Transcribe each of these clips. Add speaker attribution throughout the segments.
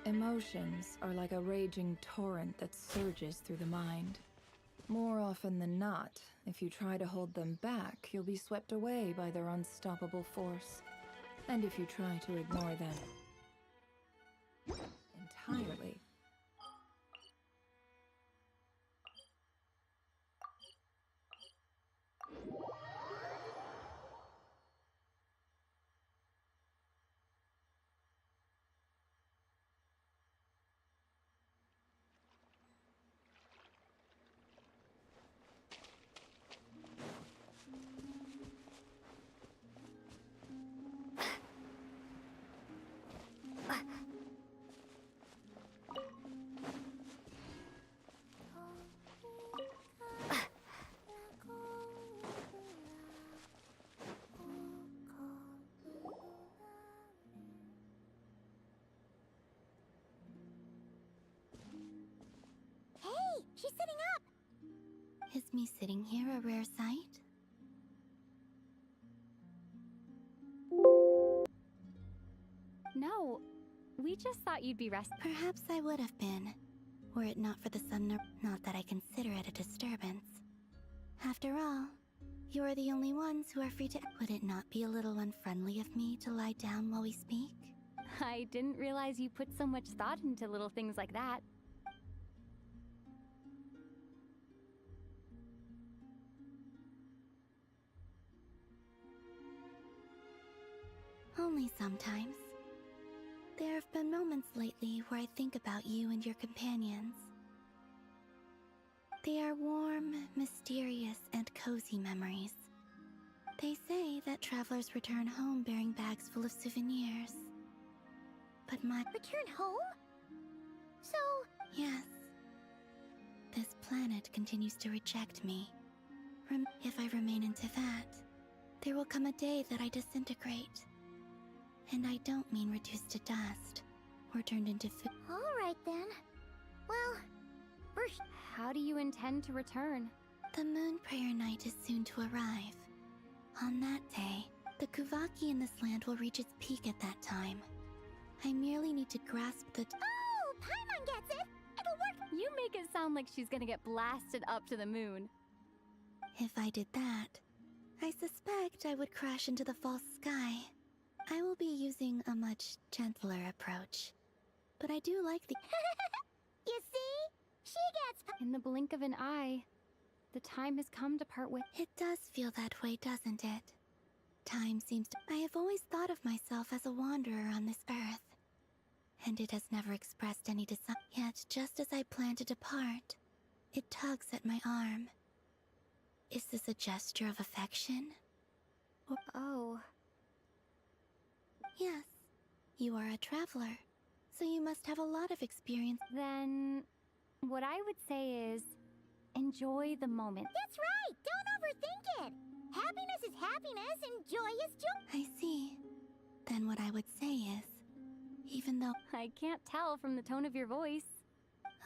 Speaker 1: Emotions are like a raging torrent that surges through the mind. More often than not, if you try to hold them back, you'll be swept away by their unstoppable force. And if you try to ignore them entirely,
Speaker 2: She's sitting up!
Speaker 3: Is me sitting here a rare sight?
Speaker 4: No, we just thought you'd be resting.
Speaker 3: Perhaps I would have been, were it not for the sudden not that I consider it a disturbance. After all, you are the only ones who are free to— Would it not be a little unfriendly of me to lie down while we speak?
Speaker 4: I didn't realize you put so much thought into little things like that.
Speaker 3: Only sometimes. There have been moments lately where I think about you and your companions. They are warm, mysterious, and cozy memories. They say that travelers return home bearing bags full of souvenirs. But my—
Speaker 2: Return home? So...
Speaker 3: Yes. This planet continues to reject me. If I remain into that, there will come a day that I disintegrate. And I don't mean reduced to dust, or turned into food.
Speaker 2: Alright then. Well, first...
Speaker 4: How do you intend to return?
Speaker 3: The moon prayer night is soon to arrive. On that day, the Kuvaki in this land will reach its peak at that time. I merely need to grasp the—
Speaker 2: Oh! Paimon gets it! It'll work!
Speaker 4: You make it sound like she's gonna get blasted up to the moon.
Speaker 3: If I did that, I suspect I would crash into the false sky. I will be using a much gentler approach. But I do like the—
Speaker 2: You see? She gets...
Speaker 4: In the blink of an eye, the time has come to part with—
Speaker 3: It does feel that way, doesn't it? Time seems to— I have always thought of myself as a wanderer on this earth. And it has never expressed any desire. Yet, just as I plan to depart, it tugs at my arm. Is this a gesture of affection? Or—
Speaker 4: Oh.
Speaker 3: Yes, you are a traveler, so you must have a lot of experience.
Speaker 4: Then, what I would say is, enjoy the moment.
Speaker 2: That's right! Don't overthink it! Happiness is happiness and joy is joy!
Speaker 3: I see. Then what I would say is, even though—
Speaker 4: I can't tell from the tone of your voice.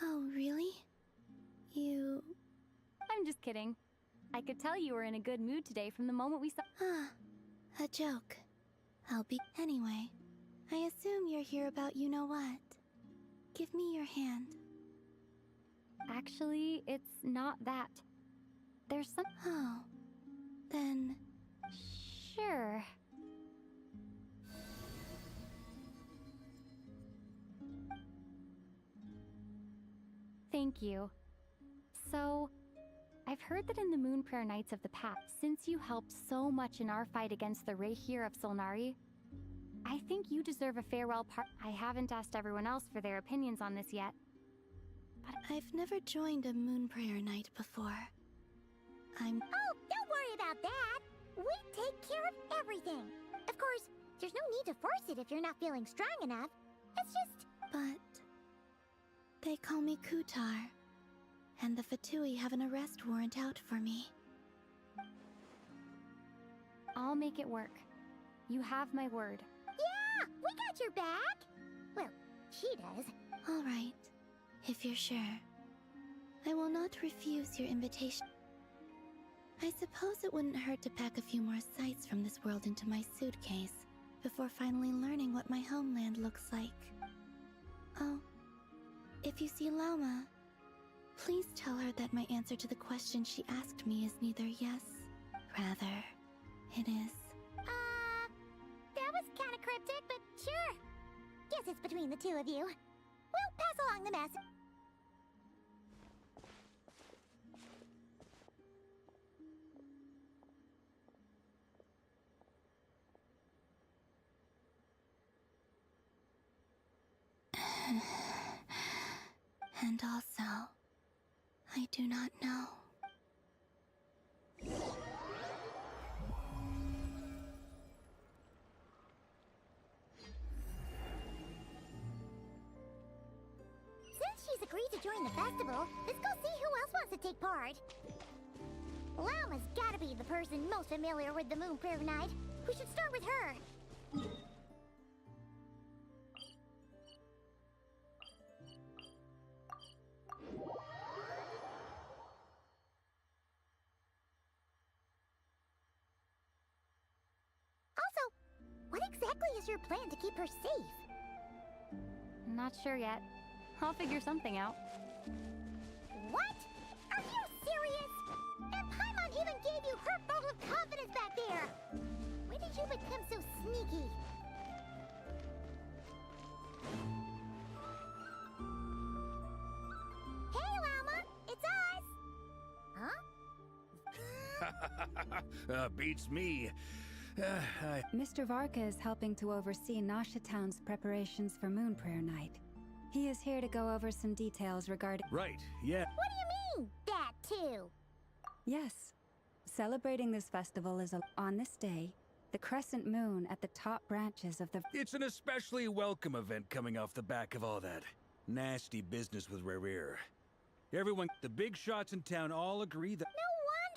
Speaker 3: Oh, really? You—
Speaker 4: I'm just kidding. I could tell you were in a good mood today from the moment we saw—
Speaker 3: Ah, a joke. I'll be— Anyway, I assume you're here about you-know-what. Give me your hand.
Speaker 4: Actually, it's not that. There's some—
Speaker 3: Oh, then—
Speaker 4: Sure. Thank you. So, I've heard that in the Moon Prayer Nights of the past, since you helped so much in our fight against the Reihir of Solnari, I think you deserve a farewell part. I haven't asked everyone else for their opinions on this yet.
Speaker 3: But I've never joined a moon prayer night before.
Speaker 2: Oh, don't worry about that! We take care of everything! Of course, there's no need to force it if you're not feeling strong enough. It's just...
Speaker 3: But... They call me Kutar. And the Fatui have an arrest warrant out for me.
Speaker 4: I'll make it work. You have my word.
Speaker 2: Yeah! We got your back! Well, she does.
Speaker 3: All right, if you're sure. I will not refuse your invitation. I suppose it wouldn't hurt to pack a few more sights from this world into my suitcase before finally learning what my homeland looks like. Oh, if you see Lama, please tell her that my answer to the question she asked me is neither yes, rather, it is.
Speaker 2: That was kinda cryptic, but sure. Guess it's between the two of you. We'll pass along the message.
Speaker 3: And also, I do not know.
Speaker 2: Since she's agreed to join the festival, let's go see who else wants to take part. Lama's gotta be the person most familiar with the Moon Prayer Night. We should start with her. Also, what exactly is your plan to keep her safe?
Speaker 4: Not sure yet. I'll figure something out.
Speaker 2: What? Are you serious? And Paimon even gave you her vote of confidence back there! When did you become so sneaky? Hey, Lama! It's us! Huh?
Speaker 5: Beats me.
Speaker 6: Mr. Varka is helping to oversee Nasha Town's preparations for Moon Prayer Night. He is here to go over some details regarding...
Speaker 5: Right, yeah.
Speaker 2: What do you mean, that too?
Speaker 6: Yes. Celebrating this festival is on this day, the crescent moon at the top branches of the...
Speaker 5: It's an especially welcome event coming off the back of all that nasty business with Rare. Everyone, the big shots in town all agree that...
Speaker 2: No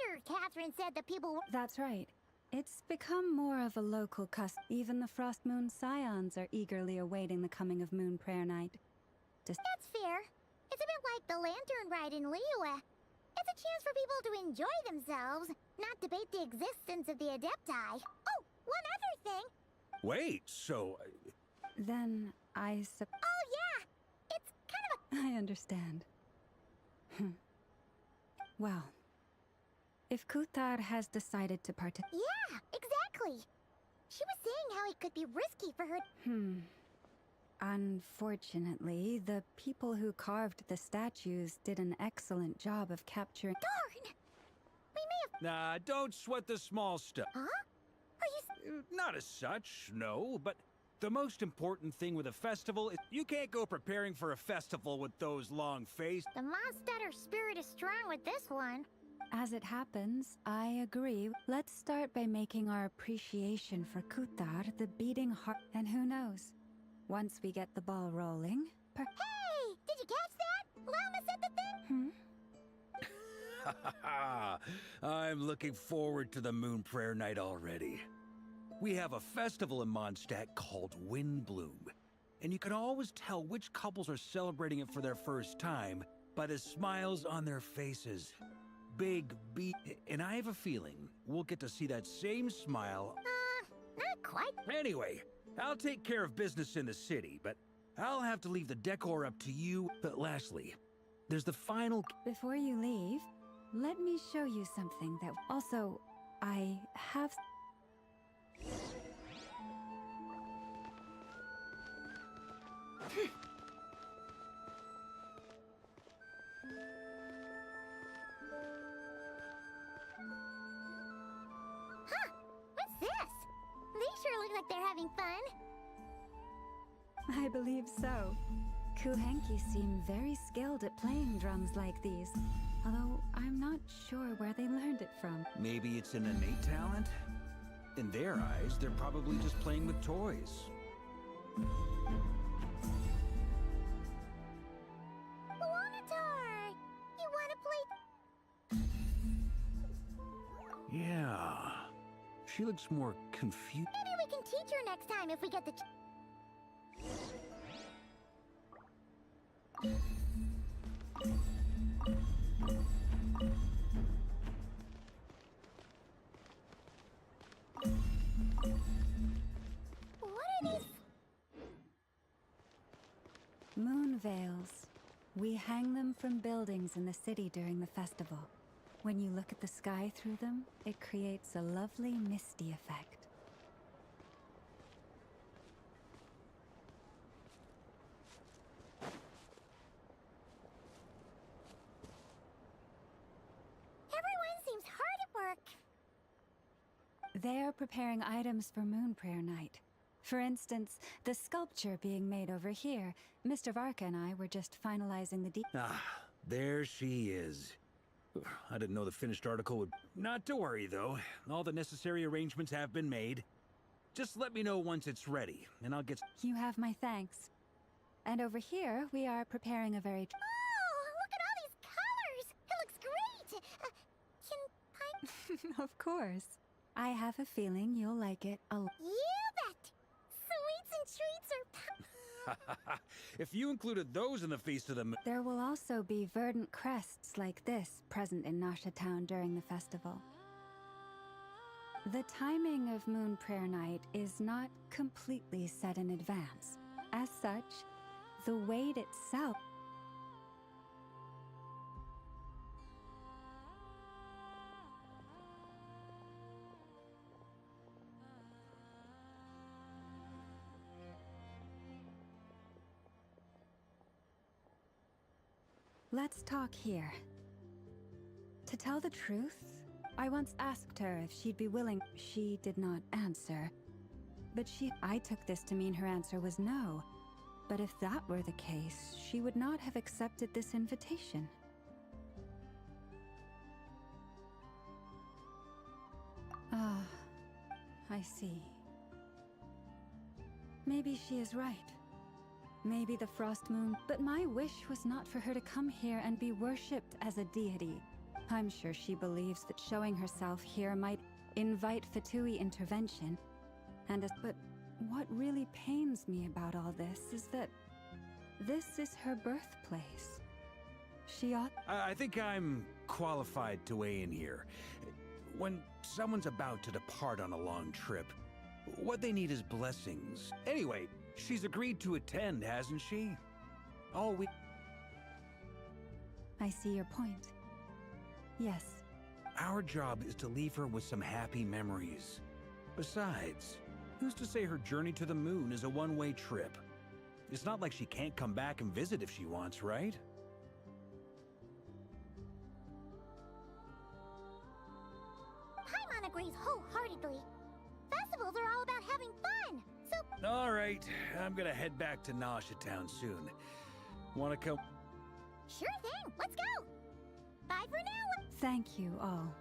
Speaker 2: wonder Catherine said that people were...
Speaker 6: That's right. It's become more of a local custom. Even the Frost Moon Scions are eagerly awaiting the coming of Moon Prayer Night.
Speaker 2: That's fair. It's a bit like the Lantern Ride in Liyue. It's a chance for people to enjoy themselves, not debate the existence of the Adepti. Oh, one other thing.
Speaker 5: Wait, so...
Speaker 6: Then I
Speaker 2: Oh yeah! It's kind of
Speaker 6: I understand. Well, if Kuthar has decided to participate...
Speaker 2: Yeah, exactly. She was saying how it could be risky for her...
Speaker 6: Unfortunately, the people who carved the statues did an excellent job of capturing...
Speaker 2: Darn! We may have...
Speaker 5: Nah, don't sweat the small stuff.
Speaker 2: Huh? Are you...
Speaker 5: Not as such, no, but the most important thing with a festival is you can't go preparing for a festival with those long faces.
Speaker 2: The Monstetter spirit is strong with this one.
Speaker 6: As it happens, I agree. Let's start by making our appreciation for Kuthar the beating heart. And who knows? Once we get the ball rolling...
Speaker 2: Hey! Did you catch that? Lama said the thing?
Speaker 5: I'm looking forward to the Moon Prayer Night already. We have a festival in Mondstadt called Windbloom, and you can always tell which couples are celebrating it for their first time by the smiles on their faces. Big beat, and I have a feeling we'll get to see that same smile.
Speaker 2: Not quite.
Speaker 5: Anyway, I'll take care of business in the city, but I'll have to leave the decor up to you. But lastly, there's the final...
Speaker 6: Before you leave, let me show you something that... Also, I have...
Speaker 2: Huh? What's this? They sure look like they're having fun.
Speaker 6: I believe so. Kuhenki seem very skilled at playing drums like these, although I'm not sure where they learned it from.
Speaker 5: Maybe it's an innate talent? In their eyes, they're probably just playing with toys.
Speaker 2: Wanatar! You wanna play...
Speaker 5: Yeah. She looks more confused.
Speaker 2: Maybe we can teach her next time if we get the... What are these...
Speaker 6: veils. We hang them from buildings in the city during the festival. When you look at the sky through them, it creates a lovely misty effect.
Speaker 2: Everyone seems hard at work.
Speaker 6: They're preparing items for Moon Prayer Night. For instance, the sculpture being made over here. Mr. Varka and I were just finalizing the
Speaker 5: Ah, there she is. I didn't know the finished article would... Not to worry, though. All the necessary arrangements have been made. Just let me know once it's ready, and I'll get...
Speaker 6: You have my thanks. And over here, we are preparing a very...
Speaker 2: Oh, look at all these colors! It looks great! Can I...
Speaker 6: Of course. I have a feeling you'll like it a lot.
Speaker 2: You bet! Sweets and treats are...
Speaker 5: If you included those in the Feast of the Moon...
Speaker 6: There will also be verdant crests like this present in Nasha Town during the festival. The timing of Moon Prayer Night is not completely set in advance. As such, the wait itself... Let's talk here. To tell the truth, I once asked her if she'd be willing. She did not answer. But I took this to mean her answer was no. But if that were the case, she would not have accepted this invitation. Ah, I see. Maybe she is right. Maybe the Frost Moon, but my wish was not for her to come here and be worshipped as a deity. I'm sure she believes that showing herself here might invite Fatui intervention. But what really pains me about all this is that this is her birthplace. She ought...
Speaker 5: I think I'm qualified to weigh in here. When someone's about to depart on a long trip, what they need is blessings. Anyway, she's agreed to attend, hasn't she?
Speaker 6: I see your point. Yes.
Speaker 5: Our job is to leave her with some happy memories. Besides, who's to say her journey to the moon is a one-way trip? It's not like she can't come back and visit if she wants, right?
Speaker 2: Paimon agrees wholeheartedly. Festivals are all about having fun, so...
Speaker 5: All right, I'm gonna head back to Nasha Town soon. Wanna come?
Speaker 2: Sure thing, let's go! Bye for now!
Speaker 6: Thank you all.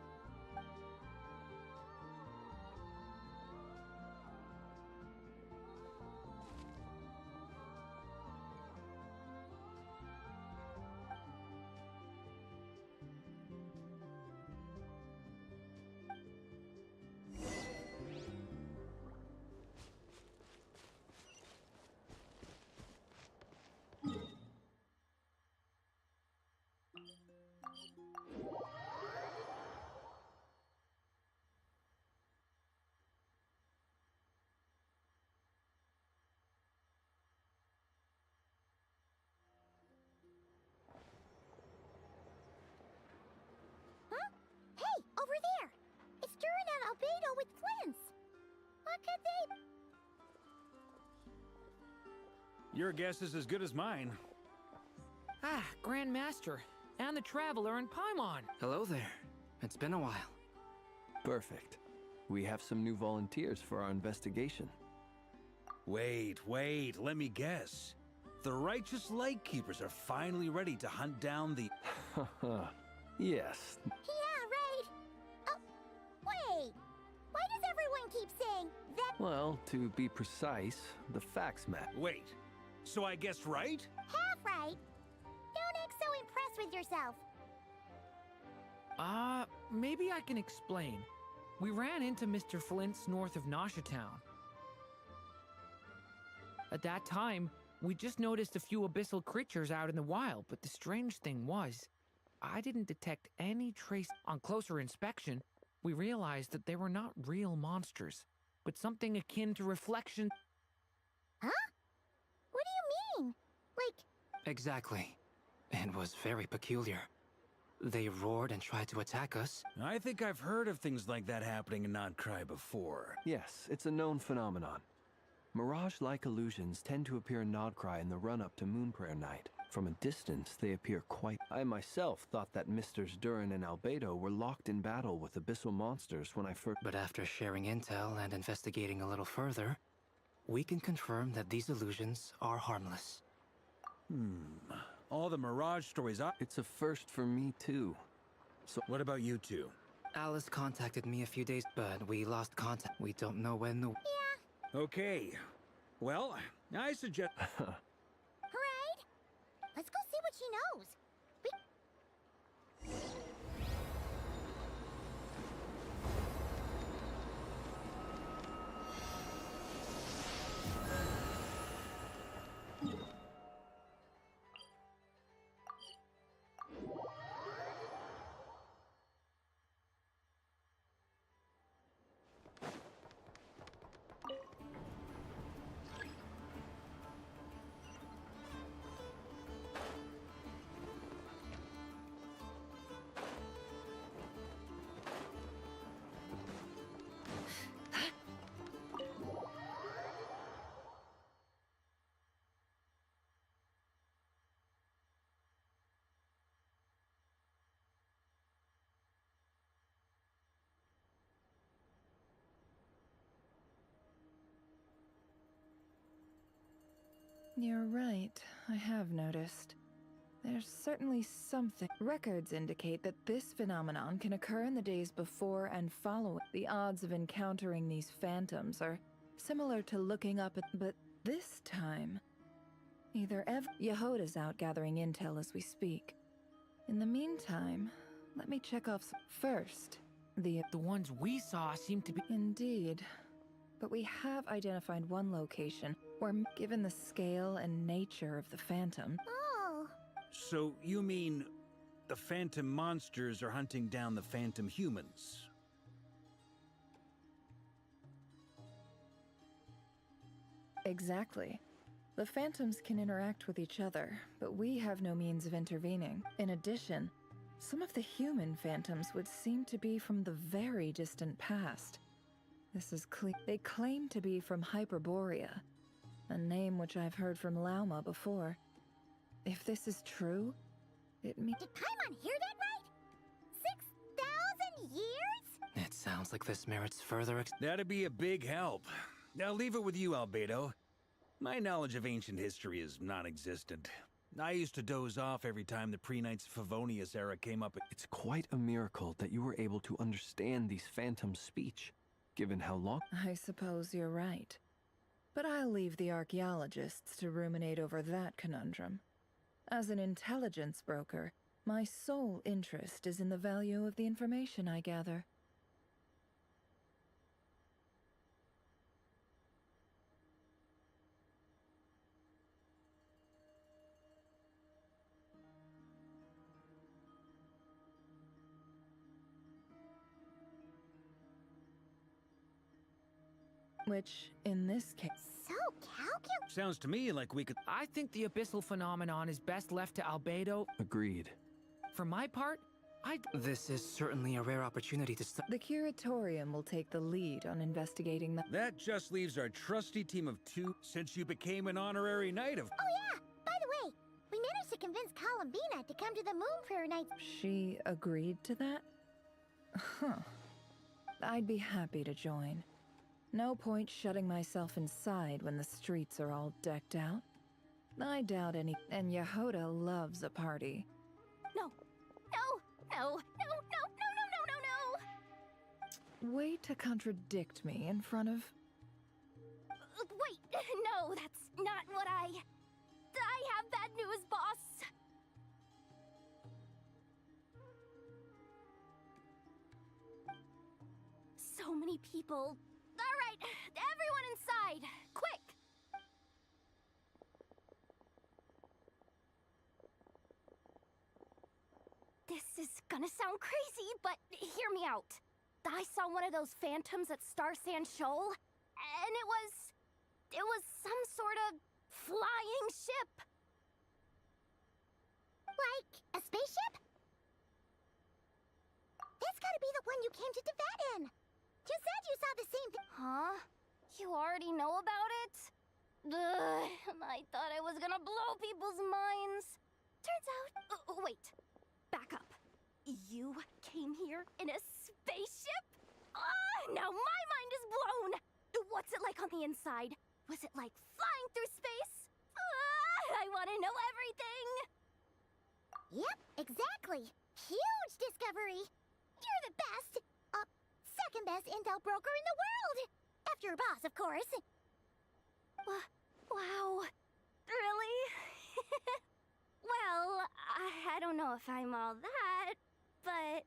Speaker 2: Albedo with flints. What could they...
Speaker 5: Your guess is as good as mine.
Speaker 7: Ah, Grand Master, and the Traveler and Paimon.
Speaker 8: Hello there. It's been a while.
Speaker 9: Perfect. We have some new volunteers for our investigation.
Speaker 5: Wait, let me guess. The righteous Lightkeepers are finally ready to hunt down the...
Speaker 9: Yes.
Speaker 2: Yeah, right. Oh, wait. Why does everyone keep saying that?
Speaker 9: Well, to be precise, the facts match.
Speaker 5: Wait, so I guessed right?
Speaker 2: Half right. Don't act so impressed with yourself.
Speaker 7: Maybe I can explain. We ran into Mr. Flint's north of Nasha Town. At that time, we just noticed a few abyssal creatures out in the wild, but the strange thing was, I didn't detect any trace. On closer inspection, we realized that they were not real monsters, but something akin to reflection.
Speaker 2: Huh? What do you mean? Like,
Speaker 8: Exactly. It was very peculiar. They roared and tried to attack us.
Speaker 5: I think I've heard of things like that happening in Nodcry before.
Speaker 9: Yes, it's a known phenomenon. Mirage-like illusions tend to appear in Nodcry in the run-up to Moon Prayer Night. From a distance, they appear quite... I myself thought that Misters Durin and Albedo were locked in battle with abyssal monsters when I first...
Speaker 8: But after sharing intel and investigating a little further, we can confirm that these illusions are harmless.
Speaker 5: All the Mirage stories
Speaker 9: It's a first for me, too. So...
Speaker 5: What about you two?
Speaker 8: Alice contacted me a few days, but we lost contact. We don't know when the...
Speaker 5: Okay. Well, I suggest...
Speaker 2: Right? Let's go see what she knows.
Speaker 1: You're right, I have noticed. There's certainly something. Records indicate that this phenomenon can occur in the days before and following. The odds of encountering these phantoms are similar to looking up at... But this time... Either Yehoda's out gathering intel as we speak. In the meantime, let me check off some... First, the
Speaker 7: ones we saw seem to be...
Speaker 1: Indeed. But we have identified one location where, given the scale and nature of the phantom...
Speaker 2: Oh.
Speaker 5: So, you mean the phantom monsters are hunting down the phantom humans?
Speaker 1: Exactly. The phantoms can interact with each other, but we have no means of intervening. In addition, some of the human phantoms would seem to be from the very distant past. This is clear. They claim to be from Hyperborea, a name which I've heard from Lauma before. If this is true, it means...
Speaker 2: Did Paimon hear that right? 6,000 years?
Speaker 8: It sounds like this merits further
Speaker 5: That'd be a big help. I'll leave it with you, Albedo. My knowledge of ancient history is non-existent. I used to doze off every time the pre-Knights Favonius era came up.
Speaker 9: It's quite a miracle that you were able to understand these phantoms' speech, given how long...
Speaker 1: I suppose you're right. But I'll leave the archaeologists to ruminate over that conundrum. As an intelligence broker, my sole interest is in the value of the information I gather. Which, in this case...
Speaker 2: So calculated.
Speaker 5: Sounds to me like we could...
Speaker 7: I think the abyssal phenomenon is best left to Albedo.
Speaker 9: Agreed.
Speaker 7: For my part,
Speaker 8: This is certainly a rare opportunity to
Speaker 1: The Curatorium will take the lead on investigating the...
Speaker 5: That just leaves our trusty team of two, since you became an honorary knight of...
Speaker 2: Oh yeah, by the way, we managed to convince Columbina to come to the Moon Prayer Nights.
Speaker 1: She agreed to that? Huh. I'd be happy to join. No point shutting myself inside when the streets are all decked out. I doubt any... And Yehoda loves a party.
Speaker 4: No, no, no, no, no, no, no, no, no!
Speaker 1: Way to contradict me in front of...
Speaker 4: Wait, no, that's not what I have bad news, boss! So many people. Alright, everyone inside! Quick! This is gonna sound crazy, but hear me out. I saw one of those phantoms at Star Sand Shoal, and it was some sort of flying ship.
Speaker 2: Like a spaceship? That's gotta be the one you came to Tibet in. You said you saw the same thing.
Speaker 4: Huh? You already know about it? Ugh, I thought I was gonna blow people's minds. Turns out... wait. Back up. You came here in a spaceship? Now my mind is blown! What's it like on the inside? Was it like flying through space? I want to know everything!
Speaker 2: Yep, exactly. Huge discovery. You're the best, second best intel broker in the world. After your boss, of course.
Speaker 4: Wow. Really? Well, I don't know if I'm all that, but...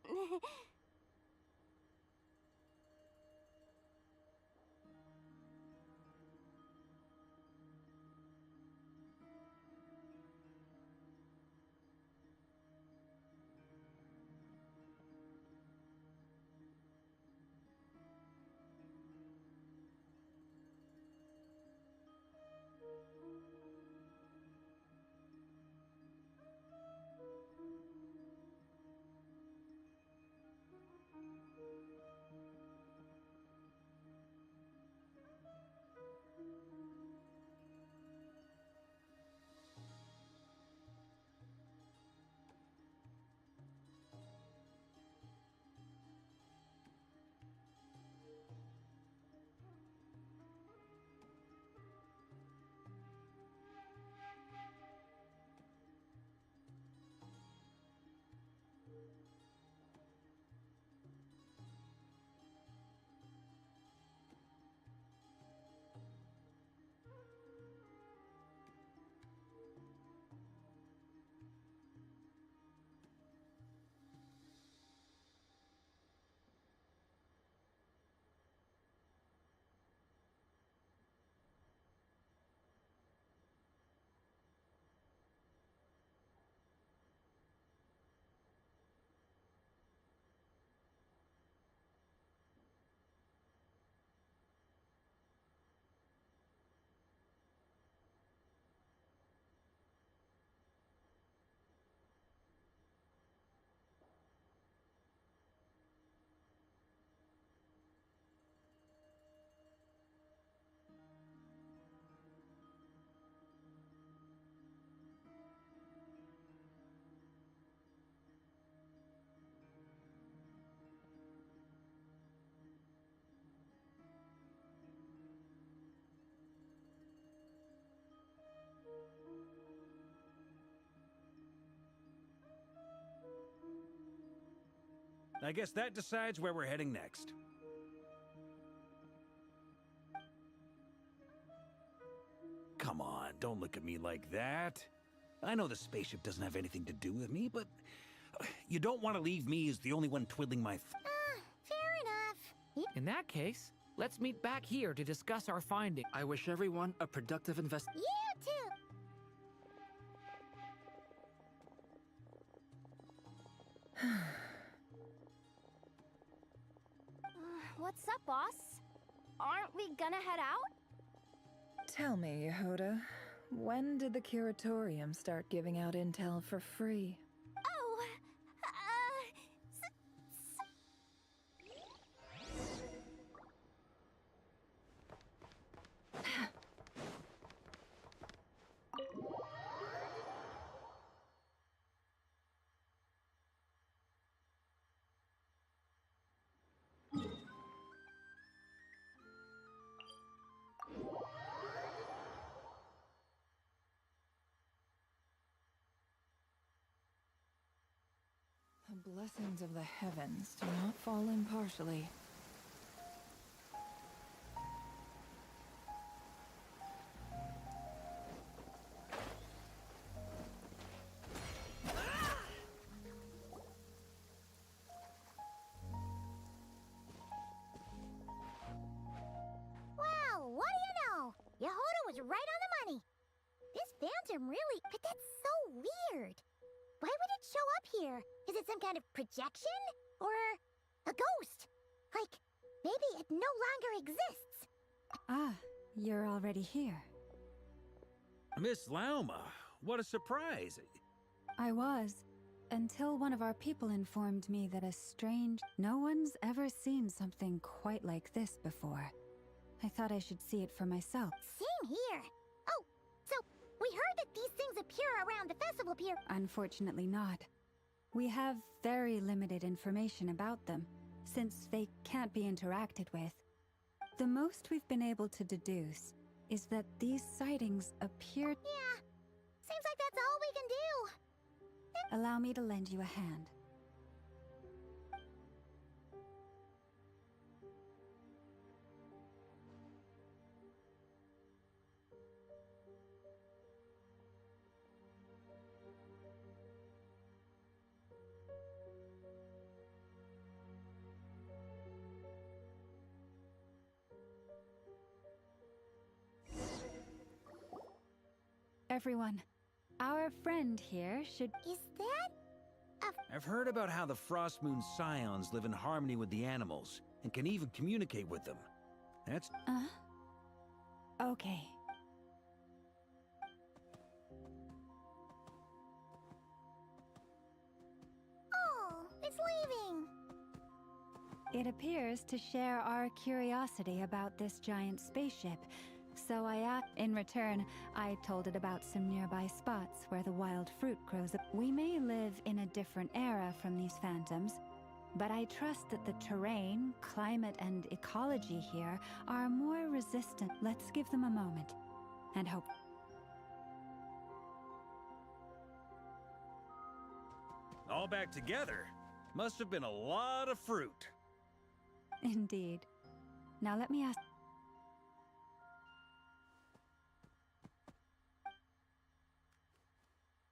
Speaker 5: I guess that decides where we're heading next. Come on, don't look at me like that. I know the spaceship doesn't have anything to do with me, but you don't want to leave me as the only one twiddling my
Speaker 2: Fair enough.
Speaker 7: In that case, let's meet back here to discuss our findings.
Speaker 8: I wish everyone a productive
Speaker 2: You too.
Speaker 4: What's up, boss? Aren't we gonna head out?
Speaker 1: Tell me, Yehuda, when did the curatorium start giving out intel for free?
Speaker 4: Oh,
Speaker 1: The blessings of the heavens do not fall impartially.
Speaker 2: Wow, what do you know? Yehuda was right on the money. This phantom really... But that's so weird. Why would it show up here? Is it some kind of projection? Or a ghost? Like, maybe it no longer exists.
Speaker 6: Ah, you're already here.
Speaker 5: Miss Lauma, what a surprise.
Speaker 6: I was. Until one of our people informed me that a strange... No one's ever seen something quite like this before. I thought I should see it for myself.
Speaker 2: Same here. Oh, so we heard that these things appear around the festival pier.
Speaker 6: Unfortunately not. We have very limited information about them, since they can't be interacted with. The most we've been able to deduce is that these sightings appear...
Speaker 2: Yeah, seems like that's all we can do.
Speaker 6: Allow me to lend you a hand. Everyone, our friend here should...
Speaker 2: Is that...
Speaker 5: I've heard about how the Frost Moon Scions live in harmony with the animals, and can even communicate with them. That's...
Speaker 6: Okay.
Speaker 2: Oh, it's leaving.
Speaker 6: It appears to share our curiosity about this giant spaceship, so in return, I told it about some nearby spots where the wild fruit grows up. We may live in a different era from these phantoms, but I trust that the terrain, climate, and ecology here are more resistant. Let's give them a moment, and hope.
Speaker 5: All back together. Must have been a lot of fruit.
Speaker 6: Indeed. Now let me ask...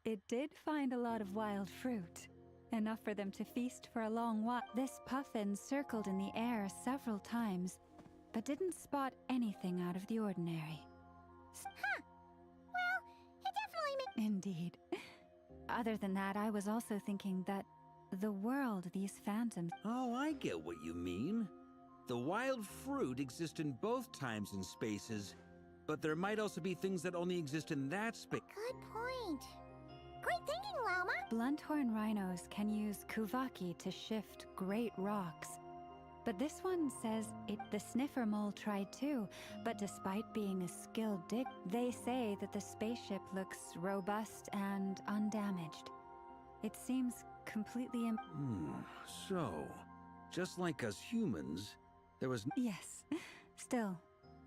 Speaker 6: It did find a lot of wild fruit. Enough for them to feast for a long while. This puffin circled in the air several times, but didn't spot anything out of the ordinary.
Speaker 2: Huh. Well, it definitely
Speaker 6: Indeed. Other than that, I was also thinking that the world these phantoms...
Speaker 5: Oh, I get what you mean. The wild fruit exist in both times and spaces, but there might also be things that only exist in that space.
Speaker 2: Good point. Great thinking, Llama.
Speaker 6: Blunthorn rhinos can use kuvaki to shift great rocks. But this one says the sniffer mole tried too, but despite being a skilled dig, they say that the spaceship looks robust and undamaged. It seems completely
Speaker 5: So, just like us humans, there was...
Speaker 6: Yes. Still,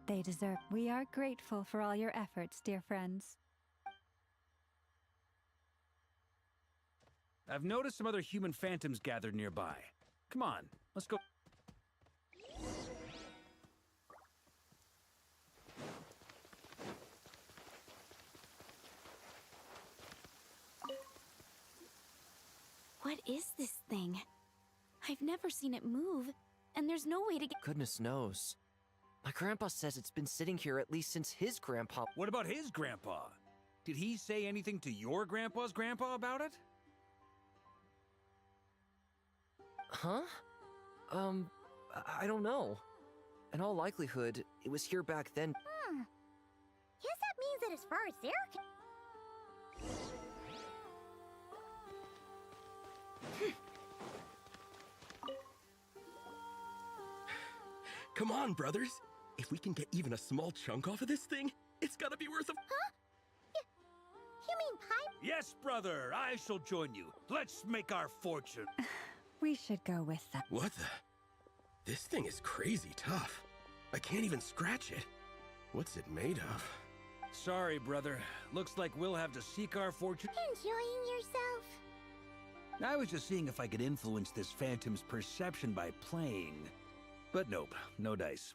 Speaker 6: they deserve... We are grateful for all your efforts, dear friends.
Speaker 5: I've noticed some other human phantoms gathered nearby. Come on, let's go.
Speaker 3: What is this thing? I've never seen it move, and there's no way to get...
Speaker 10: Goodness knows. My grandpa says it's been sitting here at least since his grandpa...
Speaker 5: What about his grandpa? Did he say anything to your grandpa's grandpa about it?
Speaker 10: Huh? I don't know. In all likelihood, it was here back then.
Speaker 2: Guess that means that as far as they're
Speaker 11: Come on, brothers. If we can get even a small chunk off of this thing, it's gotta be worth a...
Speaker 2: Huh? You mean pipe?
Speaker 5: Yes, brother, I shall join you. Let's make our fortune.
Speaker 6: We should go with them.
Speaker 11: What the... This thing is crazy tough. I can't even scratch it. What's it made of?
Speaker 5: Sorry, brother. Looks like we'll have to seek our fortune.
Speaker 2: Enjoying yourself?
Speaker 5: I was just seeing if I could influence this phantom's perception by playing. But nope, no dice.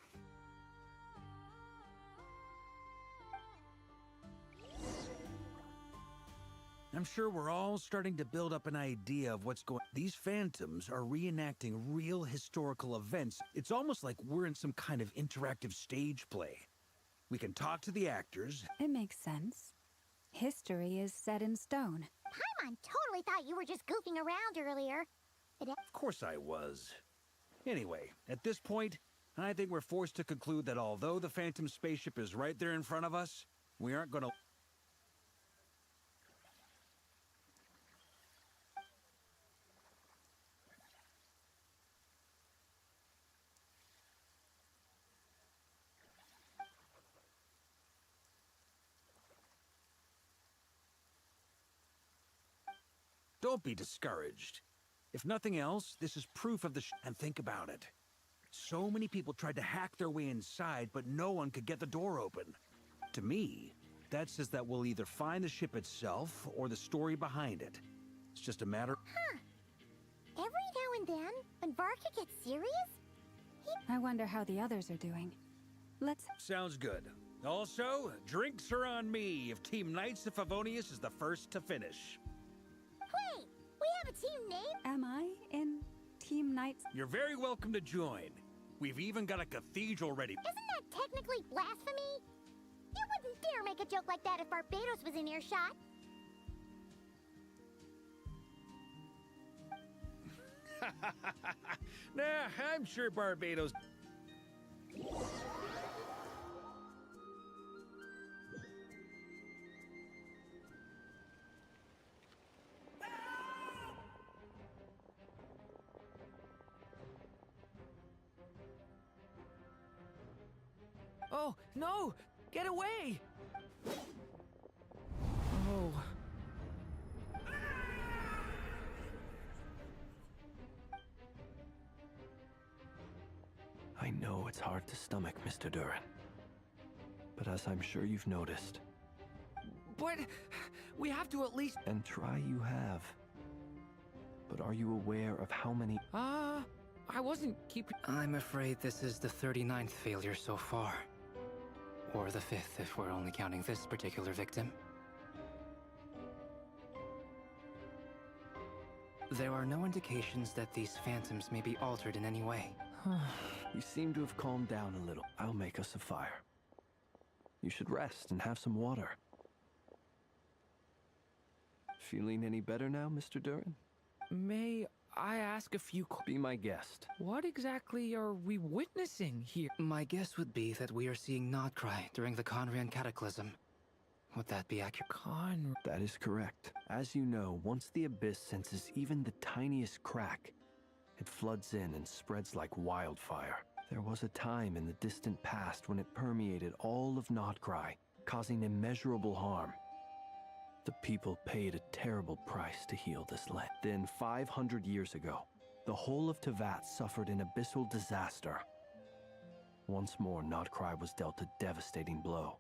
Speaker 5: I'm sure we're all starting to build up an idea of what's going on. These phantoms are reenacting real historical events. It's almost like we're in some kind of interactive stage play. We can talk to the actors.
Speaker 6: It makes sense. History is set in stone.
Speaker 2: Paimon totally thought you were just goofing around earlier.
Speaker 5: Of course I was. Anyway, at this point, I think we're forced to conclude that although the Phantom spaceship is right there in front of us, we aren't gonna... Don't be discouraged. If nothing else, this is proof of the and think about it. So many people tried to hack their way inside, but no one could get the door open. To me, that says that we'll either find the ship itself or the story behind it. It's just a matter...
Speaker 2: Huh. Every now and then, when Varka gets serious,
Speaker 6: I wonder how the others are doing. Let's...
Speaker 5: Sounds good. Also, drinks are on me if Team Knights of Favonius is the first to finish.
Speaker 2: Wait, we have a team name?
Speaker 6: Am I in Team Knights?
Speaker 5: You're very welcome to join. We've even got a cathedral ready.
Speaker 2: Isn't that technically blasphemy? You wouldn't dare make a joke like that if Barbados was in earshot.
Speaker 5: Nah, I'm sure Barbados...
Speaker 7: Oh, no! Get away! Oh.
Speaker 9: I know it's hard to stomach, Mr. Durin. But as I'm sure you've noticed...
Speaker 7: But we have to at least...
Speaker 9: And try you have. But are you aware of how many...
Speaker 7: I wasn't keeping...
Speaker 8: I'm afraid this is the 39th failure so far. Or the 5th, if we're only counting this particular victim. There are no indications that these phantoms may be altered in any way.
Speaker 9: You seem to have calmed down a little. I'll make us a fire. You should rest and have some water. Feeling any better now, Mr. Durin?
Speaker 7: May I ask a few...
Speaker 9: Be my guest.
Speaker 7: What exactly are we witnessing here?
Speaker 8: My guess would be that we are seeing Nodcry during the Conrian Cataclysm. Would that be accurate?
Speaker 9: That is correct. As you know, once the Abyss senses even the tiniest crack, it floods in and spreads like wildfire. There was a time in the distant past when it permeated all of Nodcry, causing immeasurable harm. The people paid a terrible price to heal this land. Then, 500 years ago, the whole of Teyvat suffered an abyssal disaster. Once more, Nodcry was dealt a devastating blow.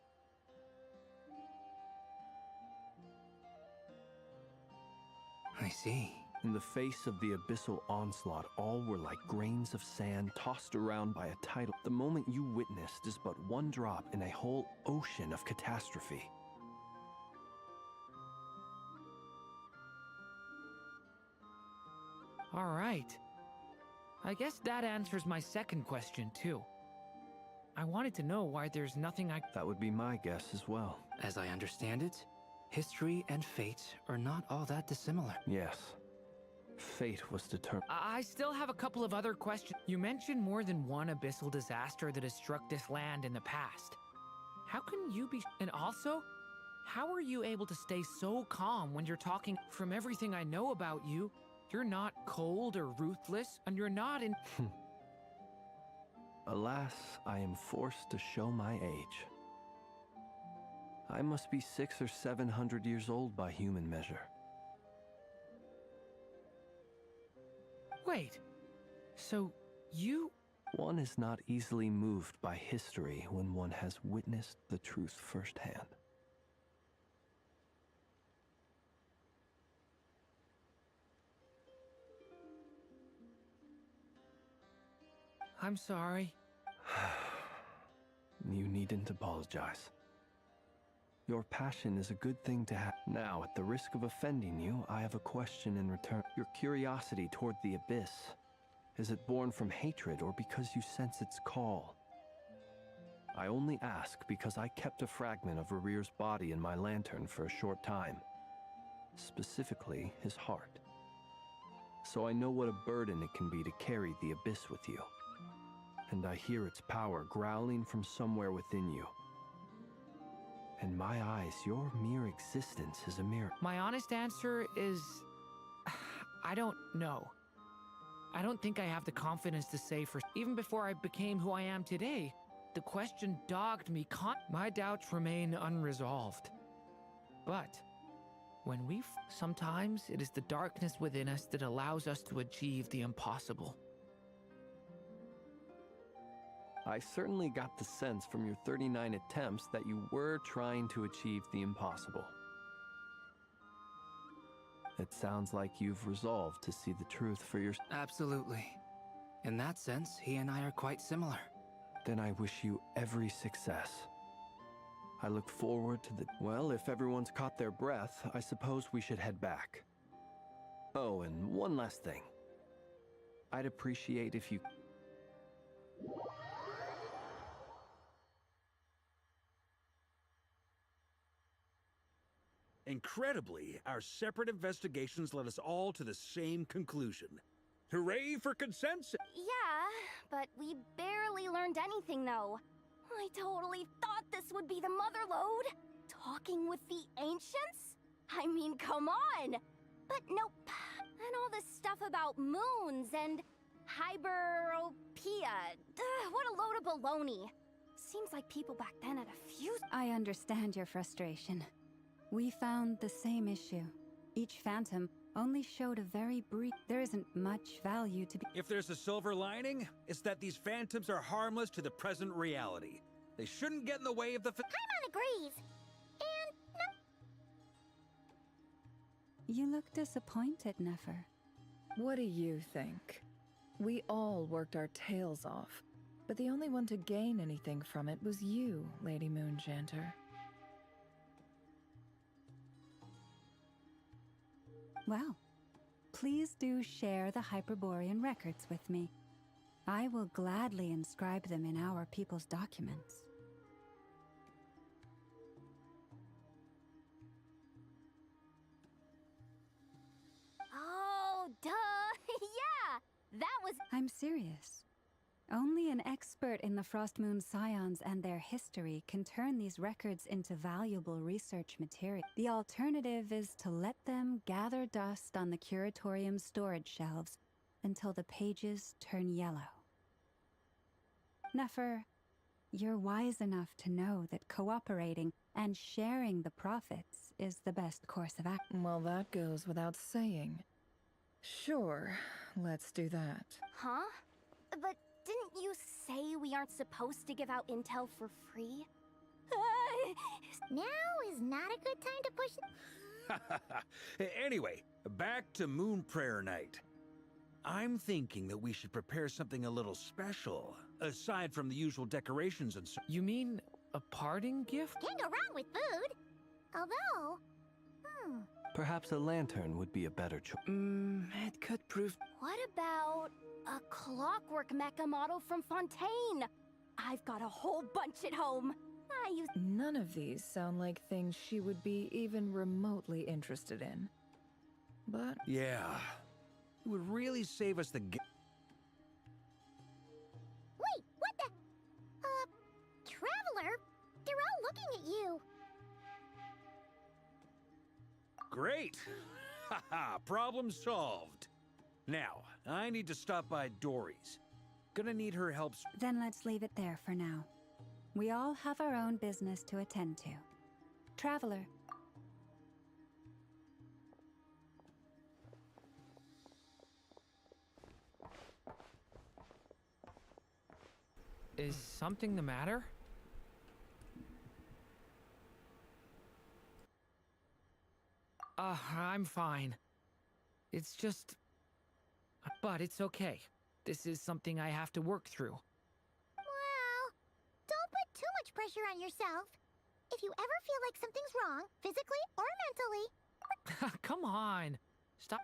Speaker 8: I see.
Speaker 9: In the face of the abyssal onslaught, all were like grains of sand tossed around by a tidal. The moment you witnessed is but one drop in a whole ocean of catastrophe.
Speaker 7: All right. I guess that answers my second question, too. I wanted to know why there's nothing I...
Speaker 9: That would be my guess as well.
Speaker 8: As I understand it, history and fate are not all that dissimilar.
Speaker 9: Yes. Fate was determined.
Speaker 7: I still have a couple of other questions. You mentioned more than one abyssal disaster that has struck this land in the past. How can you be... And also, how are you able to stay so calm when you're talking... From everything I know about you, you're not cold or ruthless, and you're not in...
Speaker 9: Alas, I am forced to show my age. I must be 600 or 700 years old by human measure.
Speaker 7: Wait, so you...
Speaker 9: One is not easily moved by history when one has witnessed the truth firsthand.
Speaker 7: I'm sorry.
Speaker 9: You needn't apologize. Your passion is a good thing to have. Now, at the risk of offending you, I have a question in return. Your curiosity toward the Abyss, is it born from hatred or because you sense its call? I only ask because I kept a fragment of Rerear's body in my lantern for a short time. Specifically, his heart. So I know what a burden it can be to carry the Abyss with you. And I hear its power growling from somewhere within you. In my eyes, your mere existence is a miracle.
Speaker 7: My honest answer is... I don't know. I don't think I have the confidence to say for... Even before I became who I am today, the question dogged me My doubts remain unresolved. But Sometimes it is the darkness within us that allows us to achieve the impossible.
Speaker 9: I certainly got the sense from your 39 attempts that you were trying to achieve the impossible. It sounds like you've resolved to see the truth for yourself.
Speaker 8: Absolutely. In that sense, he and I are quite similar.
Speaker 9: Then I wish you every success. I look forward to the... Well, if everyone's caught their breath, I suppose we should head back. Oh, and one last thing. I'd appreciate if you...
Speaker 5: Incredibly, our separate investigations led us all to the same conclusion. Hooray for consensus!
Speaker 2: Yeah, but we barely learned anything, though. I totally thought this would be the mother lode. Talking with the ancients? I mean, come on! But nope. And all this stuff about moons and hyperopia. What a load of baloney. Seems like people back then had a few...
Speaker 6: I understand your frustration. We found the same issue. Each phantom only showed a very brief... There isn't much value to be...
Speaker 5: If there's a silver lining, it's that these phantoms are harmless to the present reality. They shouldn't get in the way of the...
Speaker 2: Paimon agrees. And no...
Speaker 6: You look disappointed, Nefer.
Speaker 1: What do you think? We all worked our tails off, but the only one to gain anything from it was you, Lady Moonjanter.
Speaker 6: Well, please do share the Hyperborean records with me. I will gladly inscribe them in our people's documents.
Speaker 2: Oh, duh! Yeah! That was...
Speaker 6: I'm serious. Only an expert in the Frostmoon Scions and their history can turn these records into valuable research material. The alternative is to let them gather dust on the Curatorium's storage shelves until the pages turn yellow. Nefer, you're wise enough to know that cooperating and sharing the profits is the best course of action.
Speaker 1: Well, that goes without saying. Sure, let's do that.
Speaker 2: Huh? But didn't you say we aren't supposed to give out intel for free? Now is not a good time to push...
Speaker 5: Anyway, back to Moon Prayer Night. I'm thinking that we should prepare something a little special, aside from the usual decorations and so...
Speaker 7: You mean a parting gift?
Speaker 2: Can't go wrong with food. Although...
Speaker 9: Perhaps a lantern would be a better choice.
Speaker 8: It could prove...
Speaker 2: What about a clockwork mecha model from Fontaine? I've got a whole bunch at home. I use...
Speaker 1: None of these sound like things she would be even remotely interested in. But...
Speaker 5: Yeah, it would really save us the...
Speaker 2: Wait, what the... Traveler? They're all looking at you.
Speaker 5: Great! Haha, problem solved. Now, I need to stop by Dory's. Gonna need her help.
Speaker 6: Then let's leave it there for now. We all have our own business to attend to. Traveler.
Speaker 7: Is something the matter? I'm fine. It's just... But it's okay. This is something I have to work through.
Speaker 2: Well, don't put too much pressure on yourself. If you ever feel like something's wrong, physically or mentally...
Speaker 7: Come on. Stop.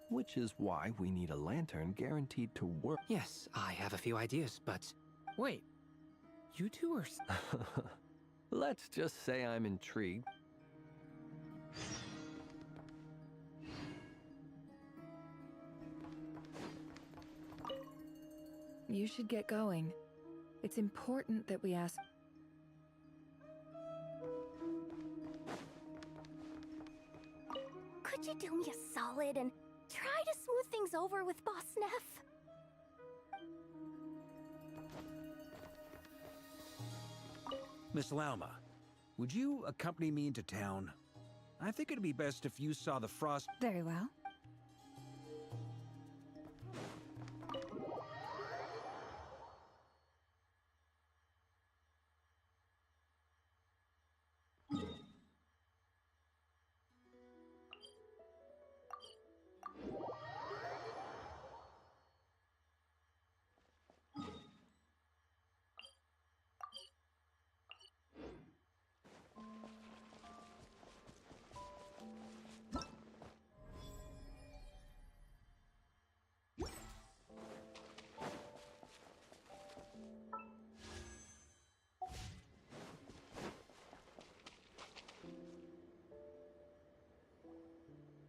Speaker 9: Which is why we need a lantern guaranteed to work.
Speaker 8: Yes, I have a few ideas, but...
Speaker 7: Wait. You two are...
Speaker 9: Let's just say I'm intrigued.
Speaker 1: You should get going. It's important that we ask...
Speaker 2: Could you do me a solid and try to smooth things over with Boss Neff?
Speaker 5: Miss Lauma, would you accompany me into town? I think it'd be best if you saw the frost.
Speaker 6: Very well.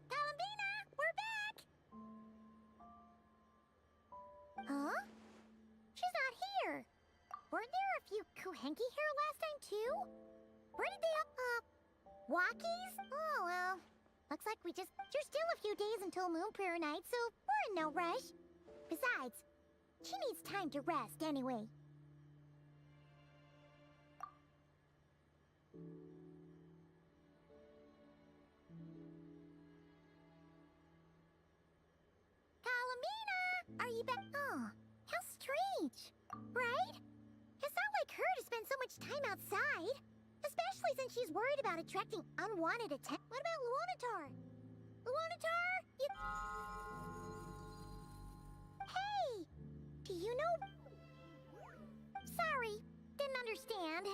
Speaker 2: Columbina, we're back! Huh? She's not here. Weren't there a few Kuhenki here last time, too? Where did they walkies? Oh, well. Looks like there's still a few days until Moon Prayer Night, so we're in no rush. Besides, she needs time to rest anyway. Columbina, are you back? Oh, how strange, right? It's not like her to spend so much time outside, especially since she's worried about attracting unwanted attention. What about Luonatar? Luonatar, Hey, do you know? Sorry, didn't understand.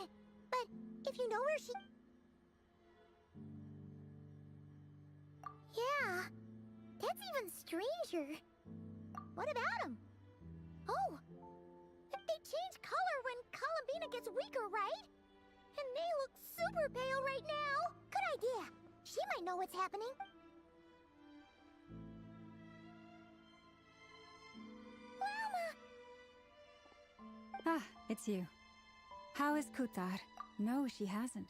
Speaker 2: But if you know where she... Yeah, that's even stranger. What about him? Oh, they change color when Columbina gets weaker, right? And they look super pale right now. Good idea. She might know what's happening. Llama!
Speaker 6: Ah, it's you. How is Kutar? No, she hasn't.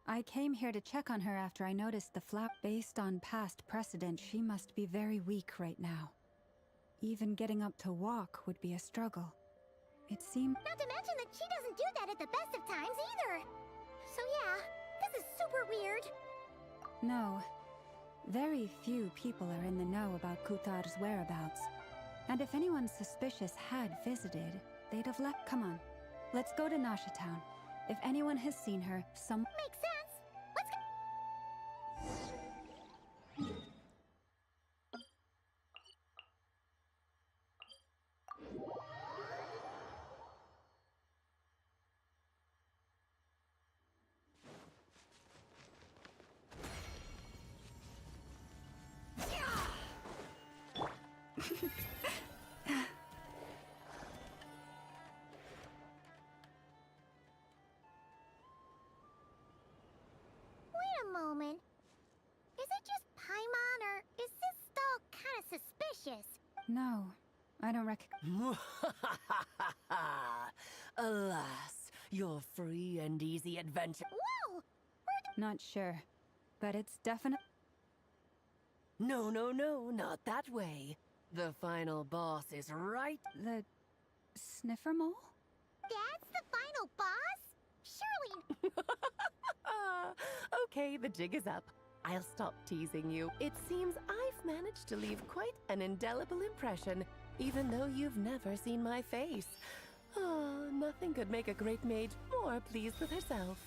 Speaker 6: I came here to check on her after I noticed the flap. Based on past precedent, she must be very weak right now. Even getting up to walk would be a struggle. It seemed...
Speaker 2: Not to mention that she doesn't do that at the best of times either. So yeah, this is super weird.
Speaker 6: No. Very few people are in the know about Kutar's whereabouts. And if anyone suspicious had visited, they'd have left. Come on, let's go to Nasha Town. If anyone has seen her,
Speaker 2: Makes sense. Let's go. Wait a moment. Is it just Paimon, or is this stall kind of suspicious?
Speaker 6: No, I don't recognize.
Speaker 12: Alas, your free and easy adventure.
Speaker 2: Whoa!
Speaker 6: Not sure, but it's definite.
Speaker 12: No, not that way. The final boss is right.
Speaker 6: The sniffer mole?
Speaker 2: That's the final boss? Surely...
Speaker 12: Okay, the jig is up. I'll stop teasing you. It seems I've managed to leave quite an indelible impression, even though you've never seen my face. Ah, nothing could make a great mage more pleased with herself.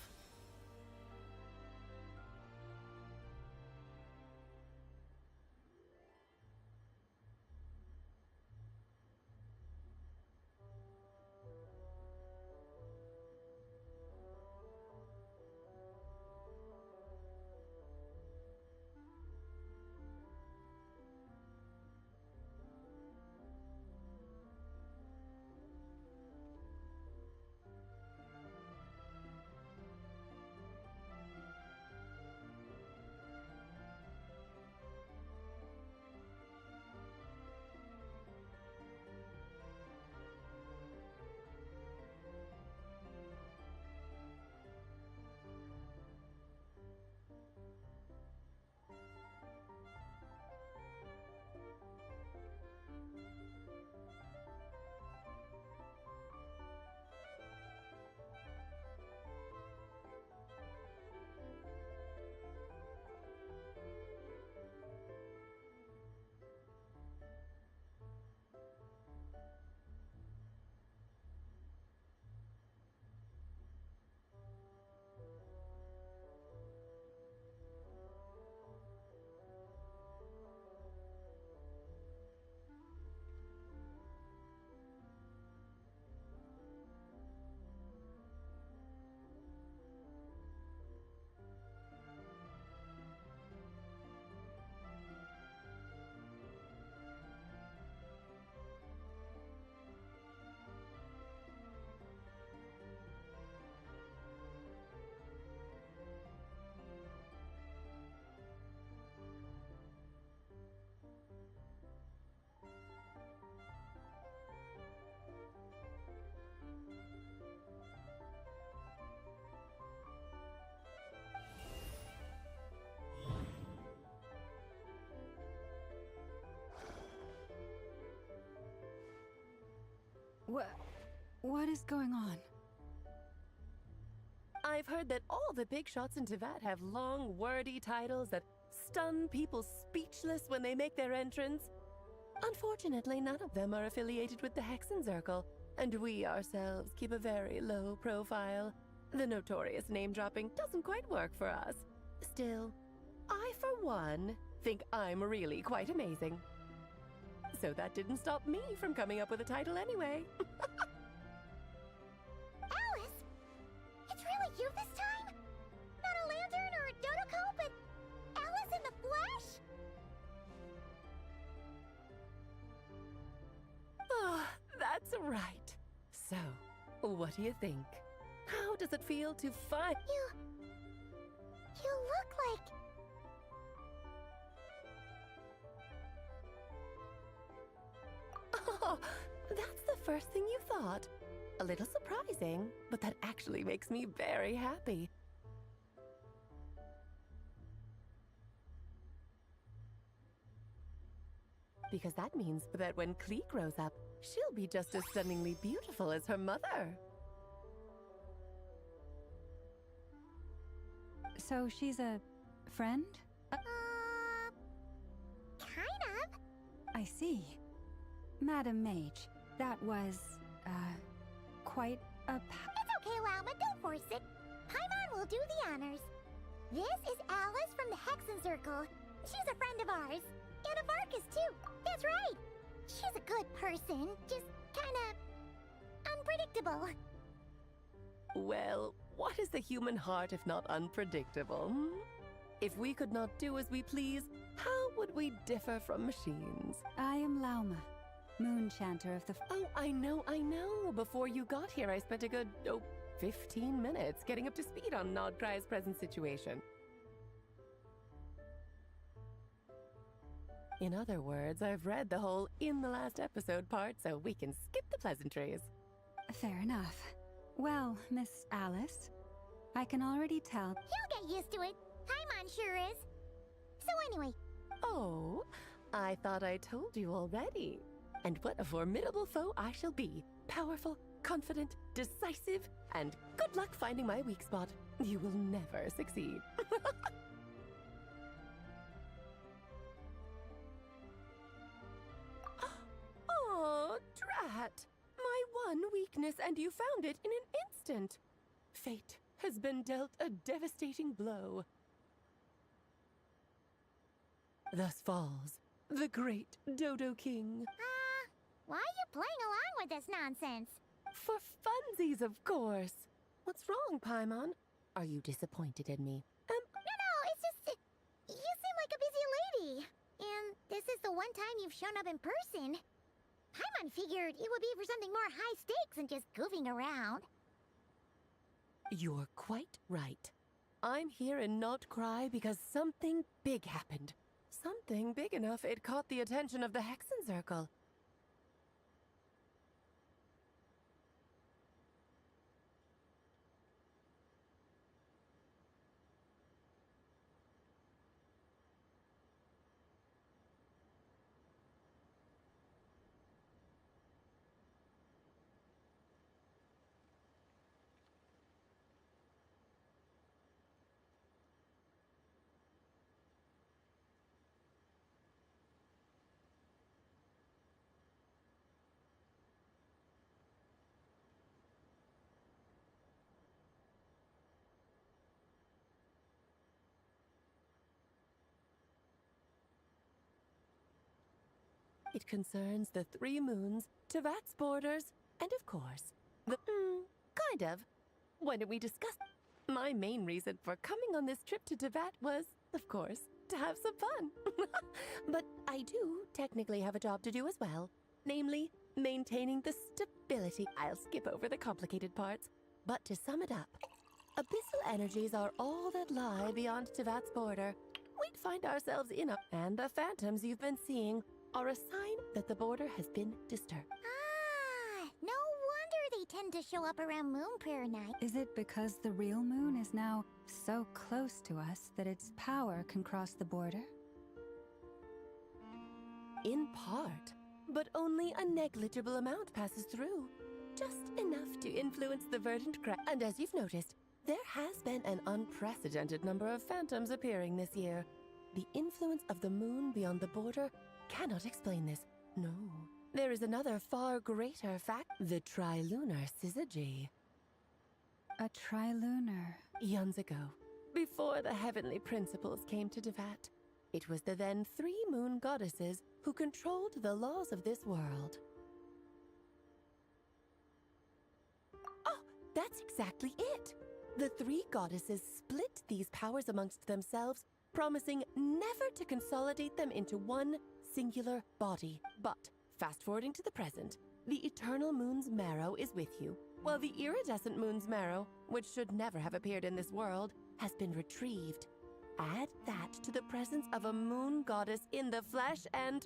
Speaker 6: What is going on?
Speaker 12: I've heard that all the big shots in Teyvat have long, wordy titles that stun people speechless when they make their entrance. Unfortunately, none of them are affiliated with the Hexenzirkel, and we ourselves keep a very low profile. The notorious name-dropping doesn't quite work for us. Still, I, for one, think I'm really quite amazing. So that didn't stop me from coming up with a title anyway.
Speaker 2: Alice? It's really you this time? Not a lantern or a Dodoko, but Alice in the flesh?
Speaker 12: Oh, that's right. So, what do you think? How does it feel to find...
Speaker 2: You look like...
Speaker 12: Oh, that's the first thing you thought. A little surprising, but that actually makes me very happy. Because that means that when Klee grows up, she'll be just as stunningly beautiful as her mother.
Speaker 6: So she's a friend?
Speaker 2: Kind of.
Speaker 6: I see. Madam Mage, that was, quite a
Speaker 2: It's okay, Lauma, don't force it. Paimon will do the honors. This is Alice from the Hexenzirkel. She's a friend of ours. And of Arcus, too. That's right. She's a good person, just kinda... unpredictable.
Speaker 12: Well, what is the human heart if not unpredictable? If we could not do as we please, how would we differ from machines?
Speaker 6: I am Lauma, Moon Chanter of the...
Speaker 12: Oh, I know. Before you got here, I spent a good, 15 minutes getting up to speed on Nodcry's present situation. In other words, I've read the whole in the last episode part, so we can skip the pleasantries.
Speaker 6: Fair enough. Well, Miss Alice, I can already tell...
Speaker 2: He'll get used to it. Paimon sure is. So anyway...
Speaker 12: Oh, I thought I told you already. And what a formidable foe I shall be. Powerful, confident, decisive, and good luck finding my weak spot. You will never succeed. Oh, drat! My one weakness, and you found it in an instant. Fate has been dealt a devastating blow. Thus falls the great Dodo King.
Speaker 2: Why are you playing along with this nonsense?
Speaker 12: For funsies, of course. What's wrong, Paimon? Are you disappointed in me?
Speaker 2: No, it's just... you seem like a busy lady. And this is the one time you've shown up in person. Paimon figured it would be for something more high stakes than just goofing around.
Speaker 12: You're quite right. I'm here in Nodcry because something big happened. Something big enough it caught the attention of the Hexenzirkel. It concerns the 3 moons, Teyvat's borders, and of course, the... kind of. Why don't we discuss... My main reason for coming on this trip to Teyvat was, of course, to have some fun. But I do technically have a job to do as well. Namely, maintaining the stability. I'll skip over the complicated parts. But to sum it up, abyssal energies are all that lie beyond Teyvat's border. We'd find ourselves in a... And the phantoms you've been seeing are a sign that the border has been disturbed.
Speaker 2: No wonder they tend to show up around Moon Prayer Night.
Speaker 6: Is it because the real moon is now so close to us that its power can cross the border?
Speaker 12: In part. but only a negligible amount passes through. Just enough to influence the verdant crag. And as you've noticed, there has been an unprecedented number of phantoms appearing this year. The influence of the moon beyond the border cannot explain this. No. There is another far greater fact, the trilunar syzygy.
Speaker 6: A trilunar.
Speaker 12: Eons ago, before the heavenly principles came to Devat, it was the then 3 moon goddesses who controlled the laws of this world. Oh, that's exactly it! The 3 goddesses split these powers amongst themselves, promising never to consolidate them into one singular body. But, fast-forwarding to the present, the eternal moon's marrow is with you, while the iridescent moon's marrow, which should never have appeared in this world, has been retrieved. Add that to the presence of a moon goddess in the flesh and...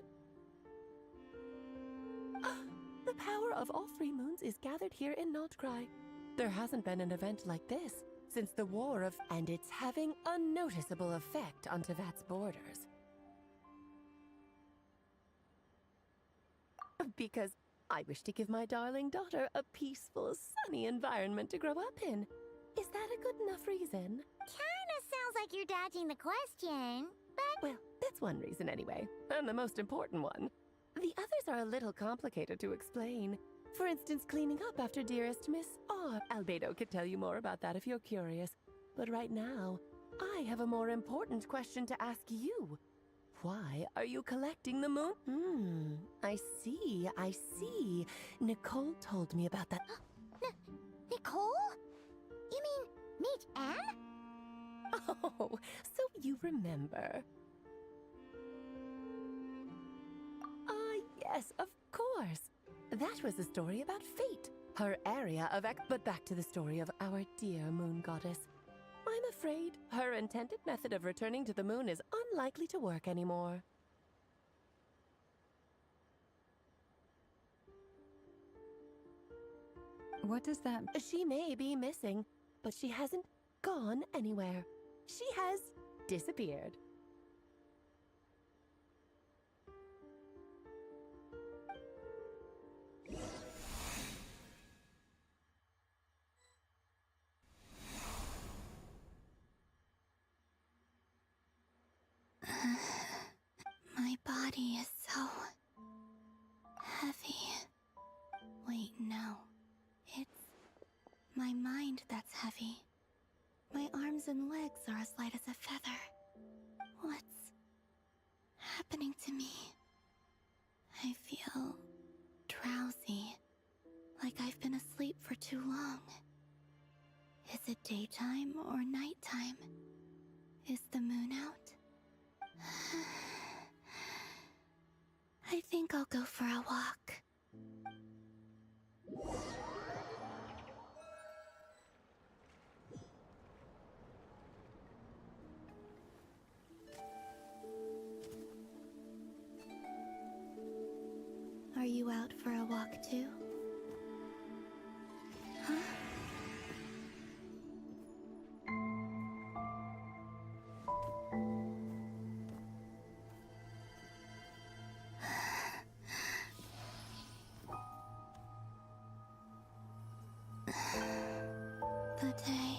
Speaker 12: the power of all 3 moons is gathered here in Notcry. There hasn't been an event like this since the War of... and it's having a noticeable effect on Tevat's borders. Because I wish to give my darling daughter a peaceful, sunny environment to grow up in. Is that a good enough reason?
Speaker 2: Kinda sounds like you're dodging the question, but...
Speaker 12: Well, that's one reason anyway, and the most important one. The others are a little complicated to explain. For instance, cleaning up after dearest Miss R. Albedo could tell you more about that if you're curious. But right now, I have a more important question to ask you. Why are you collecting the moon? I see. Nicole told me about that.
Speaker 2: Nicole? You mean Meet Anne?
Speaker 12: Oh, so you remember. Yes, of course. That was the story about fate, her area of But back to the story of our dear moon goddess. I'm afraid her intended method of returning to the moon is unlikely to work anymore.
Speaker 6: What does that...
Speaker 12: She may be missing, but she hasn't gone anywhere. She has disappeared.
Speaker 3: My body is so heavy. Wait, no. It's my mind that's heavy. My arms and legs are as light as a feather. What's happening to me? I feel drowsy, like I've been asleep for too long. Is it daytime or nighttime? Is the moon out? I think I'll go for a walk. Are you out for a walk too? Huh? The day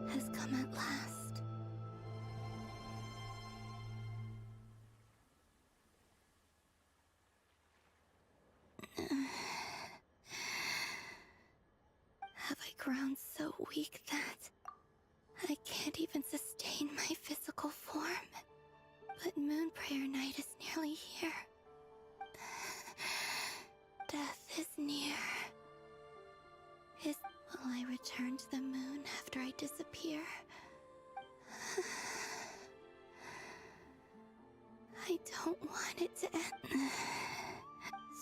Speaker 3: has come at last. Have I grown so weak that I can't even sustain my physical form? But Moon Prayer Night is nearly here. Death is near. Will I return to the moon after I disappear? I don't want it to end.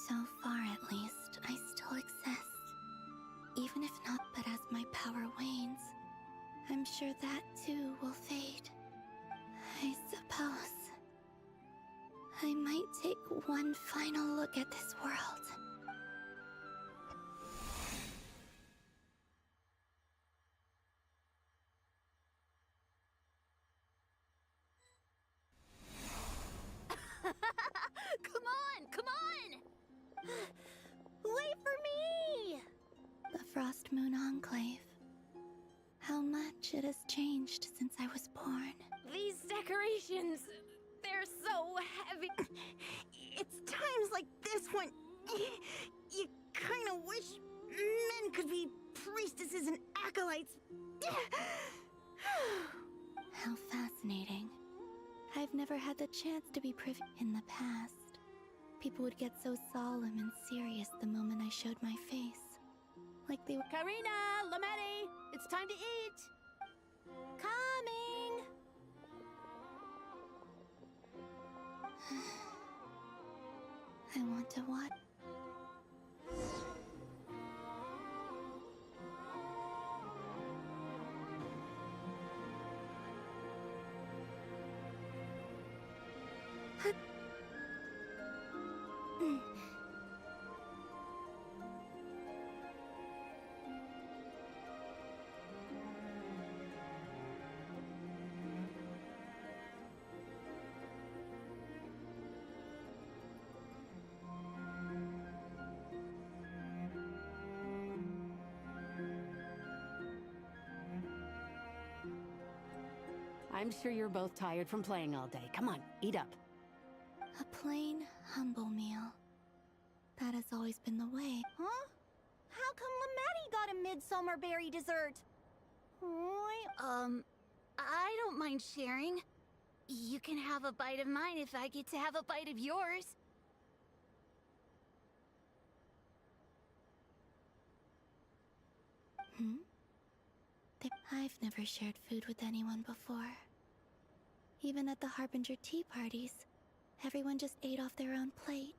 Speaker 3: So far, at least, I still exist. Even if not but as my power wanes, I'm sure that too will fade. I suppose I might take one final look at this world.
Speaker 2: Come on!
Speaker 3: Frost Moon Enclave. How much it has changed since I was born.
Speaker 13: These decorations, they're so heavy.
Speaker 2: It's times like this when you kind of wish men could be priestesses and acolytes.
Speaker 3: How fascinating. I've never had the chance to be privy in the past. People would get so solemn and serious the moment I showed my face. Like they were—
Speaker 13: Karina, Lametti, it's time to eat.
Speaker 2: Coming!
Speaker 3: I want to watch.
Speaker 13: I'm sure you're both tired from playing all day. Come on, eat up.
Speaker 3: A plain, humble meal. That has always been the way.
Speaker 2: Huh? How come Lametti got a midsummer berry dessert?
Speaker 13: I don't mind sharing. You can have a bite of mine if I get to have a bite of yours.
Speaker 3: I've never shared food with anyone before. Even at the Harbinger tea parties, everyone just ate off their own plate.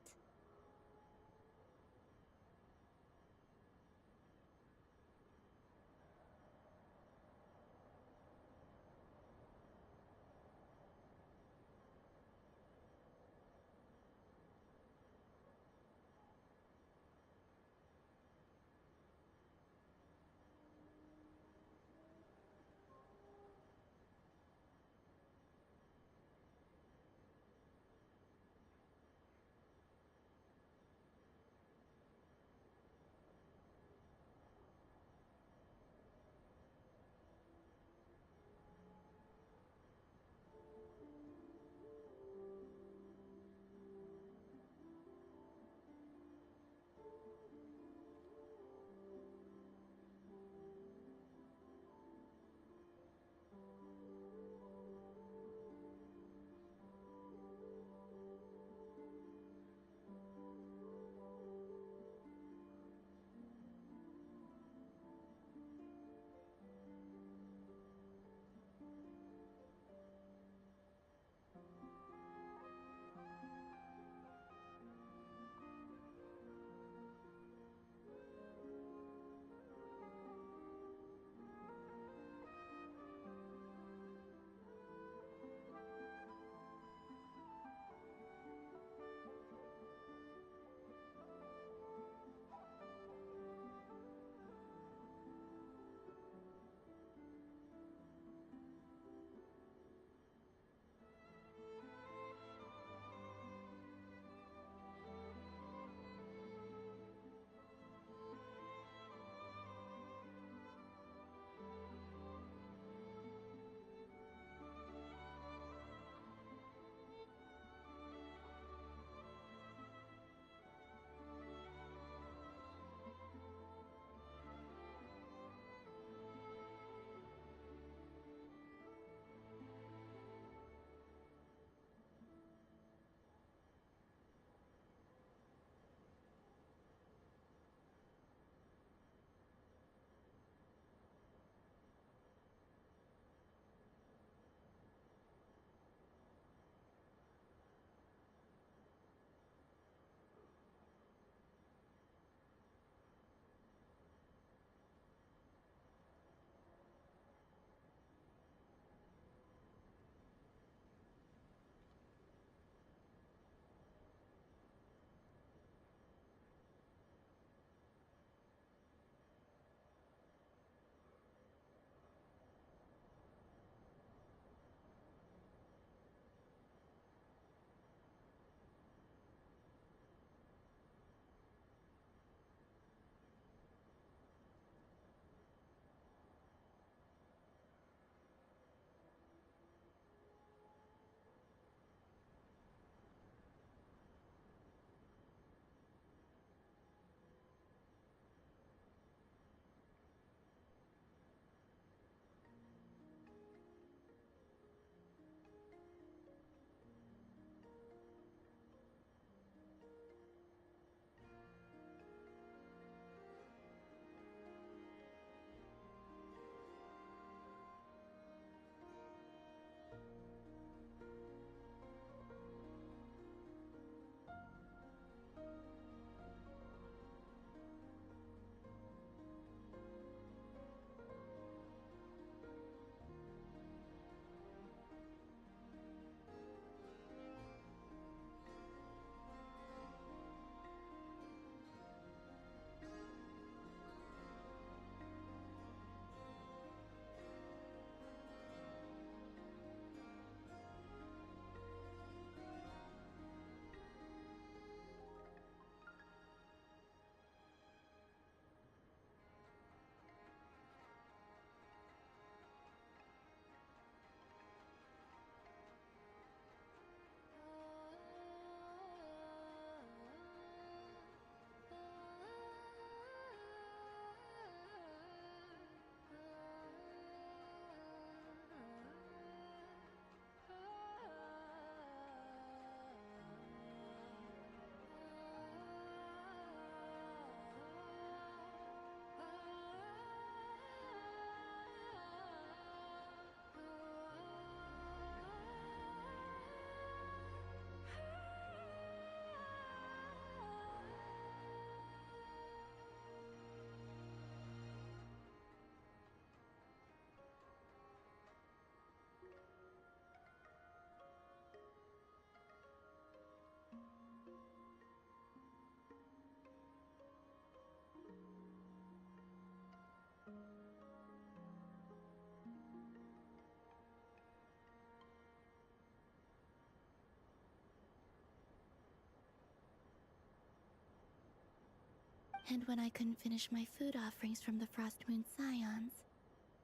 Speaker 3: And when I couldn't finish my food offerings from the Frost Moon Scions,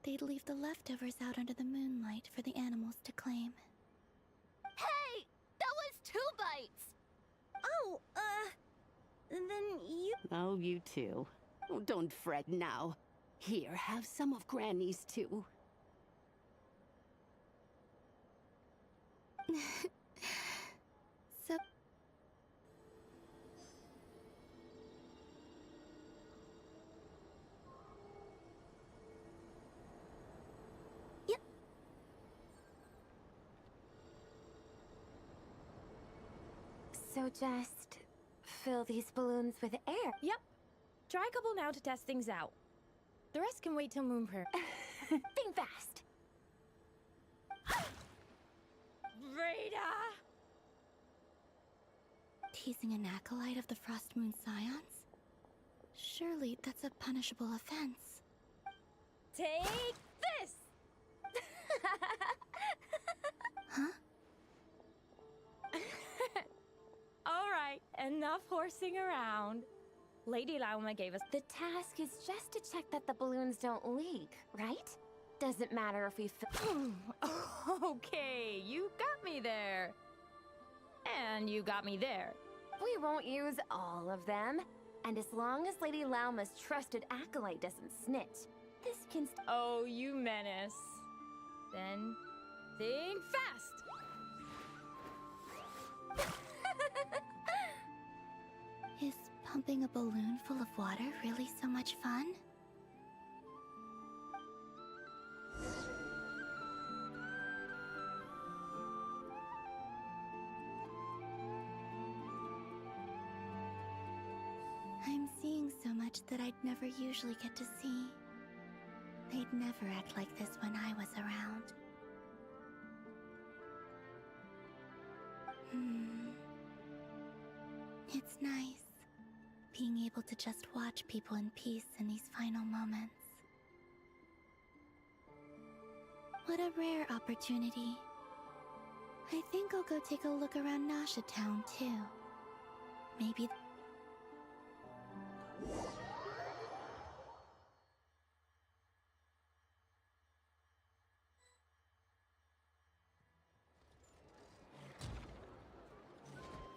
Speaker 3: they'd leave the leftovers out under the moonlight for the animals to claim.
Speaker 13: Hey! That was 2 bites!
Speaker 14: Oh, then you...
Speaker 15: Oh, you too. Oh, don't fret now. Here, have some of Granny's too.
Speaker 3: So...
Speaker 14: Yep.
Speaker 16: So just fill these balloons with air.
Speaker 17: Yep. Try a couple now to test things out. The rest can wait till moon prayer.
Speaker 16: Think fast.
Speaker 17: Rita!
Speaker 3: Teasing an acolyte of the Frost Moon Scions? Surely that's a punishable offense.
Speaker 17: Take this!
Speaker 3: Huh?
Speaker 17: Alright, enough horsing around. Lady Lauma gave us...
Speaker 16: The task is just to check that the balloons don't leak, right? Doesn't matter if we
Speaker 17: Okay, you got me there. And you got me there.
Speaker 16: We won't use all of them. And as long as Lady Lauma's trusted acolyte doesn't snitch, this can
Speaker 17: Oh, you menace. Then, think fast!
Speaker 3: Is pumping a balloon full of water really so much fun? I'm seeing so much that I'd never usually get to see. They'd never act like this when I was around. It's nice, being able to just watch people in peace in these final moments. What a rare opportunity. I think I'll go take a look around Nasha Town, too. Maybe...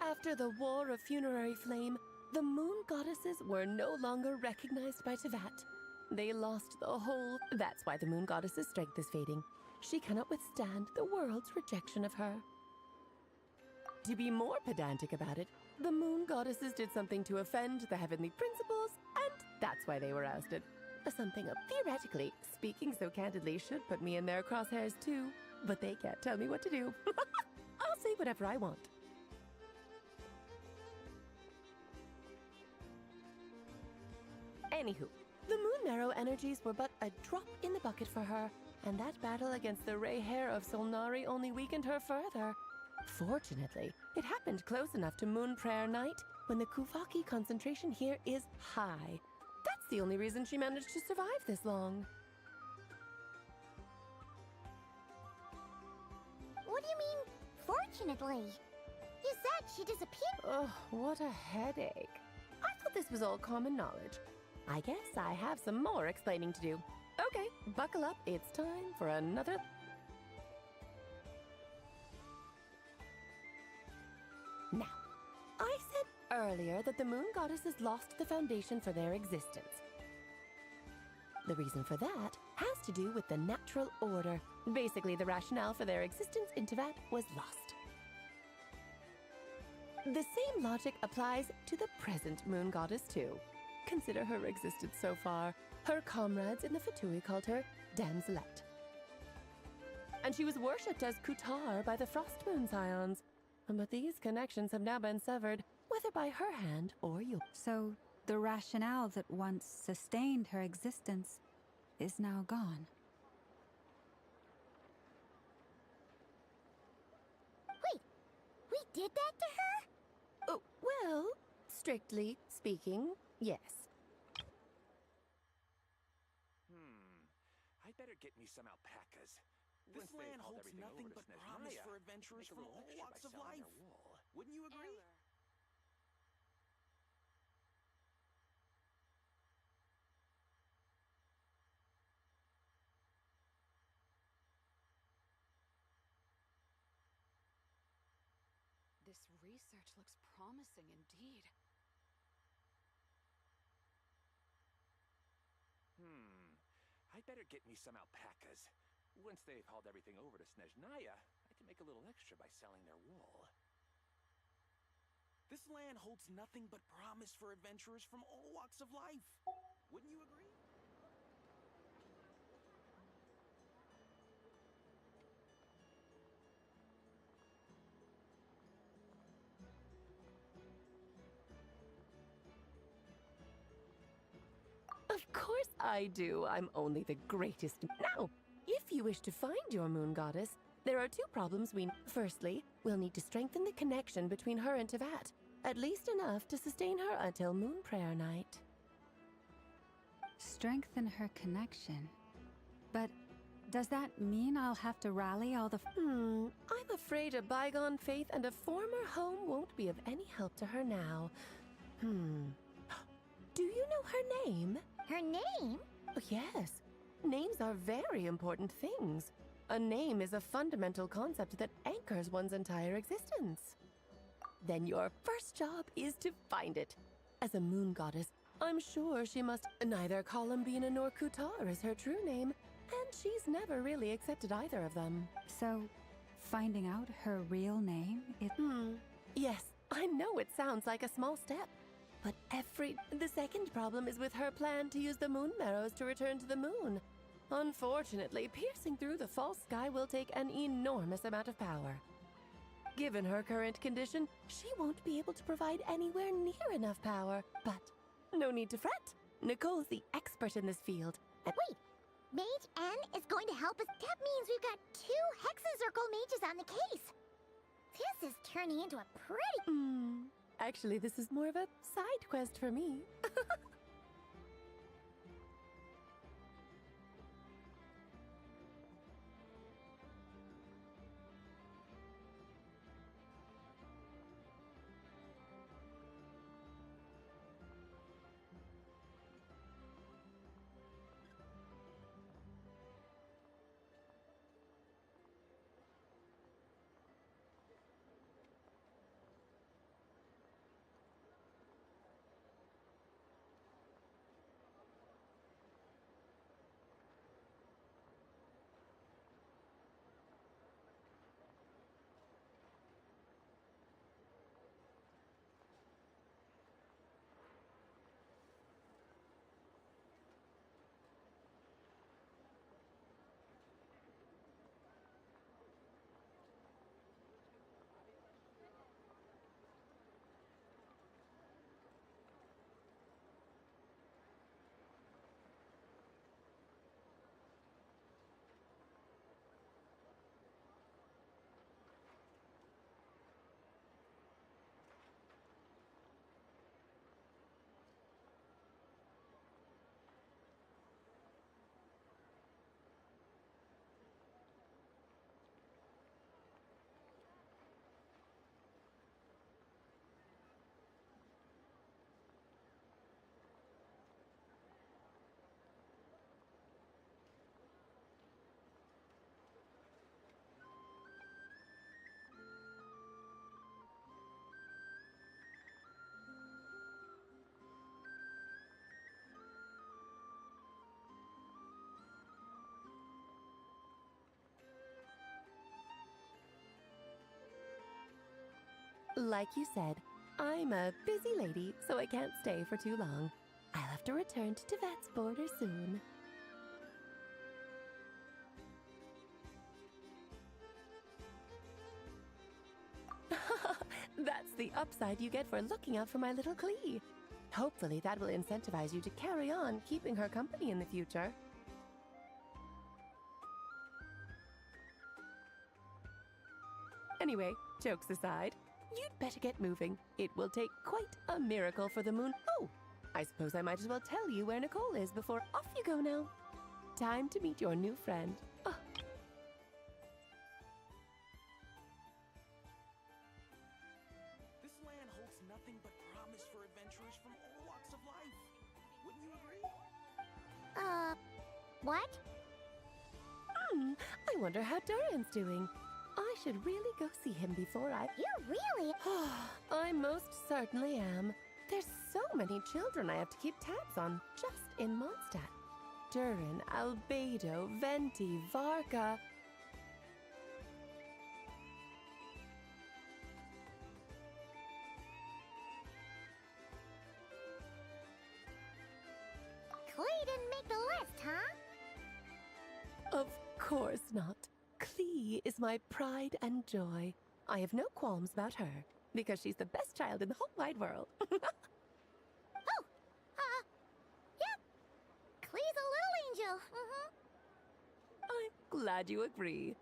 Speaker 12: After the War of Funerary Flame, the moon goddesses were no longer recognized by Teyvat. They lost the whole... That's why the moon goddess's strength is fading. She cannot withstand the world's rejection of her. To be more pedantic about it, the moon goddesses did something to offend the heavenly principles, and that's why they were ousted. Something theoretically, speaking so candidly, should put me in their crosshairs too, but they can't tell me what to do. I'll say whatever I want. Anywho, the Moon Marrow energies were but a drop in the bucket for her, and that battle against the Ray Hair of Solnari only weakened her further. Fortunately, it happened close enough to Moon Prayer Night when the Kuvaki concentration here is high. That's the only reason she managed to survive this long.
Speaker 2: What do you mean, fortunately? You said she disappeared.
Speaker 12: Oh, what a headache. I thought this was all common knowledge. I guess I have some more explaining to do. Okay, buckle up. It's time for another... Now, I said earlier that the moon goddesses lost the foundation for their existence. The reason for that has to do with the natural order. Basically, the rationale for their existence in Teyvat was lost. The same logic applies to the present moon goddess, too. Consider her existence so far. Her comrades in the Fatui called her Damselette. And she was worshipped as Kutar by the Frost Moon Scions. But these connections have now been severed, whether by her hand or yours.
Speaker 6: So, the rationale that once sustained her existence is now gone.
Speaker 2: Wait, we did that to her?
Speaker 12: Oh, well, strictly speaking, yes.
Speaker 18: I better get me some alpacas. This land holds nothing but promise for adventurers from all walks of life. Wouldn't you agree?
Speaker 19: research looks promising indeed.
Speaker 18: I'd better get me some alpacas. Once they've hauled everything over to Snezhnaya, I can make a little extra by selling their wool. This land holds nothing but promise for adventurers from all walks of life. Wouldn't you agree?
Speaker 12: Of course I do. I'm only the greatest. Now, if you wish to find your moon goddess, there are two problems Firstly, we'll need to strengthen the connection between her and Teyvat. At least enough to sustain her until Moon Prayer Night.
Speaker 6: Strengthen her connection. But does that mean I'll have to rally all the...
Speaker 12: I'm afraid a bygone faith and a former home won't be of any help to her now. Do you know her name?
Speaker 2: Her name?
Speaker 12: Oh, yes. Names are very important things. A name is a fundamental concept that anchors one's entire existence. Then your first job is to find it. As a moon goddess, I'm sure she must neither Columbina nor Kutar is her true name, and she's never really accepted either of them.
Speaker 6: So, finding out her real name is...
Speaker 12: Yes, I know it sounds like a small step. But the second problem is with her plan to use the moon marrows to return to the moon. Unfortunately, piercing through the false sky will take an enormous amount of power. Given her current condition, she won't be able to provide anywhere near enough power. But no need to fret. Nicole's the expert in this field.
Speaker 2: Wait, Mage N is going to help us? That means we've got 2 Hexacircle mages on the case. This is turning into a pretty...
Speaker 12: Actually, this is more of a side quest for me. Like you said, I'm a busy lady, so I can't stay for too long. I'll have to return to Teyvat's border soon. That's the upside you get for looking out for my little Klee. Hopefully that will incentivize you to carry on keeping her company in the future. Anyway, jokes aside, you'd better get moving. It will take quite a miracle for the moon. Oh, I suppose I might as well tell you where Nicole is before off you go now. Time to meet your new friend. Oh.
Speaker 18: This land holds nothing but promise for adventurers from all walks of life. Wouldn't you agree?
Speaker 2: What?
Speaker 12: I wonder how Durian's doing. I I should really go see him before I...
Speaker 2: You really?
Speaker 12: I most certainly am. There's so many children I have to keep tabs on, just in Mondstadt. Durin, Albedo, Venti, Varga...
Speaker 2: Klee didn't make the list, huh?
Speaker 12: Of course not. Klee is my pride and joy. I have no qualms about her, because she's the best child in the whole wide world.
Speaker 2: Yep. Klee's a little angel.
Speaker 12: I'm glad you agree.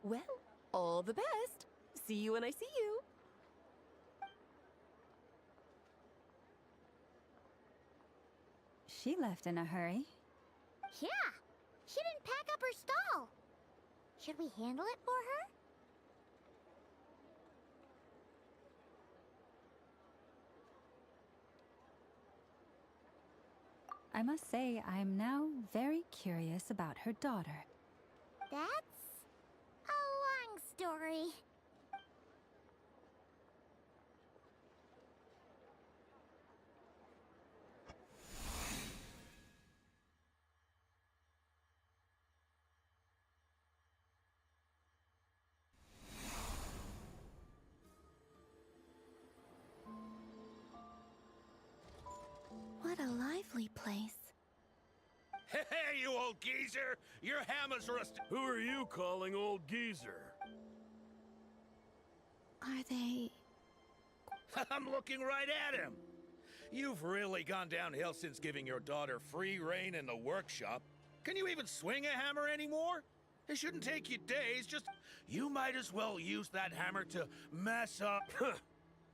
Speaker 12: Well, all the best. See you when I see you.
Speaker 6: She left in a hurry.
Speaker 2: Yeah, she didn't pack up her stall. Should we handle it for her?
Speaker 6: I must say, I am now very curious about her daughter.
Speaker 2: That's a long story.
Speaker 3: What a lively place.
Speaker 5: Hey, you old geezer! Your hammer's rusted.
Speaker 20: Who are you calling old geezer?
Speaker 3: Are they...
Speaker 5: I'm looking right at him. You've really gone downhill since giving your daughter free rein in the workshop. Can you even swing a hammer anymore? It shouldn't take you days, just... You might as well use that hammer to mess up...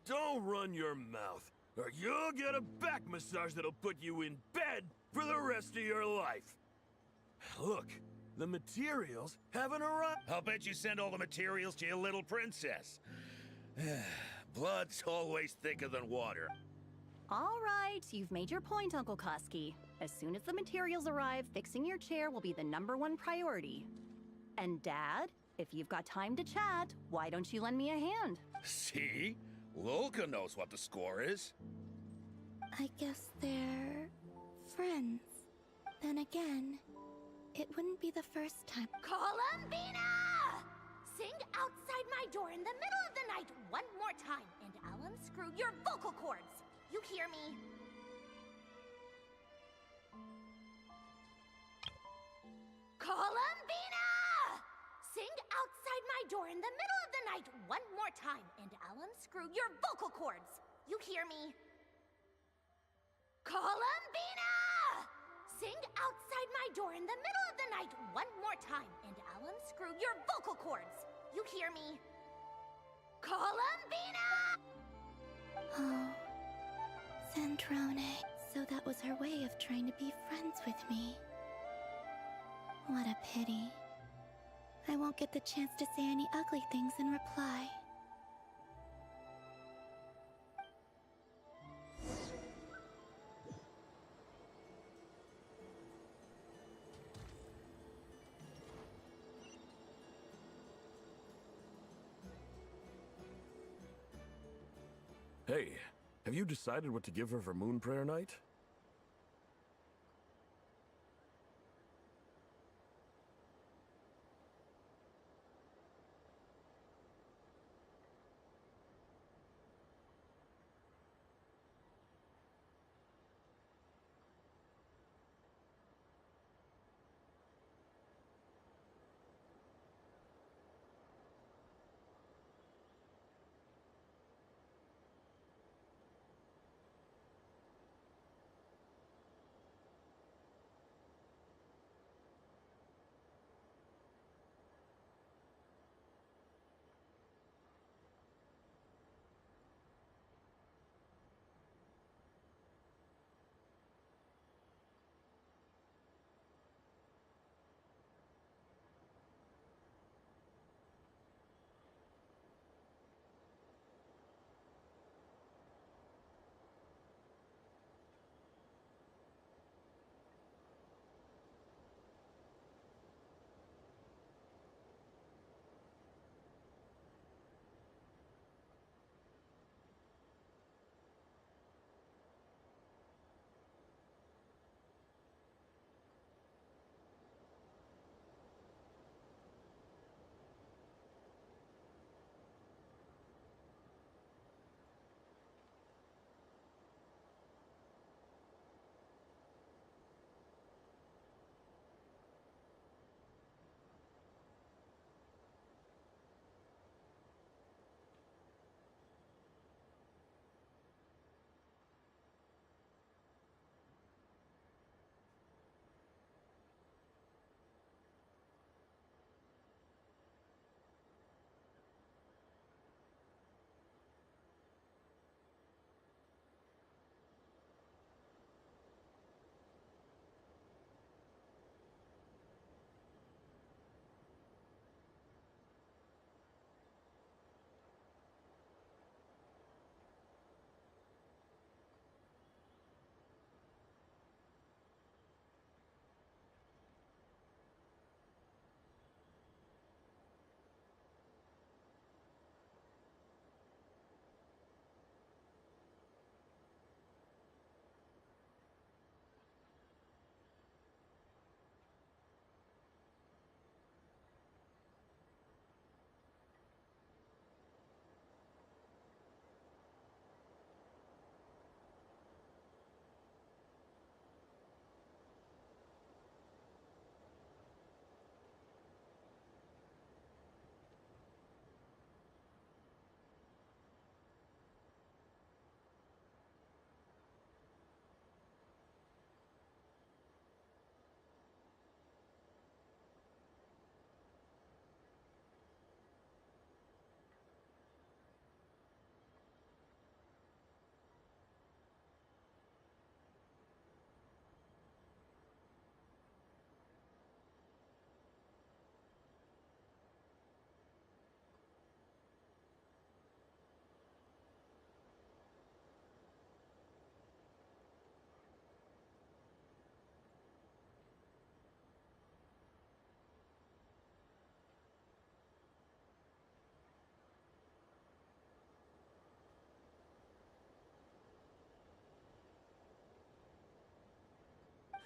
Speaker 20: Don't run your mouth, or you'll get a back massage that'll put you in bed for the rest of your life. Look, the materials haven't arrived.
Speaker 5: I'll bet you send all the materials to your little princess. Blood's always thicker than water.
Speaker 21: All right, you've made your point, Uncle Koski. As soon as the materials arrive, fixing your chair will be the #1 priority. And Dad, if you've got time to chat, why don't you lend me a hand?
Speaker 5: See? Lolka knows what the score is.
Speaker 3: I guess they're... friends. Then again, it wouldn't be the first time.
Speaker 2: Columbina! Sing outside my door in the middle of the night one more time, and I'll unscrew your vocal cords. You hear me? Columbina! Sing outside my door in the middle of the night one more time, and I'll unscrew your vocal cords. You hear me? Columbina! Sing outside my door in the middle of the night one more time, and I'll unscrew your vocal cords. You hear me? Columbina!
Speaker 3: Oh, Centrone. So that was her way of trying to be friends with me. What a pity. I won't get the chance to say any ugly things in reply.
Speaker 20: Hey, have you decided what to give her for Moon Prayer Night?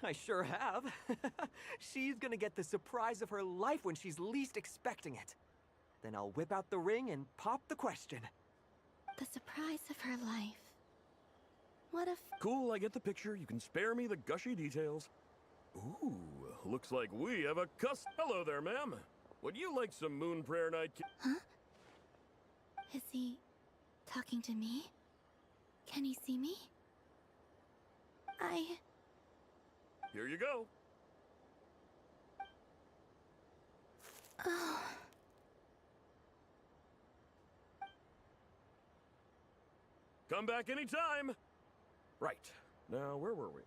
Speaker 4: I sure have. She's gonna get the surprise of her life when she's least expecting it. Then I'll whip out the ring and pop the question.
Speaker 3: The surprise of her life. What if...
Speaker 20: Cool, I get the picture. You can spare me the gushy details. Ooh, looks like we have a Hello there, ma'am. Would you like some Moon Prayer Night?
Speaker 3: Huh? Is he talking to me? Can he see me?
Speaker 20: Here you go.
Speaker 3: Oh.
Speaker 20: Come back anytime. Right. Now, where were we?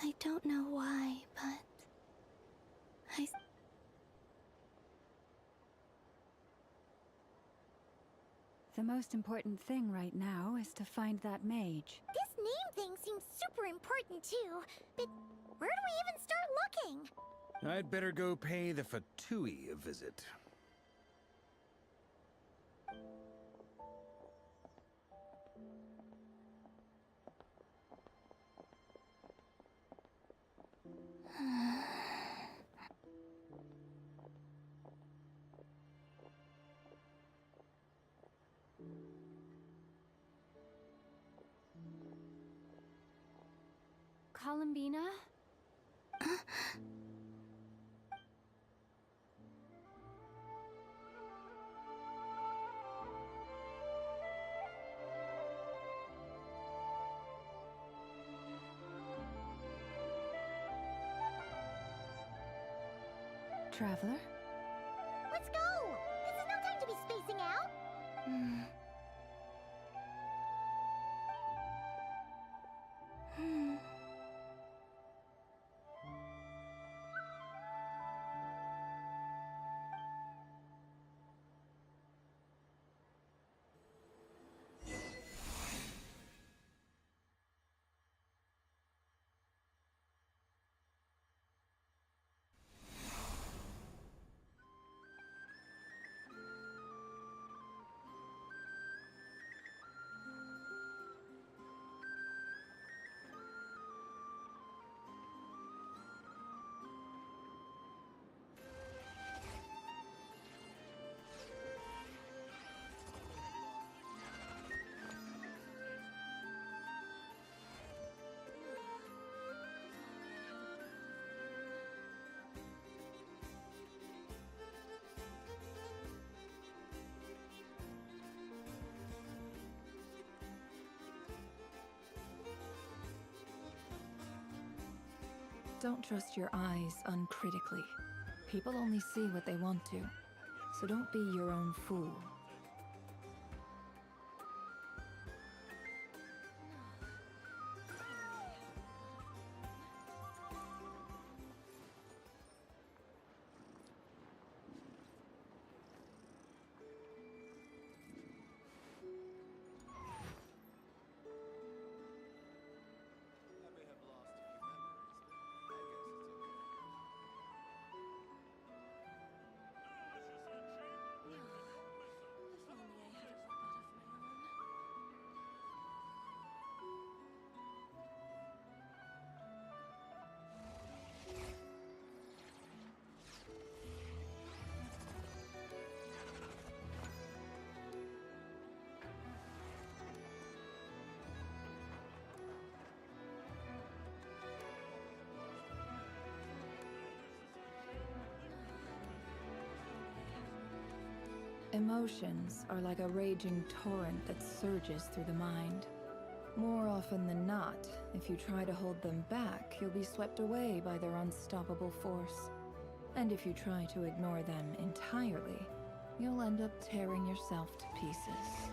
Speaker 3: I don't know why, but...
Speaker 6: The most important thing right now is to find that mage.
Speaker 2: This name thing seems super important too, but where do we even start looking?
Speaker 5: I'd better go pay the Fatui a visit.
Speaker 17: Columbina?
Speaker 1: Traveler?
Speaker 2: Let's go! This is no time to be spacing out!
Speaker 1: Don't trust your eyes uncritically. People only see what they want to, so don't be your own fool. Emotions are like a raging torrent that surges through the mind. More often than not, if you try to hold them back, you'll be swept away by their unstoppable force. And if you try to ignore them entirely, you'll end up tearing yourself to pieces.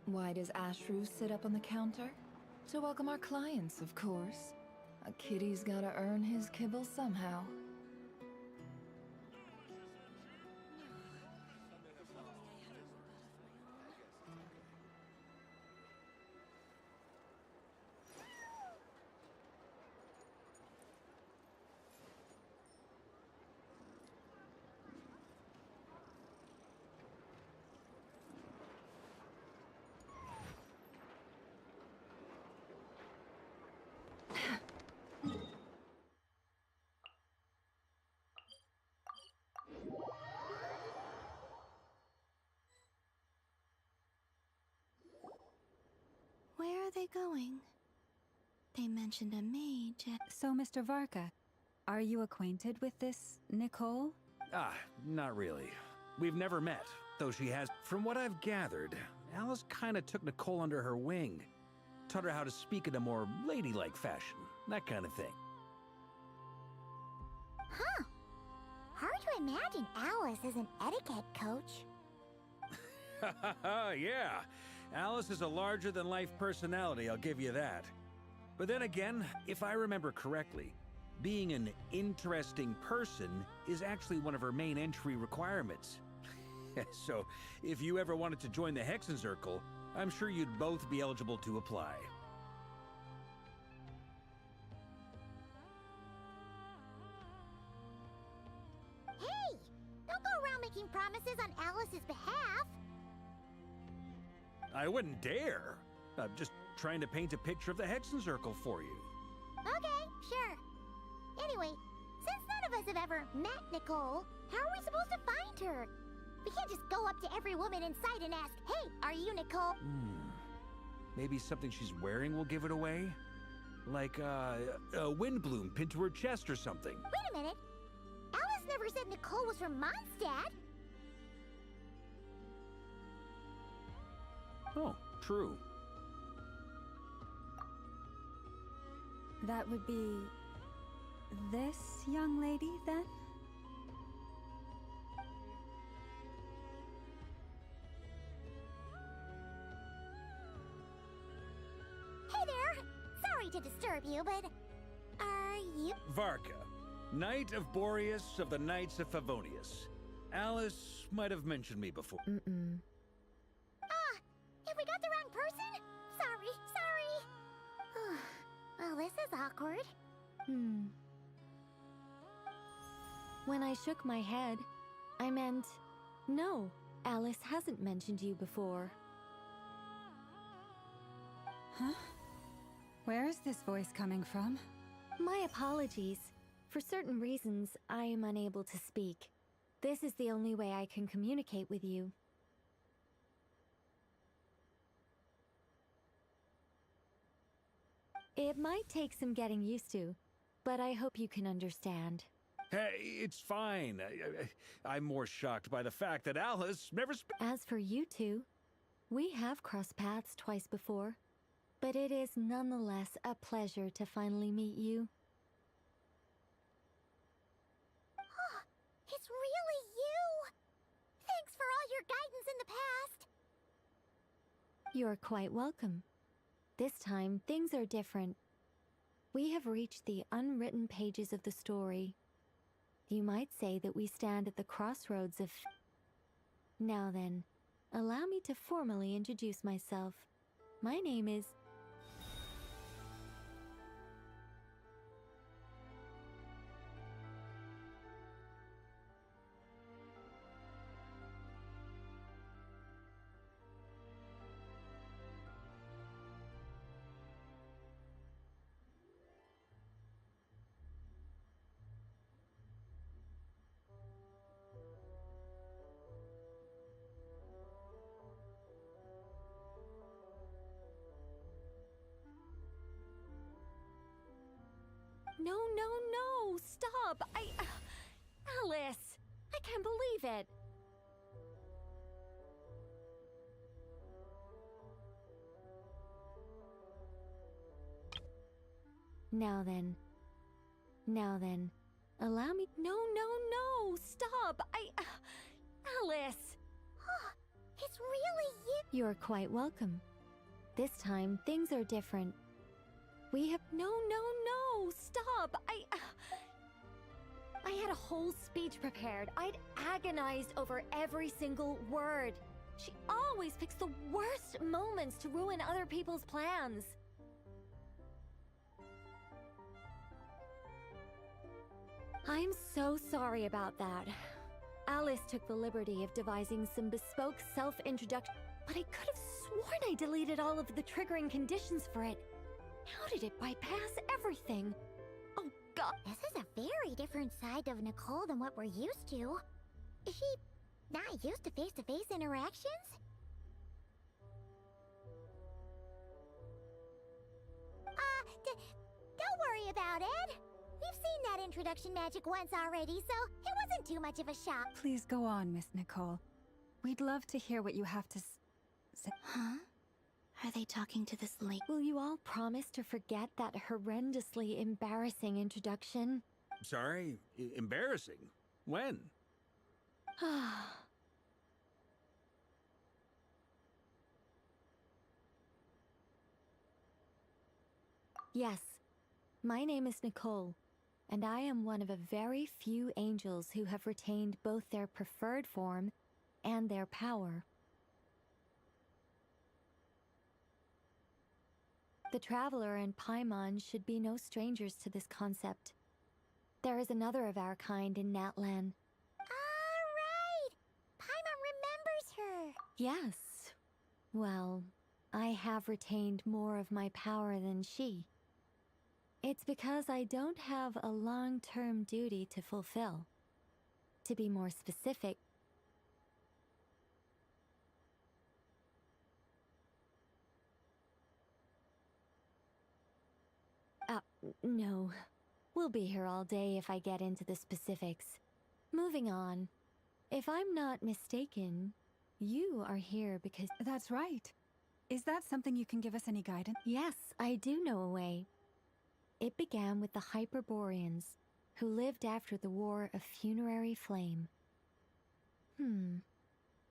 Speaker 1: Why does Ashru sit up on the counter? To welcome our clients, of course. A kitty's gotta earn his kibble somehow.
Speaker 3: they going? They mentioned a mage.
Speaker 6: So, Mr. Varka, are you acquainted with this Nicole?
Speaker 5: Not really. We've never met, though she has. From what I've gathered, Alice kinda took Nicole under her wing. Taught her how to speak in a more ladylike fashion, that kind of thing.
Speaker 2: Huh. Hard to imagine Alice as an etiquette coach.
Speaker 5: Yeah. Alice is a larger-than-life personality, I'll give you that. But then again, if I remember correctly, being an interesting person is actually one of her main entry requirements. So, if you ever wanted to join the Hexenzirkel, I'm sure you'd both be eligible to apply.
Speaker 2: Hey! Don't go around making promises on Alice's behalf.
Speaker 5: I wouldn't dare. I'm just trying to paint a picture of the Hexenzirkel for you.
Speaker 2: Okay, sure. Anyway, since none of us have ever met Nicole, how are we supposed to find her? We can't just go up to every woman in sight and ask, "Hey, are you Nicole?"
Speaker 5: Maybe something she's wearing will give it away? Like, a wind bloom pinned to her chest or something.
Speaker 2: Wait a minute. Alice never said Nicole was from Mondstadt.
Speaker 5: Oh, true.
Speaker 6: That would be this young lady, then?
Speaker 2: Hey there! Sorry to disturb you, but are you...
Speaker 5: Varka, Knight of Boreas of the Knights of Favonius. Alice might have mentioned me before.
Speaker 2: Have we got the wrong person? Sorry. Well, this is awkward.
Speaker 10: When I shook my head, I meant, no, Alice hasn't mentioned you before.
Speaker 6: Huh? Where is this voice coming from?
Speaker 10: My apologies. For certain reasons, I am unable to speak. This is the only way I can communicate with you. It might take some getting used to, but I hope you can understand.
Speaker 5: Hey, it's fine. I'm more shocked by the fact that Alice never
Speaker 10: As for you two, we have crossed paths twice before, but it is nonetheless a pleasure to finally meet you.
Speaker 2: It's really you! Thanks for all your guidance in the past!
Speaker 10: You're quite welcome. This time, things are different. We have reached the unwritten pages of the story. You might say that we stand at the crossroads of... Now then, allow me to formally introduce myself. My name is... No, stop! Alice! I can't believe it! Now then, allow me... No, stop! Alice!
Speaker 2: It's really you!
Speaker 10: You're quite welcome. This time, things are different. We have... No, stop! I had a whole speech prepared. I'd agonized over every single word. She always picks the worst moments to ruin other people's plans. I'm so sorry about that. Alice took the liberty of devising some bespoke self-introduction, but I could have sworn I deleted all of the triggering conditions for it. How did it bypass everything? Oh, God.
Speaker 2: This is a very different side of Nicole than what we're used to. Is she not used to face-to-face interactions? Don't worry about it. We've seen that introduction magic once already, so it wasn't too much of a shock.
Speaker 6: Please go on, Miss Nicole. We'd love to hear what you have to say.
Speaker 3: Huh? Are they talking to this lady?
Speaker 10: Will you all promise to forget that horrendously embarrassing introduction?
Speaker 5: Sorry? Embarrassing? When?
Speaker 10: Yes, my name is Nicole, and I am one of a very few angels who have retained both their preferred form and their power. The Traveler and Paimon should be no strangers to this concept. There is another of our kind in Natlan.
Speaker 2: Right! Paimon remembers her!
Speaker 10: Yes. Well, I have retained more of my power than she. It's because I don't have a long-term duty to fulfill. To be more specific, no. We'll be here all day if I get into the specifics. Moving on. If I'm not mistaken, you are here because...
Speaker 6: That's right. Is that something you can give us any guidance?
Speaker 10: Yes, I do know a way. It began with the Hyperboreans, who lived after the War of Funerary Flame.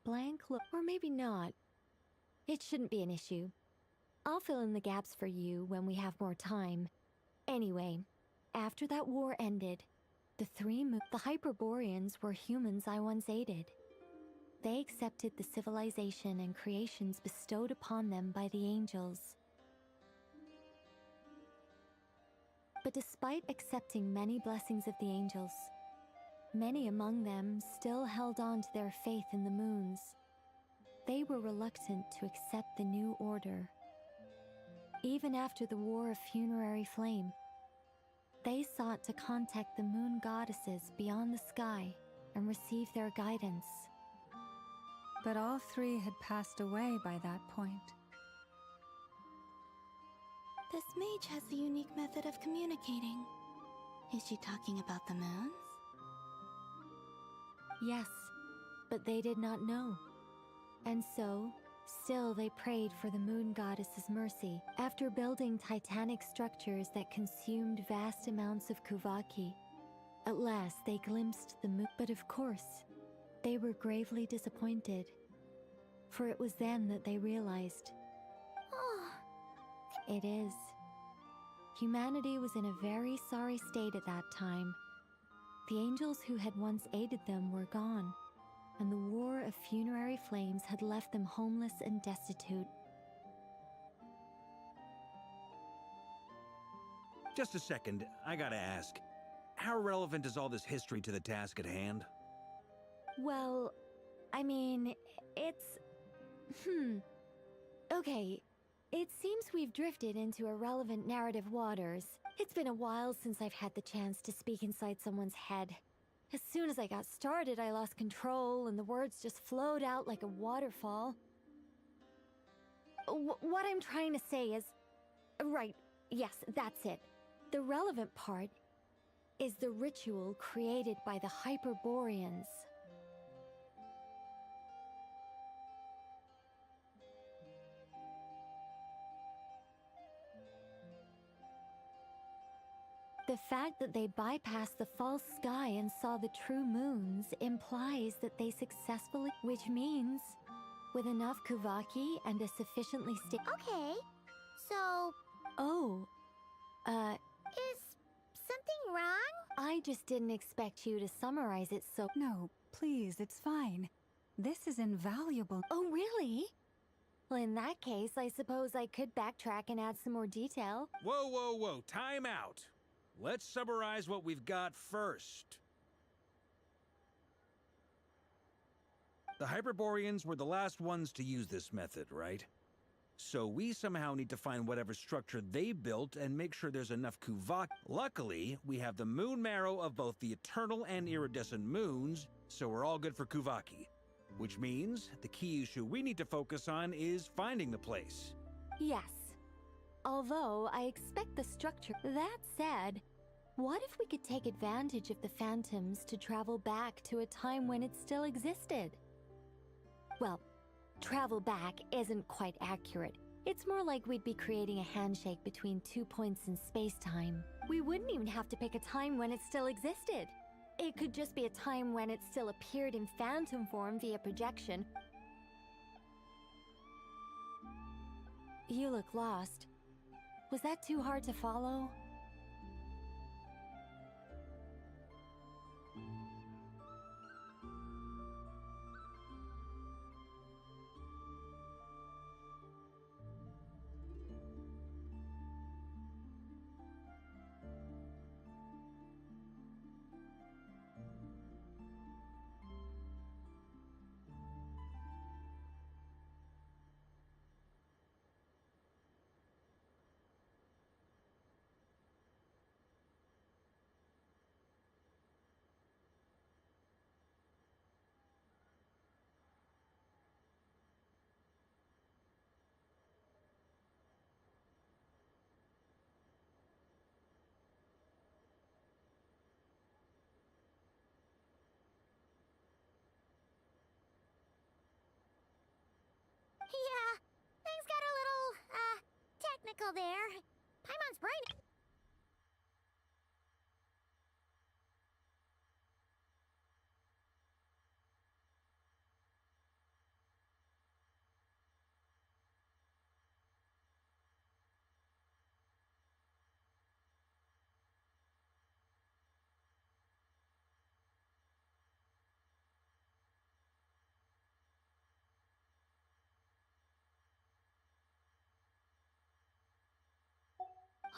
Speaker 10: Blank look, or maybe not. It shouldn't be an issue. I'll fill in the gaps for you when we have more time. Anyway, after that war ended, the Hyperboreans were humans I once aided. They accepted the civilization and creations bestowed upon them by the angels. But despite accepting many blessings of the angels, many among them still held on to their faith in the moons. They were reluctant to accept the new order. Even after the War of Funerary Flame, they sought to contact the moon goddesses beyond the sky and receive their guidance.
Speaker 6: But all three had passed away by that point.
Speaker 3: This mage has a unique method of communicating. Is she talking about the moons?
Speaker 10: Yes, but they did not know. And so, still they prayed for the moon goddess's mercy. After building titanic structures that consumed vast amounts of kuvaki, at last they glimpsed the moon. But of course, they were gravely disappointed. For it was then that they realized, it is. Humanity was in a very sorry state at that time. The angels who had once aided them were gone, and the War of Funerary Flames had left them homeless and destitute.
Speaker 5: Just a second, I gotta ask. How relevant is all this history to the task at hand?
Speaker 10: Well, I mean, it's... Okay, it seems we've drifted into irrelevant narrative waters. It's been a while since I've had the chance to speak inside someone's head. As soon as I got started, I lost control, and the words just flowed out like a waterfall. What I'm trying to say is... Right, yes, that's it. The relevant part is the ritual created by the Hyperboreans. The fact that they bypassed the false sky and saw the true moons implies that they successfully... Which means, with enough kuvaki and a sufficiently
Speaker 2: Okay, so...
Speaker 10: Oh,
Speaker 2: Is something wrong?
Speaker 10: I just didn't expect you to summarize it so...
Speaker 6: No, please, it's fine. This is invaluable.
Speaker 10: Oh, really? Well, in that case, I suppose I could backtrack and add some more detail.
Speaker 5: Whoa, whoa, whoa, time out. Let's summarize what we've got first. The Hyperboreans were the last ones to use this method, right? So we somehow need to find whatever structure they built and make sure there's enough kuvaki. Luckily, we have the moon marrow of both the eternal and iridescent moons, so we're all good for kuvaki. Which means the key issue we need to focus on is finding the place.
Speaker 10: Yes. Although I expect the structure. That said, what if we could take advantage of the phantoms to travel back to a time when it still existed? Well, travel back isn't quite accurate. It's more like we'd be creating a handshake between 2 points in space-time. We wouldn't even have to pick a time when it still existed. It could just be a time when it still appeared in phantom form via projection. You look lost. Was that too hard to follow?
Speaker 2: Yeah, things got a little, technical there. Paimon's brain...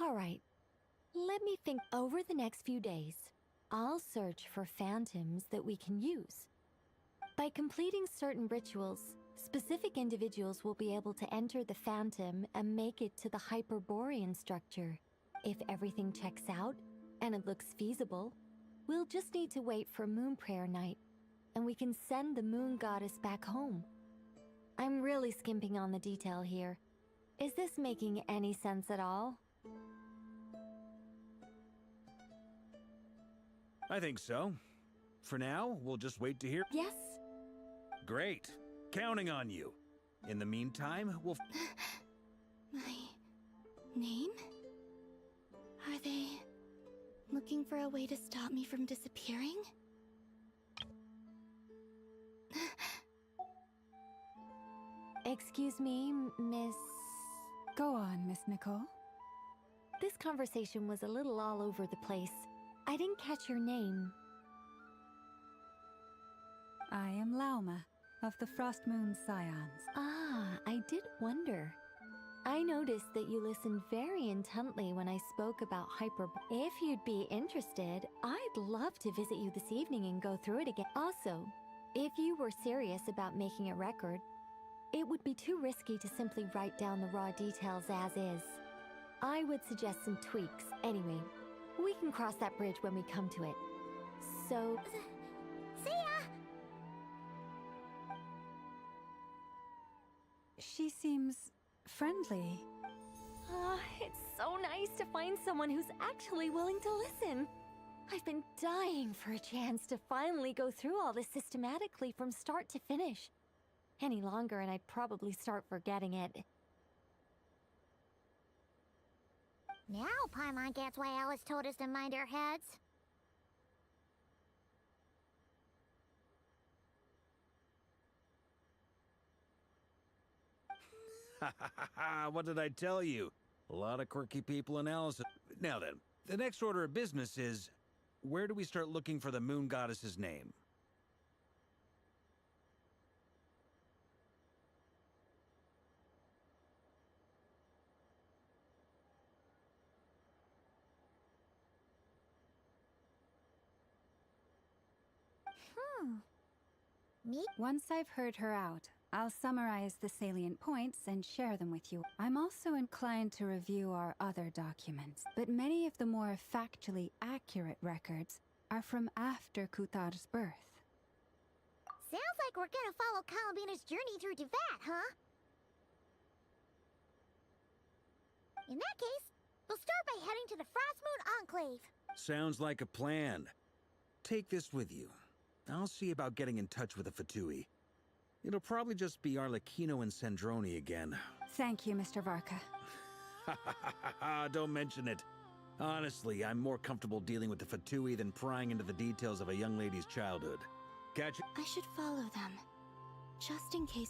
Speaker 10: All right, let me think. Over the next few days, I'll search for phantoms that we can use. By completing certain rituals, specific individuals will be able to enter the phantom and make it to the Hyperborean structure. If everything checks out, and it looks feasible, we'll just need to wait for Moon Prayer Night, and we can send the Moon Goddess back home. I'm really skimping on the detail here. Is this making any sense at all?
Speaker 5: I think so. For now, we'll just wait to hear.
Speaker 10: Yes.
Speaker 5: Great. Counting on you. In the meantime, we'll...
Speaker 3: My name? Are they looking for a way to stop me from disappearing?
Speaker 10: Excuse me, Miss...
Speaker 6: Go on, Miss Nicole.
Speaker 10: This conversation was a little all over the place. I didn't catch your name.
Speaker 6: I am Lauma, of the Frost Moon Scions.
Speaker 10: Ah, I did wonder. I noticed that you listened very intently when I spoke about If you'd be interested, I'd love to visit you this evening and go through it again. Also, if you were serious about making a record, it would be too risky to simply write down the raw details as is. I would suggest some tweaks. Anyway, we can cross that bridge when we come to it. So...
Speaker 2: See ya!
Speaker 6: She seems friendly.
Speaker 10: It's so nice to find someone who's actually willing to listen. I've been dying for a chance to finally go through all this systematically from start to finish. Any longer and I'd probably start forgetting it.
Speaker 2: Now Paimon gets why Alice told us to mind our heads.
Speaker 5: What did I tell you? A lot of quirky people in Alice. Now then, the next order of business is, where do we start looking for the Moon Goddess's name?
Speaker 2: Me?
Speaker 6: Once I've heard her out, I'll summarize the salient points and share them with you. I'm also inclined to review our other documents, but many of the more factually accurate records are from after Kutar's birth.
Speaker 2: Sounds like we're gonna follow Columbina's journey through Divat, huh? In that case, we'll start by heading to the Frost Moon Enclave.
Speaker 5: Sounds like a plan. Take this with you. I'll see about getting in touch with the Fatui. It'll probably just be Arlecchino and Sandroni again.
Speaker 6: Thank you, Mr. Varka.
Speaker 5: Don't mention it. Honestly, I'm more comfortable dealing with the Fatui than prying into the details of a young lady's childhood. Catch it?
Speaker 3: I should follow them, just in case.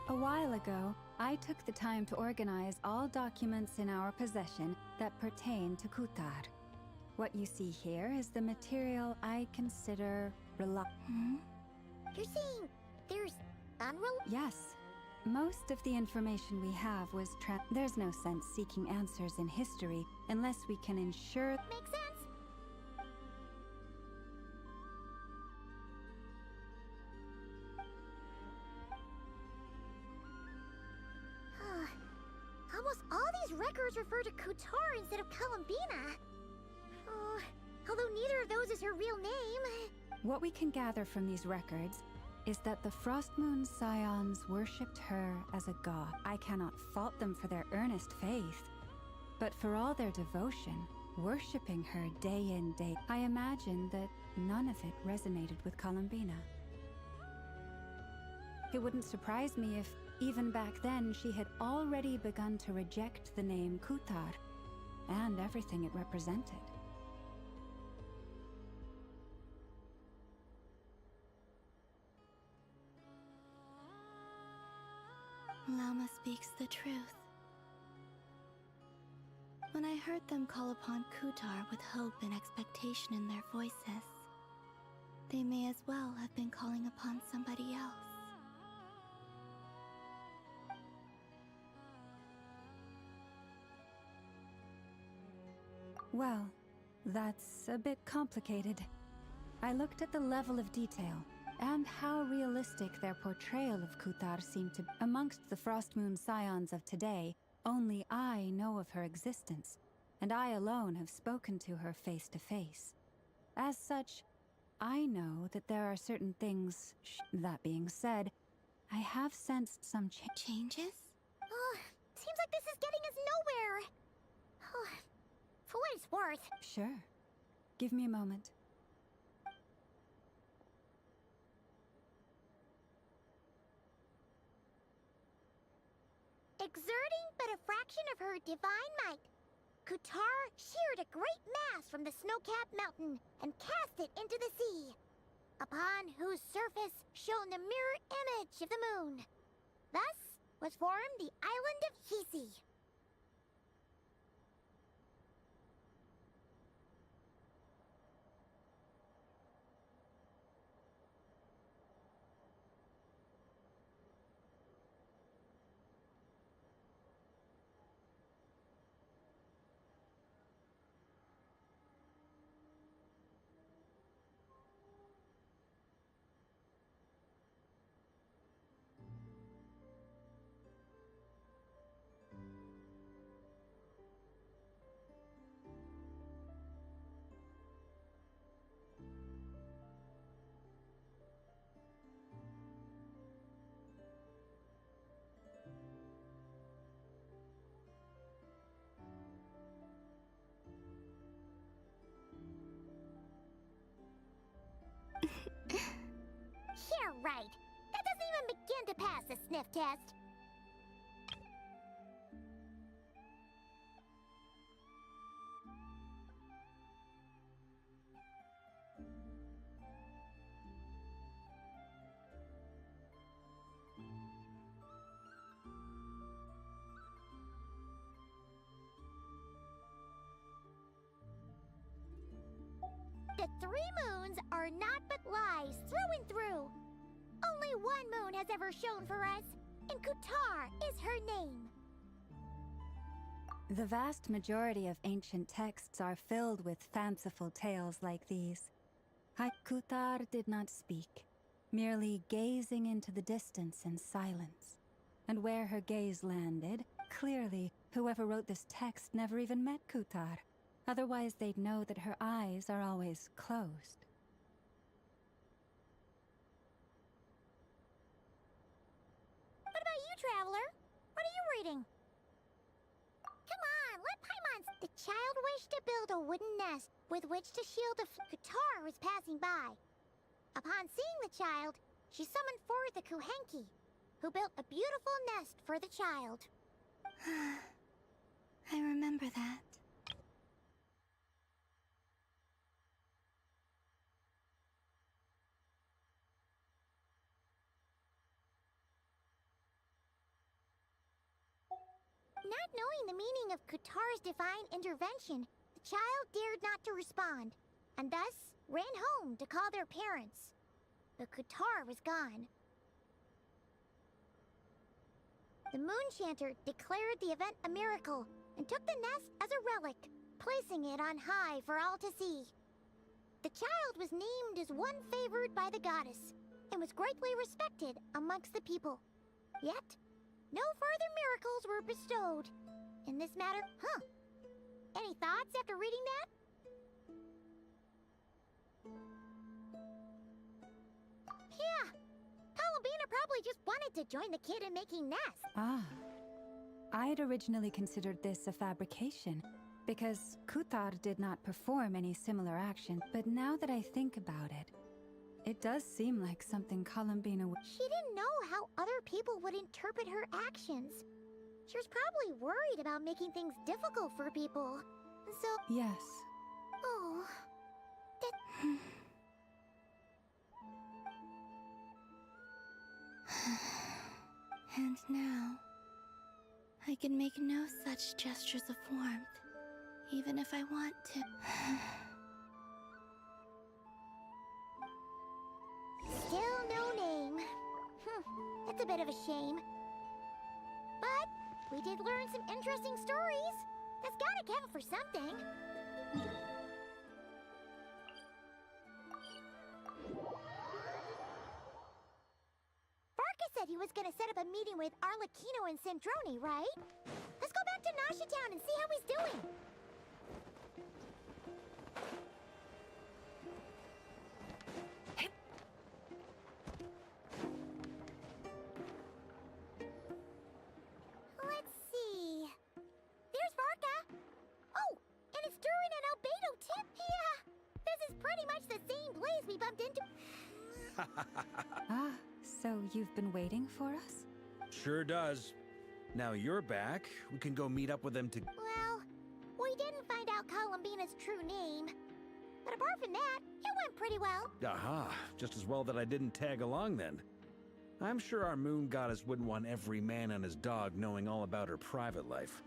Speaker 6: A while ago, I took the time to organize all documents in our possession that pertain to Kutar. What you see here is the material I consider reluctant.
Speaker 2: You're saying there's
Speaker 6: Yes. Most of the information we have was There's no sense seeking answers in history unless we can ensure.
Speaker 2: Makes sense. Almost all these records refer to Kutar instead of Columbina. Although neither of those is her real name.
Speaker 6: What we can gather from these records is that the Frost Moon Scions worshipped her as a god. I cannot fault them for their earnest faith, but for all their devotion, worshipping her day in, day, I imagine that none of it resonated with Columbina. It wouldn't surprise me if, even back then, she had already begun to reject the name Kutar and everything it represented.
Speaker 3: Lama speaks the truth. When I heard them call upon Kutar with hope and expectation in their voices, they may as well have been calling upon somebody else.
Speaker 6: Well, that's a bit complicated. I looked at the level of detail and how realistic their portrayal of Kutar seemed to be. Amongst the Frost Moon Scions of today, only I know of her existence, and I alone have spoken to her face to face. As such, I know that there are certain things. That being said, I have sensed some
Speaker 3: changes?
Speaker 2: Seems like this is getting us nowhere. For what it's worth.
Speaker 6: Sure. Give me a moment.
Speaker 2: Exerting but a fraction of her divine might, Kutar sheared a great mass from the snow-capped mountain and cast it into the sea, upon whose surface shone the mirror image of the moon. Thus was formed the island of Hisi. Yeah, right. That doesn't even begin to pass the sniff test. The 3 moons are naught but lies through and through. Only one moon has ever shone for us, and Kutar is her name.
Speaker 6: The vast majority of ancient texts are filled with fanciful tales like these. Kutar did not speak, merely gazing into the distance in silence. And where her gaze landed, clearly, whoever wrote this text never even met Kutar. Otherwise, they'd know that her eyes are always closed.
Speaker 2: What about you, Traveler? What are you reading? Come on, let Paimon... The child wished to build a wooden nest with which to shield if Kutar was passing by. Upon seeing the child, she summoned forth the Kuhenki, who built a beautiful nest for the child.
Speaker 3: I remember that.
Speaker 2: Not knowing the meaning of Kutar's divine intervention, the child dared not to respond, and thus ran home to call their parents. But Kutar was gone. The Moon Chanter declared the event a miracle and took the nest as a relic, placing it on high for all to see. The child was named as one favored by the goddess and was greatly respected amongst the people. Yet, no further miracles were bestowed in this matter. Huh? Any thoughts after reading that? Yeah, Columbina probably just wanted to join the kid in making nests.
Speaker 6: Ah. I'd originally considered this a fabrication, because Kutar did not perform any similar action, but now that I think about it, it does seem like something Columbina would...
Speaker 2: She didn't know how other people would interpret her actions. She was probably worried about making things difficult for people. So...
Speaker 6: Yes.
Speaker 2: Oh... That...
Speaker 3: And now, I can make no such gestures of warmth, even if I want to.
Speaker 2: Still no name. That's a bit of a shame. But we did learn some interesting stories. That's gotta count for something. Varka said he was gonna set up a meeting with Arlecchino and Sandrone, right? Let's go back to Nasha Town and see how he's doing. Let's see. There's Varka. Oh, and it's Durin and Albedo too. Yeah, this is pretty much the same place we bumped into.
Speaker 6: Ah, so you've been waiting for us?
Speaker 5: Sure does. Now you're back. We can go meet up with them to...
Speaker 2: Well, we didn't find out Columbina's true name. But apart from that, it went pretty well.
Speaker 5: Aha, just as well that I didn't tag along then. I'm sure our moon goddess wouldn't want every man and his dog knowing all about her private life.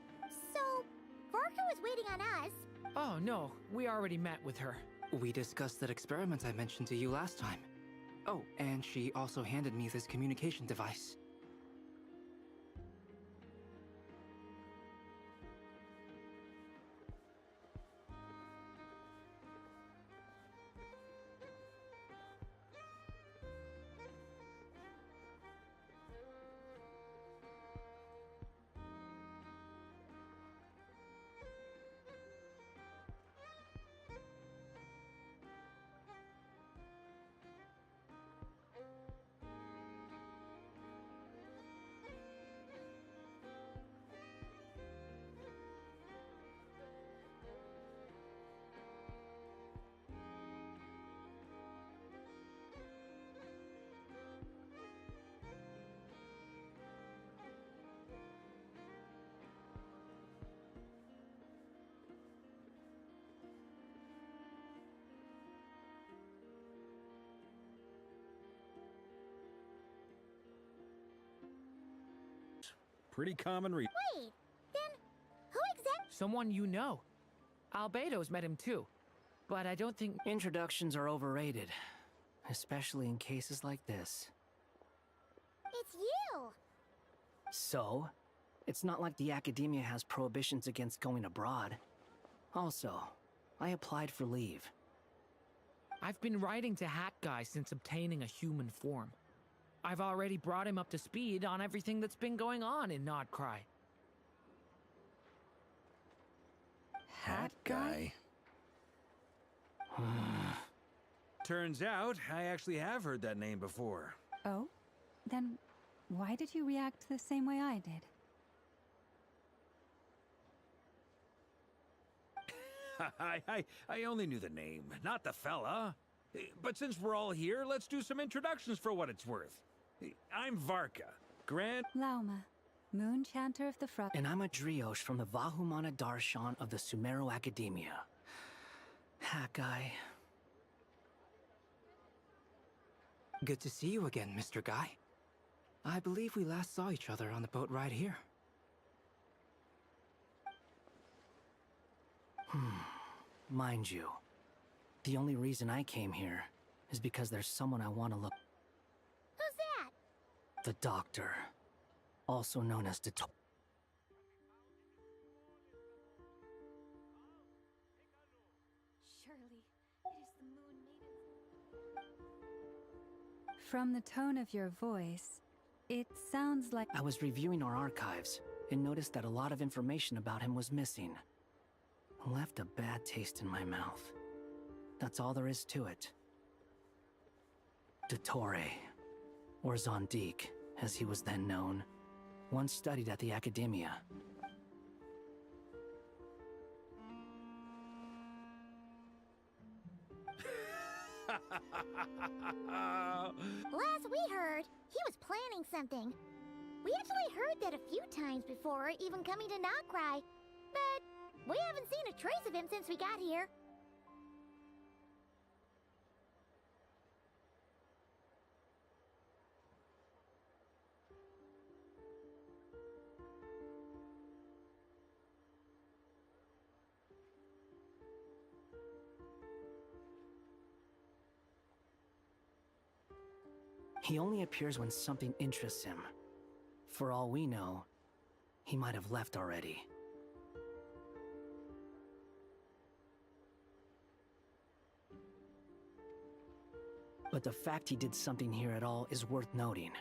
Speaker 2: So, Varka was waiting on us.
Speaker 7: Oh no, we already met with her.
Speaker 8: We discussed that experiment I mentioned to you last time. Oh, and she also handed me this communication device.
Speaker 5: Pretty common read.
Speaker 2: Wait, then who exactly?
Speaker 7: Someone you know. Albedo's met him too. But I don't think...
Speaker 8: Introductions are overrated, especially in cases like this.
Speaker 2: It's you!
Speaker 8: So, it's not like the academia has prohibitions against going abroad. Also, I applied for leave.
Speaker 7: I've been writing to Hat Guy since obtaining a human form. I've already brought him up to speed on everything that's been going on in Nodcry.
Speaker 5: Hat Guy? Turns out, I actually have heard that name before.
Speaker 6: Oh? Then why did you react the same way I did?
Speaker 5: I only knew the name, not the fella. But since we're all here, let's do some introductions for what it's worth. I'm Varka, Grand...
Speaker 6: Lauma, Moon Chanter of the Frost...
Speaker 8: And I'm a Driosh from the Vahumana Darshan of the Sumero Academia. Hat Guy. Good to see you again, Mr. Guy. I believe we last saw each other on the boat ride here. Mind you, the only reason I came here is because there's someone I want to look...
Speaker 2: Who's that?
Speaker 8: The Doctor, also known as the...
Speaker 13: Surely, it is the Moon Maiden.
Speaker 6: From the tone of your voice, it sounds like...
Speaker 8: I was reviewing our archives and noticed that a lot of information about him was missing. Left a bad taste in my mouth. That's all there is to it. Dottore, or Zondique, as he was then known, once studied at the Academia.
Speaker 2: Last we heard, he was planning something. We actually heard that a few times before, even coming to Nodcry, but we haven't seen a trace of him since we got here.
Speaker 8: He only appears when something interests him. For all we know, he might have left already. But the fact he did something here at all is worth noting.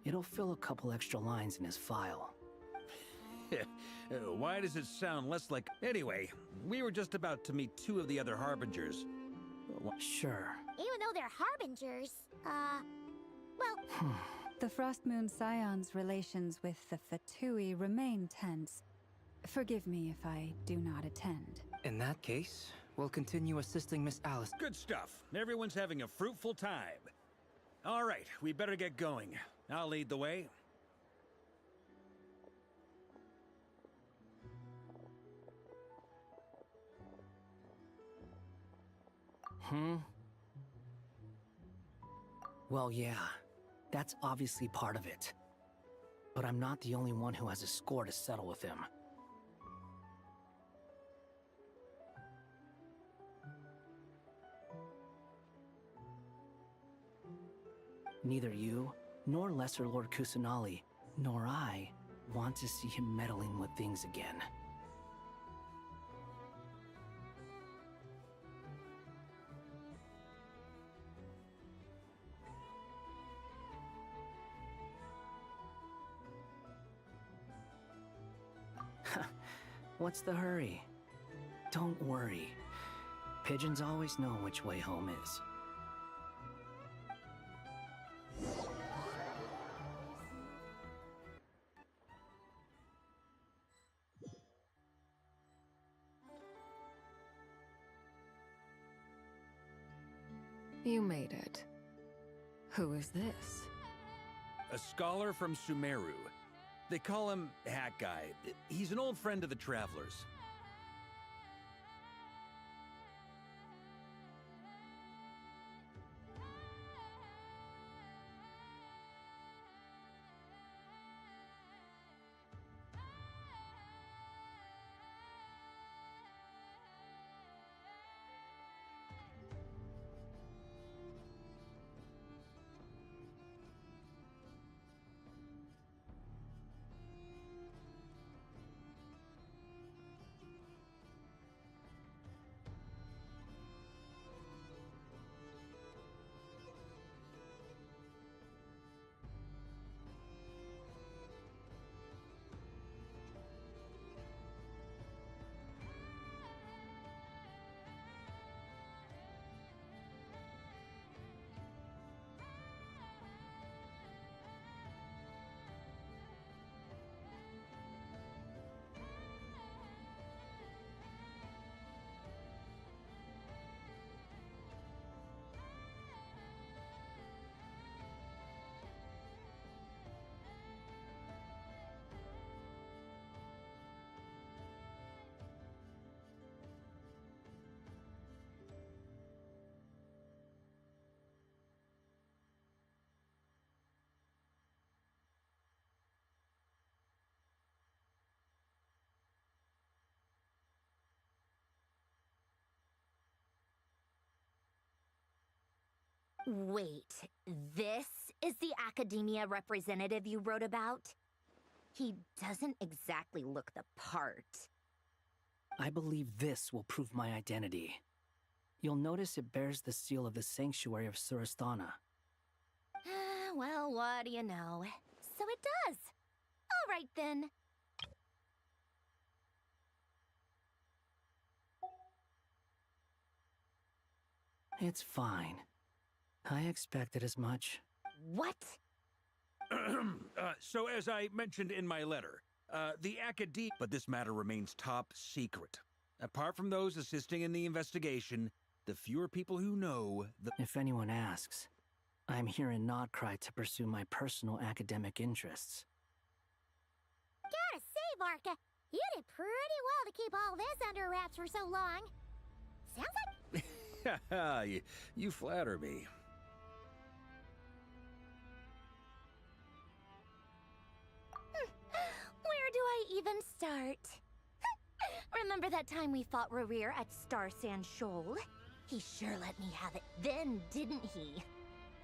Speaker 8: It'll fill a couple extra lines in his file.
Speaker 5: Why does it sound less like... Anyway, we were just about to meet two of the other Harbingers.
Speaker 8: Sure.
Speaker 2: Even though they're Harbingers, well...
Speaker 6: The Frost Moon Scion's relations with the Fatui remain tense. Forgive me if I do not attend.
Speaker 8: In that case, we'll continue assisting Miss Alice.
Speaker 5: Good stuff. Everyone's having a fruitful time. All right, we better get going. I'll lead the way.
Speaker 8: Well, yeah. That's obviously part of it. But I'm not the only one who has a score to settle with him. Neither you, nor Lesser Lord Kusanali, nor I want to see him meddling with things again. What's the hurry? Don't worry. Pigeons always know which way home is.
Speaker 1: You made it. Who is this?
Speaker 5: A scholar from Sumeru. They call him Hat Guy. He's an old friend of the Travelers.
Speaker 2: Wait, this is the academia representative you wrote about? He doesn't exactly look the part.
Speaker 8: I believe this will prove my identity. You'll notice it bears the seal of the Sanctuary of Surasthana.
Speaker 2: Well, what do you know? So it does. All right, then.
Speaker 8: It's fine. I expected as much.
Speaker 2: What?
Speaker 5: So as I mentioned in my letter, the academia... But this matter remains top secret. Apart from those assisting in the investigation, the fewer people who know...
Speaker 8: If anyone asks, I'm here in Nodcry to pursue my personal academic interests.
Speaker 2: Gotta say, Barca, you did pretty well to keep all this under wraps for so long. Sounds like...
Speaker 5: you flatter me.
Speaker 2: Where do I even start? Remember that time we fought Rerir at Star Sand Shoal? He sure let me have it then, didn't he?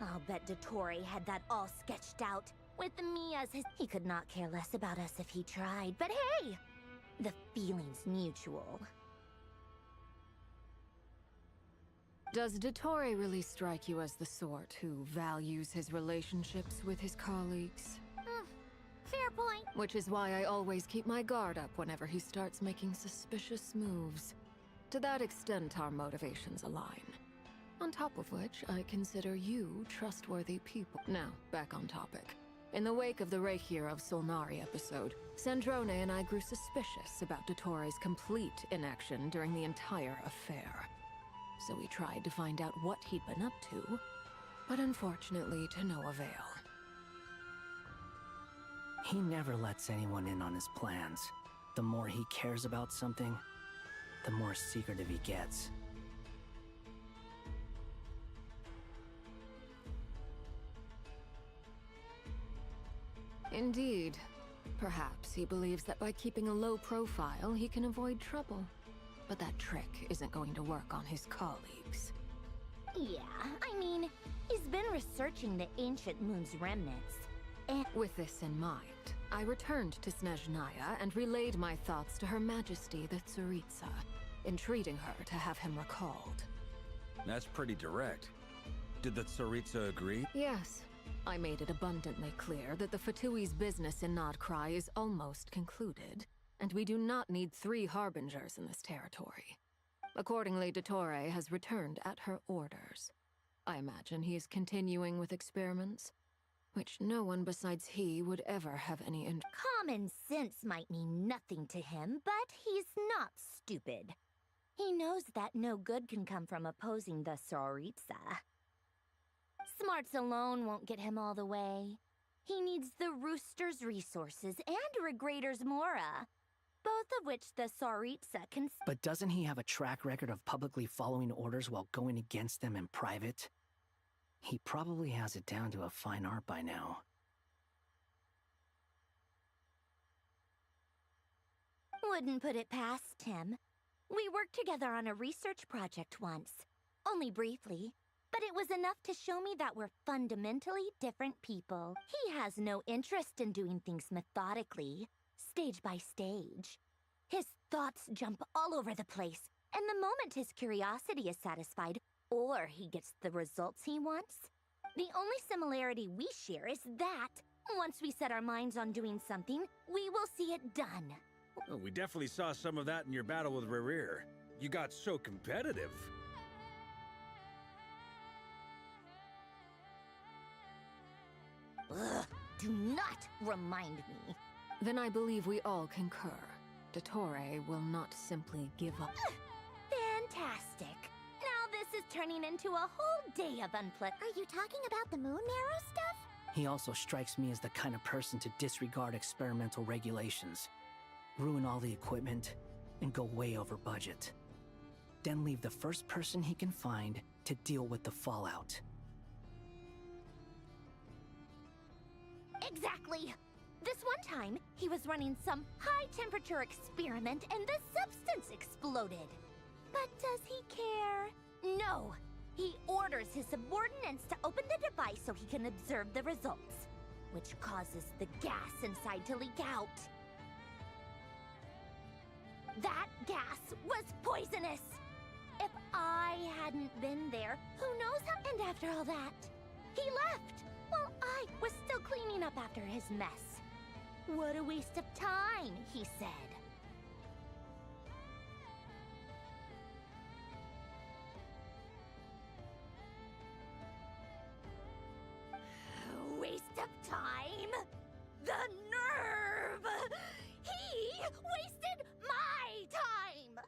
Speaker 2: I'll bet Dottore had that all sketched out, with me as his... He could not care less about us if he tried, but hey! The feeling's mutual.
Speaker 1: Does Dottore really strike you as the sort who values his relationships with his colleagues?
Speaker 2: Fair point.
Speaker 1: Which is why I always keep my guard up whenever he starts making suspicious moves. To that extent, our motivations align. On top of which, I consider you trustworthy people. Now, back on topic. In the wake of the Reikir of Solnari episode, Sandrone and I grew suspicious about Dottore's complete inaction during the entire affair. So we tried to find out what he'd been up to, but unfortunately to no avail.
Speaker 8: He never lets anyone in on his plans. The more he cares about something, the more secretive he gets.
Speaker 1: Indeed. Perhaps he believes that by keeping a low profile, he can avoid trouble. But that trick isn't going to work on his colleagues.
Speaker 2: Yeah, I mean, he's been researching the ancient moon's remnants. And
Speaker 1: with this in mind, I returned to Snezhnaya and relayed my thoughts to Her Majesty the Tsaritsa, entreating her to have him recalled.
Speaker 5: That's pretty direct. Did the Tsaritsa agree?
Speaker 1: Yes. I made it abundantly clear that the Fatui's business in Nodcry is almost concluded, and we do not need 3 harbingers in this territory. Accordingly, Dottore has returned at her orders. I imagine he is continuing with experiments, which no one besides he would ever have any
Speaker 2: Common sense might mean nothing to him, but he's not stupid. He knows that no good can come from opposing the Tsaritsa. Smarts alone won't get him all the way. He needs the Rooster's resources and Regrator's Mora, both of which the Tsaritsa can...
Speaker 8: But doesn't he have a track record of publicly following orders while going against them in private? He probably has it down to a fine art by now.
Speaker 2: Wouldn't put it past him. We worked together on a research project once. Only briefly. But it was enough to show me that we're fundamentally different people. He has no interest in doing things methodically, stage by stage. His thoughts jump all over the place, and the moment his curiosity is satisfied, or he gets the results he wants, the only similarity we share is that, once we set our minds on doing something, we will see it done.
Speaker 5: Well, we definitely saw some of that in your battle with Rerir. You got so competitive.
Speaker 2: Ugh, do not remind me.
Speaker 1: Then I believe we all concur. Dottore will not simply give up.
Speaker 2: Fantastic. Now this is turning into a whole day of unpleasant... Are you talking about the moon marrow stuff?
Speaker 8: He also strikes me as the kind of person to disregard experimental regulations, ruin all the equipment, and go way over budget. Then leave the first person he can find to deal with the fallout.
Speaker 2: Exactly! This one time, he was running some high-temperature experiment and the substance exploded. But does he care? No! He orders his subordinates to open the device so he can observe the results, which causes the gas inside to leak out. That gas was poisonous! If I hadn't been there, who knows how— And after all that, he left while I was still cleaning up after his mess. What a waste of time, he said. Waste of time? The nerve! He wasted my time!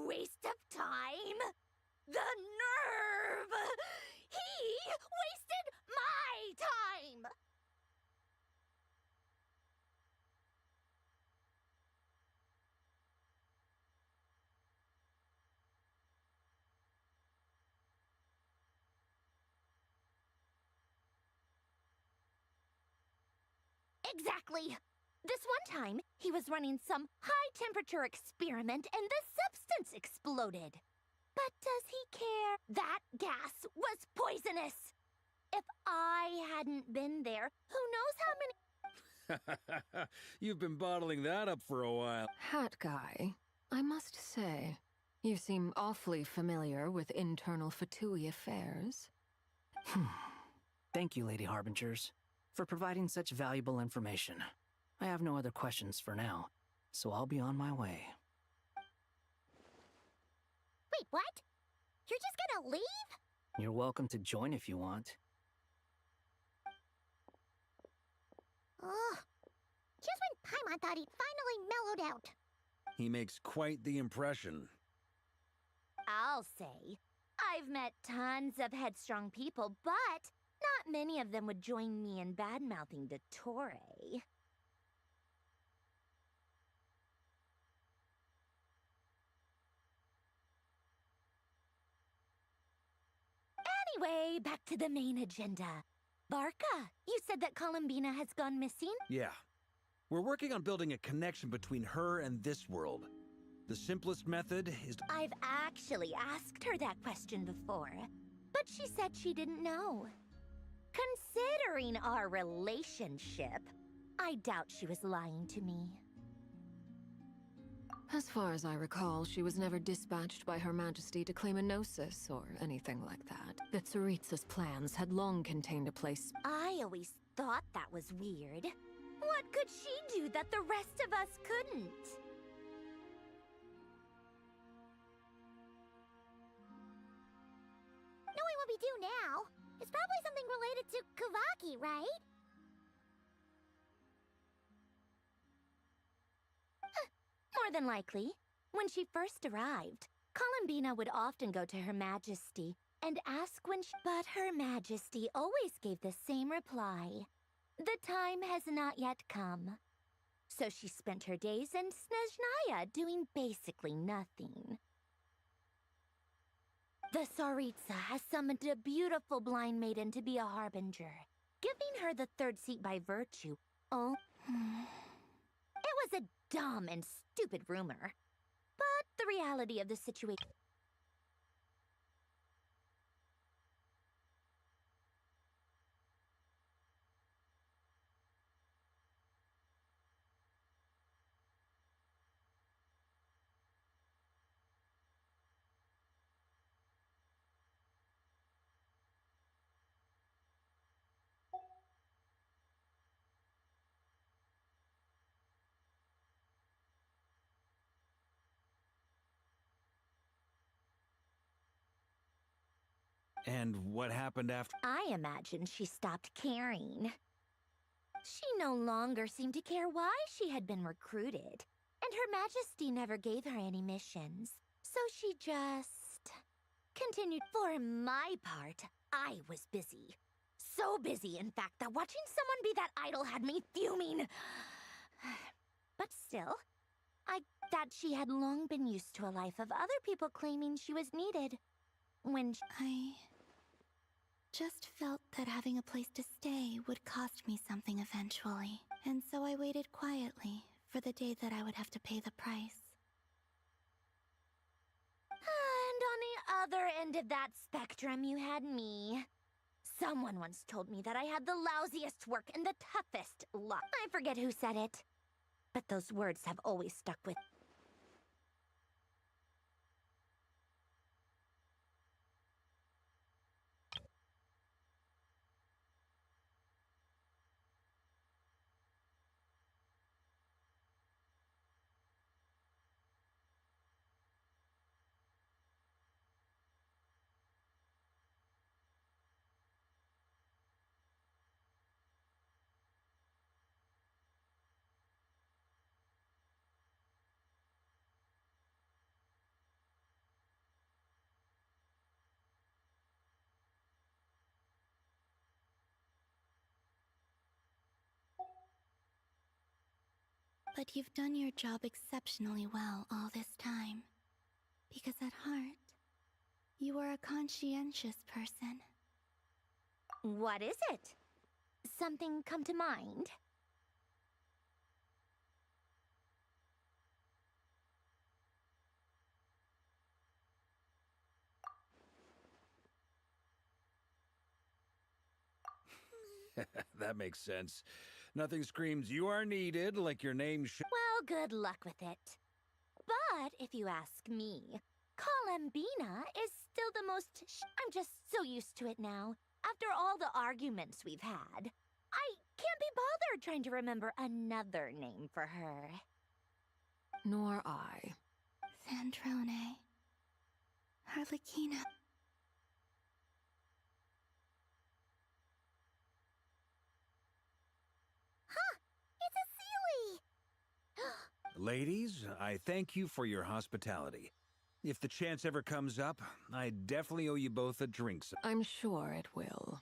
Speaker 2: Waste of time? The nerve! He wasted my time! Exactly! This one time, he was running some high-temperature experiment and the substance exploded. But does he care? That gas was poisonous! If I hadn't been there, who knows how many—
Speaker 5: You've been bottling that up for a while.
Speaker 1: Hat guy, I must say, you seem awfully familiar with internal Fatui affairs.
Speaker 8: Thank you, Lady Harbingers, for providing such valuable information. I have no other questions for now, so I'll be on my way.
Speaker 2: Wait, what? You're just gonna leave?
Speaker 8: You're welcome to join if you want.
Speaker 2: Ugh. Just when Paimon thought he'd finally mellowed out.
Speaker 5: He makes quite the impression.
Speaker 2: I'll say, I've met tons of headstrong people, but not many of them would join me in bad-mouthing Dottore. Anyway, back to the main agenda. Barca, you said that Columbina has gone missing?
Speaker 5: Yeah. We're working on building a connection between her and this world. The simplest method is to—
Speaker 2: I've actually asked her that question before, but she said she didn't know. Considering our relationship, I doubt she was lying to me.
Speaker 1: As far as I recall, she was never dispatched by Her Majesty to claim a gnosis or anything like that. That Tsaritsa's plans had long contained a place—
Speaker 2: I always thought that was weird. What could she do that the rest of us couldn't? Knowing what we do now, it's probably something related to Kavaki, right? More than likely. When she first arrived, Columbina would often go to Her Majesty and ask when she— But Her Majesty always gave the same reply. The time has not yet come. So she spent her days in Snezhnaya doing basically nothing. The Tsaritsa has summoned a beautiful blind maiden to be a harbinger, giving her the third seat by virtue. Oh. It was a dumb and stupid rumor. But the reality of the situation—
Speaker 5: And what happened after?
Speaker 2: I imagine she stopped caring. She no longer seemed to care why she had been recruited, and Her Majesty never gave her any missions. So she just continued. For my part, I was busy. So busy, in fact, that watching someone be that idle had me fuming. But still, I thought she had long been used to a life of other people claiming she was needed. When
Speaker 3: I just felt that having a place to stay would cost me something eventually. And so I waited quietly for the day that I would have to pay the price.
Speaker 2: And on the other end of that spectrum, you had me. Someone once told me that I had the lousiest work and the toughest luck. I forget who said it, but those words have always stuck with me.
Speaker 3: But you've done your job exceptionally well all this time. Because at heart, you are a conscientious person.
Speaker 2: What is it? Something come to mind?
Speaker 5: That makes sense. Nothing screams you are needed like your name should.
Speaker 2: Well, good luck with it. But if you ask me, Columbina is still the most I'm just so used to it now. After all the arguments we've had, I can't be bothered trying to remember another name for her.
Speaker 1: Nor I.
Speaker 3: Sandrone. Harlequina.
Speaker 5: Ladies, I thank you for your hospitality. If the chance ever comes up, I definitely owe you both a drink.
Speaker 1: I'm sure it will.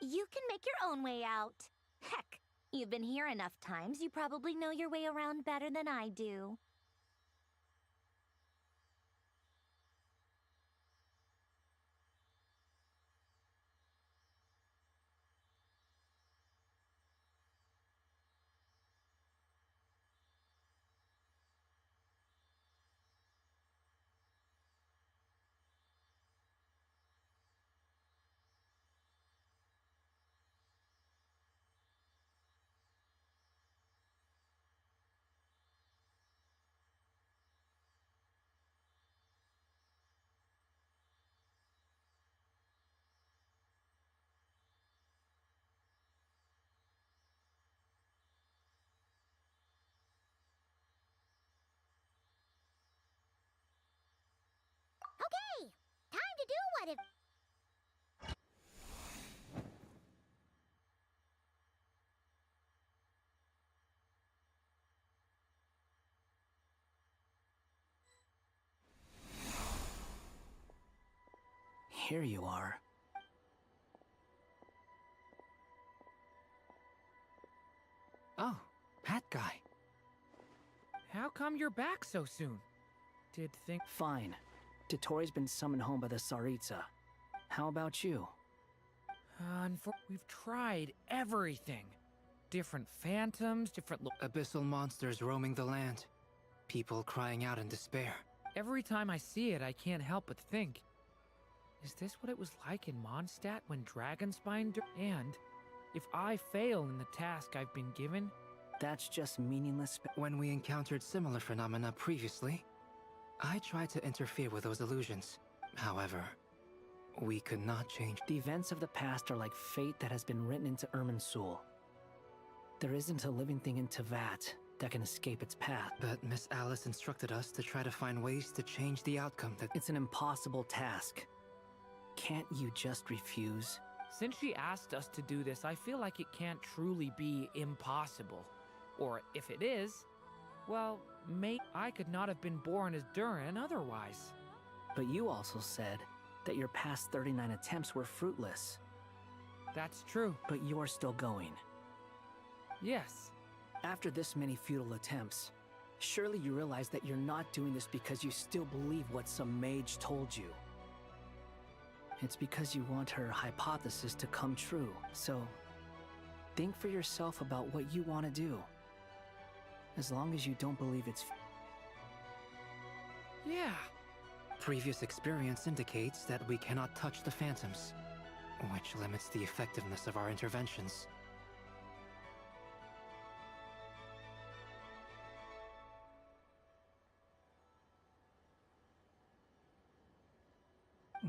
Speaker 2: You can make your own way out. Heck, you've been here enough times, you probably know your way around better than I do. Okay, time to do what if...
Speaker 8: Here you are.
Speaker 7: Oh, that guy. How come you're back so soon?
Speaker 8: Fine. Dotori's been summoned home by the Tsaritsa. How about you?
Speaker 7: We've tried everything. Different phantoms, different
Speaker 11: abyssal monsters roaming the land. People crying out in despair.
Speaker 7: Every time I see it, I can't help but think. Is this what it was like in Mondstadt when Dragonspine and if I fail in the task I've been given?
Speaker 8: That's just meaningless.
Speaker 11: When we encountered similar phenomena previously, I tried to interfere with those illusions. However, we could not change.
Speaker 8: The events of the past are like fate that has been written into Irminsul. There isn't a living thing in Teyvat that can escape its path.
Speaker 11: But Miss Alice instructed us to try to find ways to change the outcome.
Speaker 8: It's an impossible task. Can't you just refuse?
Speaker 7: Since she asked us to do this, I feel like it can't truly be impossible. Or if it is, well, I could not have been born as Durin otherwise.
Speaker 8: But you also said that your past 39 attempts were fruitless.
Speaker 7: That's true.
Speaker 8: But you're still going.
Speaker 7: Yes.
Speaker 8: After this many futile attempts, surely you realize that you're not doing this because you still believe what some mage told you. It's because you want her hypothesis to come true. So, Think for yourself about what you want to do. As long as you don't believe it's...
Speaker 7: Yeah.
Speaker 11: Previous experience indicates that we cannot touch the phantoms, which limits the effectiveness of our interventions.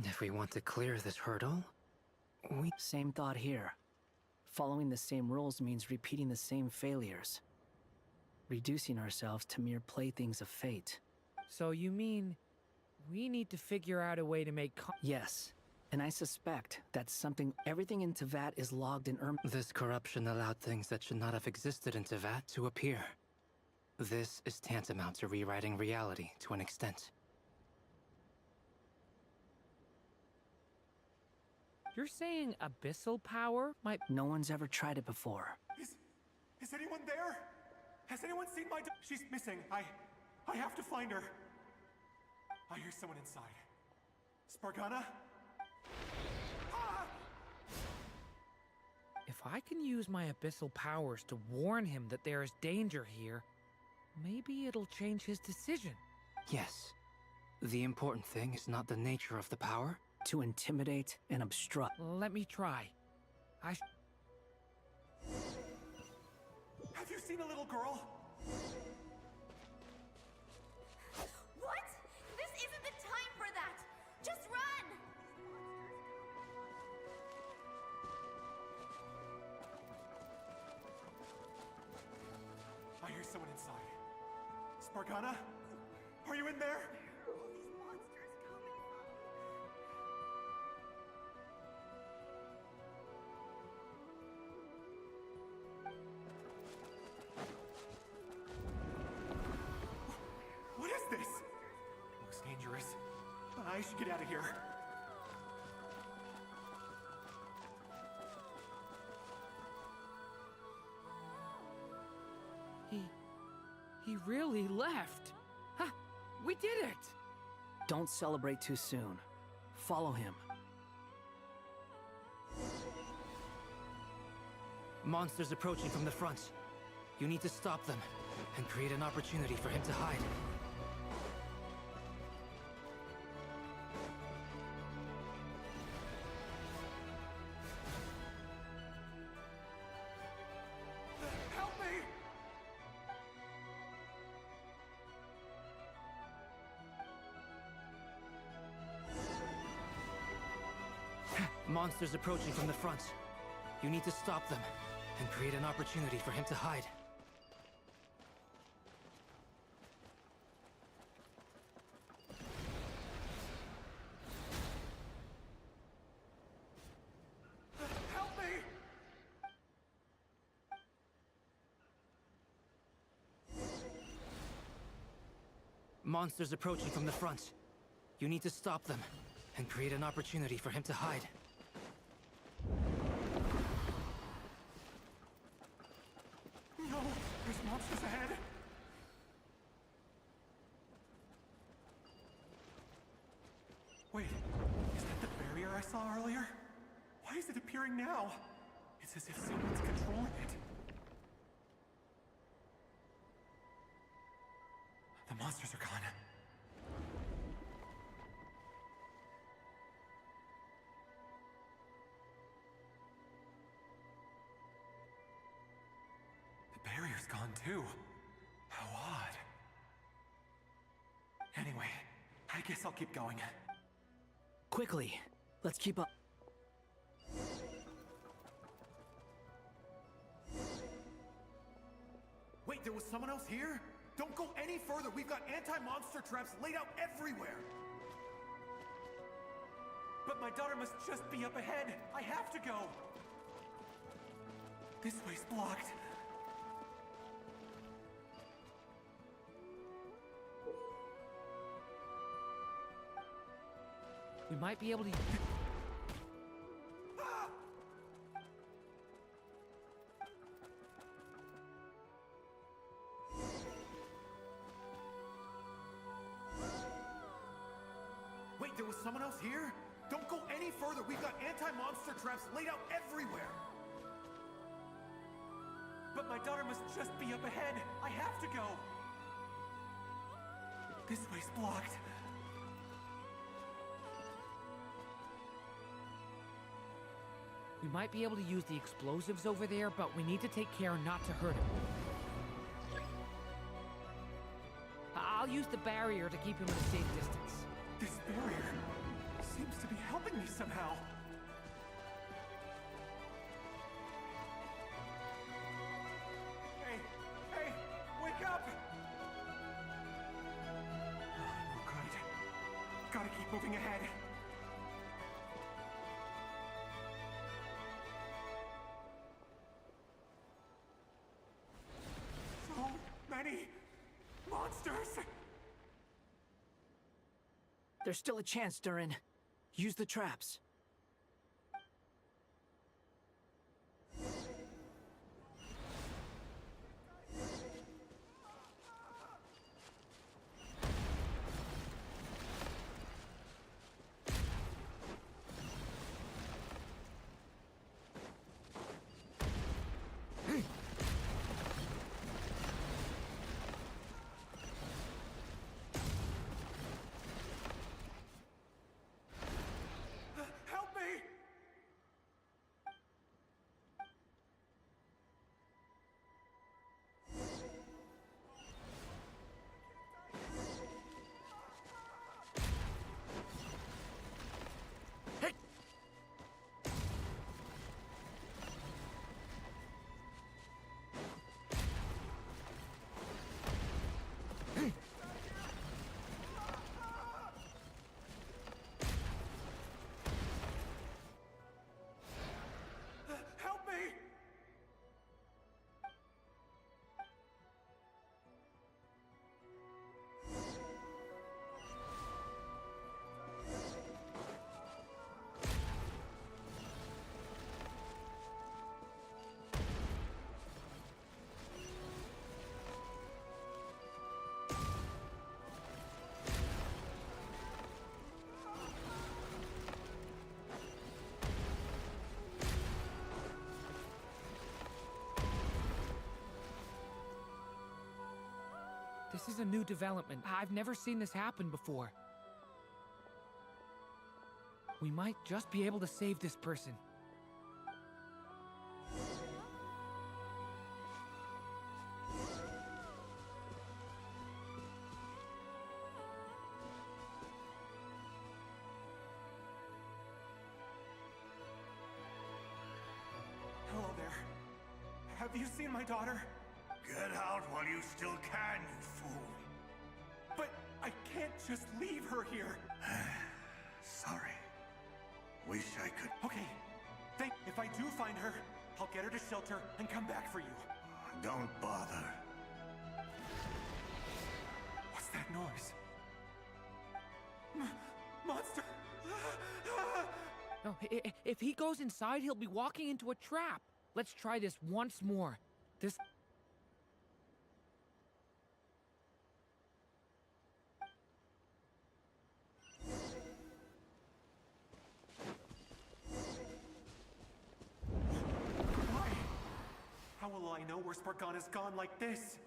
Speaker 11: If we want to clear this hurdle, we...
Speaker 8: Same thought here. Following the same rules means repeating the same failures. Reducing ourselves to mere playthings of fate.
Speaker 7: So you mean we need to figure out a way to make...
Speaker 8: Yes, and I suspect that's something... Everything in Tevat is logged in
Speaker 11: This corruption allowed things that should not have existed in Tevat to appear. This is tantamount to rewriting reality to an extent.
Speaker 7: You're saying abyssal power might...
Speaker 8: No one's ever tried it before.
Speaker 4: Is anyone there? Has anyone seen my... She's missing. I have to find her. I hear someone inside. Spargana? Ah!
Speaker 7: If I can use my abyssal powers to warn him that there is danger here, maybe it'll change his decision.
Speaker 11: Yes. The important thing is not the nature of the power.
Speaker 8: To intimidate and obstruct.
Speaker 7: Let me try.
Speaker 4: Have you seen a little girl?
Speaker 16: What? This isn't the time for that! Just run!
Speaker 4: I hear someone inside. Spargana? Are you in there? I should get out of here.
Speaker 7: He really left. Ha! We did it!
Speaker 8: Don't celebrate too soon. Follow him.
Speaker 11: Monsters approaching from the front. You need to stop them and create an opportunity for him to hide. Monsters approaching from the front. You need to stop them and create an opportunity for him to hide.
Speaker 4: Help me!
Speaker 11: Monsters approaching from the front. You need to stop them and create an opportunity for him to hide.
Speaker 4: No! There's monsters ahead! Wait, is that the barrier I saw earlier? Why is it appearing now? It's as if someone's controlling it. The monsters are gone. The barrier's gone too. How odd. Anyway, I guess I'll keep going.
Speaker 8: Quickly, let's keep up.
Speaker 4: Wait, there was someone else here? Don't go any further. We've got anti-monster traps laid out everywhere. But my daughter must just be up ahead. I have to go. This way's blocked.
Speaker 7: We might be able to...
Speaker 4: Wait, there was someone else here? Don't go any further. We've got anti-monster traps laid out everywhere. But my daughter must just be up ahead. I have to go. This way's blocked.
Speaker 7: We might be able to use the explosives over there, but we need to take care not to hurt him. I'll use the barrier to keep him at a safe distance.
Speaker 4: This barrier seems to be helping me somehow. Hey! Hey! Wake up! No good. Gotta keep moving ahead. So many monsters!
Speaker 8: There's still a chance, Durin. Use the traps.
Speaker 7: This is a new development. I've never seen this happen before. We might just be able to save this person.
Speaker 4: Hello there. Have you seen my daughter?
Speaker 9: Get out while you still can, you fool.
Speaker 4: But I can't just leave her here.
Speaker 9: Sorry. Wish I could.
Speaker 4: Okay. If I do find her, I'll get her to shelter and come back for you.
Speaker 9: Don't bother.
Speaker 4: What's that noise? Monster!
Speaker 7: No, if he goes inside, he'll be walking into a trap. Let's try this once more. This...
Speaker 4: How will I know where Spargana's gone like this?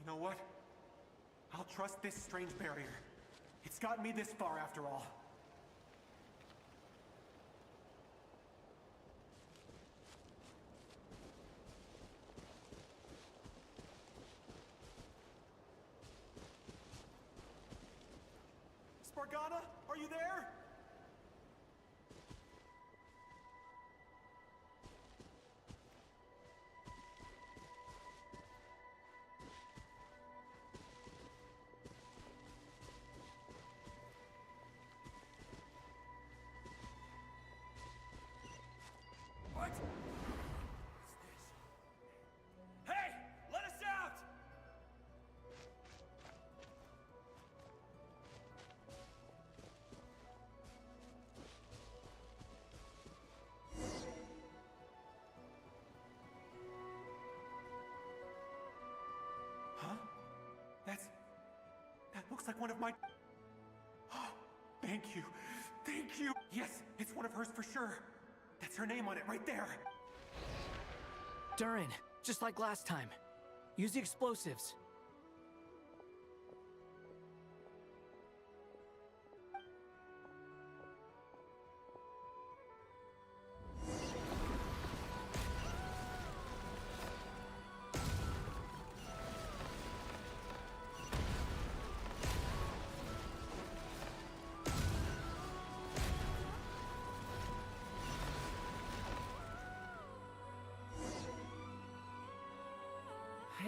Speaker 4: You know what? I'll trust this strange barrier. It's gotten me this far after all. Spargana, are you there?
Speaker 20: What? Hey! Let us out!
Speaker 4: Huh? That looks like one of my... Thank you. Thank you. Yes, it's one of hers for sure. That's her name on it right there.
Speaker 8: Durin, just like last time. Use the explosives.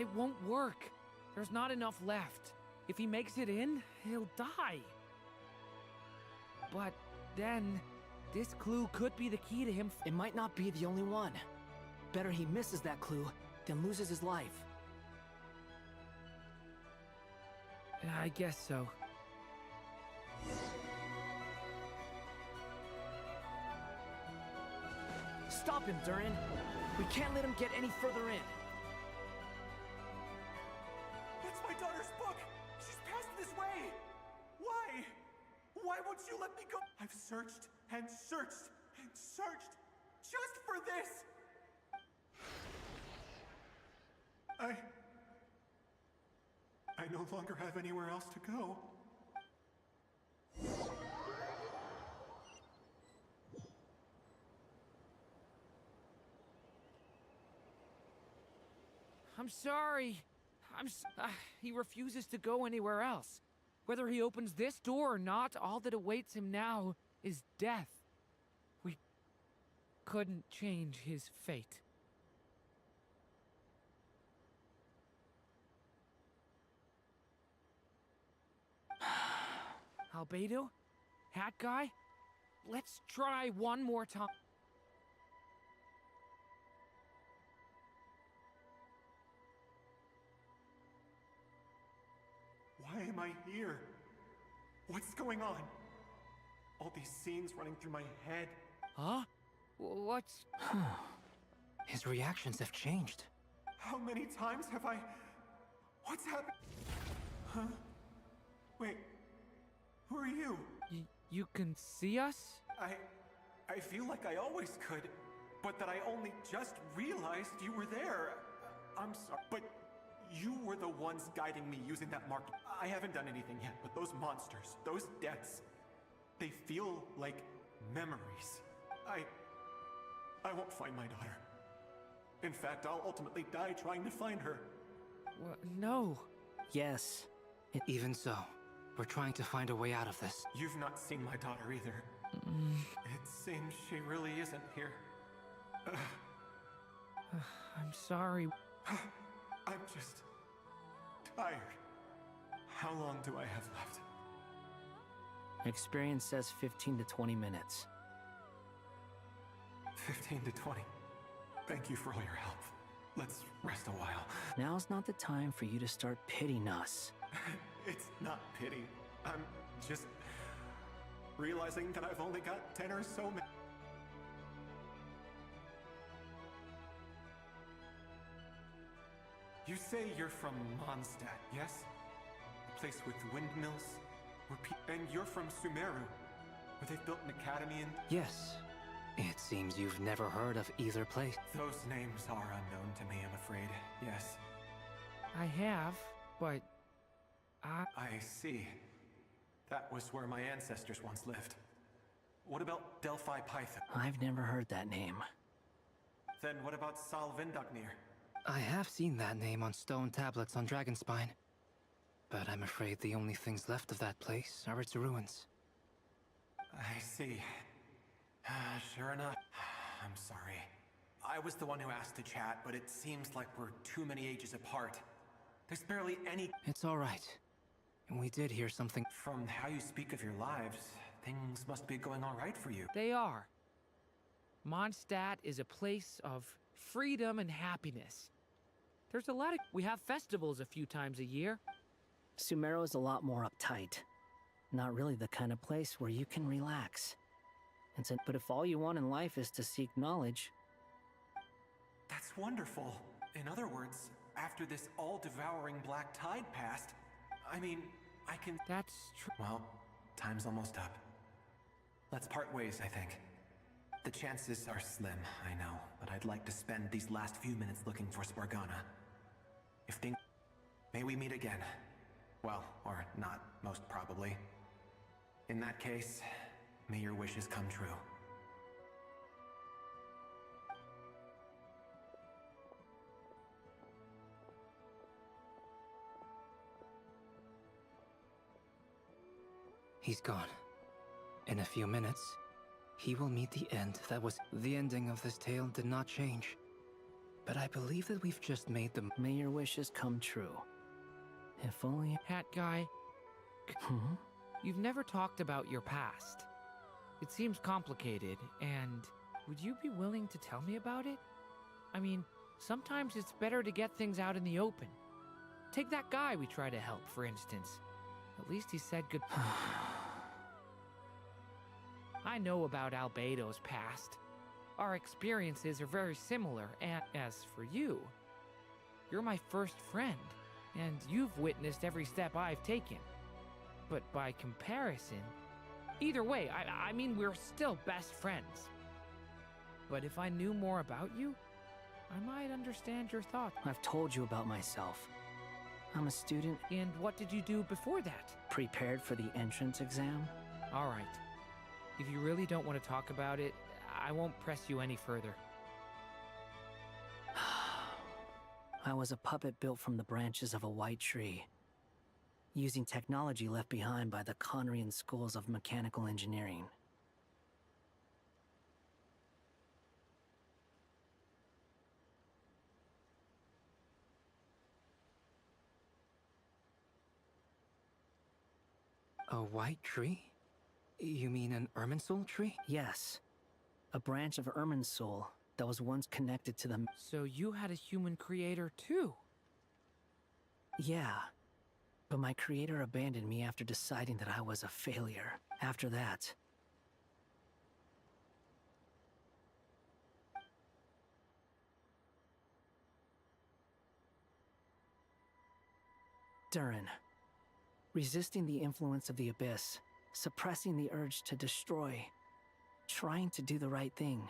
Speaker 7: It won't work. There's not enough left. If he makes it in, he'll die. But then, this clue could be the key to him.
Speaker 8: It might not be the only one. Better he misses that clue than loses his life.
Speaker 7: I guess so.
Speaker 8: Stop him, Durin. We can't let him get any further in.
Speaker 4: It's my daughter's book! She's passed this way! Why? Why won't you let me go? I've searched and searched and searched just for this! I no longer have anywhere else to go.
Speaker 7: I'm sorry. He refuses to go anywhere else. Whether he opens this door or not, all that awaits him now is death. We couldn't change his fate. Albedo? Hat guy? Let's try one more time.
Speaker 4: Why am I here? What's going on? All these scenes running through my head.
Speaker 7: Huh? What's...
Speaker 11: His reactions have changed.
Speaker 4: How many times have I... What's happened? Huh? Wait. Who are you?
Speaker 7: You can see us?
Speaker 4: I feel like I always could, but that I only just realized you were there. I'm sorry, but you were the ones guiding me using that mark. I haven't done anything yet, but those monsters, those deaths, they feel like memories. I won't find my daughter. In fact, I'll ultimately die trying to find her.
Speaker 7: No.
Speaker 11: Yes. Even so, we're trying to find a way out of this.
Speaker 4: You've not seen my daughter either. It seems she really isn't here.
Speaker 7: I'm sorry.
Speaker 4: I'm just tired. How long do I have left?
Speaker 8: Experience says 15 to 20 minutes.
Speaker 4: 15 to 20. Thank you for all your help. Let's rest a while.
Speaker 8: Now's not the time for you to start pitying us.
Speaker 4: It's not pity. I'm just realizing that I've only got 10 or so minutes. You say you're from Mondstadt, yes? A place with windmills? And you're from Sumeru, where they've built an academy and...
Speaker 11: Yes. It seems you've never heard of either place.
Speaker 4: Those names are unknown to me, I'm afraid. Yes.
Speaker 7: I have, but...
Speaker 4: I see. That was where my ancestors once lived. What about Delphi Python?
Speaker 8: I've never heard that name.
Speaker 4: Then what about Salvindagnir?
Speaker 11: I have seen that name on stone tablets on Dragonspine. But I'm afraid the only things left of that place are its ruins.
Speaker 4: I see. Sure enough. I'm sorry. I was the one who asked to chat, but it seems like we're too many ages apart. There's barely any...
Speaker 11: It's all right. We did hear something.
Speaker 4: From how you speak of your lives, things must be going all right for you.
Speaker 7: They are. Mondstadt is a place of freedom and happiness. There's a lot of... We have festivals a few times a year.
Speaker 8: Sumeru is a lot more uptight. Not really the kind of place where you can relax. But if all you want in life is to seek knowledge...
Speaker 4: That's wonderful. In other words, after this all-devouring black tide passed, I mean, I can...
Speaker 7: That's true.
Speaker 4: Well, time's almost up. Let's part ways, I think.
Speaker 15: The chances are slim, I know, but I'd like to spend these last few minutes looking for Spargana. If things... May we meet again. Well, or not, most probably. In that case, may your wishes come true.
Speaker 11: He's gone. In a few minutes, he will meet the end that was... The ending of this tale did not change. But I believe that we've just made the...
Speaker 8: May your wishes come true. If only...
Speaker 7: Hat guy, you've never talked about your past. It seems complicated, and would you be willing to tell me about it? I mean, sometimes it's better to get things out in the open. Take that guy we try to help, for instance. At least he said good... I know about Albedo's past. Our experiences are very similar, and as for you, you're my first friend, and you've witnessed every step I've taken. But by comparison, either way, I mean, we're still best friends. But if I knew more about you, I might understand your thoughts.
Speaker 8: I've told you about myself. I'm a student.
Speaker 7: And what did you do before that?
Speaker 8: Prepared for the entrance exam.
Speaker 7: All right. If you really don't want to talk about it, I won't press you any further.
Speaker 8: I was a puppet built from the branches of a white tree, using technology left behind by the Conrian schools of mechanical engineering.
Speaker 11: A white tree? You mean an Irminsul tree?
Speaker 8: Yes. A branch of Irminsul that was once connected to them.
Speaker 7: So you had a human creator too?
Speaker 8: Yeah. But my creator abandoned me after deciding that I was a failure. After that... Durin. Resisting the influence of the Abyss, suppressing the urge to destroy, trying to do the right thing.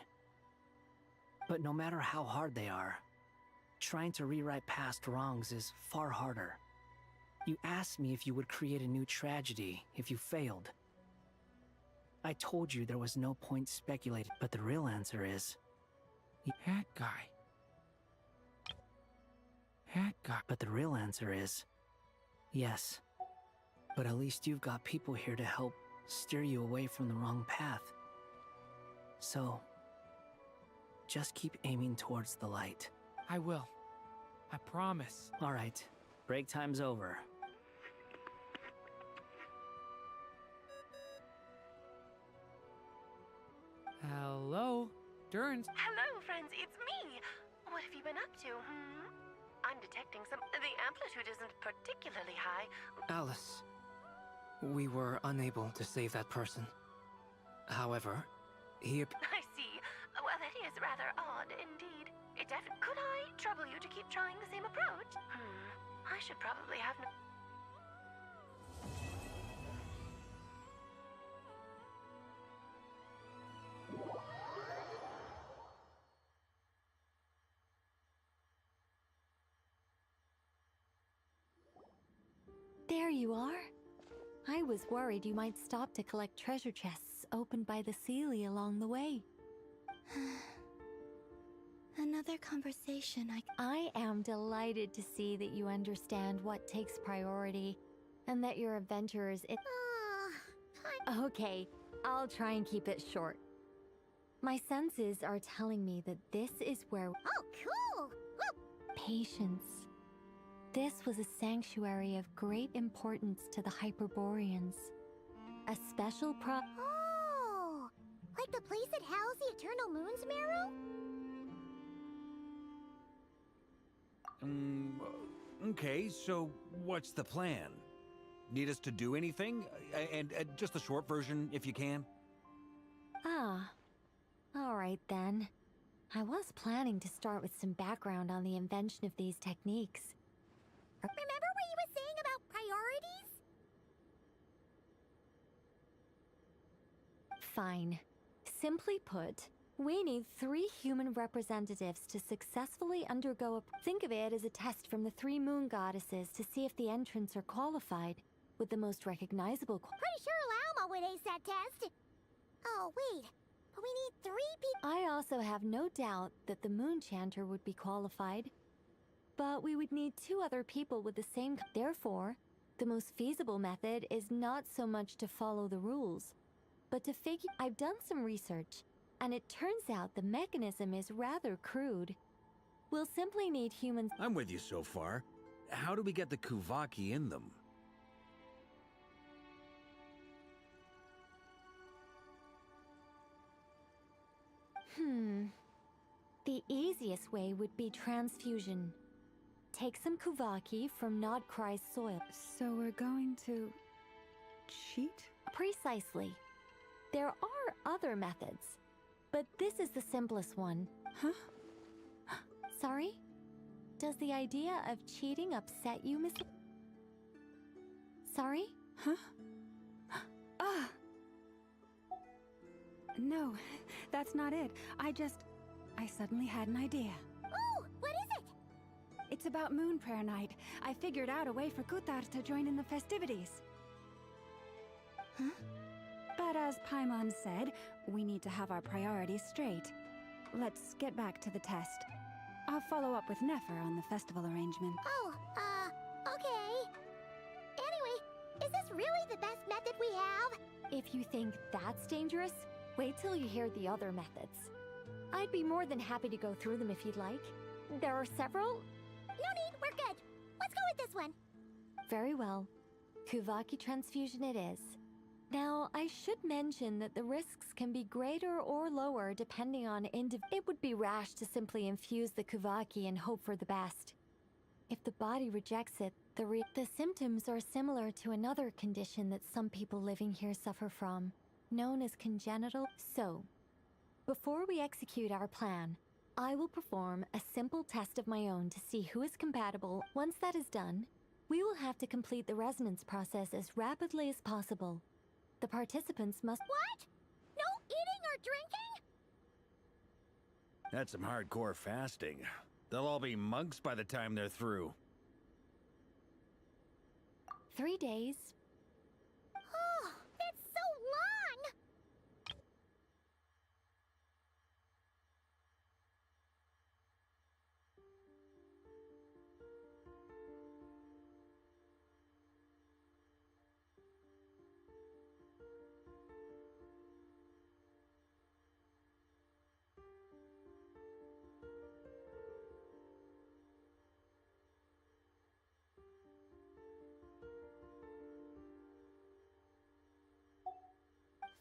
Speaker 8: But no matter how hard they are, trying to rewrite past wrongs is far harder. You asked me if you would create a new tragedy if you failed. I told you there was no point speculating, but the real answer is...
Speaker 7: Hat guy. Hat guy.
Speaker 8: But the real answer is... Yes. But at least you've got people here to help steer you away from the wrong path. So, just keep aiming towards the light.
Speaker 7: I will. I promise.
Speaker 8: All right. Break time's over.
Speaker 7: Hello? Durin.
Speaker 12: Hello, friends, it's me! What have you been up to, I'm detecting some... The amplitude isn't particularly high.
Speaker 11: Alice, we were unable to save that person. However, he...
Speaker 12: I see. Well, that is rather odd indeed. It definitely... Could I trouble you to keep trying the same approach? I should probably have...
Speaker 10: There you are. I was worried you might stop to collect treasure chests opened by the Sealy along the way.
Speaker 3: Another conversation.
Speaker 10: I am delighted to see that you understand what takes priority, and that your adventurers... Okay, I'll try and keep it short. My senses are telling me that this is where...
Speaker 2: Oh, cool!
Speaker 10: Patience. This was a sanctuary of great importance to the Hyperboreans. A special
Speaker 2: Oh! Like the place that housed the Eternal Moon's marrow?
Speaker 5: Okay, so what's the plan? Need us to do anything? And just the short version, if you can.
Speaker 10: Ah. Alright then. I was planning to start with some background on the invention of these techniques.
Speaker 2: Remember what you were saying about priorities?
Speaker 10: Fine. Simply put, We need 3 human representatives to successfully undergo a... Think of it as a test from the 3 moon goddesses to see if the entrants are qualified, with the most recognizable...
Speaker 2: Pretty sure Lauma would ace that test. Oh, wait. But we need 3 people...
Speaker 10: I also have no doubt that the Moon Chanter would be qualified. But we would need 2 other people with the same... Therefore, the most feasible method is not so much to follow the rules, but to figure... I've done some research, and it turns out the mechanism is rather crude. We'll simply need humans...
Speaker 5: I'm with you so far. How do we get the Kuvaki in them?
Speaker 10: The easiest way would be transfusion. Take some Kuvaki from Nodcry's soil.
Speaker 6: So we're going to... cheat?
Speaker 10: Precisely. There are other methods, but this is the simplest one.
Speaker 6: Huh?
Speaker 10: Sorry? Does the idea of cheating upset you, Miss... Sorry?
Speaker 6: Huh? Ah! No, that's not it. I suddenly had an idea.
Speaker 2: Oh, what is it?
Speaker 6: It's about Moon Prayer Night. I figured out a way for Kutar to join in the festivities.
Speaker 10: Huh?
Speaker 6: But as Paimon said, we need to have our priorities straight. Let's get back to the test. I'll follow up with Nefer on the festival arrangement.
Speaker 2: Oh, okay. Anyway, is this really the best method we have?
Speaker 10: If you think that's dangerous, wait till you hear the other methods. I'd be more than happy to go through them if you'd like. There are several.
Speaker 2: No need, we're good. Let's go with this one.
Speaker 10: Very well. Kuvaki transfusion it is. Now, I should mention that the risks can be greater or lower depending on It would be rash to simply infuse the Kuvaki and hope for the best. If the body rejects it, the symptoms are similar to another condition that some people living here suffer from, known as congenital. So, before we execute our plan, I will perform a simple test of my own to see who is compatible. Once that is done, we will have to complete the resonance process as rapidly as possible. The participants must...
Speaker 2: What? No eating or drinking?
Speaker 5: That's some hardcore fasting. They'll all be monks by the time they're through.
Speaker 10: 3 days.
Speaker 2: Oh, that's so long!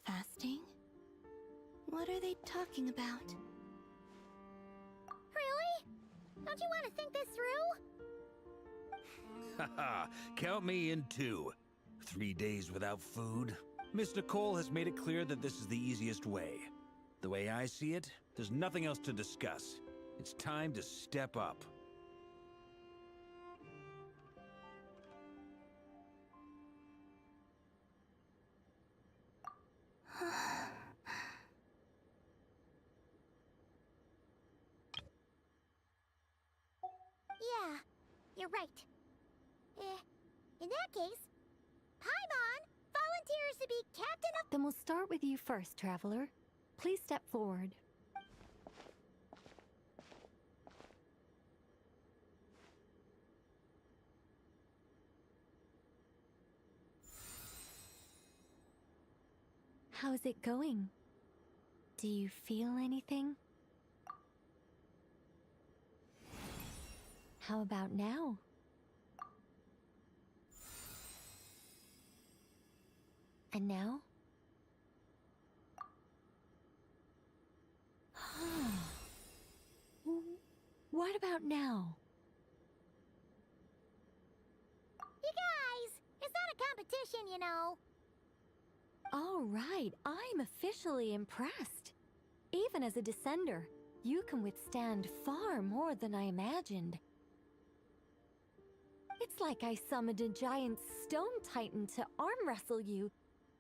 Speaker 3: Fasting? What are they talking about?
Speaker 2: Really? Don't you want to think this through?
Speaker 5: Haha, count me in too. 3 days without food? Miss Nicole has made it clear that this is the easiest way. The way I see it, there's nothing else to discuss. It's time to step up.
Speaker 2: Yeah, you're right. In that case, Paimon volunteers to be captain of...
Speaker 10: Then we'll start with you first, Traveler. Please step forward. How's it going? Do you feel anything? How about now? And now? What about now?
Speaker 2: You guys, it's not a competition, you know.
Speaker 10: All right, I'm officially impressed. Even as a descender, you can withstand far more than I imagined. It's like I summoned a giant stone titan to arm wrestle you,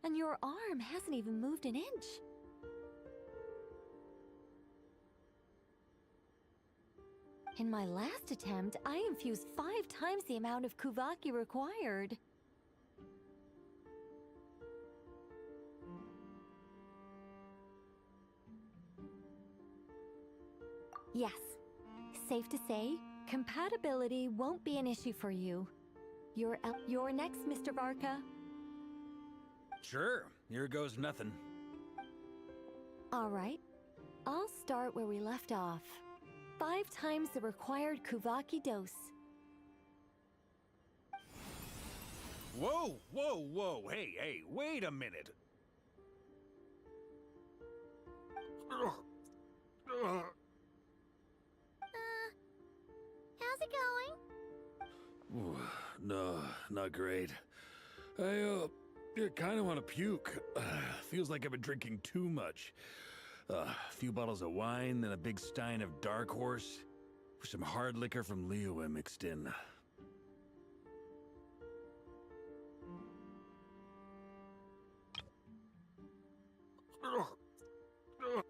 Speaker 10: and your arm hasn't even moved an inch. In my last attempt, I infused 5 times the amount of Kuvaki required. Yes. Safe to say, compatibility won't be an issue for you. You're next, Mr. Varka.
Speaker 5: Sure, here goes nothing.
Speaker 10: All right. I'll start where we left off. 5 times the required Kuvaki dose.
Speaker 5: Whoa, whoa, whoa, hey, wait a minute.
Speaker 2: How's it going?
Speaker 5: Ooh, no, not great. I kind of want to puke. Feels like I've been drinking too much. A few bottles of wine, then a big stein of Dark Horse, with some hard liquor from Liyue mixed in.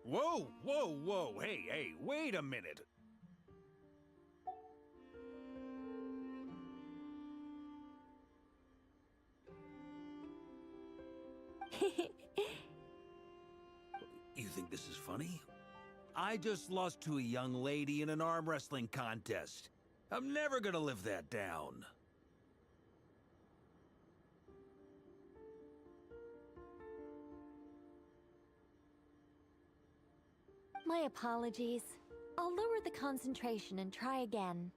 Speaker 5: Whoa, whoa, whoa, hey, wait a minute. You think this is funny? I just lost to a young lady in an arm wrestling contest. I'm never gonna live that down.
Speaker 10: My apologies. I'll lower the concentration and try again.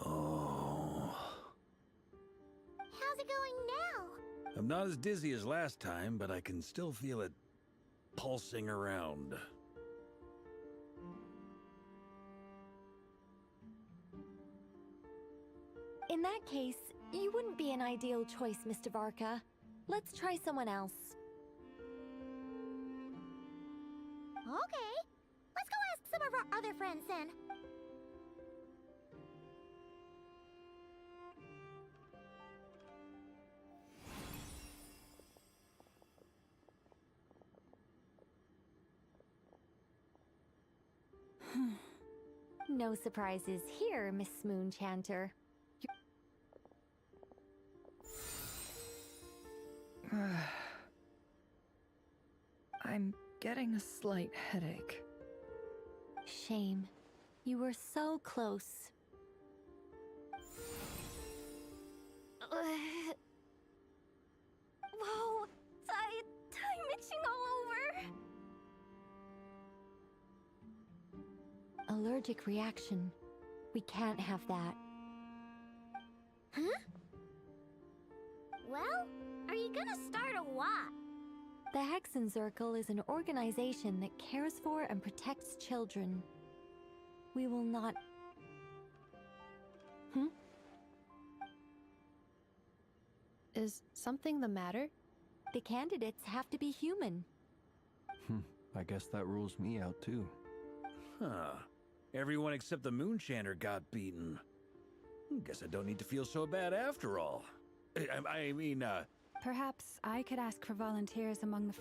Speaker 5: Oh.
Speaker 2: How's it going now?
Speaker 5: I'm not as dizzy as last time, but I can still feel it pulsing around.
Speaker 10: In that case, you wouldn't be an ideal choice, Mr. Varka. Let's try someone else.
Speaker 2: Okay. Let's go ask some of our other friends then.
Speaker 10: No surprises here, Miss Moonchanter.
Speaker 1: I'm getting a slight headache.
Speaker 10: Shame. You were so close.
Speaker 3: Whoa! I'm itching all over!
Speaker 10: Allergic reaction. We can't have that.
Speaker 2: Huh? Well, are you gonna start a what?
Speaker 10: The Hexenzirkel is an organization that cares for and protects children. We will not...
Speaker 14: Is something the matter?
Speaker 10: The candidates have to be human.
Speaker 22: I guess that rules me out too.
Speaker 5: Huh. Everyone except the Moonchanter got beaten. Guess I don't need to feel so bad after all. I mean,
Speaker 6: Perhaps I could ask for volunteers among the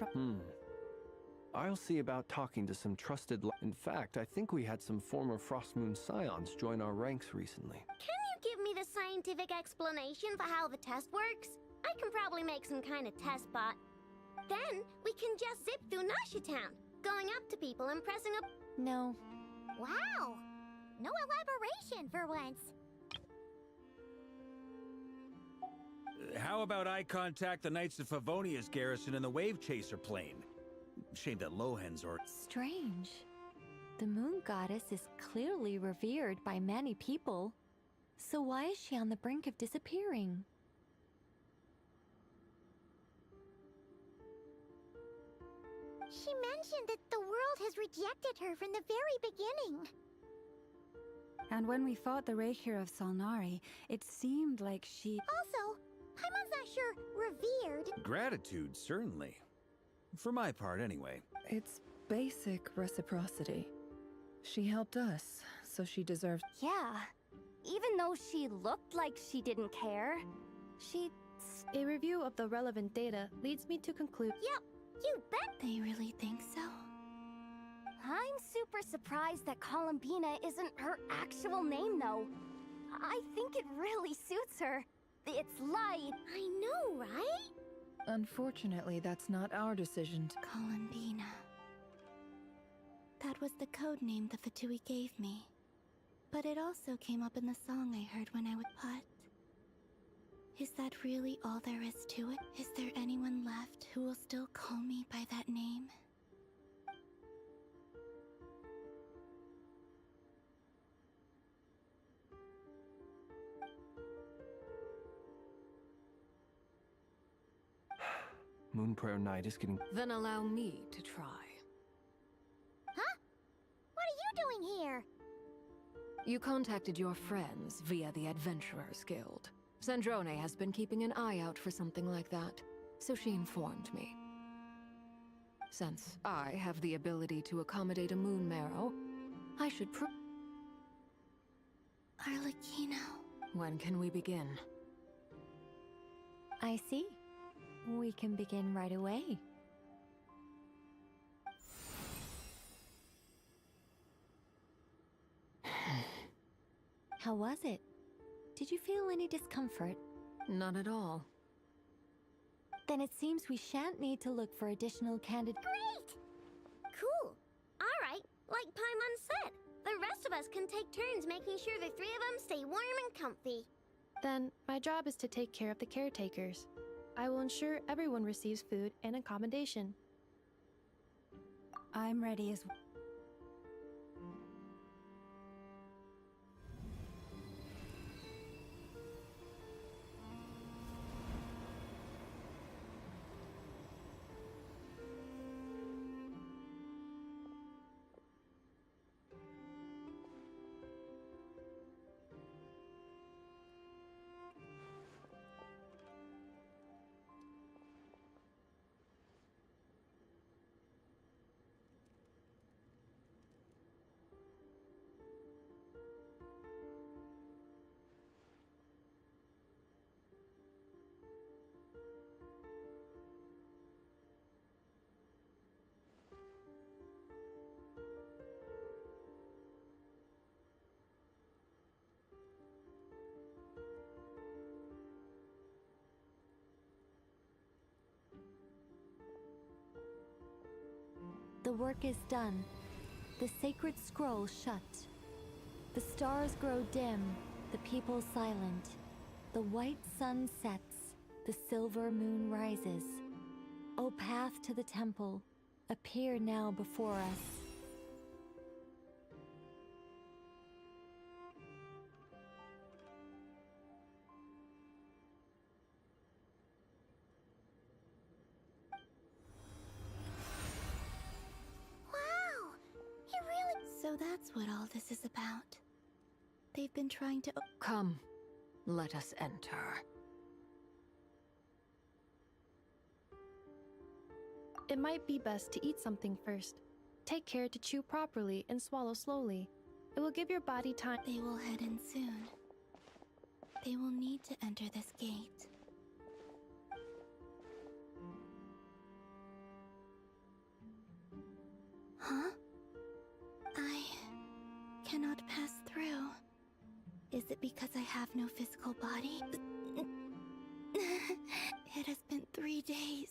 Speaker 22: I'll see about talking to some trusted... In fact, I think we had some former Frostmoon Scions join our ranks recently.
Speaker 2: Can you give me the scientific explanation for how the test works? I can probably make some kind of test bot. Then we can just zip through Nashitown, going up to people and pressing a...
Speaker 10: No.
Speaker 2: Wow! No elaboration for once.
Speaker 5: how about I contact the Knights of Favonia's garrison in the Wave Chaser plane? Shame that Lohens are...
Speaker 10: Strange. The moon goddess is clearly revered by many people. So why is she on the brink of disappearing?
Speaker 2: She mentioned that the world has rejected her from the very beginning.
Speaker 6: And when we fought the Reikir of Solnari, it seemed like she...
Speaker 2: Also, Paimon's not sure revered.
Speaker 5: Gratitude, certainly. For my part, anyway.
Speaker 1: It's basic reciprocity. She helped us, so she deserves...
Speaker 3: Yeah. Even though she looked like she didn't care, she...
Speaker 14: A review of the relevant data leads me to conclude...
Speaker 2: Yep. You bet.
Speaker 3: They really think so?
Speaker 16: I'm super surprised that Columbina isn't her actual name, though. I think it really suits her. It's light.
Speaker 2: I know, right?
Speaker 1: Unfortunately, that's not our decision to...
Speaker 3: Columbina. That was the code name the Fatui gave me. But it also came up in the song I heard when I would putt. Is that really all there is to it? Is there anyone left who will still call me by that name?
Speaker 22: Moon Prayer Night is getting...
Speaker 18: Then allow me to try.
Speaker 2: Huh? What are you doing here?
Speaker 18: You contacted your friends via the Adventurers Guild. Sandrone has been keeping an eye out for something like that, so she informed me. Since I have the ability to accommodate a moon marrow, I should
Speaker 3: Arlecchino.
Speaker 18: When can we begin?
Speaker 10: I see. We can begin right away. How was it? Did you feel any discomfort?
Speaker 18: Not at all.
Speaker 10: Then it seems we shan't need to look for additional candidates.
Speaker 2: Great! Cool. Alright, like Paimon said, the rest of us can take turns making sure the three of them stay warm and comfy.
Speaker 14: Then, my job is to take care of the caretakers. I will ensure everyone receives food and accommodation.
Speaker 6: I'm ready as well.
Speaker 10: The work is done. The sacred scroll shut. The stars grow dim, the people silent. The white sun sets, the silver moon rises. O path to the temple, appear now before us.
Speaker 3: So that's what all this is about. They've been trying to...
Speaker 18: Come, let us enter.
Speaker 14: It might be best to eat something first. Take care to chew properly and swallow slowly. It will give your body time.
Speaker 3: They will head in soon. They will need to enter this gate. Huh? I cannot pass through. Is it because I have no physical body? It has been 3 days.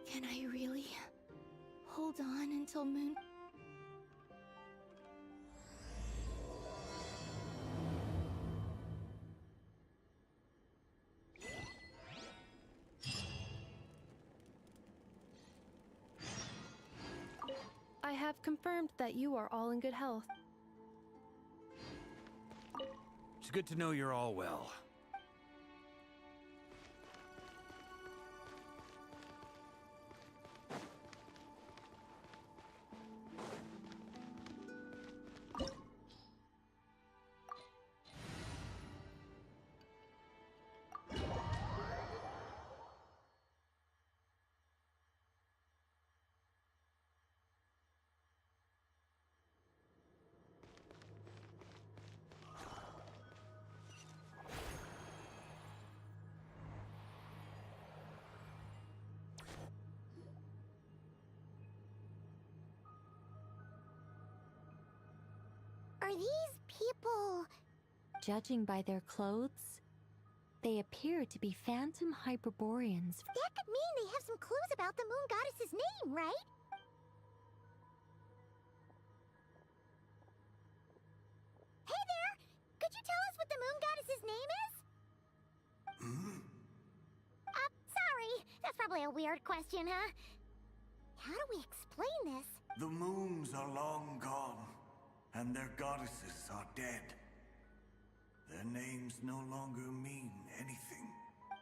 Speaker 3: Can I really hold on until moon?
Speaker 14: I have confirmed that you are all in good health.
Speaker 5: It's good to know you're all well.
Speaker 10: Judging by their clothes, they appear to be phantom Hyperboreans.
Speaker 2: That could mean they have some clues about the moon goddess's name, right? Hey there! Could you tell us what the moon goddess's name is? Sorry. That's probably a weird question, huh? How do we explain this?
Speaker 9: The moons are long gone, and their goddesses are dead. Their names no longer mean anything.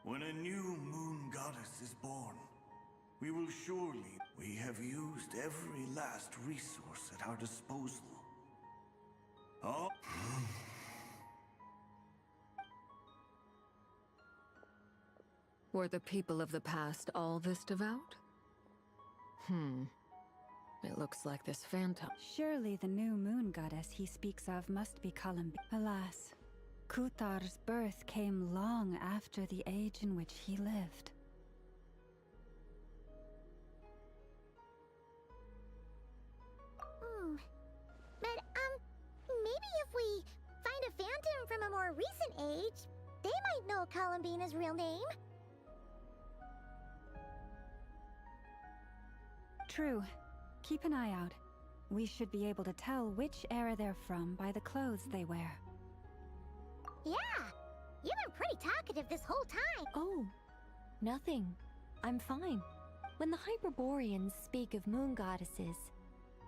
Speaker 9: When a new moon goddess is born, we will surely... We have used every last resource at our disposal. Oh.
Speaker 18: Were the people of the past all this devout? It looks like this phantom.
Speaker 6: Surely the new moon goddess he speaks of must be Columbina. Alas, Kutar's birth came long after the age in which he lived.
Speaker 2: But, maybe if we find a phantom from a more recent age, they might know Columbina's real name.
Speaker 6: True. Keep an eye out. We should be able to tell which era they're from by the clothes they wear.
Speaker 2: Yeah! You've been pretty talkative this whole time.
Speaker 10: Oh, nothing. I'm fine. When the Hyperboreans speak of moon goddesses,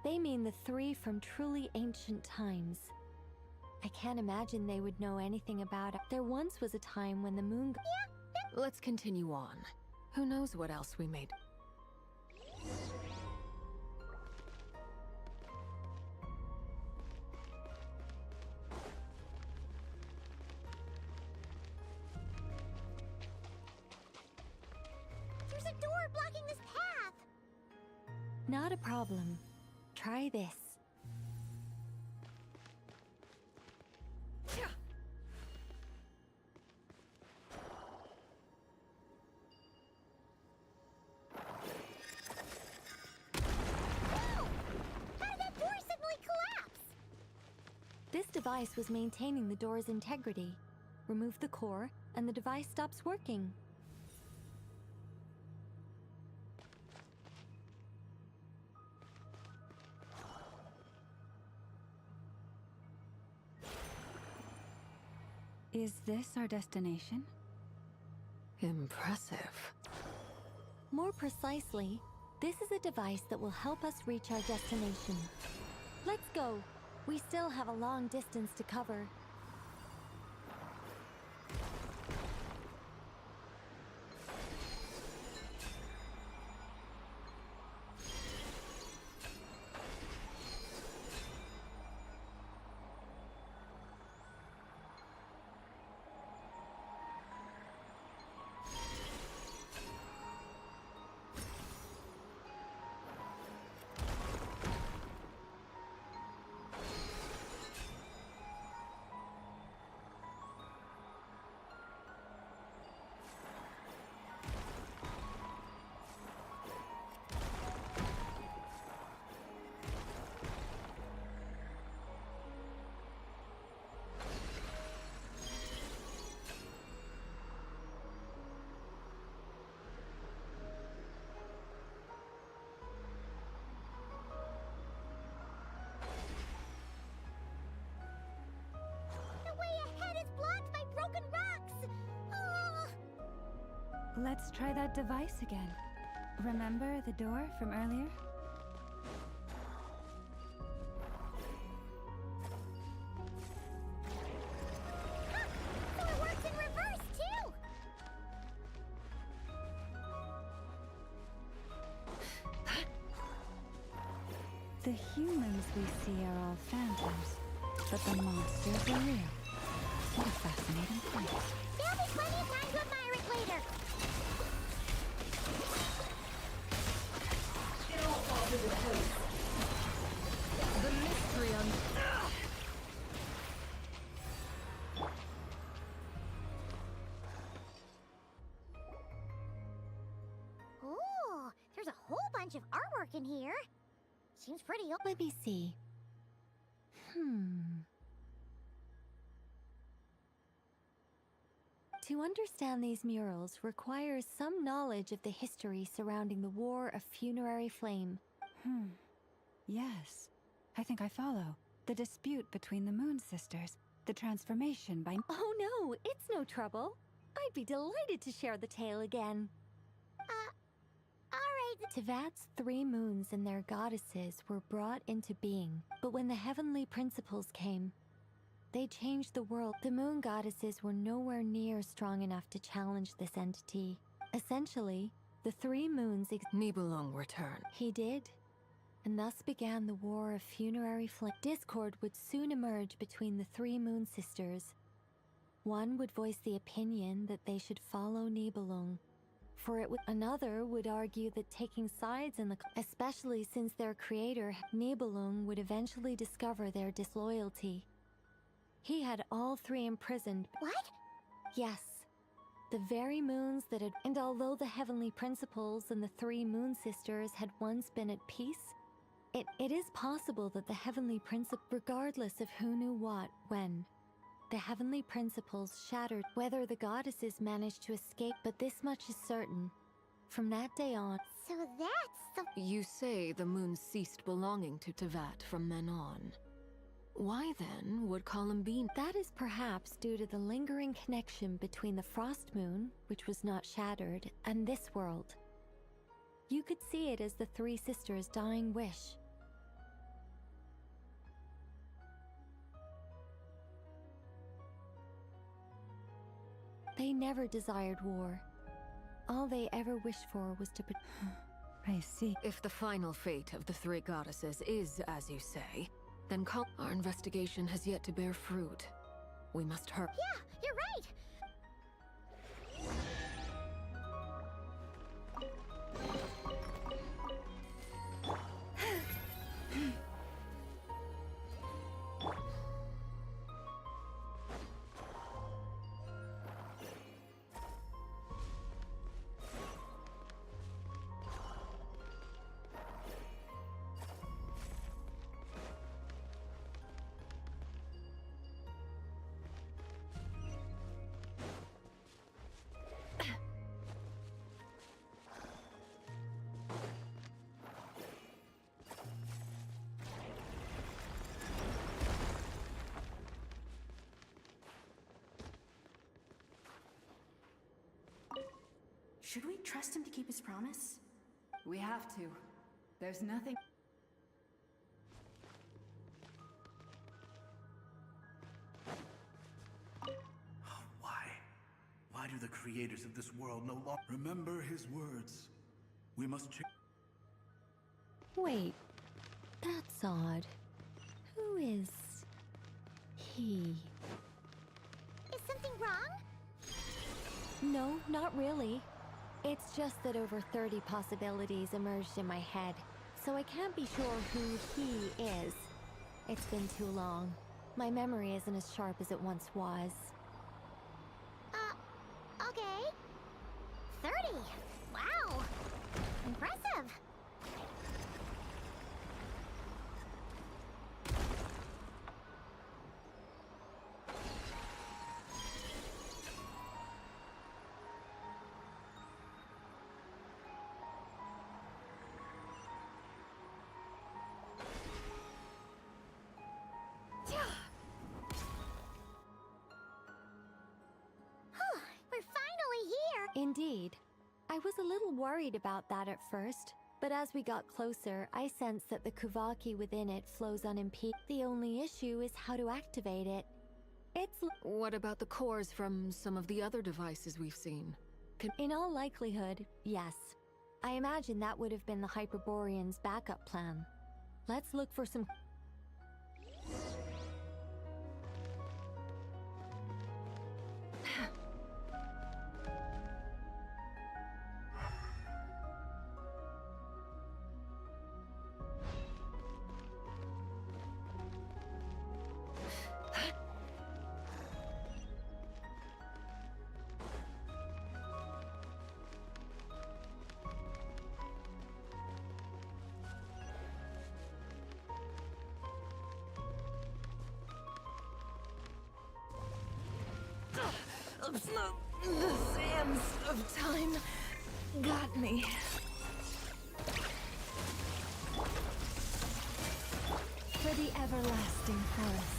Speaker 10: they mean the three from truly ancient times. I can't imagine they would know anything about it. There once was a time when the moon...
Speaker 18: Yeah. Let's continue on. Who knows what else we made.
Speaker 2: There's a door blocking this path.
Speaker 10: Not a problem. Try this. This device was maintaining the door's integrity. Remove the core, and the device stops working.
Speaker 6: Is this our destination?
Speaker 18: Impressive.
Speaker 10: More precisely, this is a device that will help us reach our destination. Let's go. We still have a long distance to cover.
Speaker 6: Let's try that device again. Remember the door from earlier?
Speaker 2: So it works in reverse, too!
Speaker 6: The humans we see are all phantoms, but the monsters are real. What a fascinating point.
Speaker 2: There'll be plenty of time to admire it later.
Speaker 1: It all falls into place. The mystery on...
Speaker 2: Ooh, there's a whole bunch of artwork in here. Seems pretty old.
Speaker 10: Let me see. To understand these murals requires some knowledge of the history surrounding the War of Funerary Flame.
Speaker 6: Yes. I think I follow. The dispute between the Moon Sisters. The transformation by...
Speaker 10: Oh no, it's no trouble. I'd be delighted to share the tale again.
Speaker 2: Alright.
Speaker 10: Tevat's 3 moons and their goddesses were brought into being, but when the heavenly principles came, they changed the world. The moon goddesses were nowhere near strong enough to challenge this entity. Essentially, the 3 moons
Speaker 18: Nibelung returned.
Speaker 10: He did. And thus began the War of Funerary Flame. Discord would soon emerge between the 3 moon sisters. One would voice the opinion that they should follow Nibelung, for another would argue that taking sides in the especially since their creator, Nibelung, would eventually discover their disloyalty. He had all 3 imprisoned.
Speaker 2: What?
Speaker 10: Yes. The very moons that had... And although the heavenly principles and the 3 moon sisters had once been at peace, it is possible that the heavenly principle, regardless of who knew what, when, the heavenly principles shattered, whether the goddesses managed to escape, but this much is certain. From that day on...
Speaker 2: So that's the...
Speaker 18: You say the moon ceased belonging to Tevat from then on. Why then would Columbina...
Speaker 10: That is perhaps due to the lingering connection between the Frost Moon, which was not shattered, and this world. You could see it as the 3 sisters' dying wish. They never desired war. All they ever wished for was to...
Speaker 6: I see.
Speaker 18: If the final fate of the 3 goddesses is, as you say, then our investigation has yet to bear fruit. We must hurry.
Speaker 2: Yeah, you're right!
Speaker 19: Should we trust him to keep his promise? We have to. There's nothing...
Speaker 9: Why do the creators of this world no longer remember his words? We must check.
Speaker 10: Wait, that's odd. Who is... he?
Speaker 2: Is something wrong?
Speaker 10: No, not really. It's just that over 30 possibilities emerged in my head, so I can't be sure who he is. It's been too long. My memory isn't as sharp as it once was.
Speaker 2: Okay. 30! Wow! Impressive!
Speaker 10: Indeed. I was a little worried about that at first, but as we got closer, I sensed that the Kuvaki within it flows unimpeded. The only issue is how to activate it.
Speaker 18: What about the cores from some of the other devices we've seen?
Speaker 10: In all likelihood, yes. I imagine that would have been the Hyperborean's backup plan. Let's look for some...
Speaker 1: The sands of time got me.
Speaker 6: For the everlasting forest.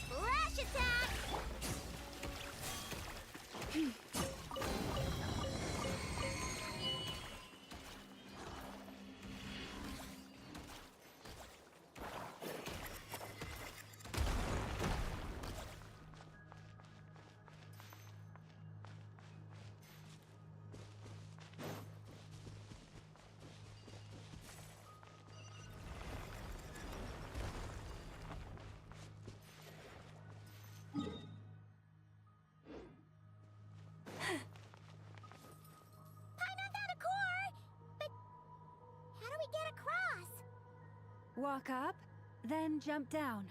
Speaker 2: Flash attack! Get across!
Speaker 6: Walk up, then jump down.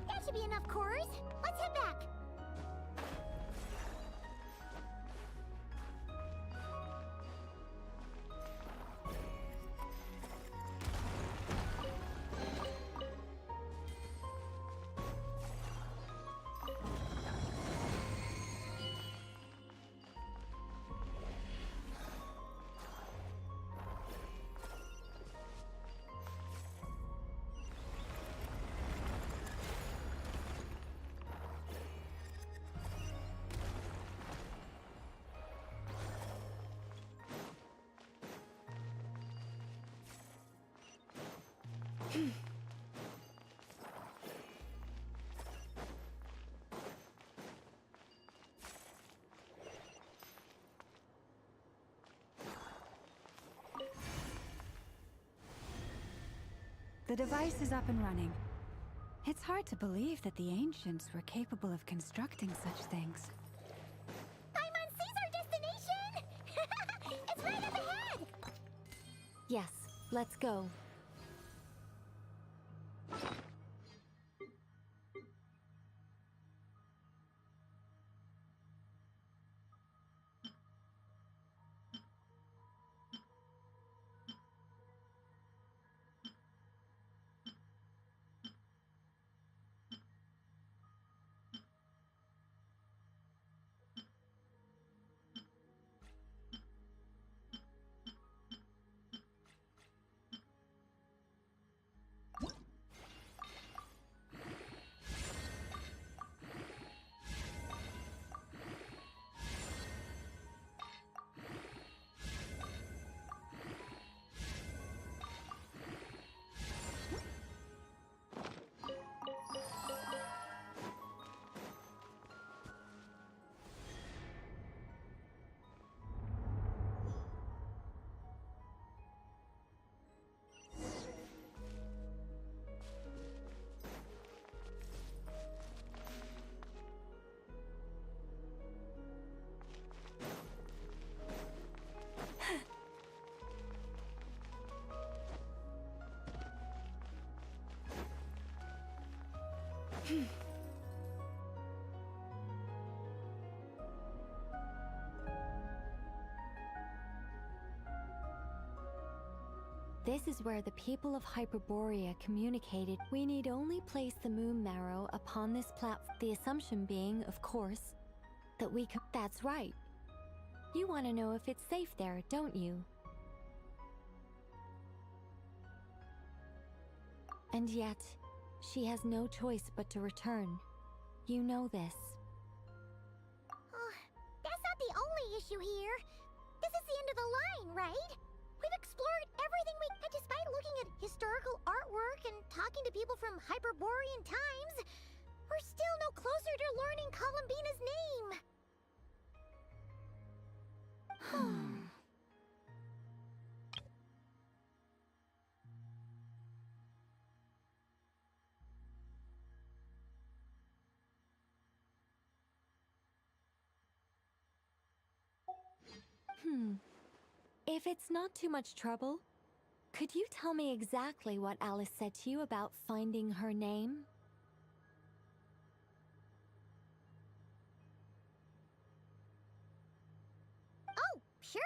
Speaker 2: That should be enough cores. Let's head back.
Speaker 6: The device is up and running. It's hard to believe that the ancients were capable of constructing such things.
Speaker 2: Paimon sees our destination! It's right up ahead!
Speaker 10: Yes, let's go. This is where the people of Hyperborea communicated. We need only place the moon marrow upon this platform. The assumption being, of course, that we can. That's right. You want to know if it's safe there, don't you? And yet, she has no choice but to return. You know this.
Speaker 2: That's not the only issue here. This is the end of the line, right? We've explored everything we can. Despite looking at historical artwork and talking to people from Hyperborean times, we're still no closer to learning Columbina's name.
Speaker 10: If it's not too much trouble, could you tell me exactly what Alice said to you about finding her name?
Speaker 2: Oh, sure.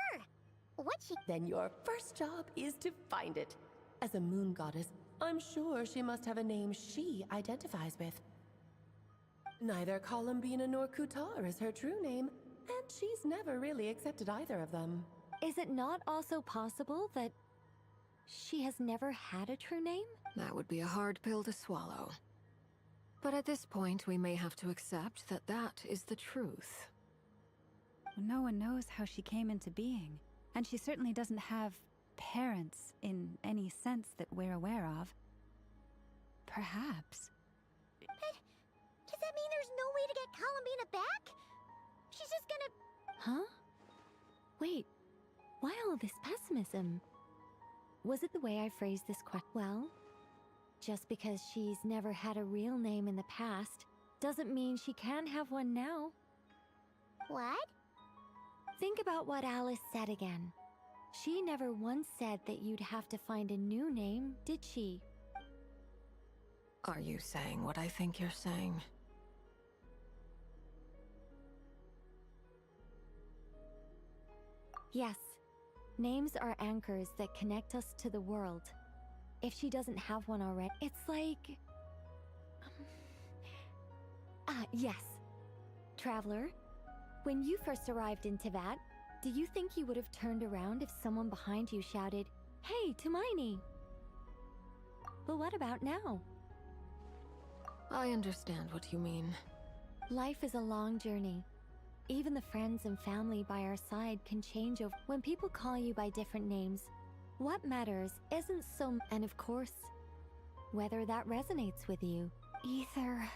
Speaker 2: What's she?
Speaker 12: Then your first job is to find it. As a moon goddess, I'm sure she must have a name she identifies with. Neither Columbina nor Kutar is her true name, and she's never really accepted either of them.
Speaker 10: Is it not also possible that she has never had a true name?
Speaker 18: That would be a hard pill to swallow. But at this point, we may have to accept that that is the truth.
Speaker 6: No one knows how she came into being, and she certainly doesn't have parents in any sense that we're aware of. Perhaps.
Speaker 2: But does that mean there's no way to get Columbina back? She's just gonna...
Speaker 10: Huh? Wait, why all this pessimism? Was it the way I phrased this question? Well, just because she's never had a real name in the past doesn't mean she can't have one now.
Speaker 2: What?
Speaker 10: Think about what Alice said again. She never once said that you'd have to find a new name, did she?
Speaker 18: Are you saying what I think you're saying?
Speaker 10: Yes. Names are anchors that connect us to the world. If she doesn't have one already, it's like... yes. Traveler, when you first arrived in Teyvat, do you think you would have turned around if someone behind you shouted, "Hey, Tumaini"? But what about now?
Speaker 18: I understand what you mean.
Speaker 10: Life is a long journey. Even the friends and family by our side can change over. When people call you by different names, what matters isn't so... And of course, whether that resonates with you. Either...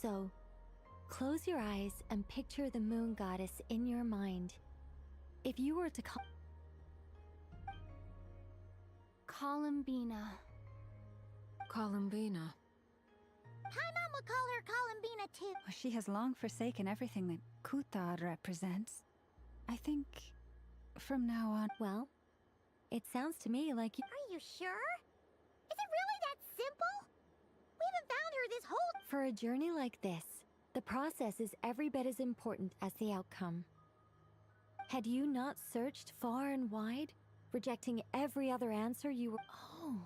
Speaker 10: So, close your eyes and picture the moon goddess in your mind. If you were to call...
Speaker 13: Columbina.
Speaker 18: Columbina.
Speaker 2: Hi, Mom would call her Columbina too.
Speaker 6: Well, she has long forsaken everything that Kutar represents. I think from now on...
Speaker 10: Well, it sounds to me like you...
Speaker 2: Are you sure? Is it really that simple? We haven't found her this whole...
Speaker 10: For a journey like this, the process is every bit as important as the outcome. Had you not searched far and wide, rejecting every other answer you were... Oh,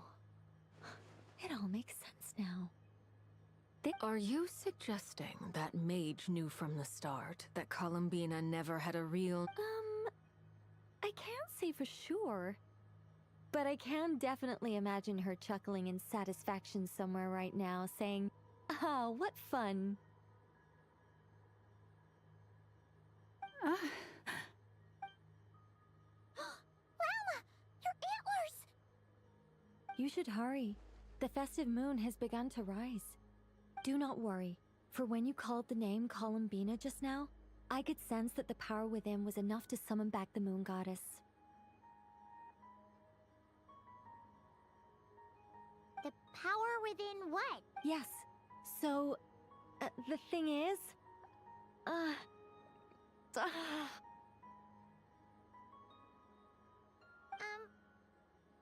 Speaker 10: it all makes sense now.
Speaker 18: Are you suggesting that Mage knew from the start that Columbina never had a real...
Speaker 10: I can't say for sure. But I can definitely imagine her chuckling in satisfaction somewhere right now, saying, "Ah, what fun."
Speaker 2: Lama! Your antlers!
Speaker 10: You should hurry. The festive moon has begun to rise. Do not worry, for when you called the name Columbina just now, I could sense that the power within was enough to summon back the moon goddess.
Speaker 2: The power within what?
Speaker 10: Yes. So, the thing is...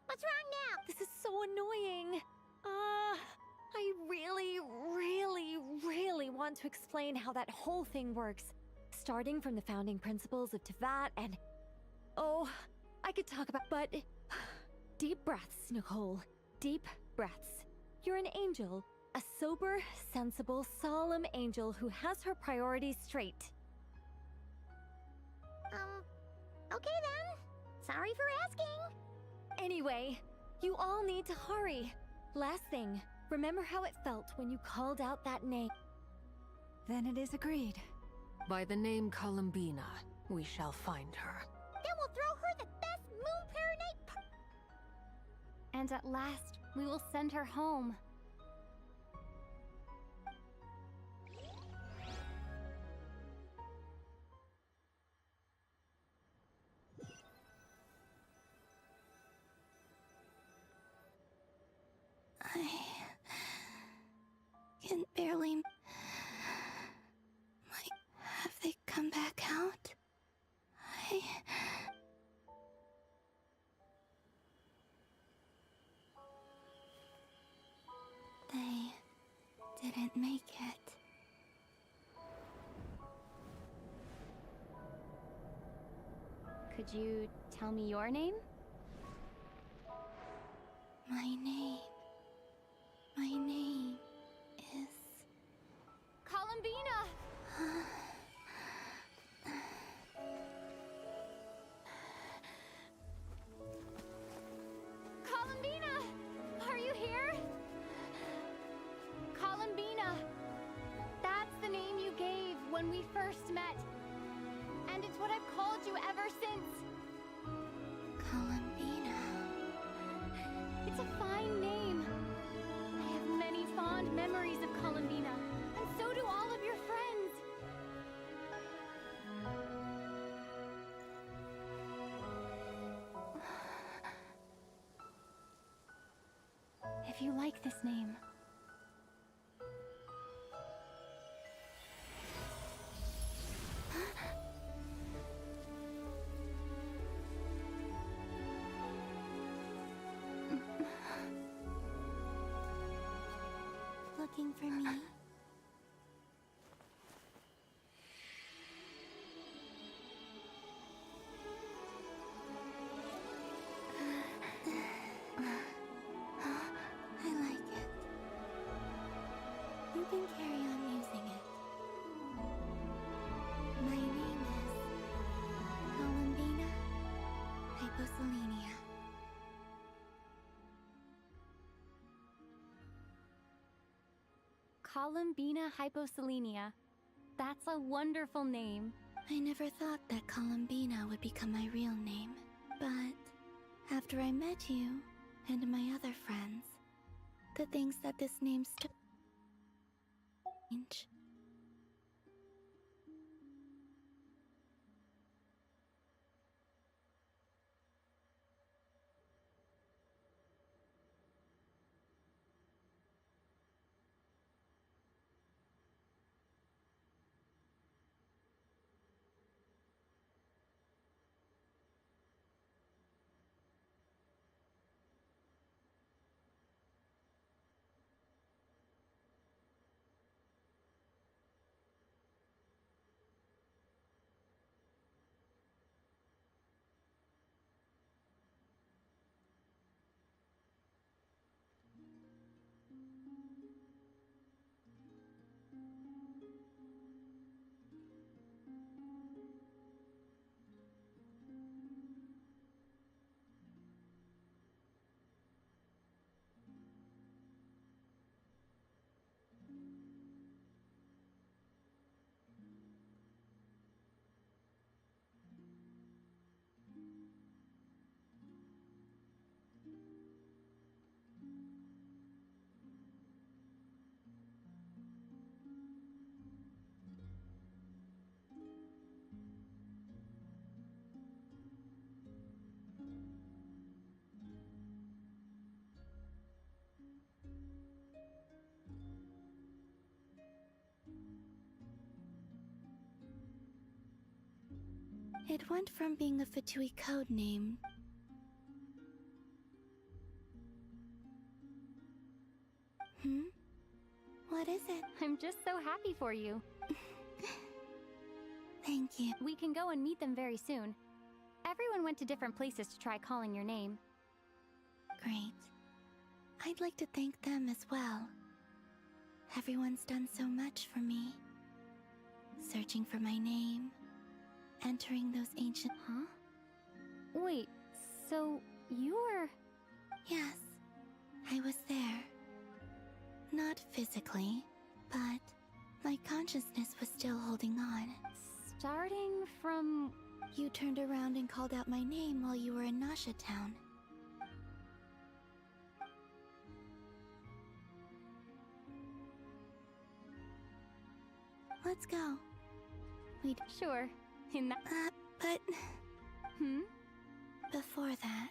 Speaker 2: What's wrong now?
Speaker 10: This is so annoying. I really, really, really want to explain how that whole thing works, starting from the founding principles of Tevat and... Oh, I could talk about... But... Deep breaths, Nicole. Deep breaths. You're an angel. A sober, sensible, solemn angel who has her priorities straight.
Speaker 2: Okay then. Sorry for asking.
Speaker 10: Anyway, you all need to hurry. Last thing, remember how it felt when you called out that name.
Speaker 6: Then it is agreed.
Speaker 18: By the name Columbina, we shall find her.
Speaker 2: Then we'll throw her the best moon prayer night.
Speaker 16: And at last, we will send her home.
Speaker 3: I can barely... Have they come back out? They didn't make it.
Speaker 16: Could you tell me your name?
Speaker 3: My name is...
Speaker 16: Columbina! Columbina! Are you here? Columbina! That's the name you gave when we first met. And it's what I've called you ever since.
Speaker 3: Columbina.
Speaker 16: It's a fine name. I have many fond memories of Columbina, and so do all of your friends. If you like this name,
Speaker 3: looking for me? I like it. You can carry on using it. My name is Columbina Hyposelenia.
Speaker 16: Columbina Hyposelenia. That's a wonderful name.
Speaker 3: I never thought that Columbina would become my real name. But after I met you and my other friends, the things that this name change. It went from being a Fatui code name What is it?
Speaker 16: I'm just so happy for you.
Speaker 3: Thank you.
Speaker 16: We can go and meet them very soon. Everyone went to different places to try calling your name.
Speaker 3: Great. I'd like to thank them as well. Everyone's done so much for me. Searching for my name, entering those ancient...
Speaker 16: Huh? Wait, so you were...
Speaker 3: Yes, I was there. Not physically, but my consciousness was still holding on.
Speaker 16: Starting from...
Speaker 3: You turned around and called out my name while you were in Nasha Town. Let's go. Wait.
Speaker 16: Sure. In that...
Speaker 3: but...
Speaker 16: Hmm?
Speaker 3: Before that...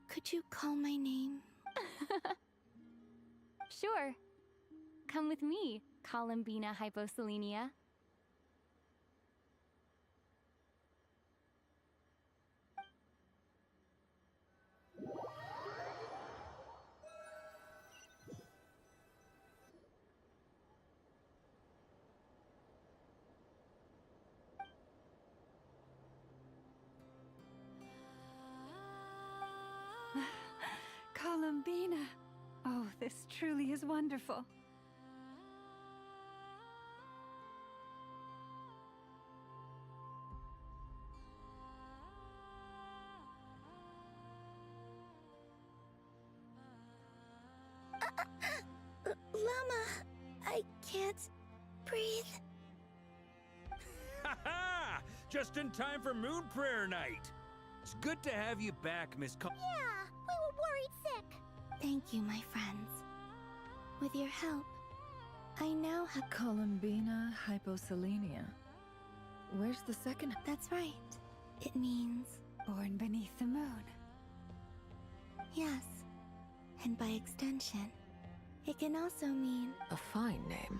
Speaker 3: Could you call my name?
Speaker 16: Sure. Come with me, Columbina Hyposelenia.
Speaker 6: Columbina! Oh, this truly is wonderful.
Speaker 3: Llama, I can't breathe.
Speaker 5: Ha-ha! Just in time for Moon Prayer Night. It's good to have you back, Miss
Speaker 2: Yeah, we were worried sick.
Speaker 3: Thank you, my friends. With your help, I now have...
Speaker 1: Columbina Hyposelenia. Where's the second?
Speaker 3: That's right. It means...
Speaker 6: Born beneath the moon.
Speaker 3: Yes. And by extension, it can also mean...
Speaker 18: A fine name.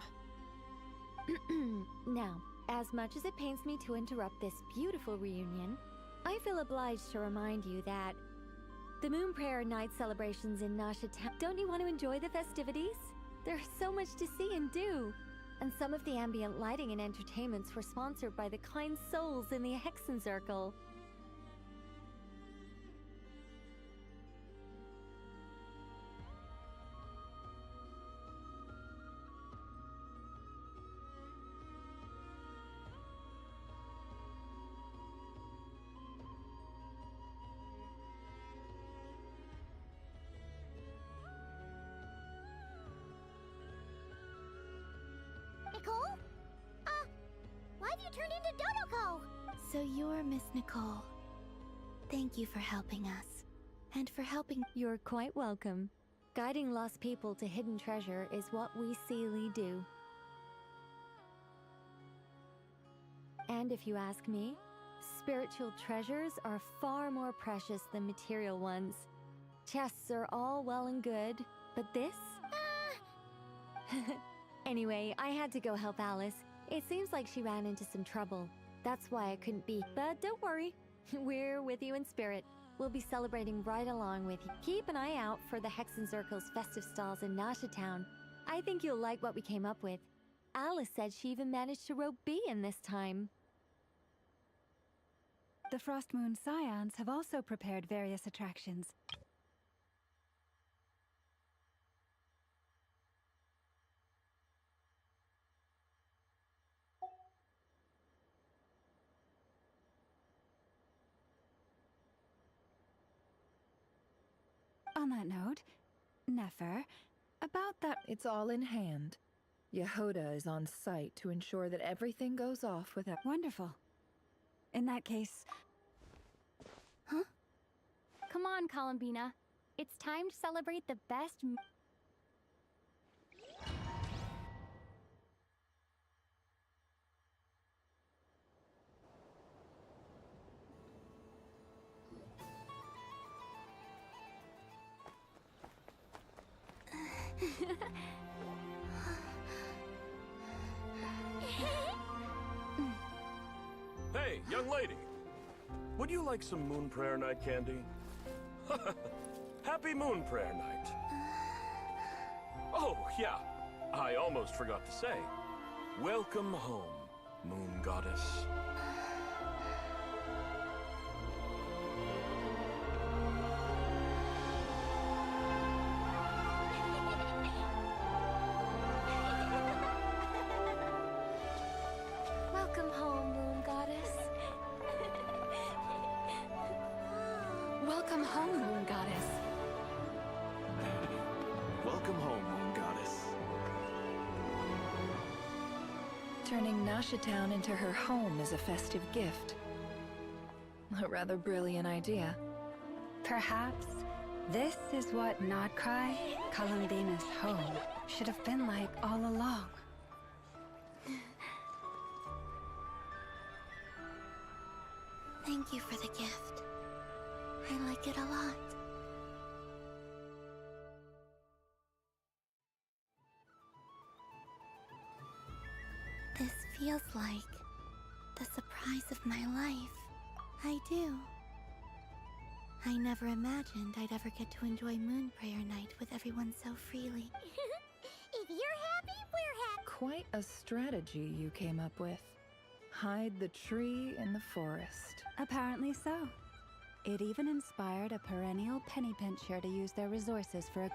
Speaker 10: Now, as much as it pains me to interrupt this beautiful reunion, I feel obliged to remind you that the Moon Prayer Night celebrations in Nasha Town. Don't you want to enjoy the festivities? There's so much to see and do. And some of the ambient lighting and entertainments were sponsored by the kind souls in the Hexen Circle.
Speaker 2: Nicole? Why have you turned into Dodoko?
Speaker 3: So you're Miss Nicole. Thank you for helping us. And for helping...
Speaker 10: You're quite welcome. Guiding lost people to hidden treasure is what we Seelie do. And if you ask me, spiritual treasures are far more precious than material ones. Chests are all well and good, but this? Anyway, I had to go help Alice. It seems like she ran into some trouble. That's why I couldn't be. But don't worry, we're with you in spirit. We'll be celebrating right along with you. Keep an eye out for the Hexen Circle's festive stalls in Nasha Town. I think you'll like what we came up with. Alice said she even managed to rope B in this time.
Speaker 6: The Frost Moon Scions have also prepared various attractions. On that note, Nefer, about that...
Speaker 1: It's all in hand. Yehoda is on site to ensure that everything goes off without...
Speaker 6: Wonderful. In that case...
Speaker 3: Huh?
Speaker 16: Come on, Columbina. It's time to celebrate the best...
Speaker 20: Hey, young lady. Would you like some Moon Prayer Night candy? Happy Moon Prayer Night. Oh, yeah. I almost forgot to say, welcome home, Moon Goddess.
Speaker 16: Welcome home, Moon Goddess.
Speaker 18: Welcome home, Moon Goddess.
Speaker 22: Welcome home, Moon Goddess.
Speaker 1: Turning Nashatown into her home is a festive gift. A rather brilliant idea.
Speaker 6: Perhaps this is what Nodcry, Columbina's home, should have been like all along.
Speaker 3: Thank you for the gift. I like it a lot. This feels like the surprise of my life. I do. I never imagined I'd ever get to enjoy Moon Prayer Night with everyone so freely.
Speaker 2: If you're happy, we're happy.
Speaker 1: Quite a strategy you came up with. Hide the tree in the forest.
Speaker 6: Apparently so. It even inspired a perennial penny pincher to use their resources for a...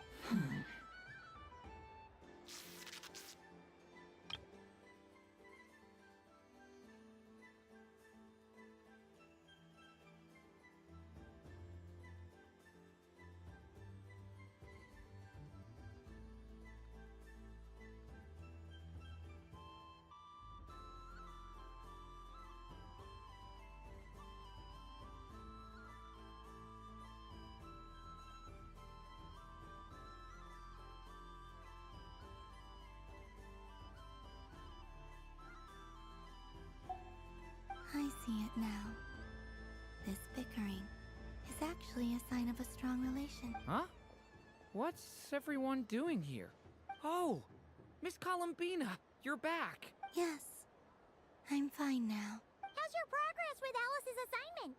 Speaker 3: I see it now. This bickering is actually a sign of a strong relation.
Speaker 7: Huh? What's everyone doing here? Oh, Miss Columbina, you're back.
Speaker 3: Yes, I'm fine now.
Speaker 2: How's your progress with Alice's assignment?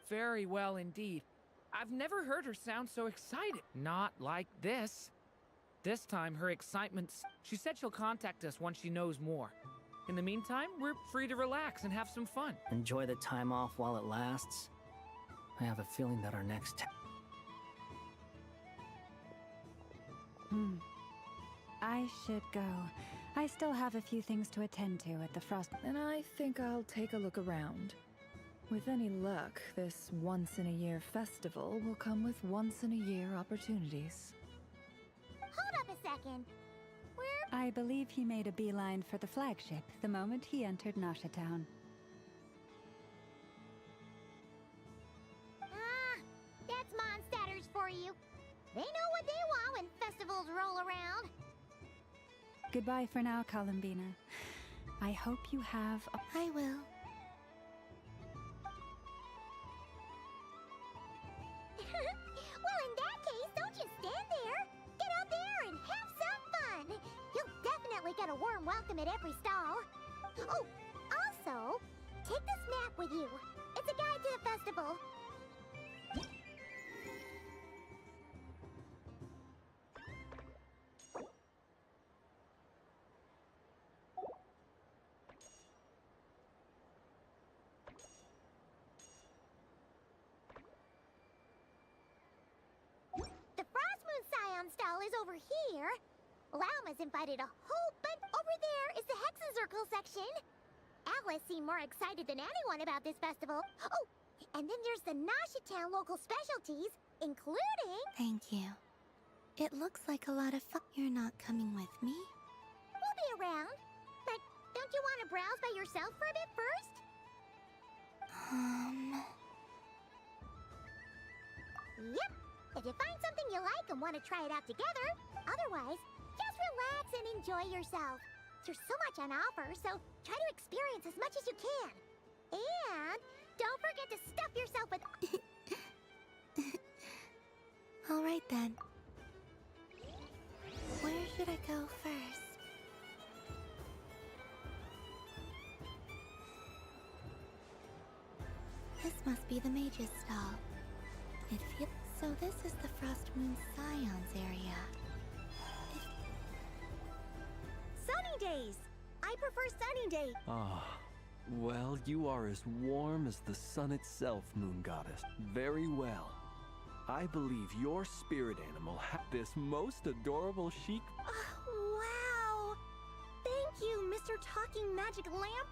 Speaker 7: Very well indeed. I've never heard her sound so excited. Not like this. This time, her excitement's... She said she'll contact us once she knows more. In the meantime, we're free to relax and have some fun.
Speaker 8: Enjoy the time off while it lasts. I have a feeling that our next...
Speaker 6: I should go. I still have a few things to attend to at the Frost...
Speaker 1: And I think I'll take a look around. With any luck, this once-in-a-year festival will come with once-in-a-year opportunities.
Speaker 2: Hold up a second.
Speaker 6: I believe he made a beeline for the flagship the moment he entered Nashatown.
Speaker 2: That's Mondstadters for you. They know what they want when festivals roll around.
Speaker 6: Goodbye for now, Columbina. I hope you have a...
Speaker 3: I will.
Speaker 2: Well, in that case, don't just stand there. Get out there and have some fun. You'll definitely get a warm welcome at every stall. Oh, also, take this map with you. It's a guide to the festival. Stall is over here. Lauma's invited a whole bunch. Over there is the Hexacircle section. Alice seemed more excited than anyone about this festival. Oh, and then there's the Nashatown local specialties, including...
Speaker 3: Thank you. It looks like a lot of fun. You're not coming with me?
Speaker 2: We'll be around. But don't you want to browse by yourself for a bit first? Yep. If you find something you like and want to try it out together, otherwise, just relax and enjoy yourself. There's so much on offer, so try to experience as much as you can. And don't forget to stuff yourself with...
Speaker 3: All right then. Where should I go first? This must be the mage's stall. It feels... So this is the Frost Moon Scions area.
Speaker 2: Sunny days! I prefer sunny days.
Speaker 22: Ah, well, you are as warm as the sun itself, Moon Goddess. Very well. I believe your spirit animal had this most adorable chic...
Speaker 2: Wow! Thank you, Mr. Talking Magic Lamp!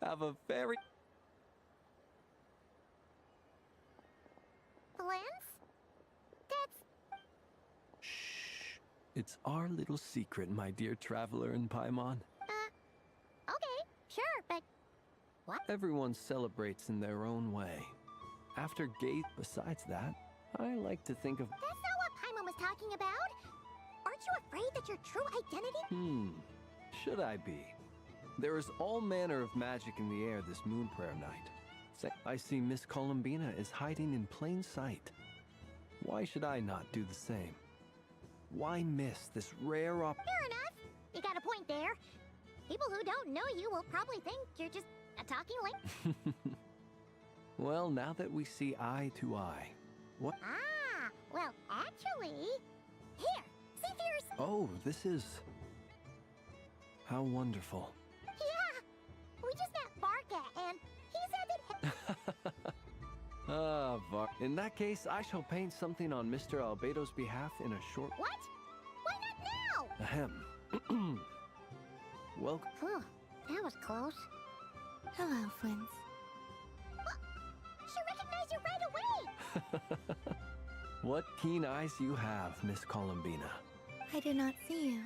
Speaker 22: Have a very...
Speaker 2: Plans? That's...
Speaker 22: Shh. It's our little secret, my dear traveler in Paimon.
Speaker 2: Okay, sure, but... What?
Speaker 22: Everyone celebrates in their own way. After Gate, besides that, I like to think of...
Speaker 2: That's not what Paimon was talking about! Aren't you afraid that your true identity...
Speaker 22: Should I be? There is all manner of magic in the air this moon prayer night. I see Miss Columbina is hiding in plain sight. Why should I not do the same? Why miss this rare
Speaker 2: Fair enough! You got a point there. People who don't know you will probably think you're just a talking link.
Speaker 22: Well, now that we see eye to eye, what?
Speaker 2: Ah, well, actually... Here, see for yourself.
Speaker 22: Oh, this is... How wonderful.
Speaker 2: Yeah! We just met Varka, and he said that...
Speaker 22: Ah, in that case, I shall paint something on Mr. Albedo's behalf in a short...
Speaker 2: What? Why not now?
Speaker 22: Ahem. Welcome.
Speaker 2: Phew, that was close.
Speaker 3: Hello, Flint.
Speaker 2: She recognized you right away!
Speaker 22: What keen eyes you have, Miss Columbina.
Speaker 3: I did not see you.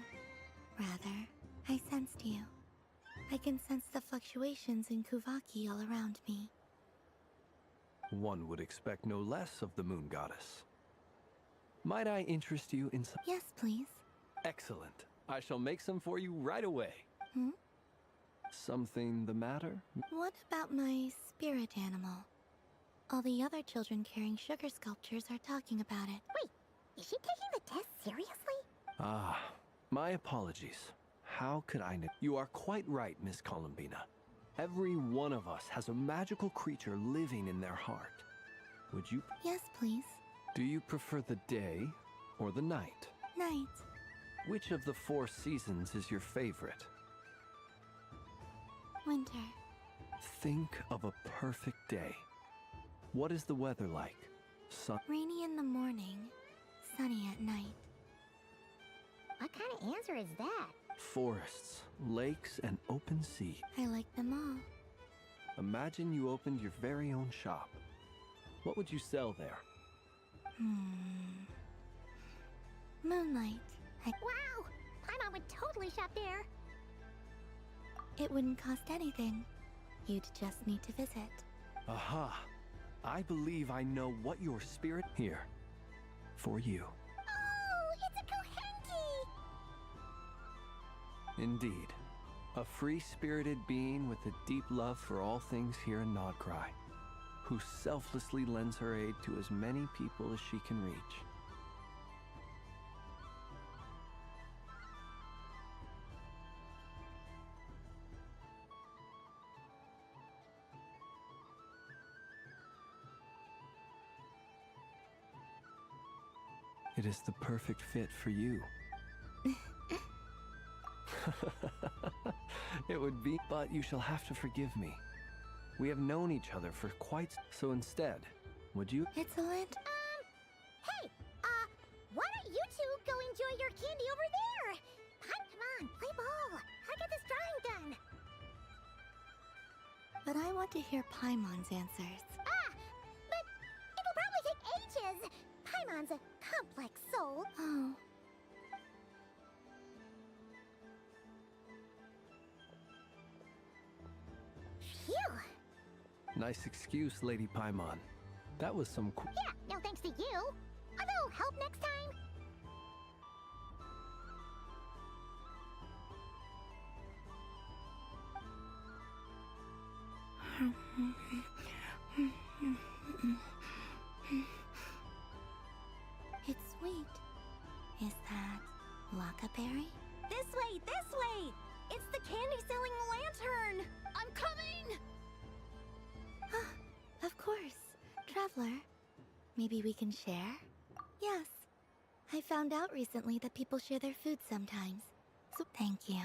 Speaker 3: Rather, I sensed you. I can sense the fluctuations in Kuvaki all around me.
Speaker 22: One would expect no less of the moon goddess. Might I interest you in some...
Speaker 3: Yes, please.
Speaker 22: Excellent. I shall make some for you right away. Something the matter?
Speaker 3: What about my spirit animal? All the other children carrying sugar sculptures are talking about it.
Speaker 2: Wait, is she taking the test seriously?
Speaker 22: Ah, my apologies. How could I know? You are quite right, Miss Columbina. Every one of us has a magical creature living in their heart. Would you...
Speaker 3: Yes, please.
Speaker 22: Do you prefer the day or the night?
Speaker 3: Night.
Speaker 22: Which of the 4 seasons is your favorite?
Speaker 3: Winter.
Speaker 22: Think of a perfect day. What is the weather like?
Speaker 3: Rainy in the morning, sunny at night.
Speaker 2: What kind of answer is that?
Speaker 22: Forests, lakes, and open sea.
Speaker 3: I like them all.
Speaker 22: Imagine you opened your very own shop. What would you sell there?
Speaker 3: Moonlight.
Speaker 2: Wow! Paimon would totally shop there.
Speaker 3: It wouldn't cost anything. You'd just need to visit.
Speaker 22: Aha! I believe I know what your spirit here. For you.
Speaker 2: Oh, it's a Kohenki!
Speaker 22: Indeed. A free-spirited being with a deep love for all things here in Nodcry, who selflessly lends her aid to as many people as she can reach. It is the perfect fit for you. It would be, but you shall have to forgive me. We have known each other for quite, so instead, would you?
Speaker 3: Excellent.
Speaker 2: Hey, why don't you two go enjoy your candy over there? Come on, play ball. I get this drawing done.
Speaker 3: But I want to hear Paimon's answers.
Speaker 2: But it'll probably take ages. Paimon's a complex soul.
Speaker 3: Oh.
Speaker 2: Phew.
Speaker 22: Nice excuse, Lady Paimon. That was some
Speaker 2: Yeah, no thanks to you. Although, help next time.
Speaker 3: It's sweet. Is that Wakaberry?
Speaker 16: This way, this way! It's the candy-selling lantern! I'm coming!
Speaker 3: Of course. Traveler, maybe we can share? Yes. I found out recently that people share their food sometimes. So thank you.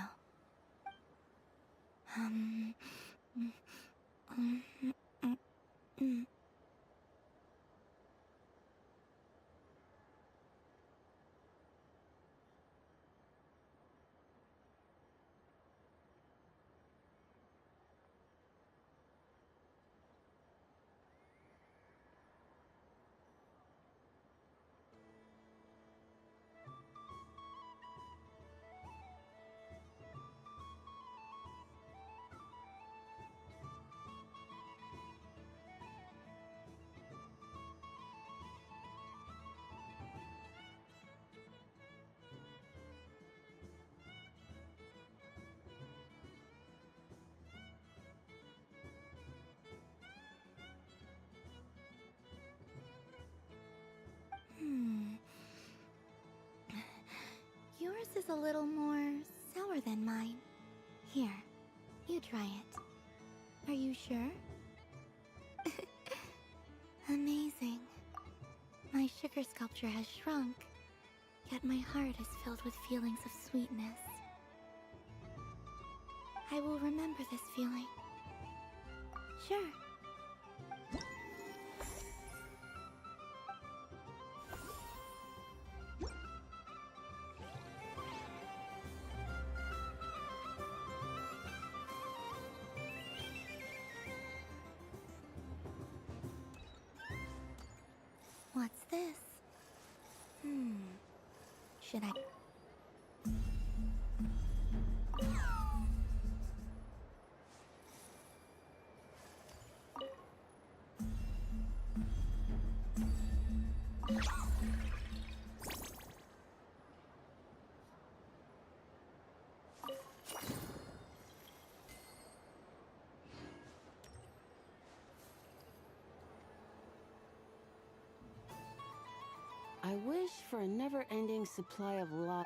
Speaker 3: Yours is a little more sour than mine. Here, you try it. Are you sure? Amazing. My sugar sculpture has shrunk, yet my heart is filled with feelings of sweetness. I will remember this feeling. Sure. What's this? Should I...
Speaker 17: I wish for a never-ending supply of love.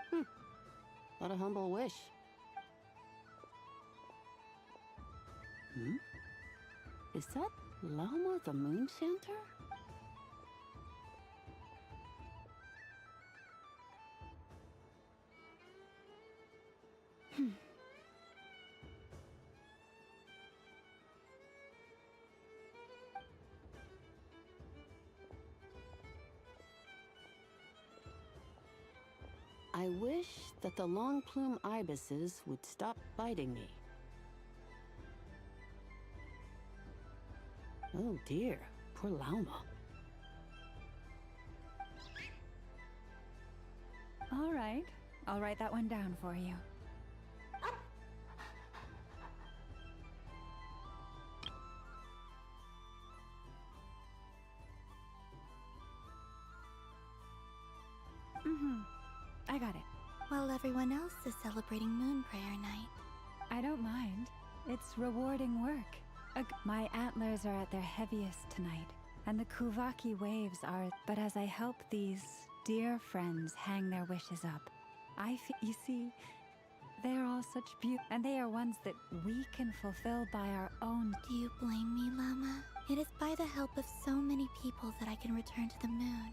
Speaker 17: What a humble wish. Is that Lama the Moon Chanter? I wish that the long plume ibises would stop biting me. Oh dear, poor Lauma.
Speaker 6: All right, I'll write that one down for you. got it.
Speaker 3: While everyone else is celebrating Moon Prayer Night.
Speaker 6: I don't mind. It's rewarding work. My antlers are at their heaviest tonight, and the Kuvaki waves are. But as I help these dear friends hang their wishes up, you see, they are all such beauty, and they are ones that we can fulfill by our own.
Speaker 3: Do you blame me, Llama? It is by the help of so many people that I can return to the moon.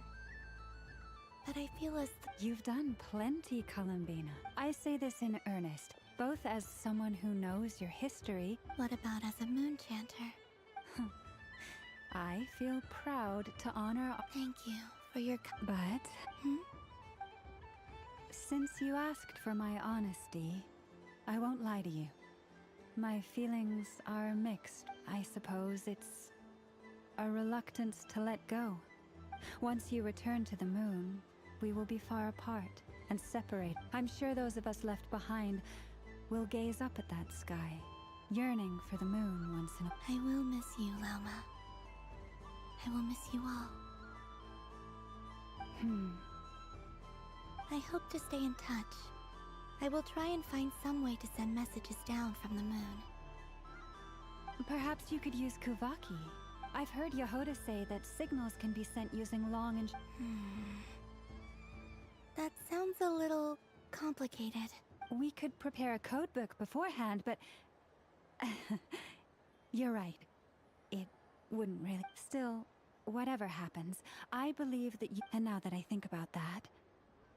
Speaker 3: But I feel as
Speaker 6: You've done plenty, Columbina. I say this in earnest, both as someone who knows your history.
Speaker 3: What about as a moon chanter?
Speaker 6: I feel proud to honor.
Speaker 3: Thank you for your.
Speaker 6: But since you asked for my honesty, I won't lie to you. My feelings are mixed. I suppose it's a reluctance to let go. Once you return to the moon, we will be far apart and separate. I'm sure those of us left behind will gaze up at that sky, yearning for the moon once in a...
Speaker 3: I will miss you, Llama. I will miss you all. I hope to stay in touch. I will try and find some way to send messages down from the moon.
Speaker 6: Perhaps you could use Kuvaki. I've heard Yehoda say that signals can be sent using long and...
Speaker 3: That sounds a little complicated.
Speaker 6: We could prepare a codebook beforehand, but... You're right. It wouldn't really... Still, whatever happens, I believe that you... And now that I think about that,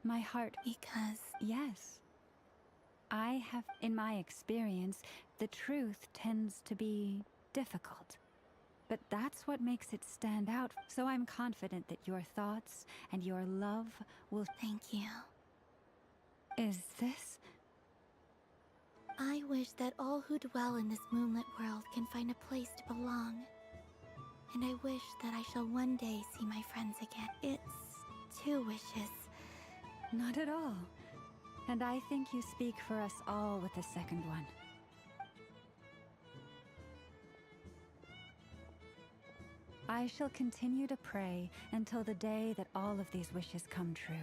Speaker 6: my heart...
Speaker 3: Because...
Speaker 6: Yes. I have... In my experience, the truth tends to be difficult. But that's what makes it stand out. So I'm confident that your thoughts and your love will...
Speaker 3: Thank you.
Speaker 6: Is this...
Speaker 3: I wish that all who dwell in this moonlit world can find a place to belong. And I wish that I shall one day see my friends again. It's 2 wishes.
Speaker 6: Not at all. And I think you speak for us all with the second one. I shall continue to pray until the day that all of these wishes come true.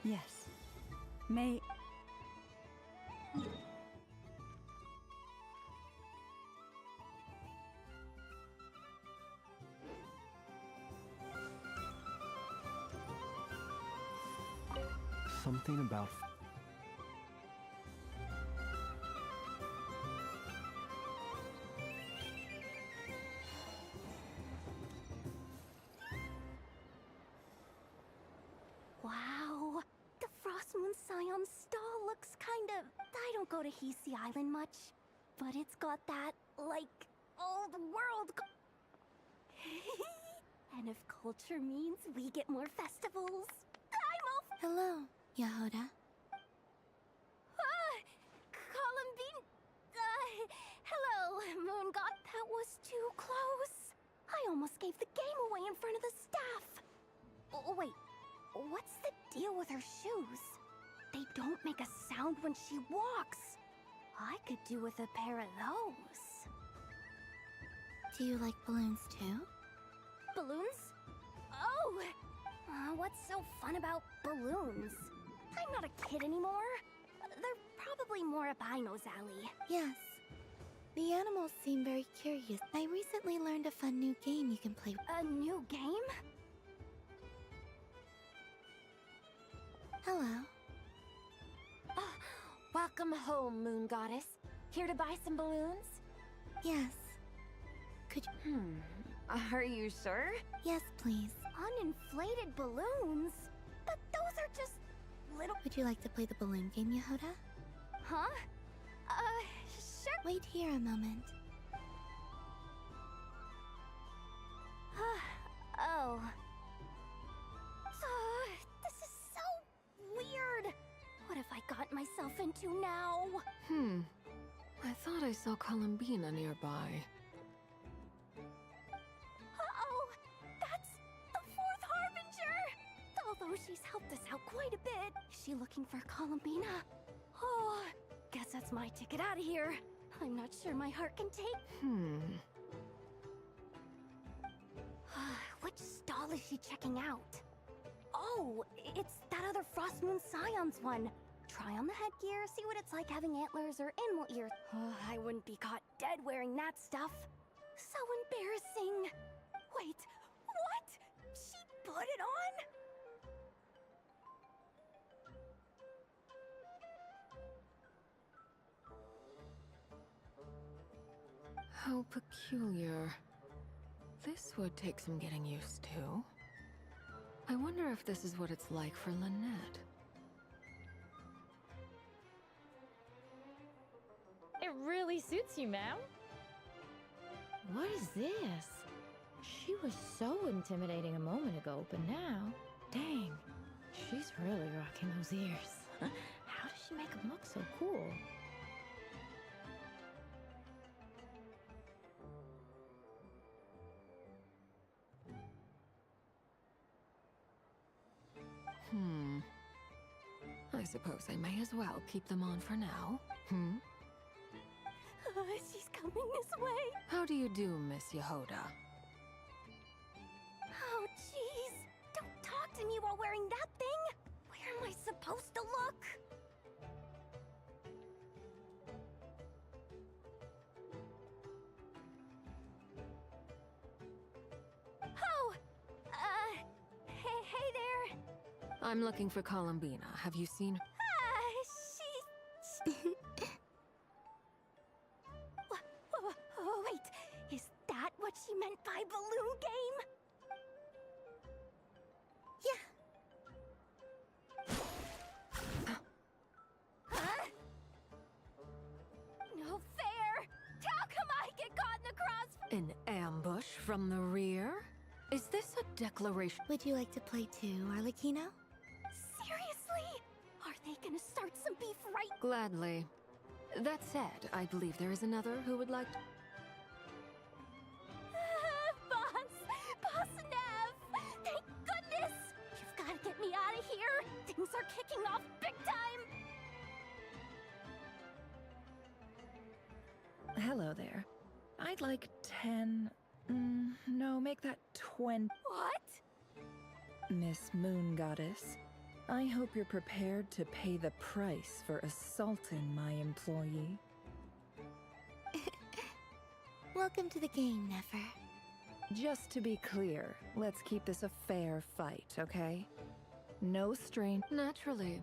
Speaker 6: Yes. May...
Speaker 22: Something about...
Speaker 16: Wow, the Frost Moon Scion stall looks kind of... I don't go to Hisi Island much, but it's got that, like, old world... And if culture means we get more festivals, I'm all...
Speaker 3: Hello, Yehoda.
Speaker 16: Columbina... hello, Moon God. That was too close. I almost gave the game away in front of the staff. Oh, wait. What's the deal with her shoes? They don't make a sound when she walks. I could do with a pair of those.
Speaker 3: Do you like balloons too?
Speaker 16: Balloons? Oh! What's so fun about balloons? I'm not a kid anymore. They're probably more up Aino's alley.
Speaker 3: Yes. The animals seem very curious. I recently learned a fun new game you can play.
Speaker 16: A new game?
Speaker 3: Hello.
Speaker 4: Welcome home, Moon Goddess. Here to buy some balloons?
Speaker 3: Yes. Could you...
Speaker 4: Are you sure?
Speaker 3: Yes, please.
Speaker 16: Uninflated balloons? But those are just little...
Speaker 3: Would you like to play the balloon game, Yehoda?
Speaker 16: Huh? Sure.
Speaker 3: Wait here a moment.
Speaker 16: Oh. This is so weird. What have I got myself into now?
Speaker 18: I thought I saw Columbina nearby.
Speaker 16: Uh-oh! That's Oh, she's helped us out quite a bit. Is she looking for Columbina? Oh, guess that's my ticket out of here. I'm not sure my heart can take. Which stall is she checking out? Oh, it's that other Frost Moon Scions one. Try on the headgear, see what it's like having antlers or animal ears. Oh, I wouldn't be caught dead wearing that stuff. So embarrassing. Wait, what? She put it on?
Speaker 18: How peculiar. This would take some getting used to. I wonder if this is what it's like for Lynette.
Speaker 15: It really suits you, ma'am. What is this? She was so intimidating a moment ago, but now, dang, she's really rocking those ears. How does she make them look so cool?
Speaker 18: I suppose I may as well keep them on for now.
Speaker 16: She's coming this way.
Speaker 18: How do you do, Miss Yehoda?
Speaker 16: Oh, jeez. Don't talk to me while wearing that thing. Where am I supposed to look? Oh! Hey there.
Speaker 18: I'm looking for Columbina. Have you seen her?
Speaker 16: She... Wait, is that what she meant by balloon game? No fair! How come I get caught in the cross?
Speaker 18: An ambush from the rear? Is this a declaration?
Speaker 3: Would you like to play too, Arlecchino?
Speaker 16: Seriously? Are they gonna start some beef right?
Speaker 18: Gladly. That said, I believe there is another who would like to...
Speaker 16: Boss Nev! Thank goodness! You've gotta get me out of here! Things are kicking off big time!
Speaker 1: Hello there. I'd like 10... no, make that 20...
Speaker 16: What?
Speaker 1: Miss Moon Goddess, I hope you're prepared to pay the price for assaulting my employee.
Speaker 3: Welcome to the game, Nefer.
Speaker 1: Just to be clear, let's keep this a fair fight, okay? No strain...
Speaker 18: Naturally.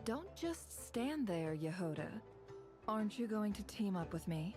Speaker 1: Don't just stand there, Yehoda. Aren't you going to team up with me?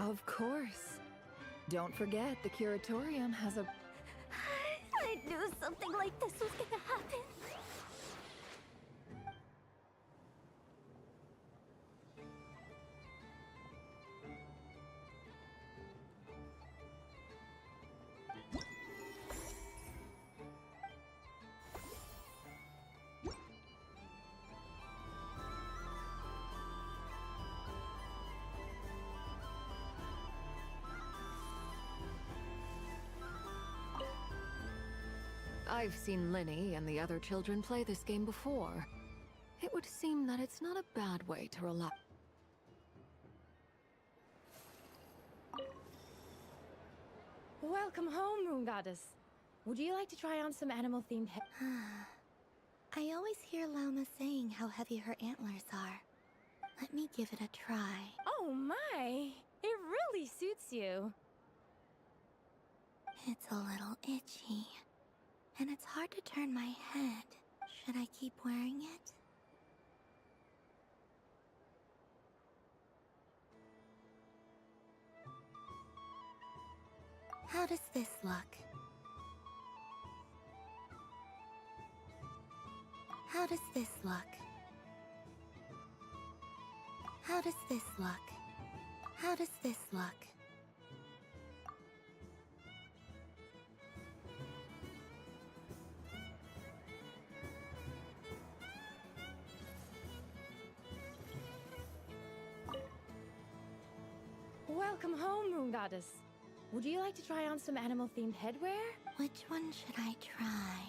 Speaker 1: Of course. Don't forget, the curatorium has a...
Speaker 16: I knew something like this was gonna happen.
Speaker 18: I've seen Linny and the other children play this game before. It would seem that it's not a bad way to relax.
Speaker 15: Welcome home, Moon Goddess. Would you like to try on some animal-themed
Speaker 3: I always hear Llama saying how heavy her antlers are. Let me give it a try.
Speaker 15: Oh my! It really suits you.
Speaker 3: It's a little itchy. And it's hard to turn my head. Should I keep wearing it? How does this look? How does this look? How does this look? How does this look?
Speaker 15: Welcome home, Moon Goddess. Would you like to try on some animal-themed headwear?
Speaker 3: Which one should I try?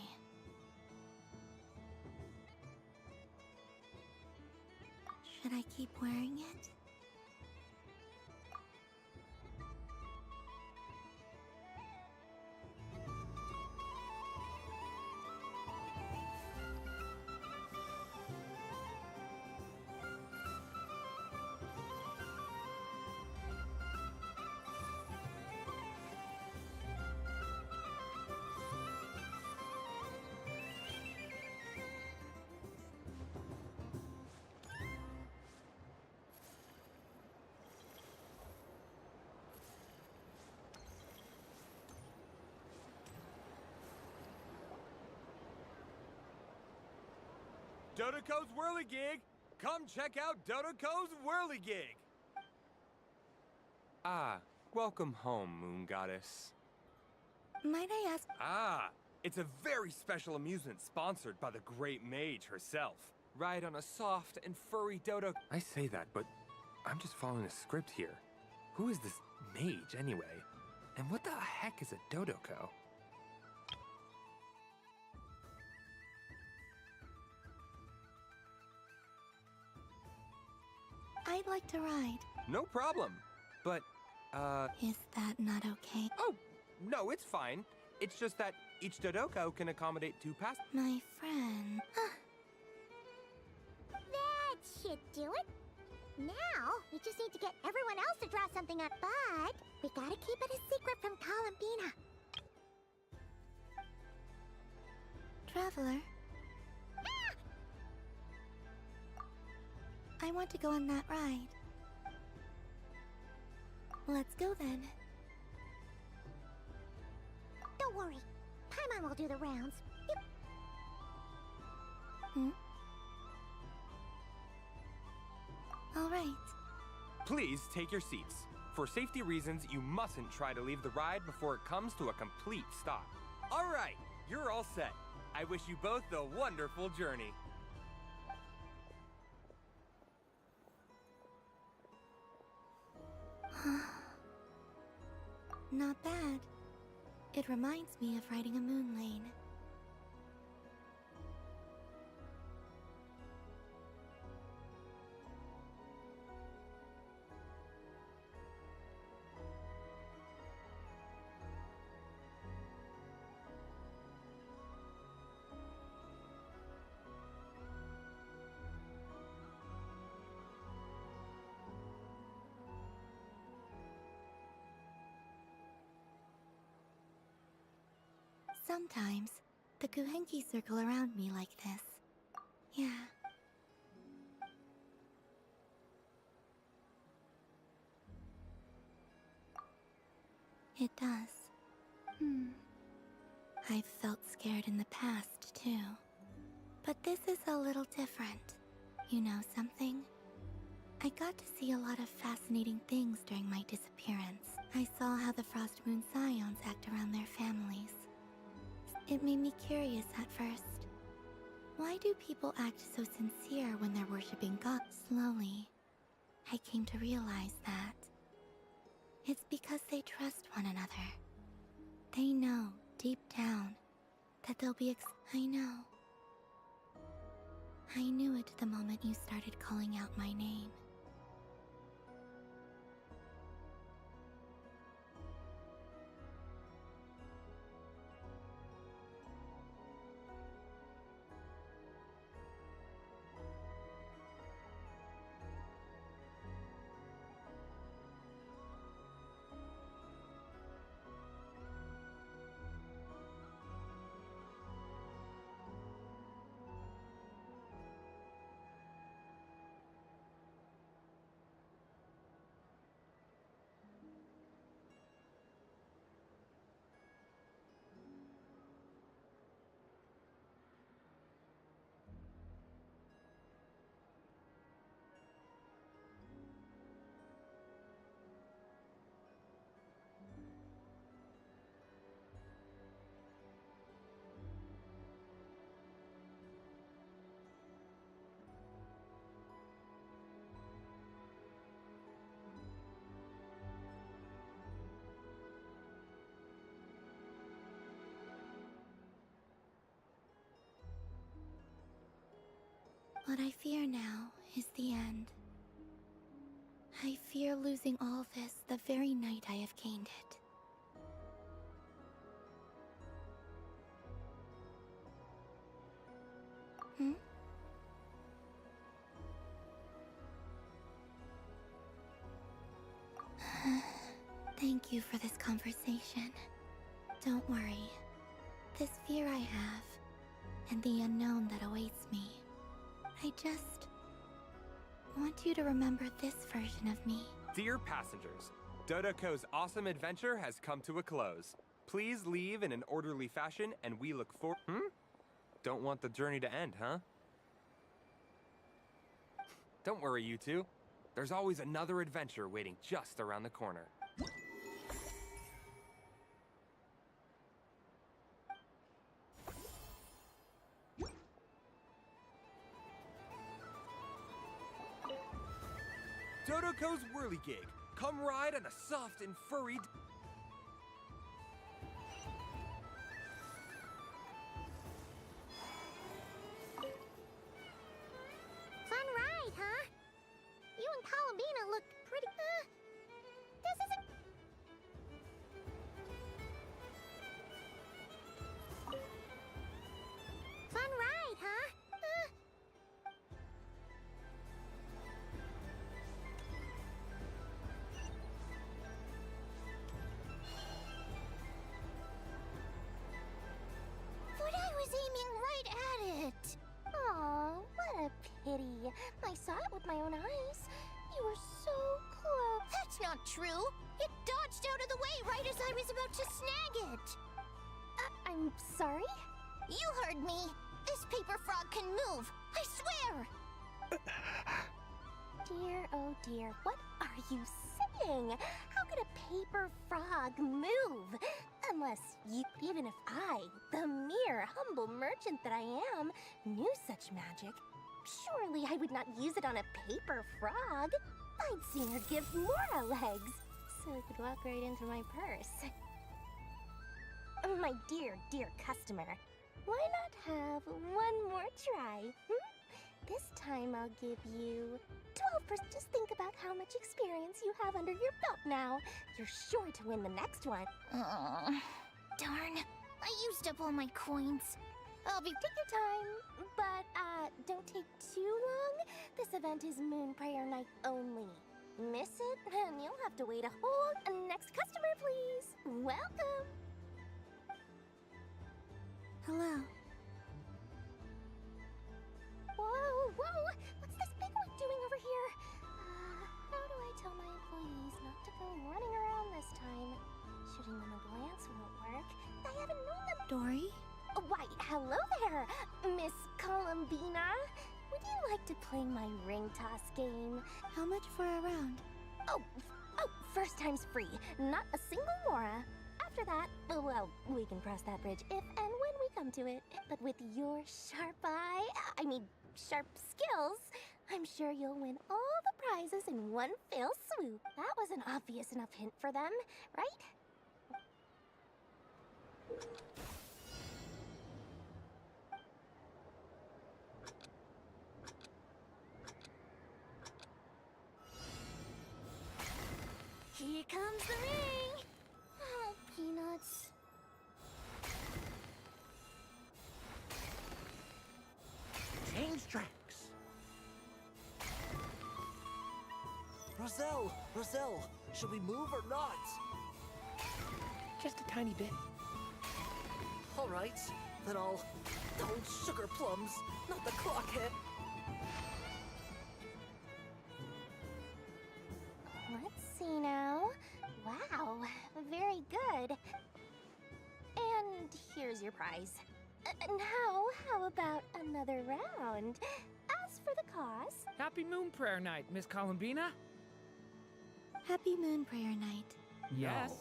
Speaker 3: Should I keep wearing it?
Speaker 11: Dodoko's Whirligig! Come check out Dodoko's Whirligig!
Speaker 21: Ah, welcome home, Moon Goddess.
Speaker 3: Might I ask?
Speaker 11: Ah, it's a very special amusement sponsored by the great mage herself.
Speaker 21: Ride on a soft and furry dodo. I say that, but I'm just following a script here. Who is this mage, anyway? And what the heck is a Dodoko?
Speaker 3: I'd like to ride.
Speaker 21: No problem. But,
Speaker 3: Is that not okay?
Speaker 21: Oh, no, it's fine. It's just that each Dodoko can accommodate 2 passengers.
Speaker 3: My friend.
Speaker 2: That should do it. Now, we just need to get everyone else to draw something up, but we gotta keep it a secret from Columbina.
Speaker 3: Traveler. I want to go on that ride. Let's go then.
Speaker 2: Don't worry. Paimon will do the rounds.
Speaker 3: All right.
Speaker 11: Please take your seats. For safety reasons, you mustn't try to leave the ride before it comes to a complete stop. All right, you're all set. I wish you both a wonderful journey.
Speaker 3: Not bad. It reminds me of riding a moon lane. Sometimes, the Kuhenki circle around me like this. Yeah. It does. I've felt scared in the past, too. But this is a little different. You know something? I got to see a lot of fascinating things during my disappearance. I saw how the Frost Moon Scions act around their families. It made me curious at first. Why do people act so sincere when they're worshipping God? Slowly, I came to realize that it's because they trust one another. They know, deep down, that they'll be I know. I knew it the moment you started calling out my name. What I fear now is the end. I fear losing all this the very night I have gained it. Thank you for this conversation. Don't worry. This fear I have, and the unknown that awaits me, I just want you to remember this version of me.
Speaker 11: Dear passengers, Dodoko's awesome adventure has come to a close. Please leave in an orderly fashion, and we look forward. Don't want the journey to end, huh? Don't worry, you two. There's always another adventure waiting just around the corner. Dodoko's Whirligig. Come ride on a soft and furry...
Speaker 2: Fun ride, huh? You and Columbina looked pretty... this isn't... Fun ride, huh? But I was aiming right at it. Aw, what a pity. I saw it with my own eyes. You were so close. That's not true. It dodged out of the way right as I was about to snag it. I'm sorry? You heard me. This paper frog can move. I swear. Dear, oh dear, what are you saying? How could a paper frog move? Unless you, even if I, the mere humble merchant that I am, knew such magic, surely I would not use it on a paper frog. I'd sooner give Mora legs, so it could walk right into my purse. My dear, dear customer, why not have one more try? This time I'll give you 12%. Just think about how much experience you have under your belt now. You're sure to win the next one. Darn. I used up all my coins. Take your time, but don't take too long. This event is Moon Prayer Night only. Miss it, and you'll have to wait a whole... Next customer, please. Welcome.
Speaker 3: Hello.
Speaker 2: Whoa, whoa! What's this big one doing over here? How do I tell my employees not to go running around this time? Should
Speaker 3: Dory?
Speaker 2: Why, hello there, Miss Columbina. Would you like to play my ring toss game?
Speaker 3: How much for a round?
Speaker 2: Oh, first time's free. Not a single mora. After that, well, we can cross that bridge if and when we come to it. But with your sharp sharp skills, I'm sure you'll win all the prizes in one fell swoop. That was an obvious enough hint for them, right? Here comes the ring! Oh, peanuts.
Speaker 14: Change tracks. Roselle, should we move or not?
Speaker 8: Just a tiny bit.
Speaker 14: All right, then I'll... Oh, sugar plums, not the clock hit.
Speaker 2: Let's see now. Wow, very good. And here's your prize. Now, how about another round? As for the cost...
Speaker 7: Happy Moon Prayer Night, Miss Columbina.
Speaker 3: Happy Moon Prayer Night.
Speaker 7: Yes.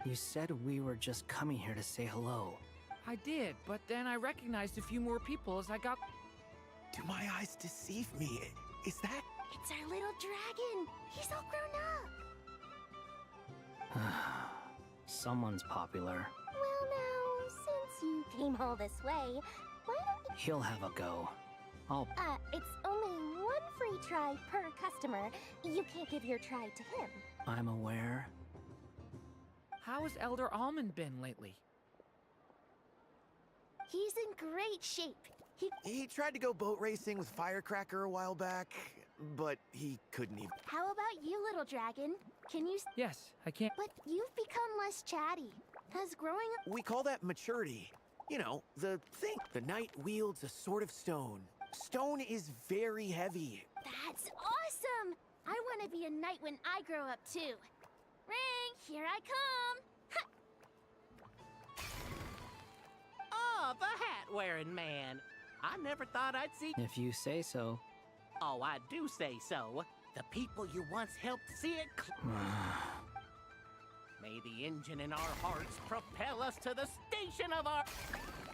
Speaker 8: You said we were just coming here to say hello.
Speaker 7: I did, but then I recognized a few more people as I got...
Speaker 14: Do my eyes deceive me? Is that...
Speaker 2: It's our little dragon! He's all grown up!
Speaker 8: Someone's popular.
Speaker 2: Well now, since you came all this way, why don't you...
Speaker 8: He'll have a go.
Speaker 2: It's only one free try per customer. You can't give your try to him.
Speaker 8: I'm aware.
Speaker 7: How has Elder Almond been lately?
Speaker 2: He's in great shape.
Speaker 14: He tried to go boat racing with Firecracker a while back, but he couldn't even.
Speaker 2: How about you, little dragon? Can you...
Speaker 7: Yes, I can.
Speaker 2: But you've become less chatty. Has growing up...
Speaker 14: We call that maturity. You know, the thing. The knight wields a sword of stone. Stone is very heavy.
Speaker 2: That's awesome! I want to be a knight when I grow up, too. Ring, here I come!
Speaker 19: Oh, the hat-wearing man. I never thought I'd see...
Speaker 8: If you say so.
Speaker 19: Oh, I do say so. The people you once helped see it... May the engine in our hearts propel us to the station of our...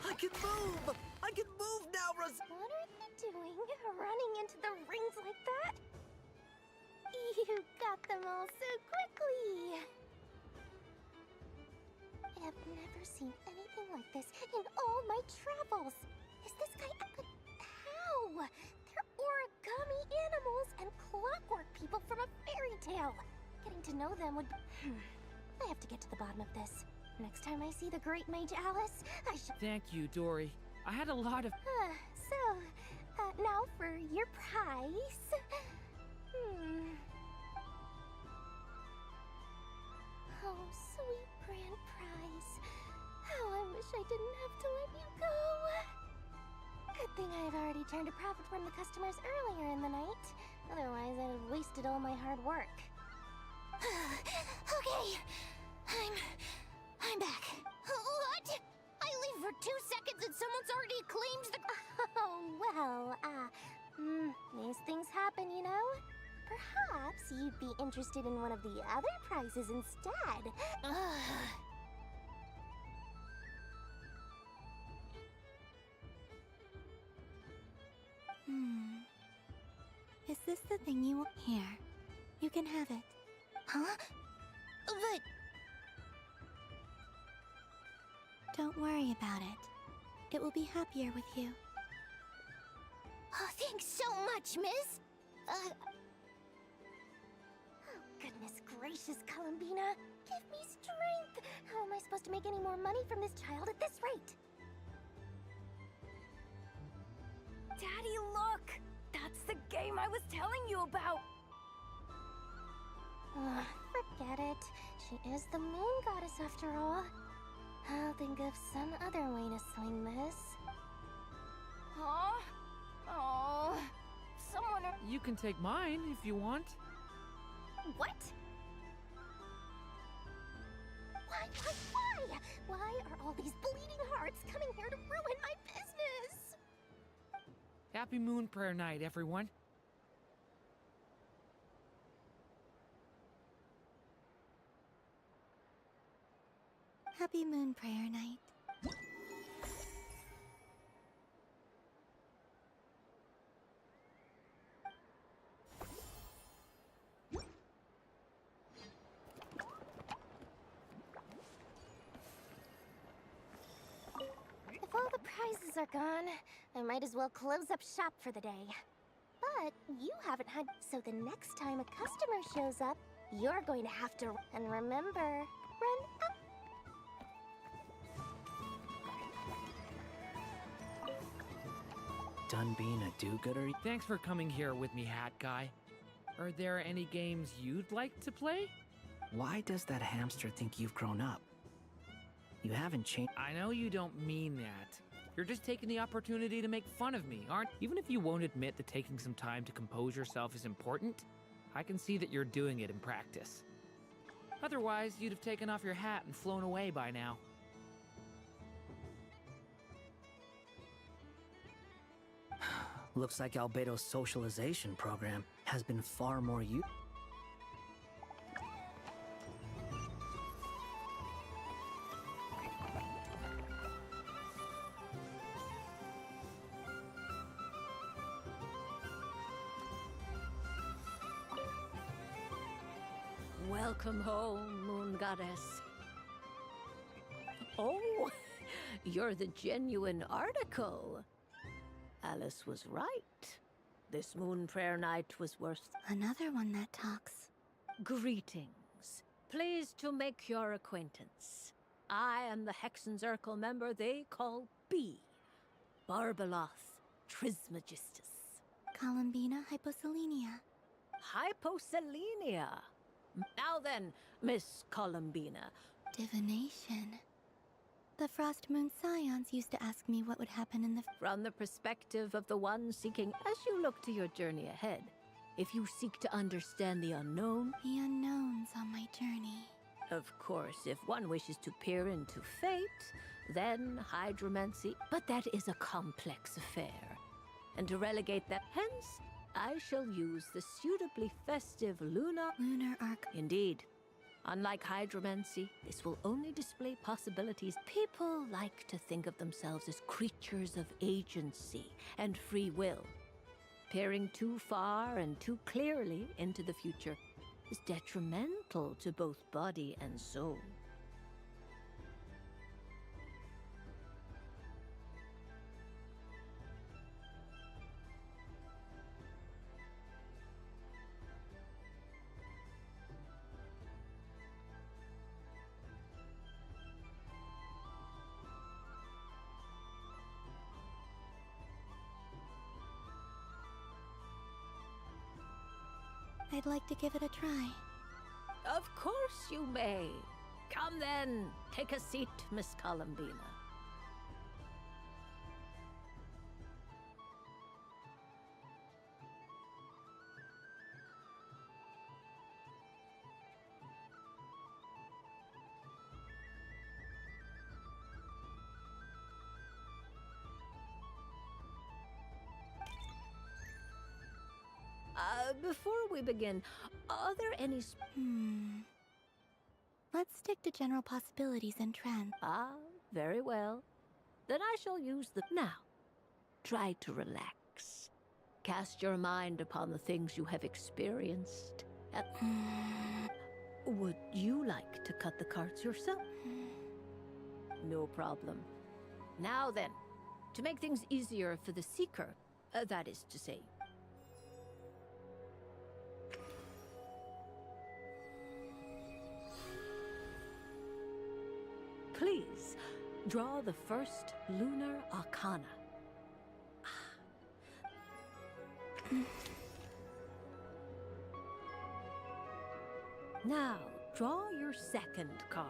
Speaker 14: I can move! I can move now, Ros...
Speaker 2: What are they doing? Running into the rings like that? You got them all so quickly! I have never seen anything like this in all my travels. Is this guy... How? They're origami animals and clockwork people from a fairy tale. Getting to know them would... I have to get to the bottom of this. Next time I see the great mage Alice, I should...
Speaker 7: Thank you, Dory. I had a lot of...
Speaker 2: Now for your prize. Oh, sweet grand prize. How I wish I didn't have to let you go. Good thing I've already turned a profit from the customers earlier in the night. Otherwise, I'd have wasted all my hard work. Okay, I'm back. What? I leave for 2 seconds and someone's already claimed the... Oh, well, these things happen, you know? Perhaps you'd be interested in one of the other prizes instead.
Speaker 3: Is this the thing you want? Here. You can have it.
Speaker 2: Huh? But...
Speaker 3: Don't worry about it. It will be happier with you.
Speaker 2: Oh, thanks so much, miss! Oh, goodness gracious, Columbina! Give me strength! How am I supposed to make any more money from this child at this rate?
Speaker 13: Daddy, look! That's the game I was telling you about!
Speaker 2: Forget it. She is the moon goddess after all. I'll think of some other way to swing this.
Speaker 13: Huh? Oh, someone...
Speaker 7: You can take mine if you want.
Speaker 2: What?
Speaker 16: Why are all these bleeding hearts coming here to ruin my business?
Speaker 7: Happy Moon Prayer Night, everyone.
Speaker 3: Happy Moon Prayer Night.
Speaker 16: If all the prizes are gone, I might as well close up shop for the day. But you haven't had, so the next time a customer shows up, you're going to have to, and remember, run up.
Speaker 8: Done being a do-gooder?
Speaker 7: Thanks for coming here with me, Hat Guy. Are there any games you'd like to play?
Speaker 8: Why does that hamster think you've grown up? You haven't changed.
Speaker 7: I know you don't mean that. You're just taking the opportunity to make fun of me, aren't you? Even if you won't admit that taking some time to compose yourself is important, I can see that you're doing it in practice. Otherwise, you'd have taken off your hat and flown away by now.
Speaker 8: Looks like Albedo's socialization program has been far more
Speaker 9: Welcome home, Moon Goddess. Oh, you're the genuine article. Alice was right. This Moon Prayer Night was worth...
Speaker 3: Another one that talks.
Speaker 9: Greetings. Pleased to make your acquaintance. I am the Hexenzirkel member they call B. Barbeloth Trismegistus.
Speaker 3: Columbina hyposelenia.
Speaker 9: Hyposelenia. Now then, Miss Columbina.
Speaker 3: Divination. The Frost Moon Scions used to ask me what would happen in the...
Speaker 9: From the perspective of the one seeking, as you look to your journey ahead, if you seek to understand the unknown...
Speaker 3: The unknowns on my journey.
Speaker 9: Of course, if one wishes to peer into fate, then hydromancy... But that is a complex affair. And to relegate that, hence, I shall use the suitably festive Lunar
Speaker 3: Arc.
Speaker 9: Indeed. Unlike hydromancy, this will only display possibilities. People like to think of themselves as creatures of agency and free will. Peering too far and too clearly into the future is detrimental to both body and soul.
Speaker 3: I'd like to give it a try.
Speaker 9: Of course you may. Come then, take a seat, Miss Columbina. Before we begin, are there any...
Speaker 3: Let's stick to general possibilities and trends.
Speaker 9: Ah, very well. Then I shall use the... Now, try to relax. Cast your mind upon the things you have experienced. Would you like to cut the cards yourself? No problem. Now then, to make things easier for the seeker, that is to say... Please, draw the first Lunar Arcana. Now, draw your second card.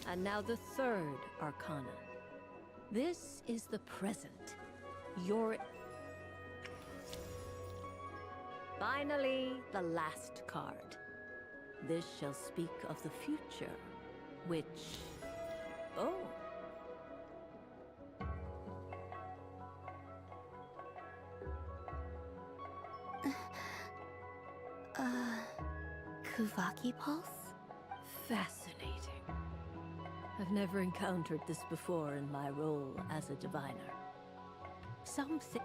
Speaker 9: And now the third Arcana. This is the present. Your... Finally, the last card. This shall speak of the future. Which... oh.
Speaker 3: Kuvaki pulse?
Speaker 9: Fascinating. I've never encountered this before in my role as a diviner. Something...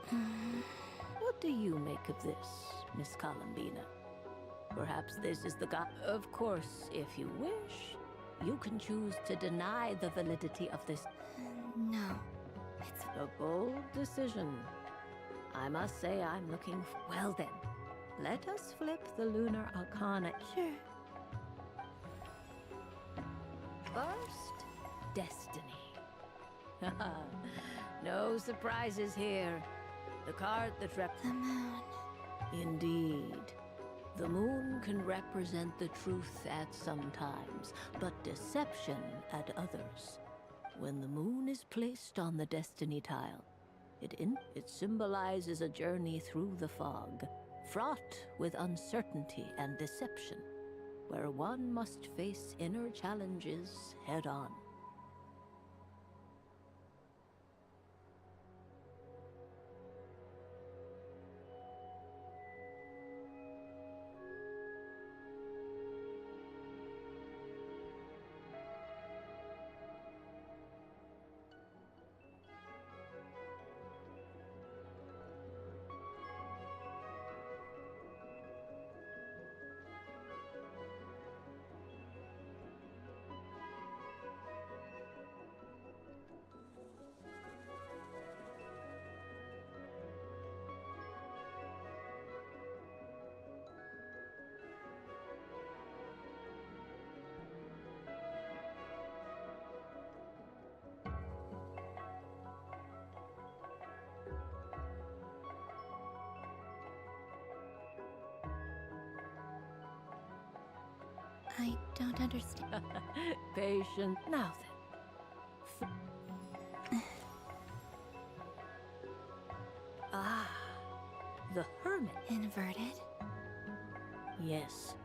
Speaker 9: What do you make of this, Miss Columbina? Perhaps this is the god... Of course, if you wish, you can choose to deny the validity of this...
Speaker 3: No. It's
Speaker 9: a bold decision. I must say I'm looking... Well then, let us flip the Lunar Arcana.
Speaker 3: Sure.
Speaker 9: First, Destiny. No surprises here. The card that
Speaker 3: the moon.
Speaker 9: Indeed. The moon can represent the truth at some times, but deception at others. When the moon is placed on the Destiny tile, it symbolizes a journey through the fog, fraught with uncertainty and deception, where one must face inner challenges head-on.
Speaker 3: I don't understand.
Speaker 9: Patient. Now then. The Hermit.
Speaker 3: Inverted?
Speaker 9: Yes.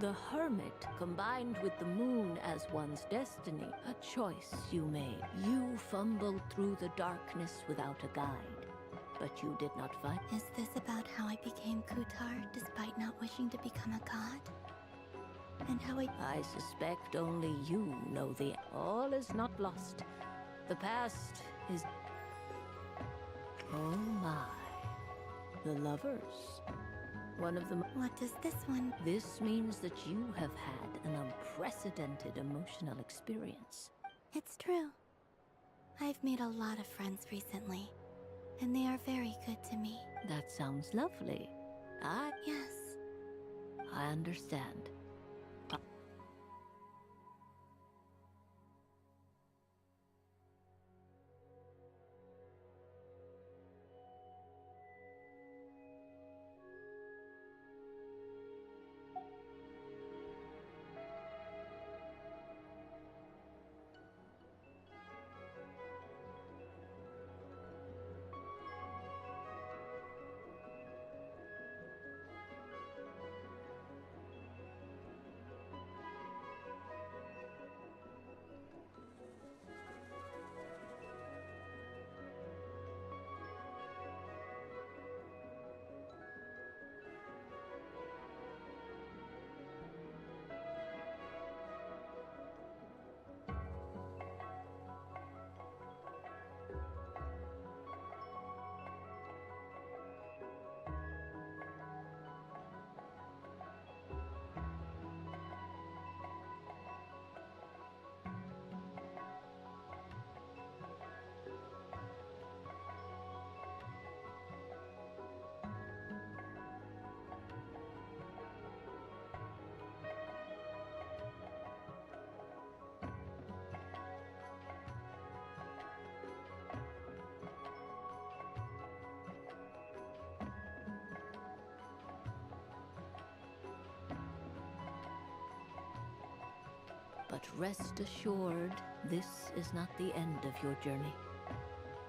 Speaker 9: The Hermit combined with the moon as one's destiny. A choice you made. You fumbled through the darkness without a guide, but you did not find...
Speaker 3: Is this about how I became Kutar despite not wishing to become a god? And how I
Speaker 9: suspect only you know the... All is not lost. The past is... Oh my. The lovers. One of them...
Speaker 3: What does this one...
Speaker 9: This means that you have had an unprecedented emotional experience.
Speaker 3: It's true. I've made a lot of friends recently, and they are very good to me.
Speaker 9: That sounds lovely.
Speaker 3: Yes.
Speaker 9: I understand. But rest assured, this is not the end of your journey.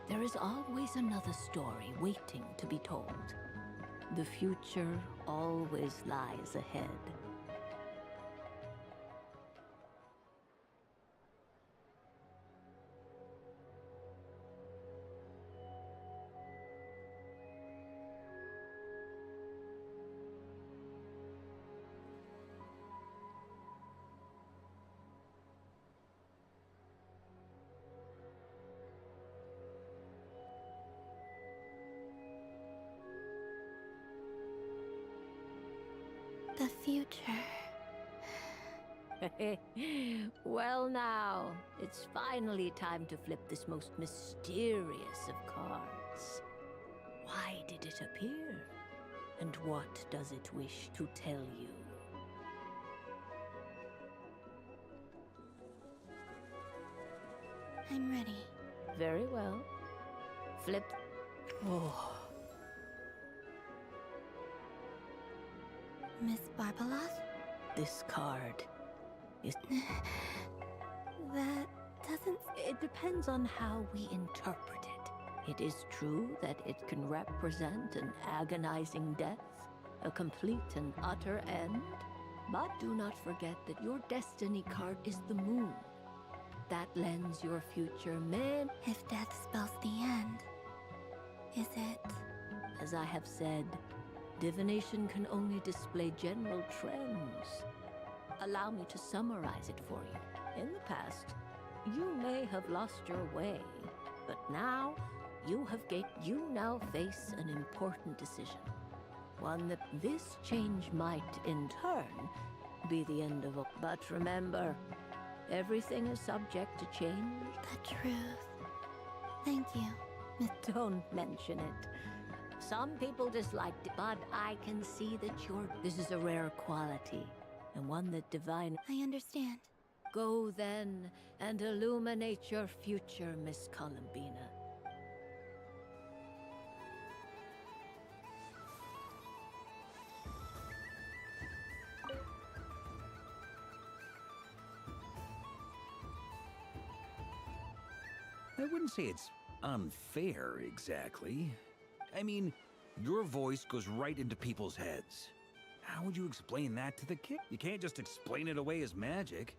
Speaker 9: There is always another story waiting to be told. The future always lies ahead.
Speaker 3: The future.
Speaker 9: Well now, it's finally time to flip this most mysterious of cards. Why did it appear? And what does it wish to tell you?
Speaker 3: I'm ready.
Speaker 9: Very well. Flip. Oh.
Speaker 3: Miss Barbeloth?
Speaker 9: This card is...
Speaker 3: That doesn't...
Speaker 9: It depends on how we interpret it. It is true that it can represent an agonizing death, a complete and utter end. But do not forget that your destiny card is the moon. That lends your future men.
Speaker 3: If death spells the end, is it?
Speaker 9: As I have said, divination can only display general trends. Allow me to summarize it for you. In the past, you may have lost your way, but now you now face an important decision. One that this change might, in turn, be the end of. But remember, everything is subject to change.
Speaker 3: The truth. Thank you.
Speaker 9: Don't mention it. Some people disliked it, but I can see that this is a rare quality, and one that divine...
Speaker 3: I understand.
Speaker 9: Go then, and illuminate your future, Miss Columbina.
Speaker 5: I wouldn't say it's unfair, exactly. I mean, your voice goes right into people's heads. How would you explain that to the kid? You can't just explain it away as magic.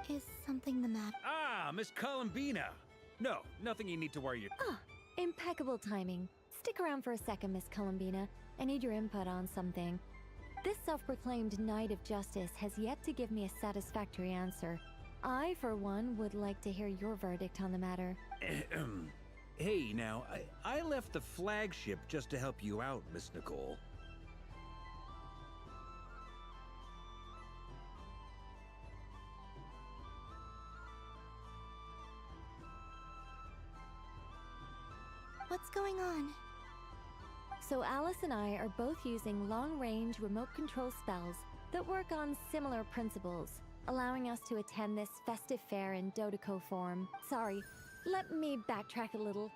Speaker 3: Is something the matter?
Speaker 5: Ah, Miss Columbina! No, nothing you need to worry.
Speaker 10: Ah, impeccable timing. Stick around for a second, Miss Columbina. I need your input on something. This self-proclaimed Knight of Justice has yet to give me a satisfactory answer. I, for one, would like to hear your verdict on the matter.
Speaker 5: Hey, now, I left the flagship just to help you out, Miss Nicole.
Speaker 3: What's going on?
Speaker 10: So Alice and I are both using long-range remote control spells that work on similar principles, allowing us to attend this festive fair in Dotoko form. Sorry, let me backtrack a little.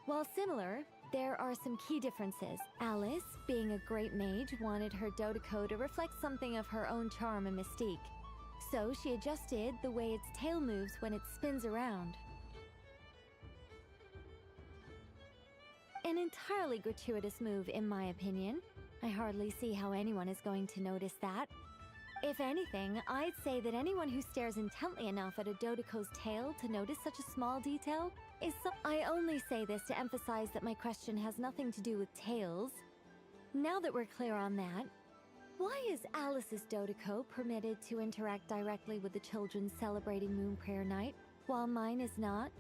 Speaker 10: While similar, there are some key differences. Alice, being a great mage, wanted her Dotoko to reflect something of her own charm and mystique. So she adjusted the way its tail moves when it spins around. An entirely gratuitous move, in my opinion. I hardly see how anyone is going to notice that. If anything, I'd say that anyone who stares intently enough at a Dotoko's tail to notice such a small detail is I only say this to emphasize that my question has nothing to do with tails. Now that we're clear on that, why is Alice's Dotoko permitted to interact directly with the children celebrating Moon Prayer Night, while mine is not?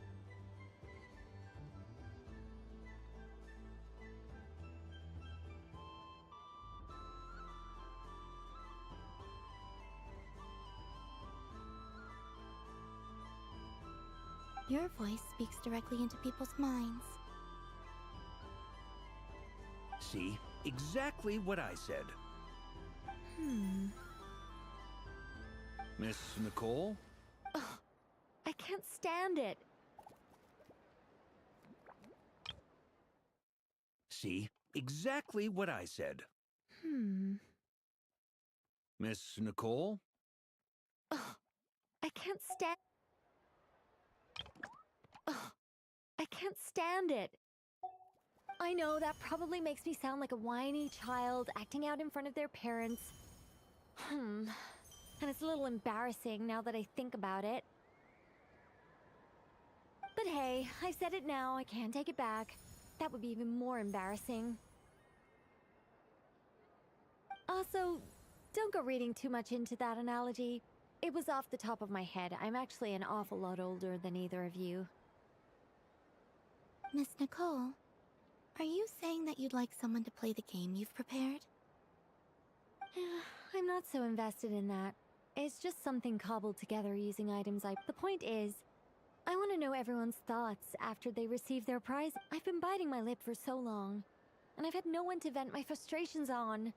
Speaker 3: Your voice speaks directly into people's minds.
Speaker 5: See? Exactly what I said. Miss Nicole?
Speaker 10: Ugh, I can't stand it.
Speaker 5: See? Exactly what I said. Miss Nicole?
Speaker 10: Ugh, I can't stand... Ugh, I can't stand it. I know that probably makes me sound like a whiny child acting out in front of their parents. And it's a little embarrassing now that I think about it. But hey, I said it now, I can't take it back. That would be even more embarrassing. Also, don't go reading too much into that analogy. It was off the top of my head. I'm actually an awful lot older than either of you.
Speaker 3: Miss Nicole, are you saying that you'd like someone to play the game you've prepared?
Speaker 10: I'm not so invested in that. It's just something cobbled together using items The point is, I want to know everyone's thoughts after they receive their prize. I've been biting my lip for so long, and I've had no one to vent my frustrations on.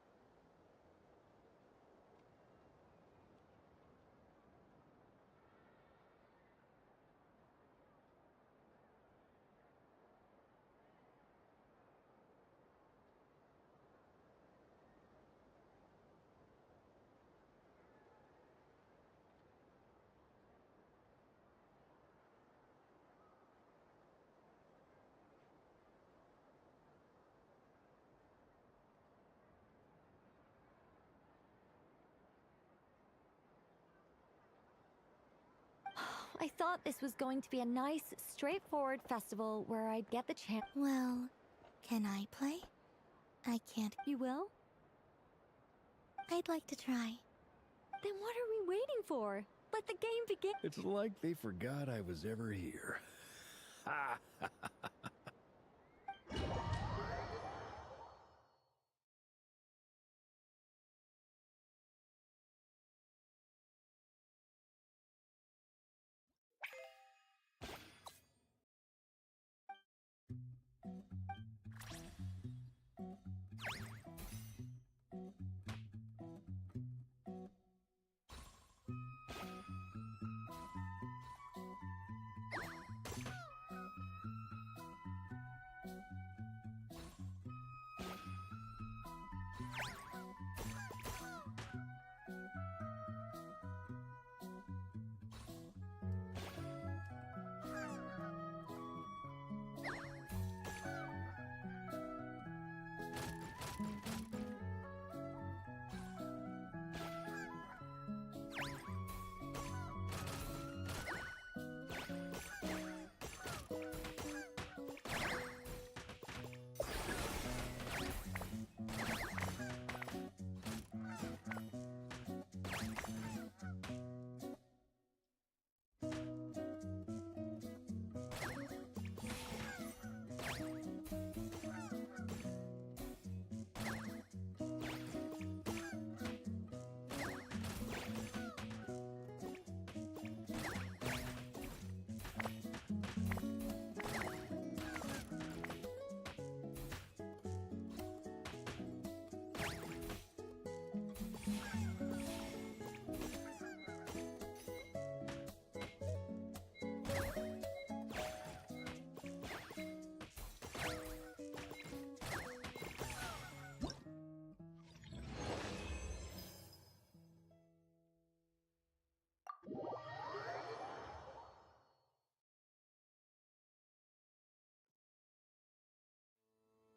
Speaker 10: I thought this was going to be a nice, straightforward festival where I'd get the chance.
Speaker 3: Well, can I play? I can't.
Speaker 10: You will?
Speaker 3: I'd like to try.
Speaker 10: Then what are we waiting for? Let the game begin.
Speaker 12: It's like they forgot I was ever here. Ha!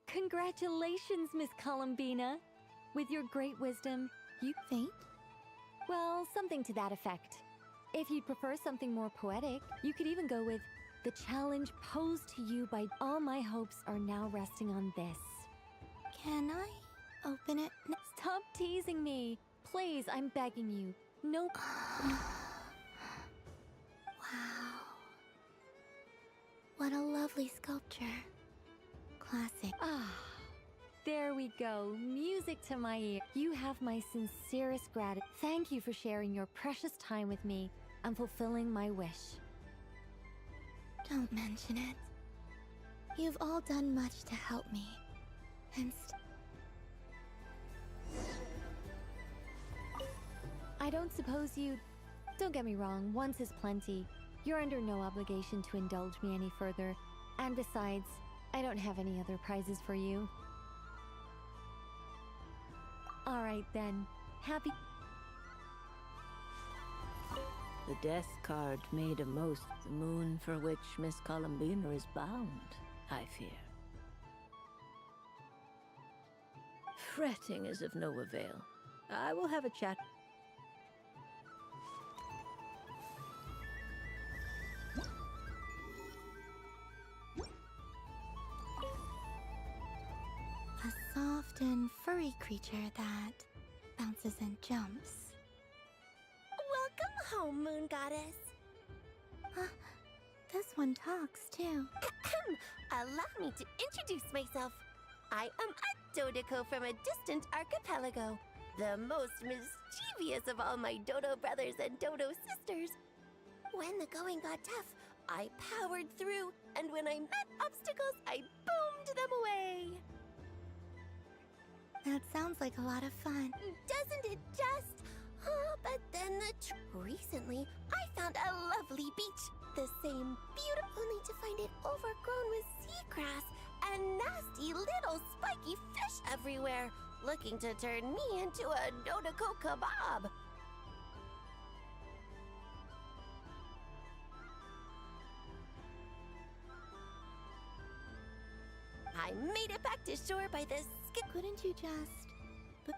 Speaker 10: Congratulations, Miss Columbina. With your great wisdom, you
Speaker 3: faint?
Speaker 10: Well, something to that effect. If you'd prefer something more poetic, you could even go with the challenge posed to you by all my hopes are now resting on this.
Speaker 3: Can I open it?
Speaker 10: Stop teasing me. Please, I'm begging you. No.
Speaker 3: Wow. What a lovely sculpture. Classic.
Speaker 10: Ah, there we go. Music to my ear. You have my sincerest gratitude. Thank you for sharing your precious time with me and fulfilling my wish.
Speaker 3: Don't mention it. You've all done much to help me. And
Speaker 10: I don't suppose you'd... Don't get me wrong, once is plenty. You're under no obligation to indulge me any further. And besides, I don't have any other prizes for you. Alright then. Happy...
Speaker 9: The death card made a most the moon for which Miss Columbina is bound, I fear. Fretting is of no avail. I will have a chat.
Speaker 3: A soft and furry creature that bounces and jumps.
Speaker 16: Welcome home, Moon Goddess.
Speaker 3: This one talks too.
Speaker 16: Allow me to introduce myself. I am a Dodeko from a distant archipelago.
Speaker 17: the most mischievous of all my dodo brothers and dodo sisters. When the going got tough, I powered through, and when I met obstacles, I boomed them away.
Speaker 3: That sounds like a lot of fun.
Speaker 17: Doesn't it just? Oh, but then recently, I found a lovely beach. The same beautiful, only to find it overgrown with seagrass and nasty little spiky fish everywhere, looking to turn me into a Dodoko kebab. I made it back to shore by the skip.
Speaker 3: Couldn't you just...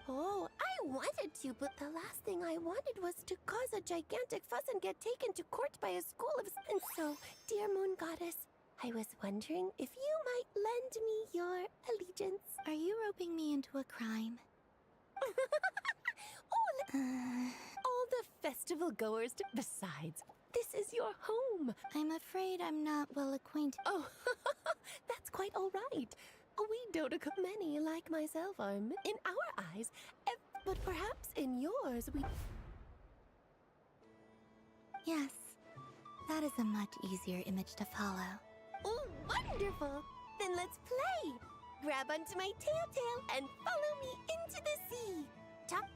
Speaker 17: Oh, I wanted to, but the last thing I wanted was to cause a gigantic fuss and get taken to court by a school of... And so, dear Moon Goddess, I was wondering if you might lend me your allegiance.
Speaker 3: Are you roping me into a crime?
Speaker 17: All the festival goers... Besides, this is your home.
Speaker 3: I'm afraid I'm not well acquainted.
Speaker 17: Oh, that's quite all right. We Dodoko, many like myself are in our eyes, but perhaps in yours we...
Speaker 3: Yes, that is a much easier image to follow.
Speaker 17: Oh, wonderful! Then let's play! Grab onto my tail and follow me into the sea. Top.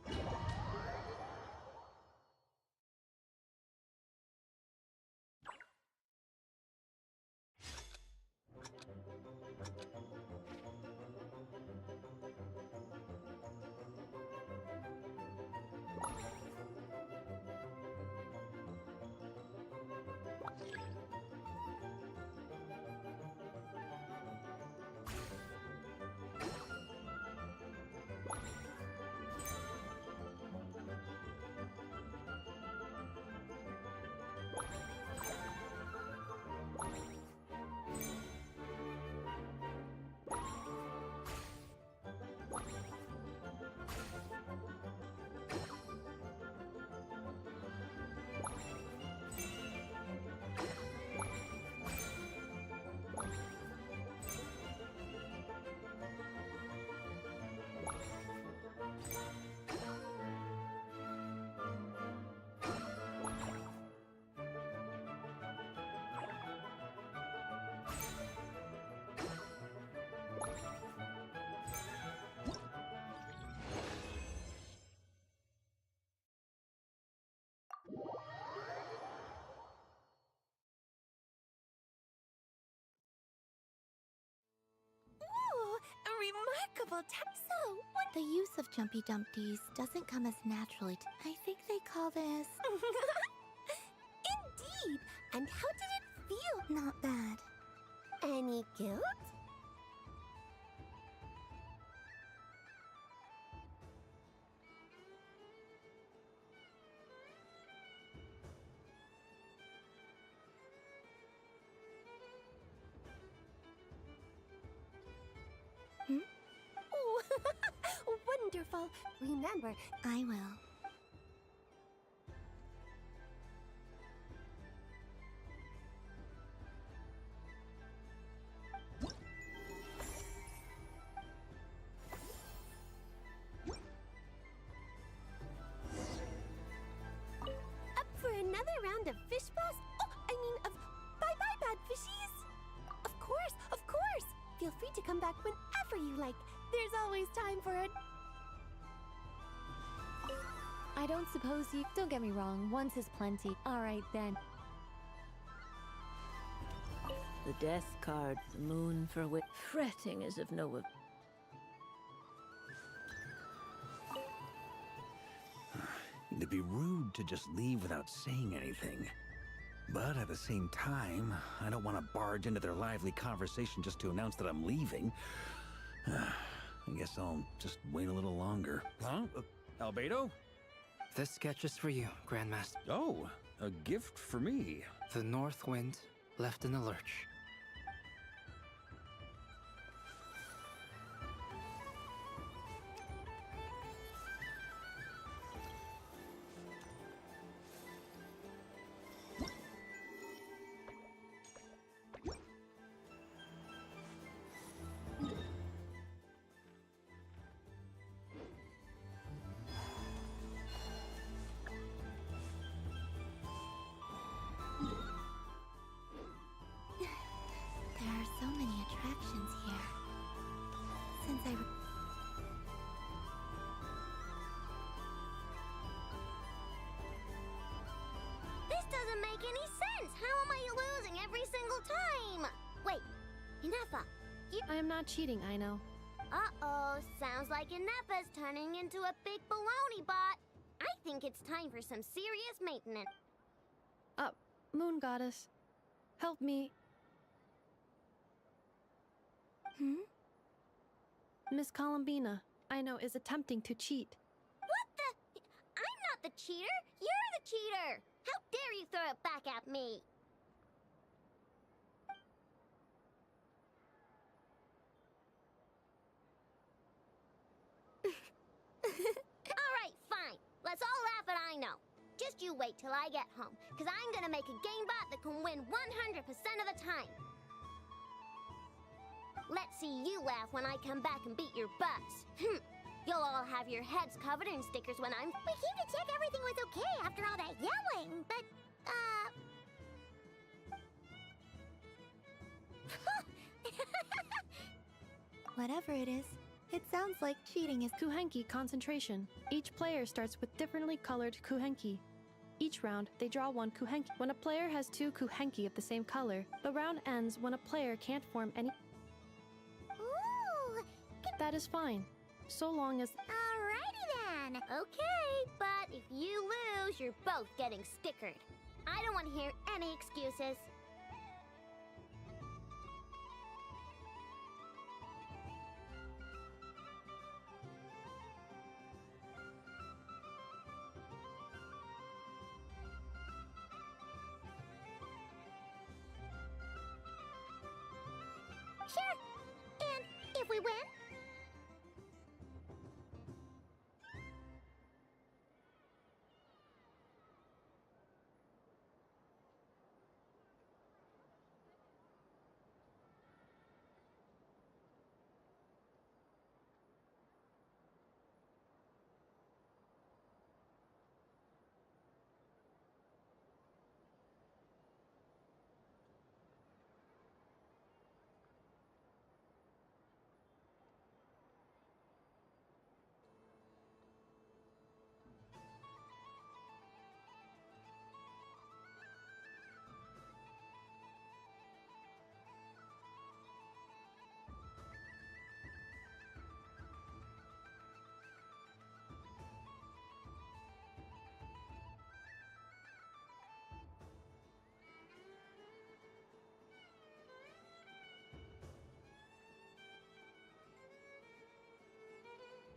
Speaker 17: Remarkable so
Speaker 3: the use of Jumpy Dumpties doesn't come as naturally I think they call this...
Speaker 17: Indeed! And how did it feel?
Speaker 3: Not bad.
Speaker 17: Any guilt? Wonderful. Remember,
Speaker 3: I will.
Speaker 17: Up for another round of fish blast? Oh, I mean of bye-bye, bad fishies. Of course. Feel free to come back whenever you like. There's always time for it.
Speaker 10: I don't suppose you... Don't get me wrong, once is plenty. Alright then.
Speaker 9: The death card, the moon for which fretting is of no...
Speaker 5: It'd be rude to just leave without saying anything. But at the same time, I don't want to barge into their lively conversation just to announce that I'm leaving. I guess I'll just wait a little longer. Huh? Albedo?
Speaker 20: This sketch is for you, Grandmaster.
Speaker 5: Oh, a gift for me.
Speaker 20: The North Wind left in the lurch.
Speaker 2: make any sense. How am I losing every single time? Wait, Inepa, you...
Speaker 6: I am not cheating, I know.
Speaker 2: Uh-oh, sounds like Inepa's turning into a big baloney bot. I think it's time for some serious maintenance.
Speaker 6: Moon Goddess, help me. Miss Columbina, I know, is attempting to cheat.
Speaker 2: What the? I'm not the cheater. You're the cheater. How dare you throw it back at me? Alright, fine. Let's all laugh at I know. Just you wait till I get home, because I'm gonna make a game bot that can win 100% of the time. Let's see you laugh when I come back and beat your butts. You'll all have your heads covered in stickers when I'm...
Speaker 16: We came to check everything was okay after all that yelling, but,
Speaker 3: Whatever it is, it sounds like cheating is
Speaker 6: Kukkenki concentration. Each player starts with differently colored Kukkenki. Each round, they draw one Kukkenki. When a player has two Kukkenki of the same color, the round ends when a player can't form any...
Speaker 16: Ooh!
Speaker 6: That is fine, so long as...
Speaker 16: Alrighty then!
Speaker 2: Okay, but if you lose, you're both getting stickered. I don't want to hear any excuses.
Speaker 16: Sure. And if we win?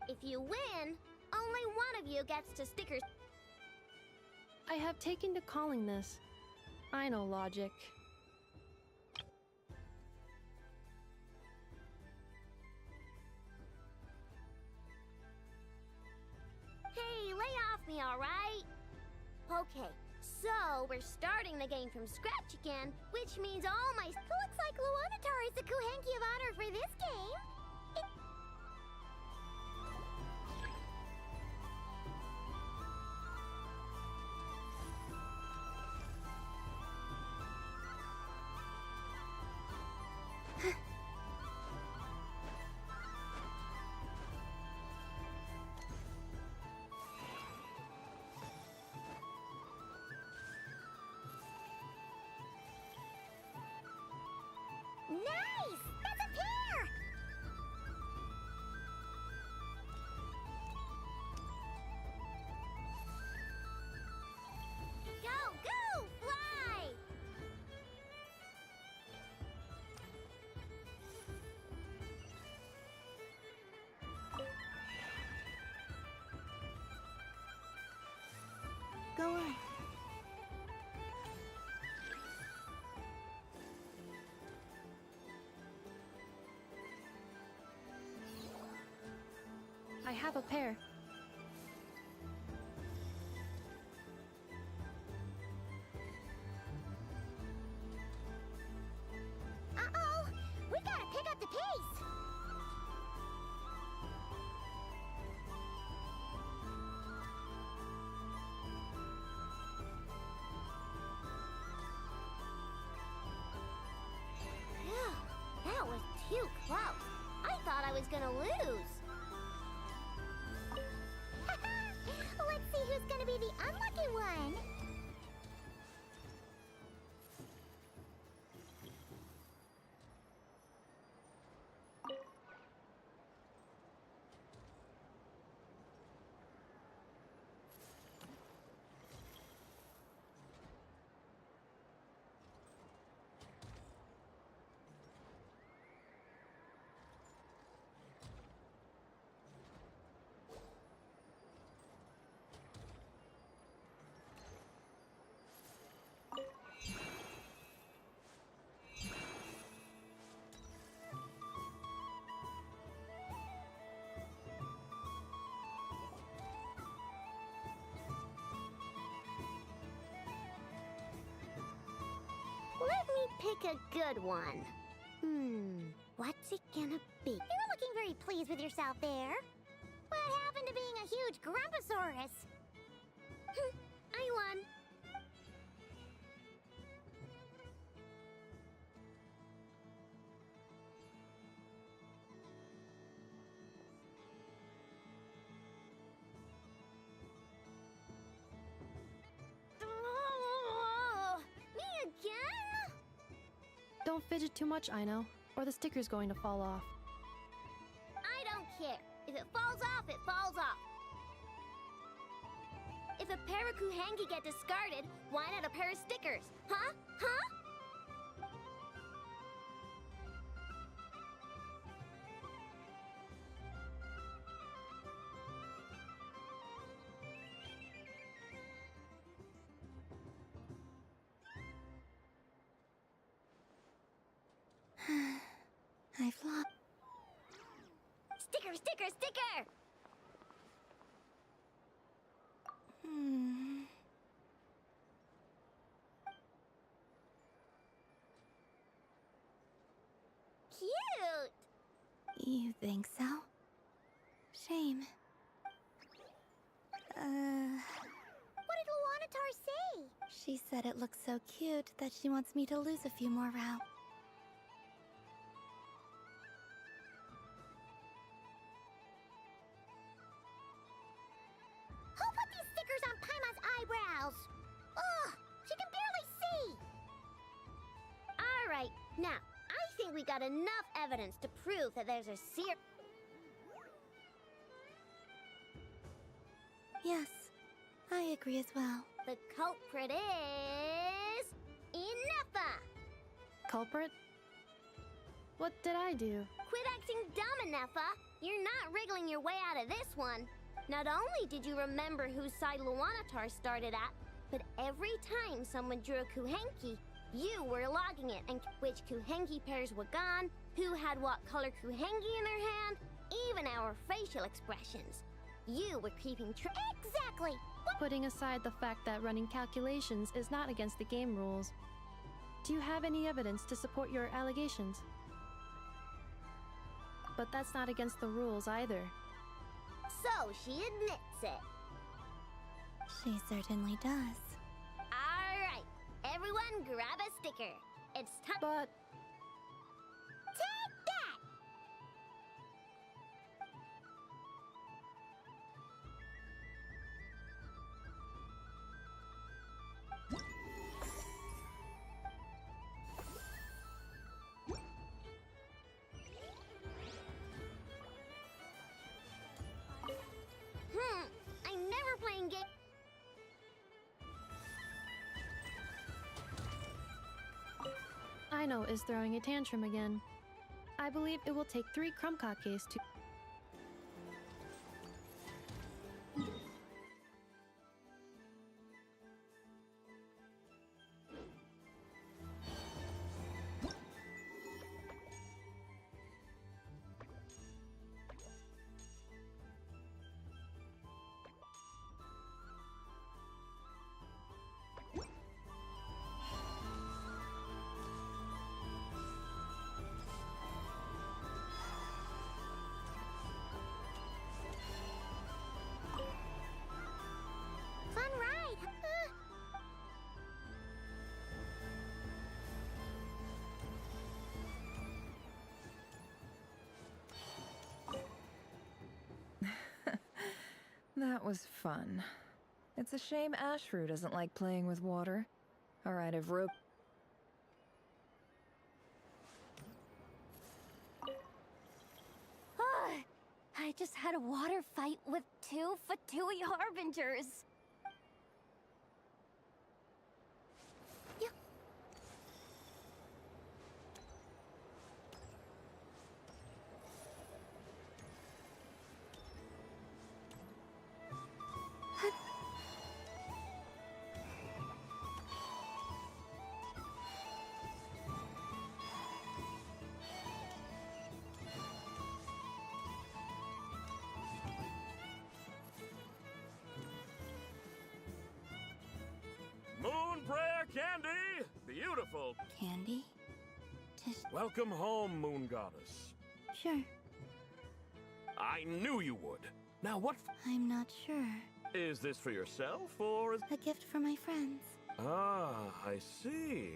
Speaker 2: If you win, only one of you gets to stickers.
Speaker 6: I have taken to calling this. I know logic.
Speaker 2: Hey, lay off me, alright? Okay, so we're starting the game from scratch again, which means all my...
Speaker 16: Looks like Luanatar is the Kukkenki of honor for this game. Nice! That's a pair!
Speaker 2: Go, go, fly!
Speaker 3: Go on.
Speaker 6: I have a pair.
Speaker 16: Uh-oh! We gotta pick up the pace!
Speaker 2: Phew, that was too close. I thought I was gonna lose.
Speaker 16: Let's see who's gonna be the unlucky one!
Speaker 2: pick a good one. What's it gonna be? You're not looking very pleased with yourself there. What happened to being a huge Grumposaurus? I won. Me again?
Speaker 6: Don't fidget too much, Aino, or the sticker's going to fall off.
Speaker 2: I don't care. If it falls off, it falls off. If a pair of Kuhengi get discarded, why not a pair of stickers? Huh? Huh?
Speaker 3: I've lost.
Speaker 2: Sticker, sticker, sticker! Cute!
Speaker 3: You think so? Shame.
Speaker 2: What did Luanatar say?
Speaker 3: She said it looks so cute that she wants me to lose a few more rounds.
Speaker 2: Who put these stickers on Paima's eyebrows? Ugh, she can barely see! Alright, now, I think we got enough evidence to prove that there's a
Speaker 3: Yes, I agree as well.
Speaker 2: The culprit is... Ineffa!
Speaker 6: Culprit? What did I do?
Speaker 2: Quit acting dumb, Ineffa! You're not wriggling your way out of this one. Not only did you remember whose side Luanatar started at, but every time someone drew a Kuhenki, you were logging it and which Kuhenki pairs were gone, who had what color Kuhenki in their hand, even our facial expressions. You were keeping track. Exactly!
Speaker 6: Putting aside the fact that running calculations is not against the game rules, do you have any evidence to support your allegations? But that's not against the rules either.
Speaker 2: So she admits it.
Speaker 3: She certainly does.
Speaker 2: Alright, everyone grab a sticker. It's time.
Speaker 6: But...
Speaker 2: Take that! I'm never playing games.
Speaker 6: Aino is throwing a tantrum again. I believe it will take 3 Krumkakkes to...
Speaker 2: Fun ride!
Speaker 1: That was fun. It's a shame Ashru doesn't like playing with water. Alright, I've roped.
Speaker 16: I just had a water fight with 2 Fatui Harbingers.
Speaker 4: beautiful.
Speaker 3: Candy?
Speaker 4: Welcome home, Moon Goddess.
Speaker 3: Sure.
Speaker 4: I knew you would. Now what
Speaker 3: I'm not sure.
Speaker 4: is this for yourself, or is...
Speaker 3: A gift for my friends.
Speaker 4: Ah, I see.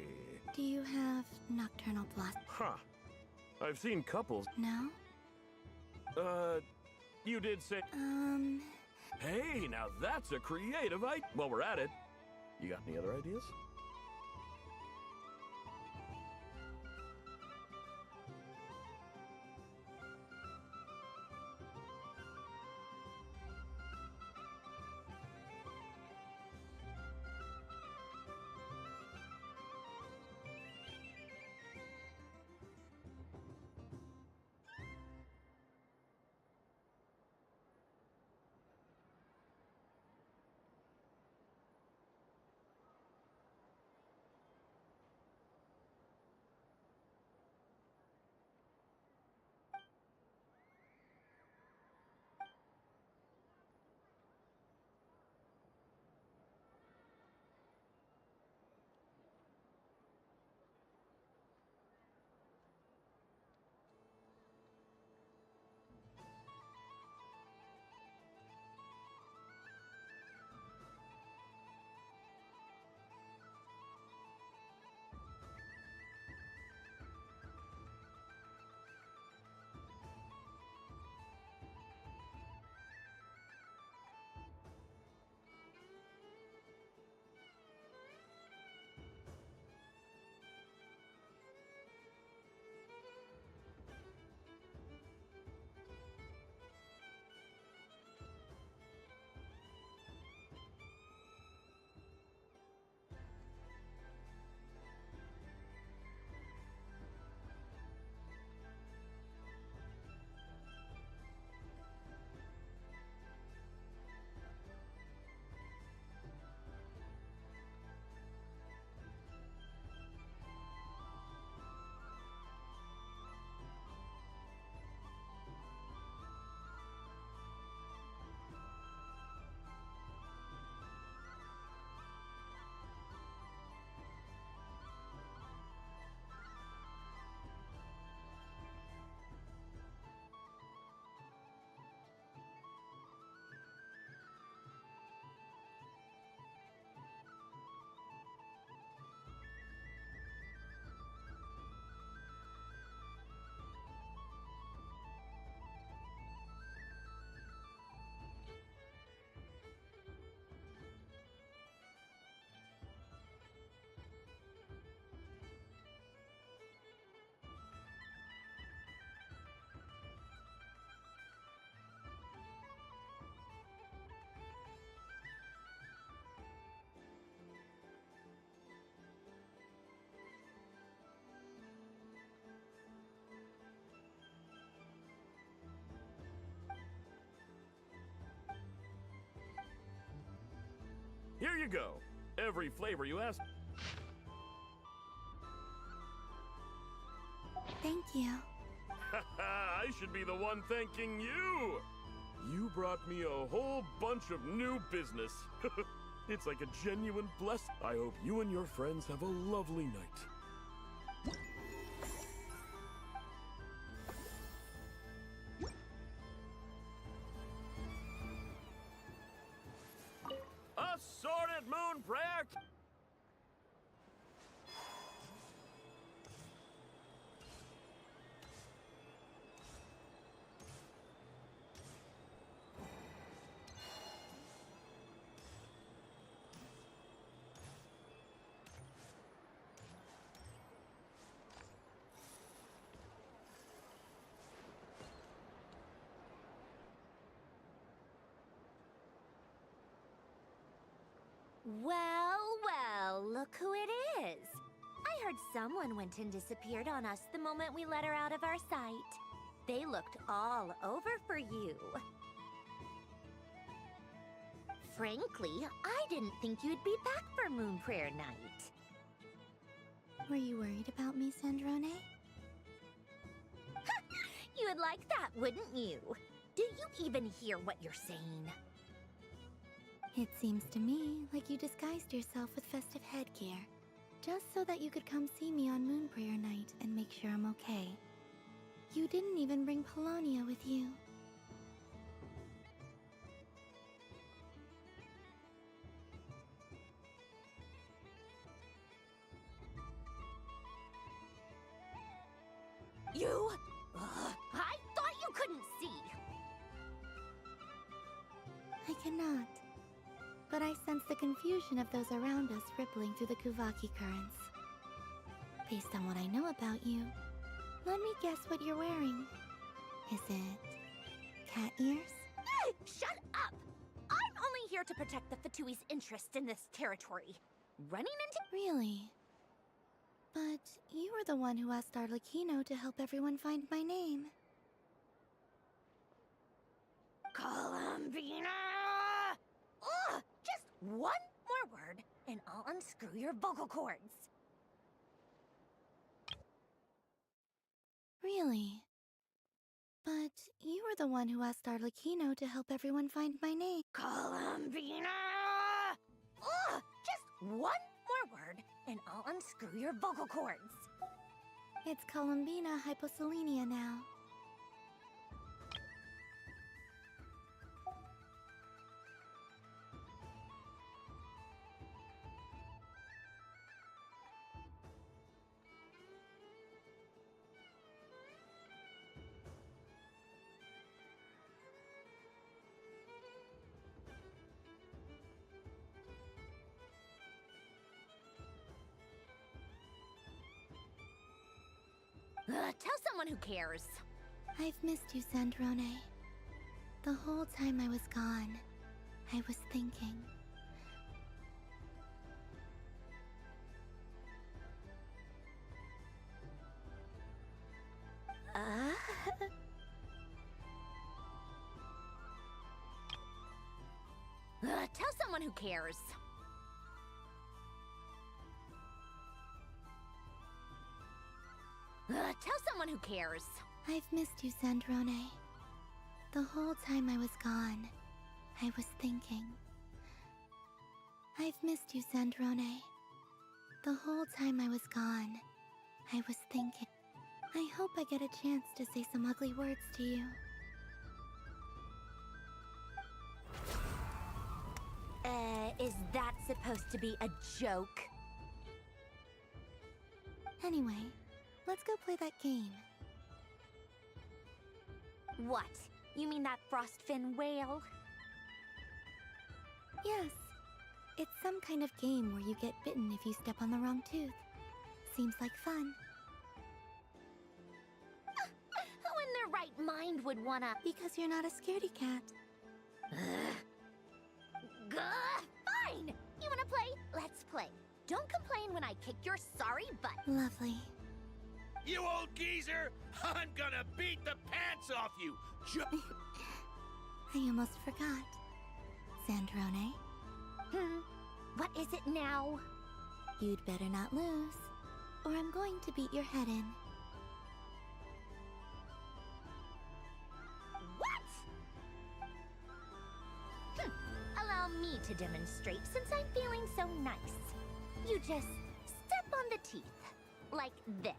Speaker 3: Do you have nocturnal blossom?
Speaker 4: Huh. I've seen couples...
Speaker 3: No?
Speaker 4: You did say... Hey, now that's a creative idea. While we're at it, you got any other ideas? Here you go. Every flavor you asked.
Speaker 3: Thank you.
Speaker 4: I should be the one thanking you. You brought me a whole bunch of new business. It's like a genuine blessing. I hope you and your friends have a lovely night. Assorted moon prayer.
Speaker 2: Well, well, look who it is. I heard someone went and disappeared on us the moment we let her out of our sight. They looked all over for you. Frankly, I didn't think you'd be back for Moon Prayer Night.
Speaker 3: Were you worried about me, Sandrone?
Speaker 2: You would like that, wouldn't you? Do you even hear what you're saying?
Speaker 3: It seems to me like you disguised yourself with festive headgear. just so that you could come see me on Moon Prayer Night and make sure I'm okay. You didn't even bring Polonia with you.
Speaker 16: You? I thought you couldn't see.
Speaker 3: I cannot. But I sense the confusion of those around us rippling through the Kuvaki currents. Based on what I know about you, let me guess what you're wearing. Is it cat ears?
Speaker 16: Shut up! I'm only here to protect the Fatui's interest in this territory. Running into...
Speaker 3: Really? But you were the one who asked Arlecchino to help everyone find my name.
Speaker 16: Columbina! Ugh! Just one more word, and I'll unscrew your vocal cords.
Speaker 3: Really? But you were the one who asked Arlecchino to help everyone find my name.
Speaker 16: Columbina! Ugh! Just one more word, and I'll unscrew your vocal cords.
Speaker 3: It's Columbina hyposelenia now.
Speaker 16: Tell someone who cares.
Speaker 3: I've missed you, Sandrone. The whole time I was gone, I was thinking.
Speaker 16: Tell someone who cares. Tell someone who cares.
Speaker 3: I've missed you, Sandrone. The whole time I was gone, I was thinking. I've missed you, Sandrone. The whole time I was gone, I was thinking. I hope I get a chance to say some ugly words to you.
Speaker 16: Is that supposed to be a joke?
Speaker 3: Anyway, let's go play that game.
Speaker 16: What? You mean that frostfin whale?
Speaker 3: Yes. It's some kind of game where you get bitten if you step on the wrong tooth. Seems like fun.
Speaker 16: Who in their right mind would wanna...
Speaker 3: Because you're not a scaredy cat.
Speaker 16: Fine! You wanna play? Let's play. Don't complain when I kick your sorry butt.
Speaker 3: Lovely.
Speaker 18: You old geezer! I'm gonna beat the pants off you!
Speaker 3: I almost forgot. Sandrone?
Speaker 16: What is it now?
Speaker 3: You'd better not lose, or I'm going to beat your head in.
Speaker 16: What? Allow me to demonstrate since I'm feeling so nice. You just step on the teeth, like this.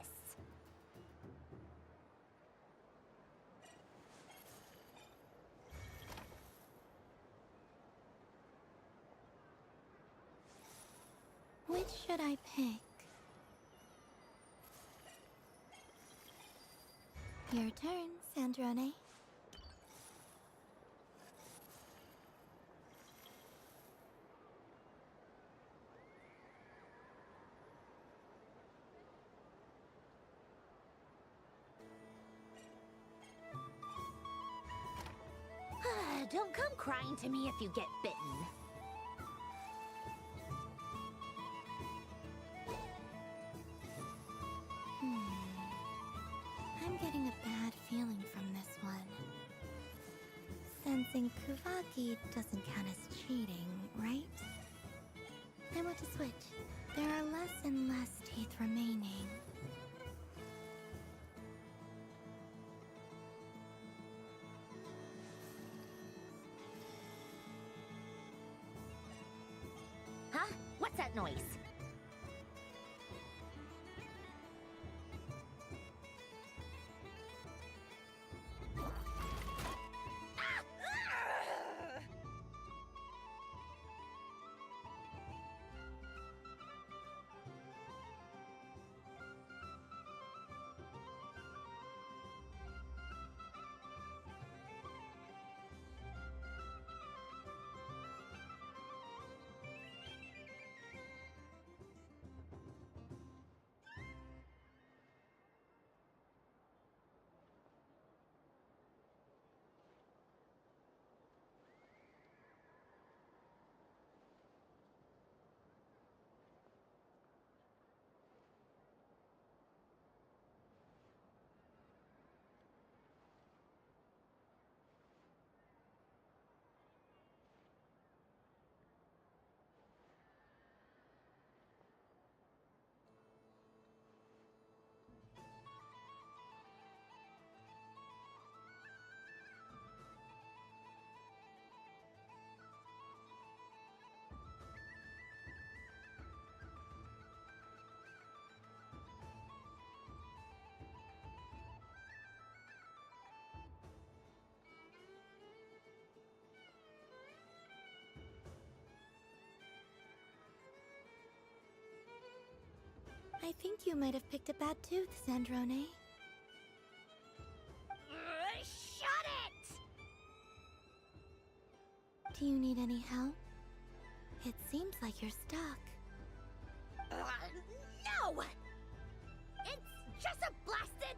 Speaker 3: Which should I pick? Your turn, Sandrone.
Speaker 16: Don't come crying to me if you get bitten.
Speaker 3: I'm getting a bad feeling from this one. Sensing Kuvaki doesn't count as cheating, right? I want to switch. There are less and less teeth remaining.
Speaker 16: Huh? What's that noise?
Speaker 3: I think you might have picked a bad tooth, Sandrone.
Speaker 2: Shut it!
Speaker 3: Do you need any help? It seems like you're stuck.
Speaker 2: No! It's just a blasted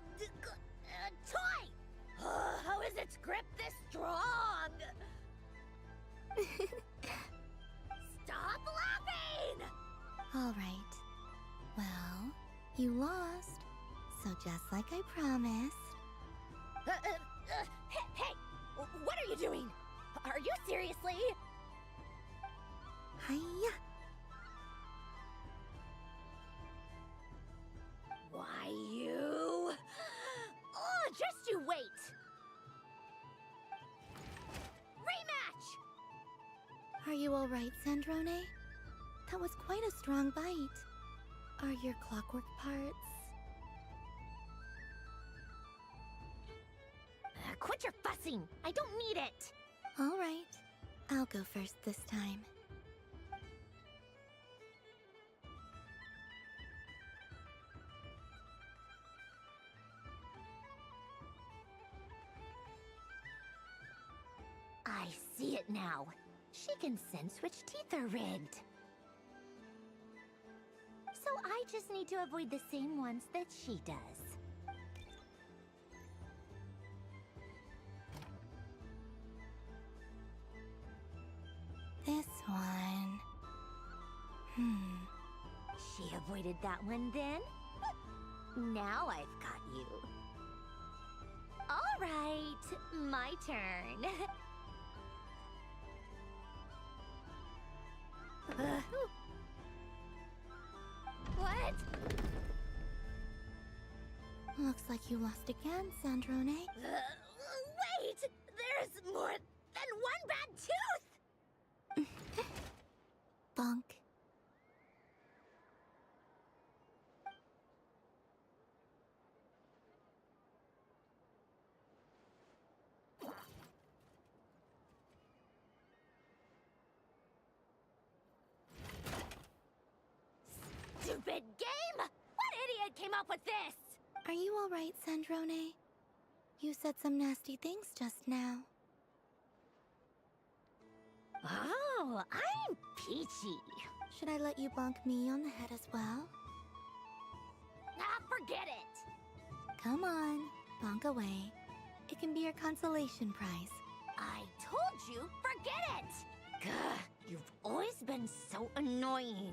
Speaker 2: toy! How is its grip this strong? Stop laughing!
Speaker 3: All right. Well, you lost. So just like I promised.
Speaker 2: Hey! What are you doing? Are you seriously?
Speaker 3: Hiya!
Speaker 2: Why, you... Oh, just you wait! Rematch!
Speaker 3: Are you all right, Sandrone? That was quite a strong bite. Are your clockwork parts?
Speaker 2: Quit your fussing! I don't need it!
Speaker 3: All right. I'll go first this time.
Speaker 2: I see it now. She can sense which teeth are rigged. So I just need to avoid the same ones that she does.
Speaker 3: This one...
Speaker 2: She avoided that one then? Now I've got you. All right, my turn. What?
Speaker 3: Looks like you lost again, Sandrone.
Speaker 2: Wait! There's more than one bad tooth!
Speaker 3: Bonk.
Speaker 2: Stupid game! What idiot came up with this?
Speaker 3: Are you all right, Sandrone? You said some nasty things just now.
Speaker 2: Oh, I'm peachy.
Speaker 3: Should I let you bonk me on the head as well?
Speaker 2: Ah, forget it.
Speaker 3: Come on, bonk away. It can be your consolation prize.
Speaker 2: I told you, forget it! Gah, you've always been so annoying.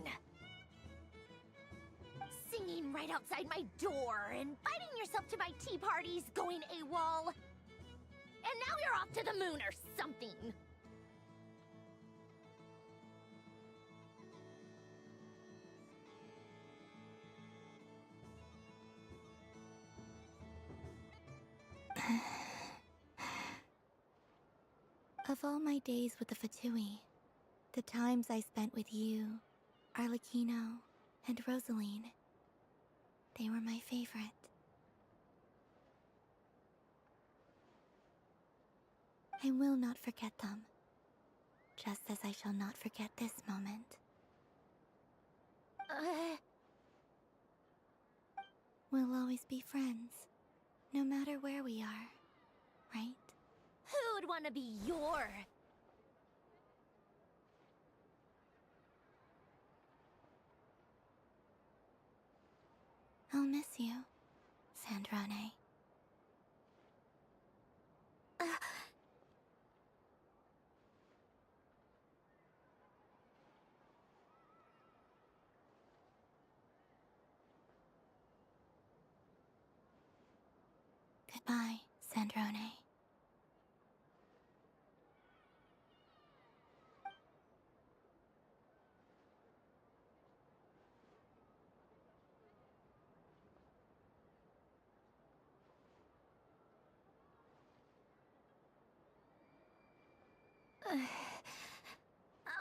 Speaker 2: Singing right outside my door, inviting yourself to my tea parties, going AWOL. And now you're off to the moon or something.
Speaker 3: Of all my days with the Fatui, the times I spent with you, Arlecchino, and Rosaline, they were my favorite. I will not forget them, just as I shall not forget this moment. We'll always be friends, no matter where we are, right?
Speaker 2: Who would want to be your...
Speaker 3: I'll miss you, Sandrone. Goodbye, Sandrone.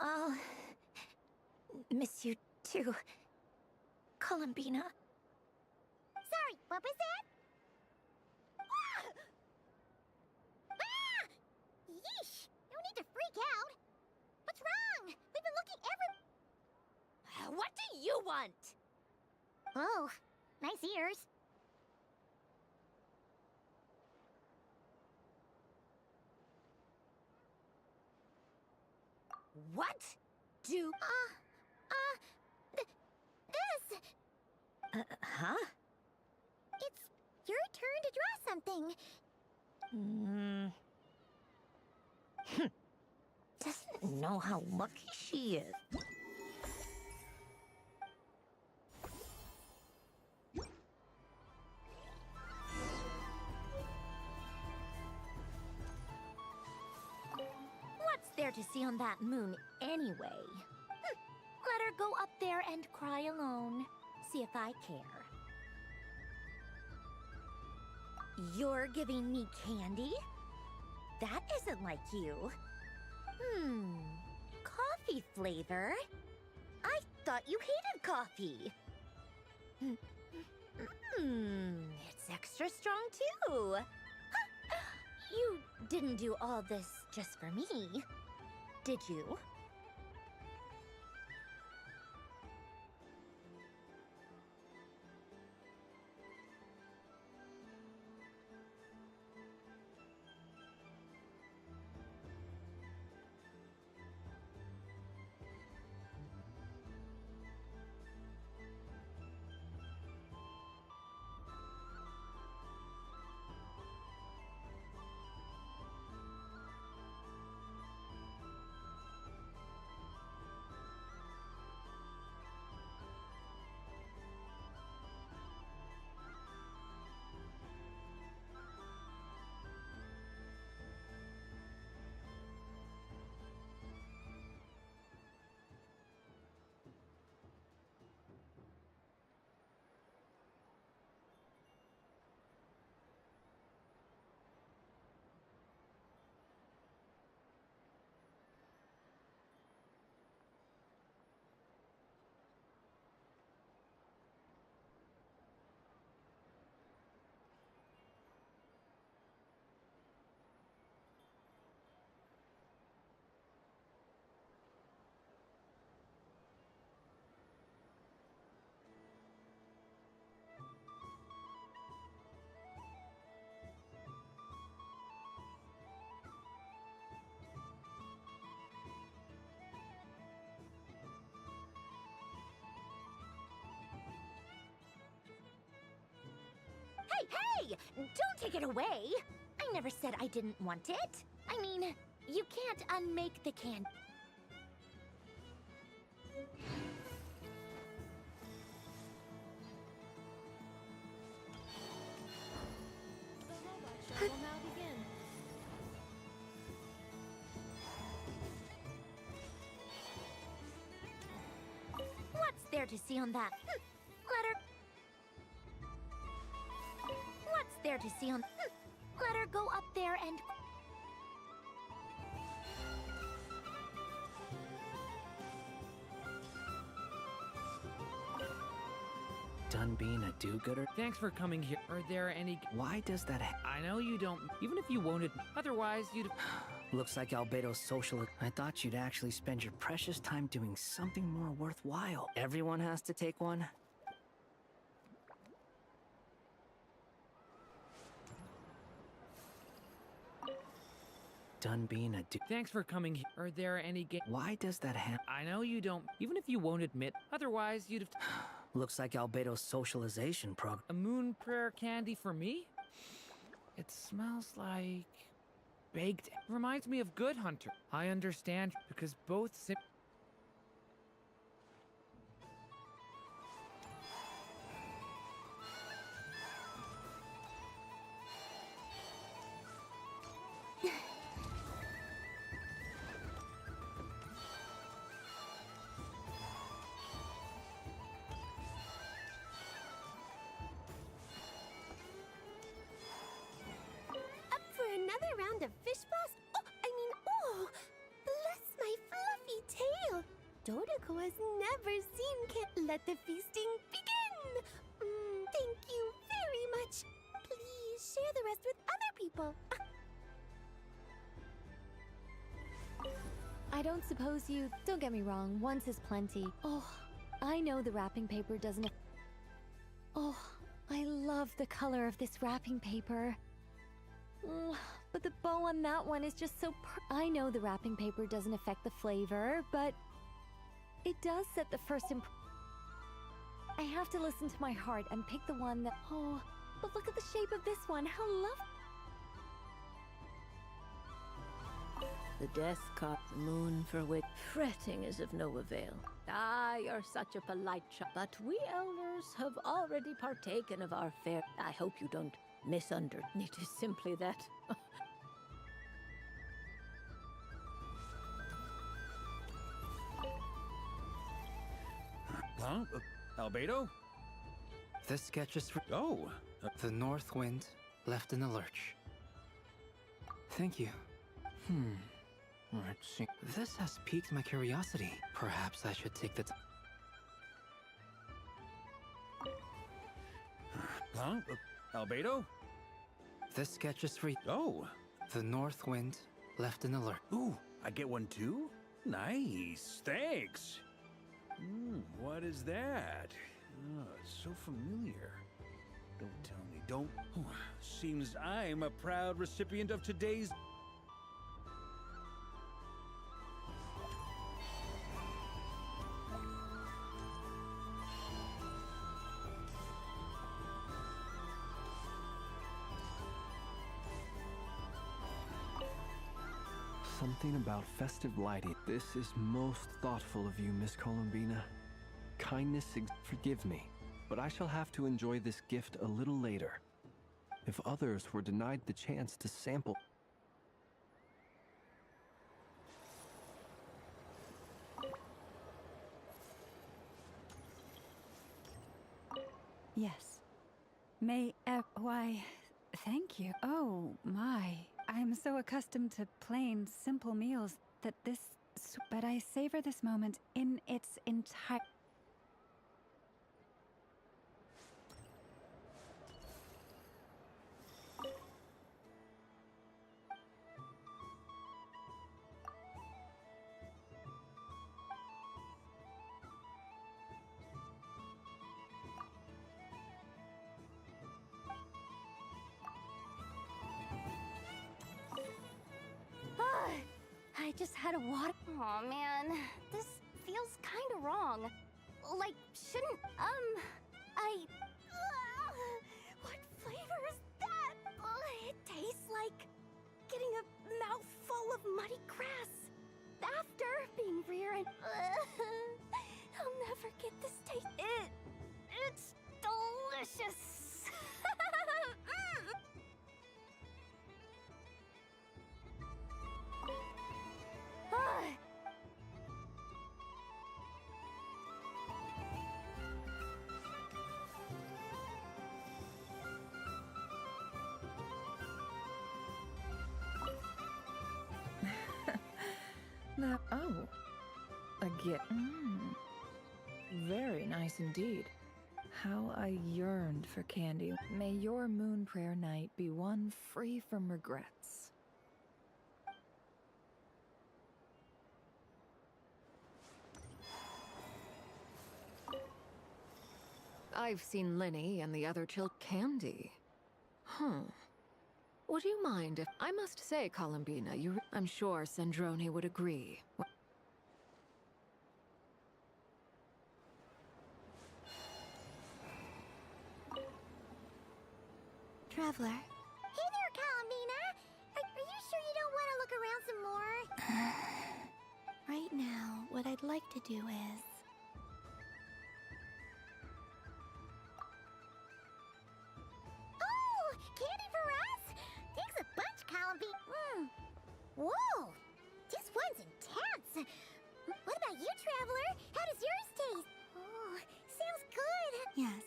Speaker 2: I'll miss you too, Columbina. Sorry, what was that? Yeesh! No need to freak out. What's wrong? We've been looking every... What do you want? Oh, nice ears.
Speaker 16: What? Do...
Speaker 2: This!
Speaker 16: Huh?
Speaker 2: It's your turn to draw something.
Speaker 16: Doesn't know how lucky she is.
Speaker 2: What's there to see on that moon anyway? Let her go up there and cry alone. See if I care. You're giving me candy? That isn't like you. Coffee flavor? I thought you hated coffee. It's extra strong too. You didn't do all this just for me, did you? Hey! Don't take it away! I never said I didn't want it. I mean, you can't unmake the can...
Speaker 6: The robot show will now begin.
Speaker 2: What's there to see on that? Let her... What's there to see on... Let her go up there and...
Speaker 8: Done being a do-gooder?
Speaker 7: Thanks for coming here. Are there any...
Speaker 8: Why does that
Speaker 7: I know you don't... Even if you won't... Otherwise, you'd...
Speaker 8: Looks like Albedo's social... I thought you'd actually spend your precious time doing something more worthwhile. Everyone has to take one? Done being a
Speaker 7: Thanks for coming here. Are there any...
Speaker 8: Why does that happen?
Speaker 7: I know you don't... Even if you won't admit... Otherwise, you'd...
Speaker 8: Looks like Albedo's socialization program.
Speaker 7: A moon prayer candy for me? It smells like... baked... Reminds me of Good Hunter. I understand, because both...
Speaker 17: Another round of fish blast? Bless my fluffy tail. Dodoko has never seen Let the feasting begin. Thank you very much. Please share the rest with other people.
Speaker 10: I don't suppose you... Don't get me wrong, once is plenty. Oh, I know the wrapping paper doesn't... Oh, I love the color of this wrapping paper. But the bow on that one is just so I know the wrapping paper doesn't affect the flavor, but it does set the first I have to listen to my heart and pick the one that... Oh, but look at the shape of this one. How lovely.
Speaker 9: The death card, the moon for which fretting is of no avail. Ah, you're such a polite child. But we elders have already partaken of our fare. I hope you don't misunderstand. It is simply that.
Speaker 5: Huh? Albedo?
Speaker 20: This sketch is for...
Speaker 5: Oh!
Speaker 20: The north wind left in the lurch. Thank you. Let's see. This has piqued my curiosity. Perhaps I should take the time.
Speaker 5: Huh? Albedo?
Speaker 20: This sketch is for...
Speaker 5: Oh!
Speaker 20: The north wind left in the lurch.
Speaker 5: Ooh, I get one too? Nice, thanks! What is that? Oh, it's so familiar. Don't tell me, don't... Seems I'm a proud recipient of today's...
Speaker 15: Something about festive lighting. This is most thoughtful of you, Miss Columbina. Kindness, forgive me, but I shall have to enjoy this gift a little later. If others were denied the chance to sample...
Speaker 22: Yes. Why, thank you. Oh, my. I'm so accustomed to plain, simple meals that this... But I savor this moment in its entire...
Speaker 16: I just had a water. Aw, man. This feels kinda wrong. Like, shouldn't, what flavor is that? It tastes like getting a mouthful of muddy grass. After being reared. I'll never get this taste. It's delicious.
Speaker 1: Oh. Again. Very nice indeed. How I yearned for candy. May your moon prayer night be one free from regrets.
Speaker 23: I've seen Lenny and the other Candy. Would you mind if... I must say, Columbina, I'm sure Sandrone would agree.
Speaker 3: Traveler.
Speaker 2: Hey there, Columbina! Are you sure you don't want to look around some more?
Speaker 3: Right now, what I'd like to do is...
Speaker 2: Oh! Candy for us? Thanks a bunch, Columbina. Whoa! This one's intense. What about you, Traveler? How does yours taste? Oh, sounds good.
Speaker 3: Yes,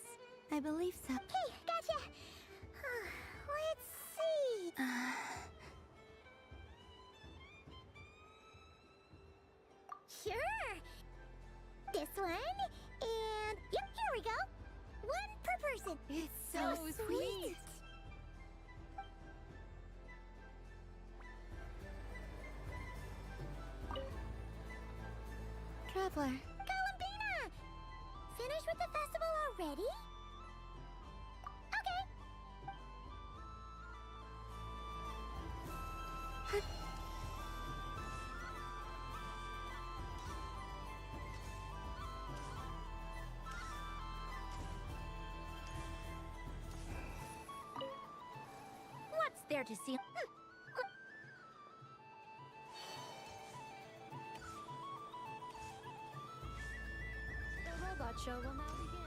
Speaker 3: I believe so.
Speaker 2: Hey, gotcha. Let's see. Sure. This one, and yep, here we go. One per person.
Speaker 22: It's so sweet.
Speaker 3: Traveler.
Speaker 2: Columbina! Finished with the festival already?
Speaker 16: What's there to see?
Speaker 6: The robot show will now begin.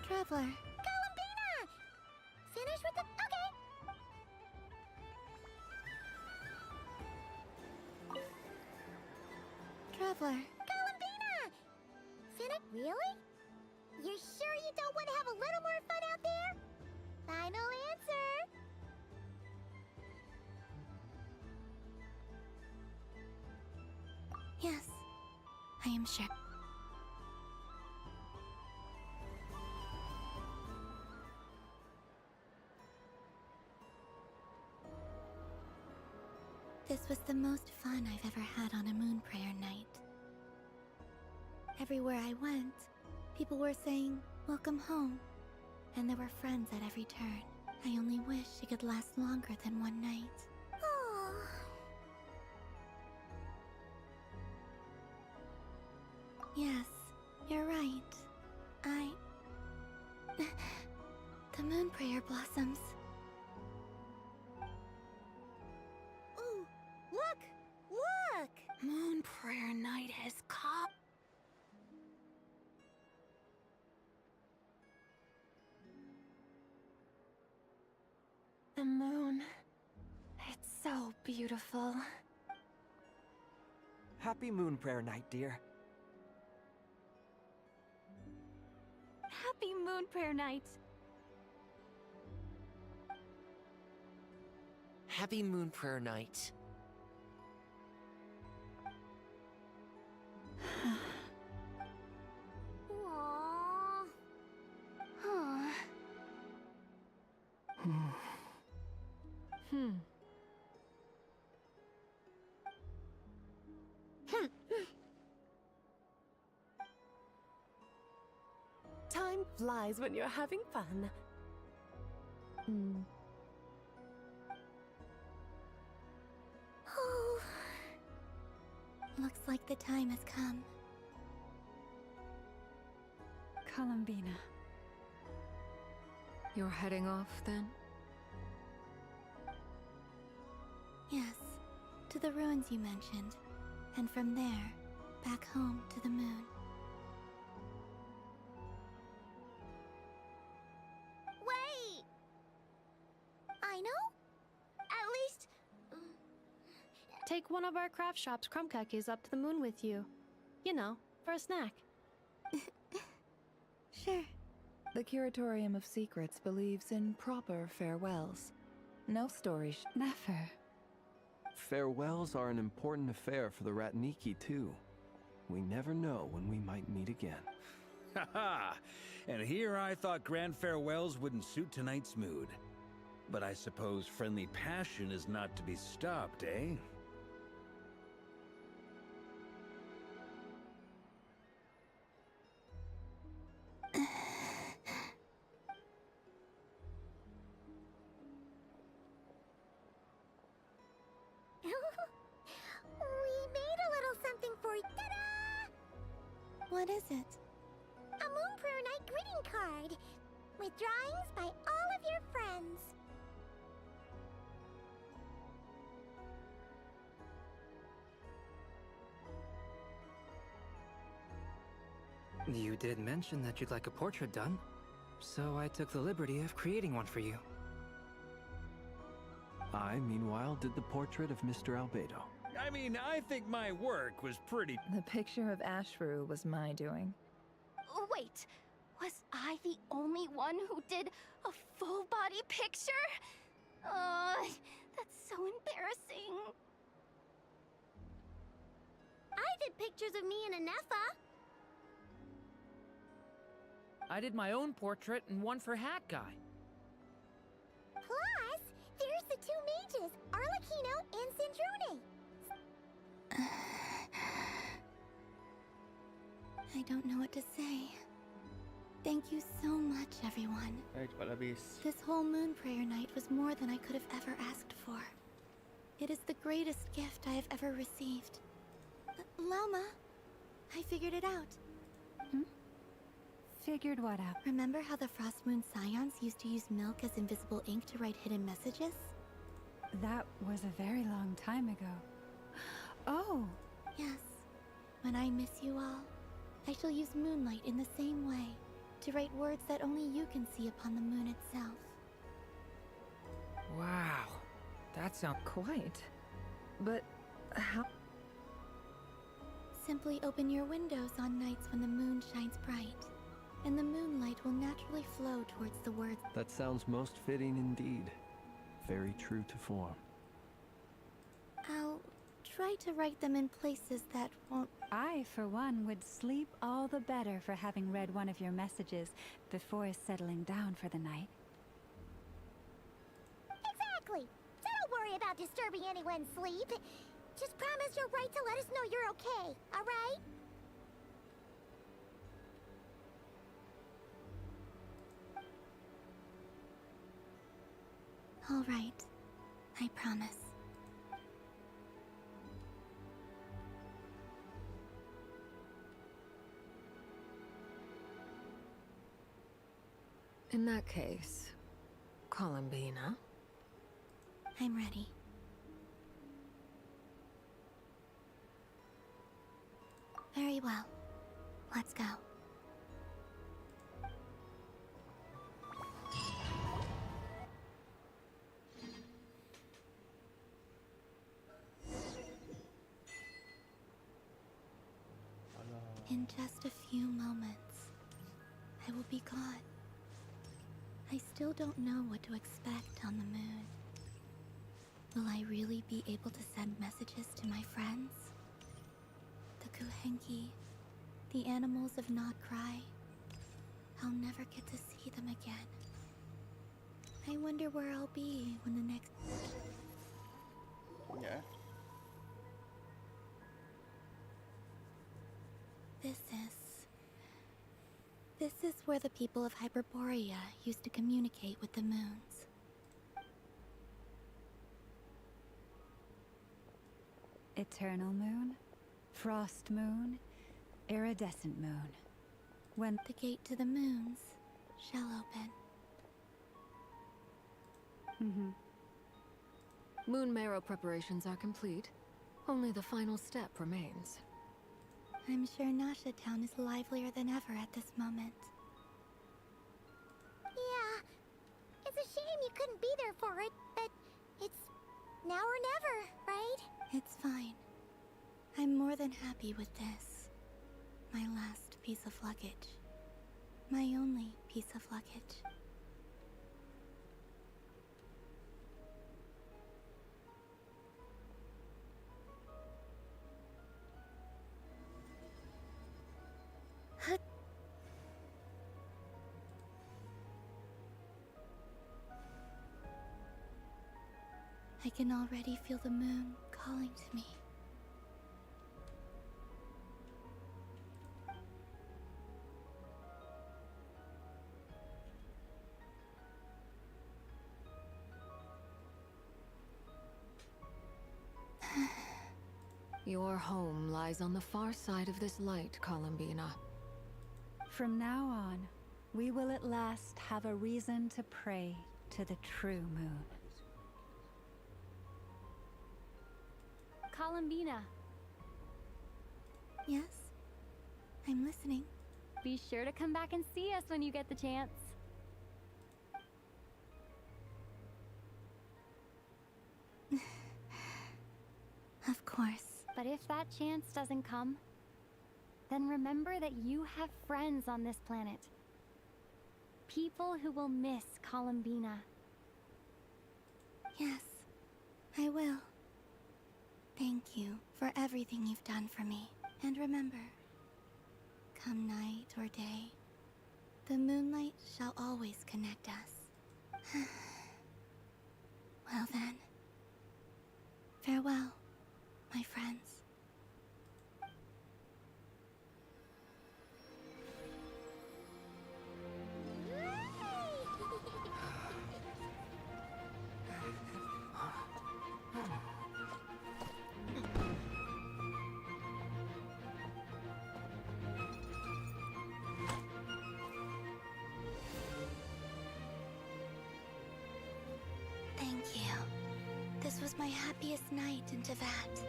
Speaker 3: Traveler.
Speaker 2: Columbina! Finish with the... Okay.
Speaker 3: Traveler.
Speaker 2: Columbina! Finish... Really? You're sure you don't want to have a little more fun out there? Final answer.
Speaker 3: Yes, I am sure. This was the most fun I've ever had on a moon prayer night. Everywhere I went, people were saying, "Welcome home," and there were friends at every turn. I only wish it could last longer than one night.
Speaker 2: Oh.
Speaker 3: Yes, you're right. The moon prayer blossoms.
Speaker 13: Ooh, look! Look! Moon prayer night has come.
Speaker 22: The moon. It's so beautiful.
Speaker 11: Happy moon prayer night, dear.
Speaker 16: Happy moon prayer night.
Speaker 14: Happy moon prayer night.
Speaker 2: Aww.
Speaker 16: Huh.
Speaker 19: Time flies when you're having fun.
Speaker 3: Oh. Looks like the time has come.
Speaker 22: Columbina.
Speaker 23: You're heading off then?
Speaker 3: Yes, to the ruins you mentioned. And from there, back home to the moon.
Speaker 2: Wait! I know? At least...
Speaker 6: Take one of our craft shop's crumb-cookies up to the moon with you. You know, for a snack.
Speaker 1: Sure. The Curatorium of Secrets believes in proper farewells. No stories.
Speaker 22: Never.
Speaker 15: Farewells are an important affair for the Ratniki, too. We never know when we might meet again.
Speaker 5: Haha! And here I thought grand farewells wouldn't suit tonight's mood. But I suppose friendly passion is not to be stopped, eh?
Speaker 2: We made a little something for you. Ta-da!
Speaker 3: What is it?
Speaker 2: A Moon Prayer Night greeting card with drawings by all of your friends.
Speaker 20: You did mention that you'd like a portrait done, so I took the liberty of creating one for you.
Speaker 15: I, meanwhile, did the portrait of Mr. Albedo.
Speaker 5: I mean, I think my work was pretty...
Speaker 1: The picture of Ashru was my doing.
Speaker 16: Wait, was I the only one who did a full-body picture? That's so embarrassing.
Speaker 2: I did pictures of me and Anefa.
Speaker 7: I did my own portrait and one for Hat Guy.
Speaker 2: Plus, there's the two messages, Arlecchino and Sandrone.
Speaker 3: I don't know what to say. Thank you so much, everyone.
Speaker 4: Cepat habis.
Speaker 3: This whole moon prayer night was more than I could have ever asked for. It is the greatest gift I have ever received. Lama, I figured it out.
Speaker 22: Figured what out?
Speaker 3: Remember how the Frost Moon Scions used to use milk as invisible ink to write hidden messages?
Speaker 22: That was a very long time ago. Oh!
Speaker 3: Yes. When I miss you all, I shall use moonlight in the same way, to write words that only you can see upon the moon itself.
Speaker 7: Wow. That sounds
Speaker 1: quite. But how?
Speaker 3: Simply open your windows on nights when the moon shines bright, and the moonlight will naturally flow towards the words.
Speaker 15: That sounds most fitting indeed. Very true to form.
Speaker 3: I'll try to write them in places that won't...
Speaker 22: I, for one, would sleep all the better for having read one of your messages before settling down for the night.
Speaker 2: Exactly. So don't worry about disturbing anyone's sleep. Just promise you'll write to let us know you're okay, alright?
Speaker 3: All right. I promise.
Speaker 23: In that case, Columbina.
Speaker 3: I'm ready. Very well. Let's go. In just a few moments, I will be gone. I still don't know what to expect on the moon. Will I really be able to send messages to my friends? The Kuhenki, the animals of Not Cry. I'll never get to see them again. I wonder where I'll be when the next...
Speaker 4: Yeah.
Speaker 3: This is where the people of Hyperborea used to communicate with the moons.
Speaker 22: Eternal moon, frost moon, iridescent moon. When
Speaker 3: the gate to the moons shall open.
Speaker 23: Moon marrow preparations are complete. Only the final step remains.
Speaker 3: I'm sure Nasha Town is livelier than ever at this moment.
Speaker 2: Yeah. It's a shame you couldn't be there for it, but it's now or never, right?
Speaker 3: It's fine. I'm more than happy with this. My last piece of luggage. My only piece of luggage. I can already feel the moon calling to me.
Speaker 23: Your home lies on the far side of this light, Columbina.
Speaker 22: From now on, we will at last have a reason to pray to the true moon.
Speaker 16: Columbina.
Speaker 3: Yes? I'm listening.
Speaker 16: Be sure to come back and see us when you get the chance.
Speaker 3: Of course.
Speaker 16: But if that chance doesn't come, then remember that you have friends on this planet. People who will miss Columbina.
Speaker 3: Yes, I will. Thank you for everything you've done for me. And remember, come night or day, the moonlight shall always connect us. Well then, Farewell, my friends. Thank you. This was my happiest night in Teyvat.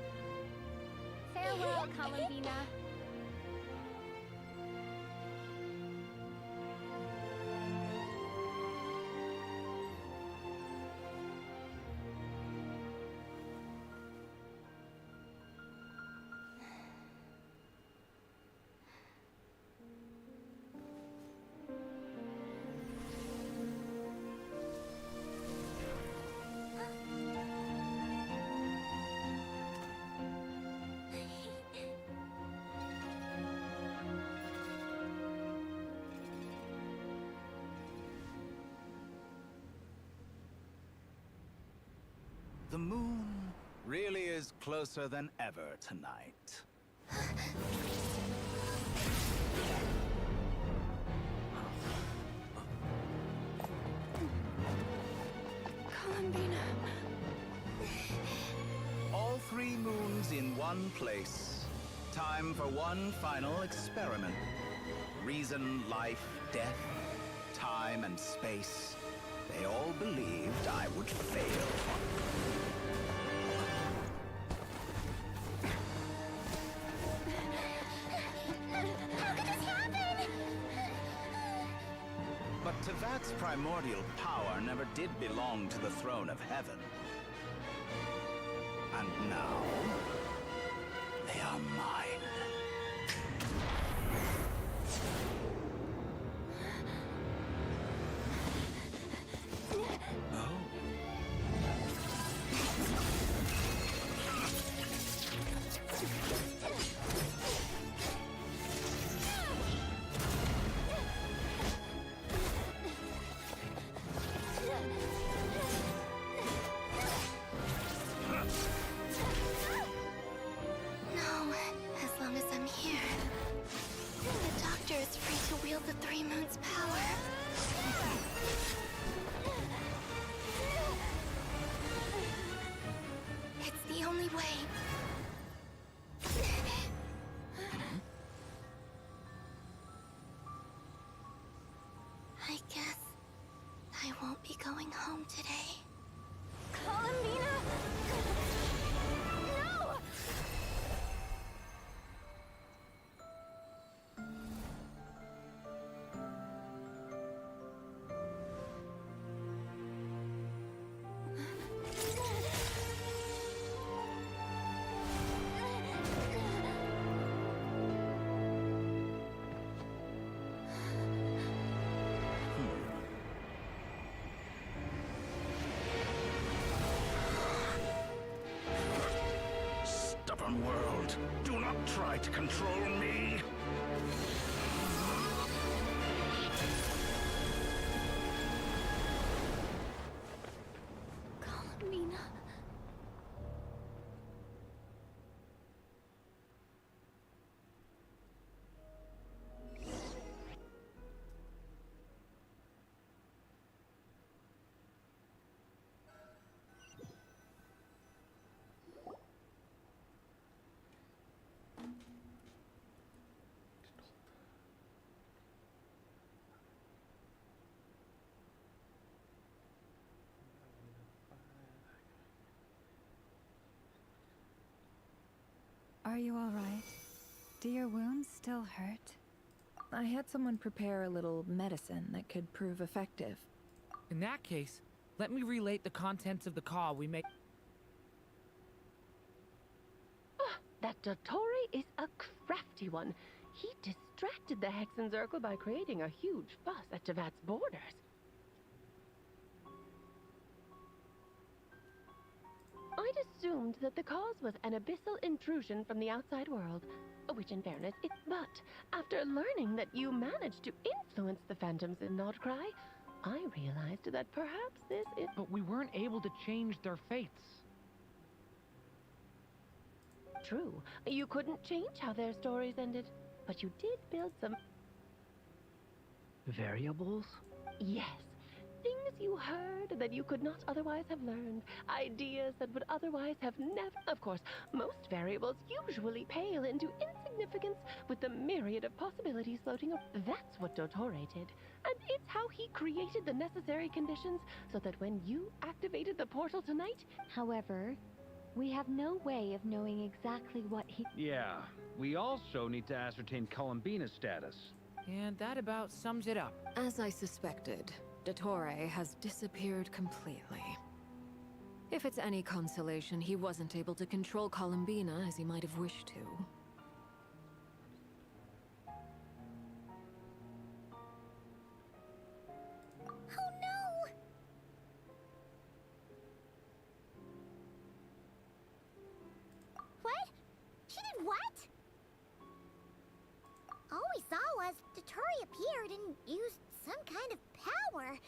Speaker 16: Farewell, Columbina.
Speaker 4: The moon really is closer than ever tonight.
Speaker 3: Columbina.
Speaker 4: All 3 moons in one place. Time for one final experiment. Reason, life, death, time and space. They all believed I would fail.
Speaker 2: How could this happen?
Speaker 4: But Teyvat's primordial power never did belong to the throne of heaven. And now, they are mine.
Speaker 3: No, as long as I'm here. The Doctor is free to wield the 3 moons' power. It's the only way. I guess I won't be going home today.
Speaker 16: Columbina! No!
Speaker 18: Stubborn world, do not try to control me.
Speaker 16: Columbina.
Speaker 22: Are you all right? Do your wounds still hurt?
Speaker 1: I had someone prepare a little medicine that could prove effective.
Speaker 7: In that case, let me relate the contents of the call we made.
Speaker 12: That Dotori is a crafty one. He distracted the Hexen Circle by creating a huge fuss at Teyvat's borders. I'd assumed that the cause was an abyssal intrusion from the outside world, which in fairness, but after learning that you managed to influence the phantoms in Nordcry, I realized that perhaps this is...
Speaker 7: But we weren't able to change their fates.
Speaker 12: true. You couldn't change how their stories ended, but you did build some
Speaker 20: Variables?
Speaker 12: Yes. Things you heard that you could not otherwise have learned. Ideas that would otherwise have never... Of course, most variables usually pale into insignificance with the myriad of possibilities floating up. That's what Dottore did. And it's how he created the necessary conditions so that when you activated the portal tonight...
Speaker 10: However, we have no way of knowing exactly what he...
Speaker 5: Yeah, we also need to ascertain Columbina's status.
Speaker 7: And that about sums it up.
Speaker 23: As I suspected, Dottore has disappeared completely. If it's any consolation, he wasn't able to control Columbina as he might have wished to.
Speaker 2: Oh no! What? She did what? All we saw was Dottore appeared and used some kind of power.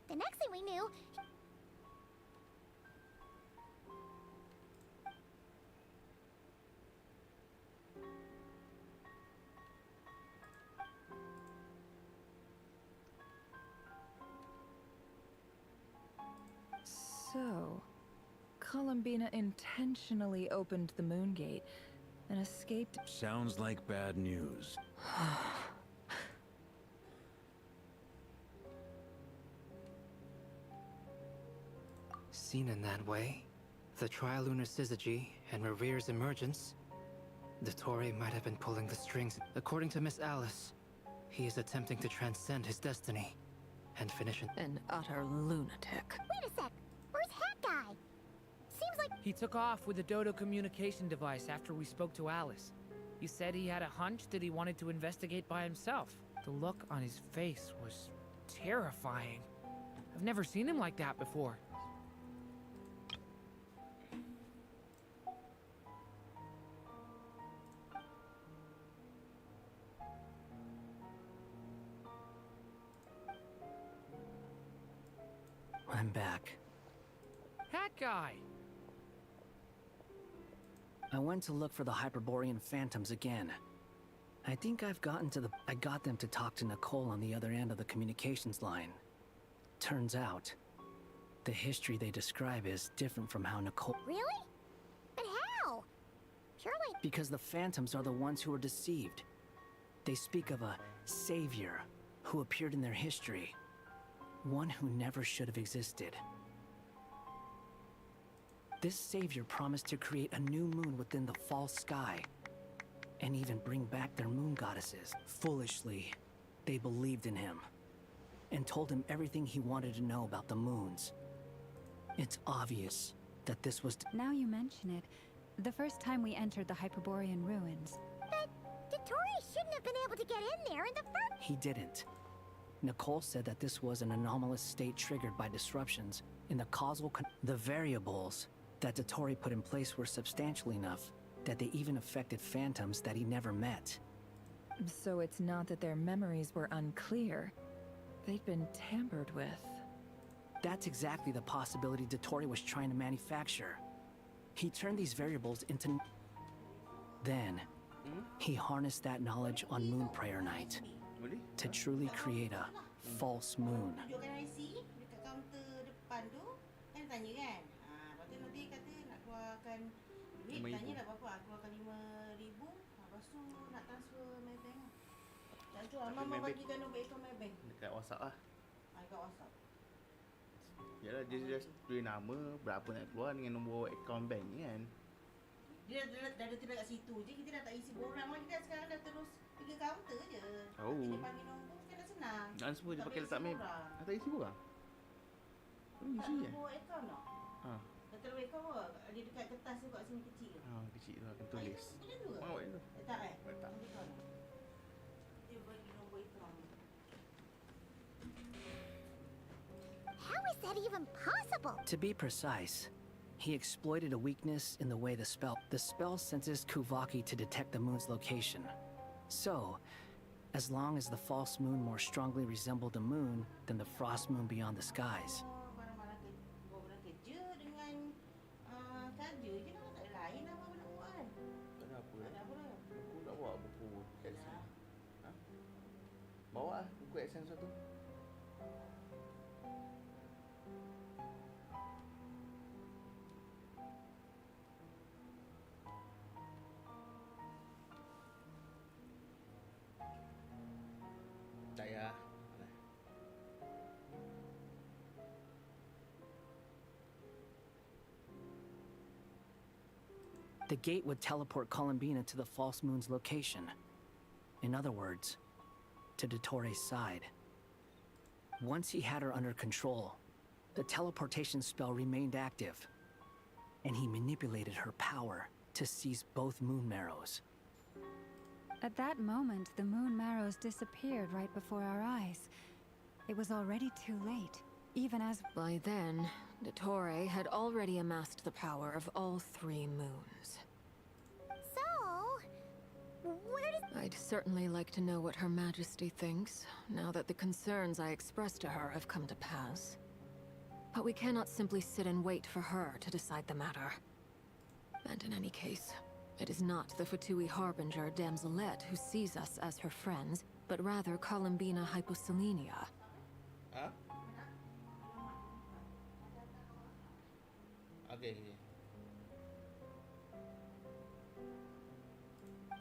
Speaker 2: The next thing we knew...
Speaker 1: So, Columbina intentionally opened the moon gate and escaped.
Speaker 5: Sounds like bad news.
Speaker 20: Seen in that way, the Trilunar Syzygy and Revere's emergence, Dottore might have been pulling the strings. According to Miss Alice, he is attempting to transcend his destiny and finish
Speaker 23: an utter lunatic.
Speaker 2: Wait a sec! Where's Hat Guy? Seems like...
Speaker 7: He took off with the Dodo communication device after we spoke to Alice. He said he had a hunch that he wanted to investigate by himself. The look on his face was terrifying. I've never seen him like that before.
Speaker 20: I'm back.
Speaker 7: Hat Guy!
Speaker 20: I went to look for the Hyperborean phantoms again. I think I got them to talk to Nicole on the other end of the communications line. Turns out, the history they describe is different from how Nicole...
Speaker 2: Really? But how? Surely...
Speaker 20: Because the phantoms are the ones who were deceived. They speak of a savior who appeared in their history. One who never should have existed. This savior promised to create a new moon within the false sky, and even bring back their moon goddesses. Foolishly, they believed in him, and told him everything he wanted to know about the moons. It's obvious that this was...
Speaker 22: Now you mention it, the first time we entered the Hyperborean ruins...
Speaker 2: But Dottore shouldn't have been able to get in there in the first...
Speaker 20: He didn't. Nicole said that this was an anomalous state triggered by disruptions in the causal the variables that Dottore put in place were substantial enough that they even affected phantoms that he never met.
Speaker 1: So it's not that their memories were unclear. They'd been tampered with.
Speaker 20: That's exactly the possibility Dottore was trying to manufacture. He turned these variables into... Then, he harnessed that knowledge on Moon Prayer Night to truly create a false moon.
Speaker 8: Dekat WhatsApp lah. Dekat WhatsApp. Yalah, dia just tulis nama, berapa nak keluar dengan nombor akaun bank ni kan. Dia dah ada tulis kat situ je, kita dah tak isi borang lagi kan. Sekarang dah terus pergi kaunter je. Oh. Dia panggil nombor, kita dah senang. Dan semua dia pakai letak map. Tak isi borang? Isi je? Nombor akaun tak? Haa. Letak nombor akaun apa? Dia dekat kertas tu kat sini kecil. Haa, kecil tu akan tulis. Mana buat tu? Letak kan? Letak. Dia bagi nombor akaun.
Speaker 2: How is that even possible?
Speaker 20: To be precise, he exploited a weakness in the way the spell senses Kuvaki to detect the moon's location. So, as long as the false moon more strongly resembled the moon than the frost moon beyond the skies.
Speaker 8: Bawa lah buku AdSense tu. Tak payah.
Speaker 20: The gate would teleport Columbina to the false moon's location. In other words, to Dottoro's side. Once he had her under control, the teleportation spell remained active, and he manipulated her power to seize both moon marrows.
Speaker 22: At that moment, the moon marrows disappeared right before our eyes. It was already too late, even as...
Speaker 23: By then, Dottore had already amassed the power of all 3 moons.
Speaker 2: So, where does...
Speaker 23: I'd certainly like to know what Her Majesty thinks, now that the concerns I expressed to her have come to pass. But we cannot simply sit and wait for her to decide the matter. And in any case, it is not the Fatui Harbinger Damselette who sees us as her friends, but rather Columbina Hyposelenia.
Speaker 8: Huh? Okay.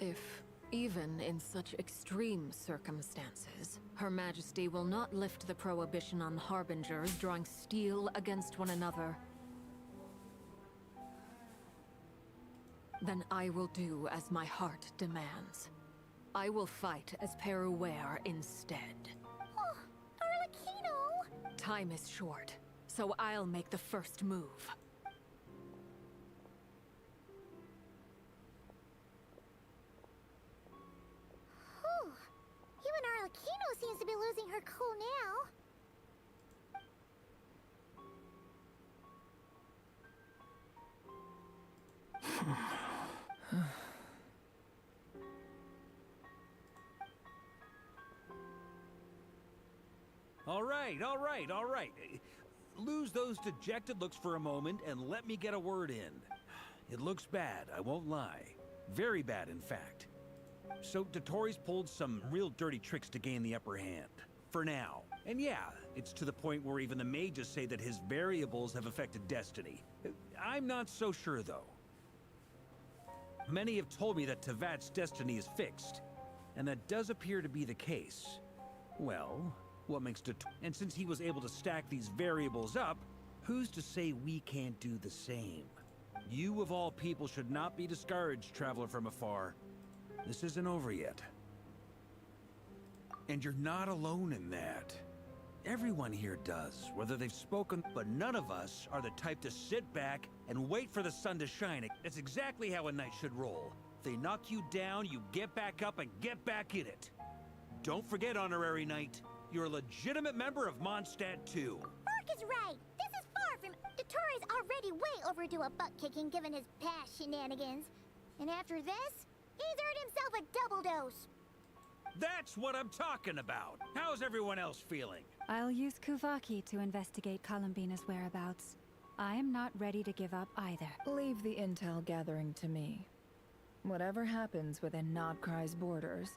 Speaker 23: If, even in such extreme circumstances, Her Majesty will not lift the prohibition on Harbingers drawing steel against one another, then I will do as my heart demands. I will fight as Peruware instead.
Speaker 2: Oh, Arlecchino!
Speaker 23: Time is short, so I'll make the first move.
Speaker 2: Whew. Even Arlecchino seems to be losing her cool now.
Speaker 5: All right. Lose those dejected looks for a moment and let me get a word in. It looks bad, I won't lie. Very bad, in fact. So Dottore's pulled some real dirty tricks to gain the upper hand. For now. And yeah, it's to the point where even the mages say that his variables have affected destiny. I'm not so sure, though. Many have told me that Tevat's destiny is fixed, and that does appear to be the case. Well, what makes and since he was able to stack these variables up, who's to say we can't do the same? You of all people should not be discouraged, traveler from afar. This isn't over yet. And you're not alone in that. Everyone here does, whether they've spoken, but none of us are the type to sit back and wait for the sun to shine. That's exactly how a knight should roll. If they knock you down, you get back up and get back in it. Don't forget, Honorary Knight, you're a legitimate member of Mondstadt too.
Speaker 2: Mark is right. This is far from... Dottore's already way overdue a butt-kicking given his past shenanigans. And after this, he's earned himself a double dose.
Speaker 5: That's what I'm talking about. How's everyone else feeling?
Speaker 22: I'll use Kuvaki to investigate Columbina's whereabouts. I am not ready to give up either.
Speaker 1: Leave the intel gathering to me. Whatever happens within Nodcry's borders,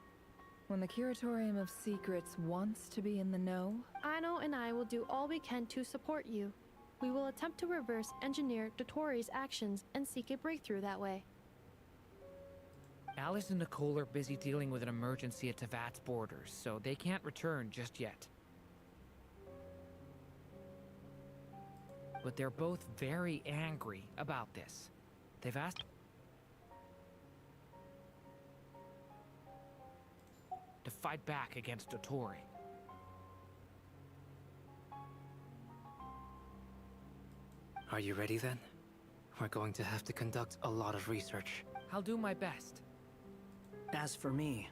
Speaker 1: when the Curatorium of Secrets wants to be in the know,
Speaker 6: Anno and I will do all we can to support you. We will attempt to reverse engineer Dottore's actions and seek a breakthrough that way.
Speaker 7: Alice and Nicole are busy dealing with an emergency at Tevat's borders, so they can't return just yet. But they're both very angry about this. They've asked to fight back against Dottore.
Speaker 9: Are you ready then? We're going to have to conduct a lot of research.
Speaker 7: I'll do my best.
Speaker 20: As for me,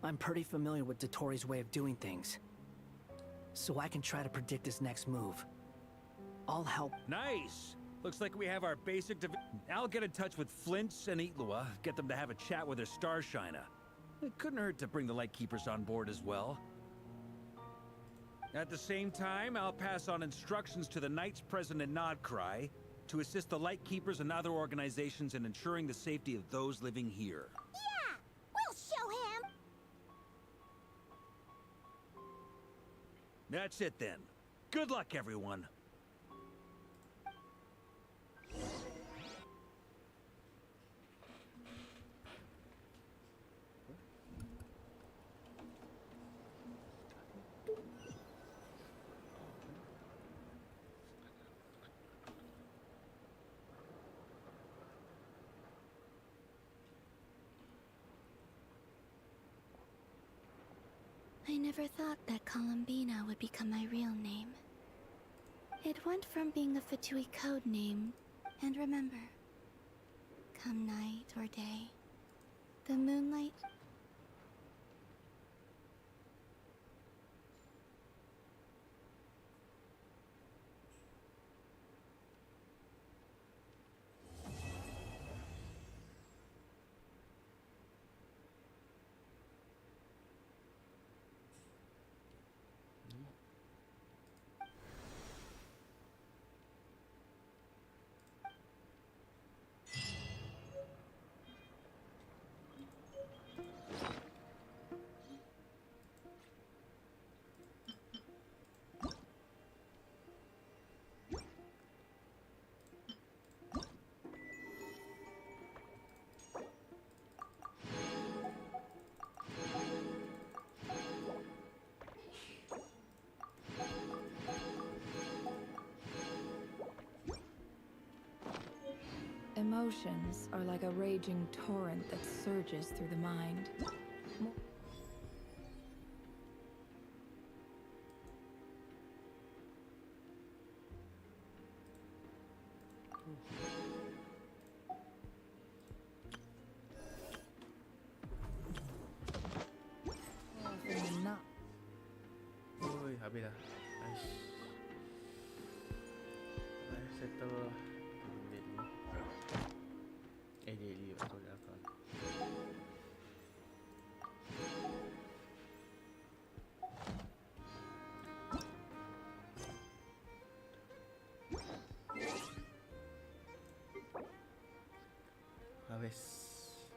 Speaker 20: I'm pretty familiar with Dottore's way of doing things, so I can try to predict his next move. I'll help.
Speaker 5: Nice! Looks like we have our basic I'll get in touch with Flints and Itlua, get them to have a chat with their Starshiner. It couldn't hurt to bring the Lightkeepers on board as well. At the same time, I'll pass on instructions to the Knights present in Nodcry to assist the Lightkeepers and other organizations in ensuring the safety of those living here.
Speaker 2: Yeah! We'll show him!
Speaker 5: That's it then. Good luck, everyone.
Speaker 3: I never thought that Columbina would become my real name. It went from being a Fatui code name, and remember, come night or day, the moonlight.
Speaker 1: Emotions are like a raging torrent that surges through the mind. Often than not.
Speaker 8: Oi, habis dah. Aish. Settle lah. Daily, betul Archon. Habis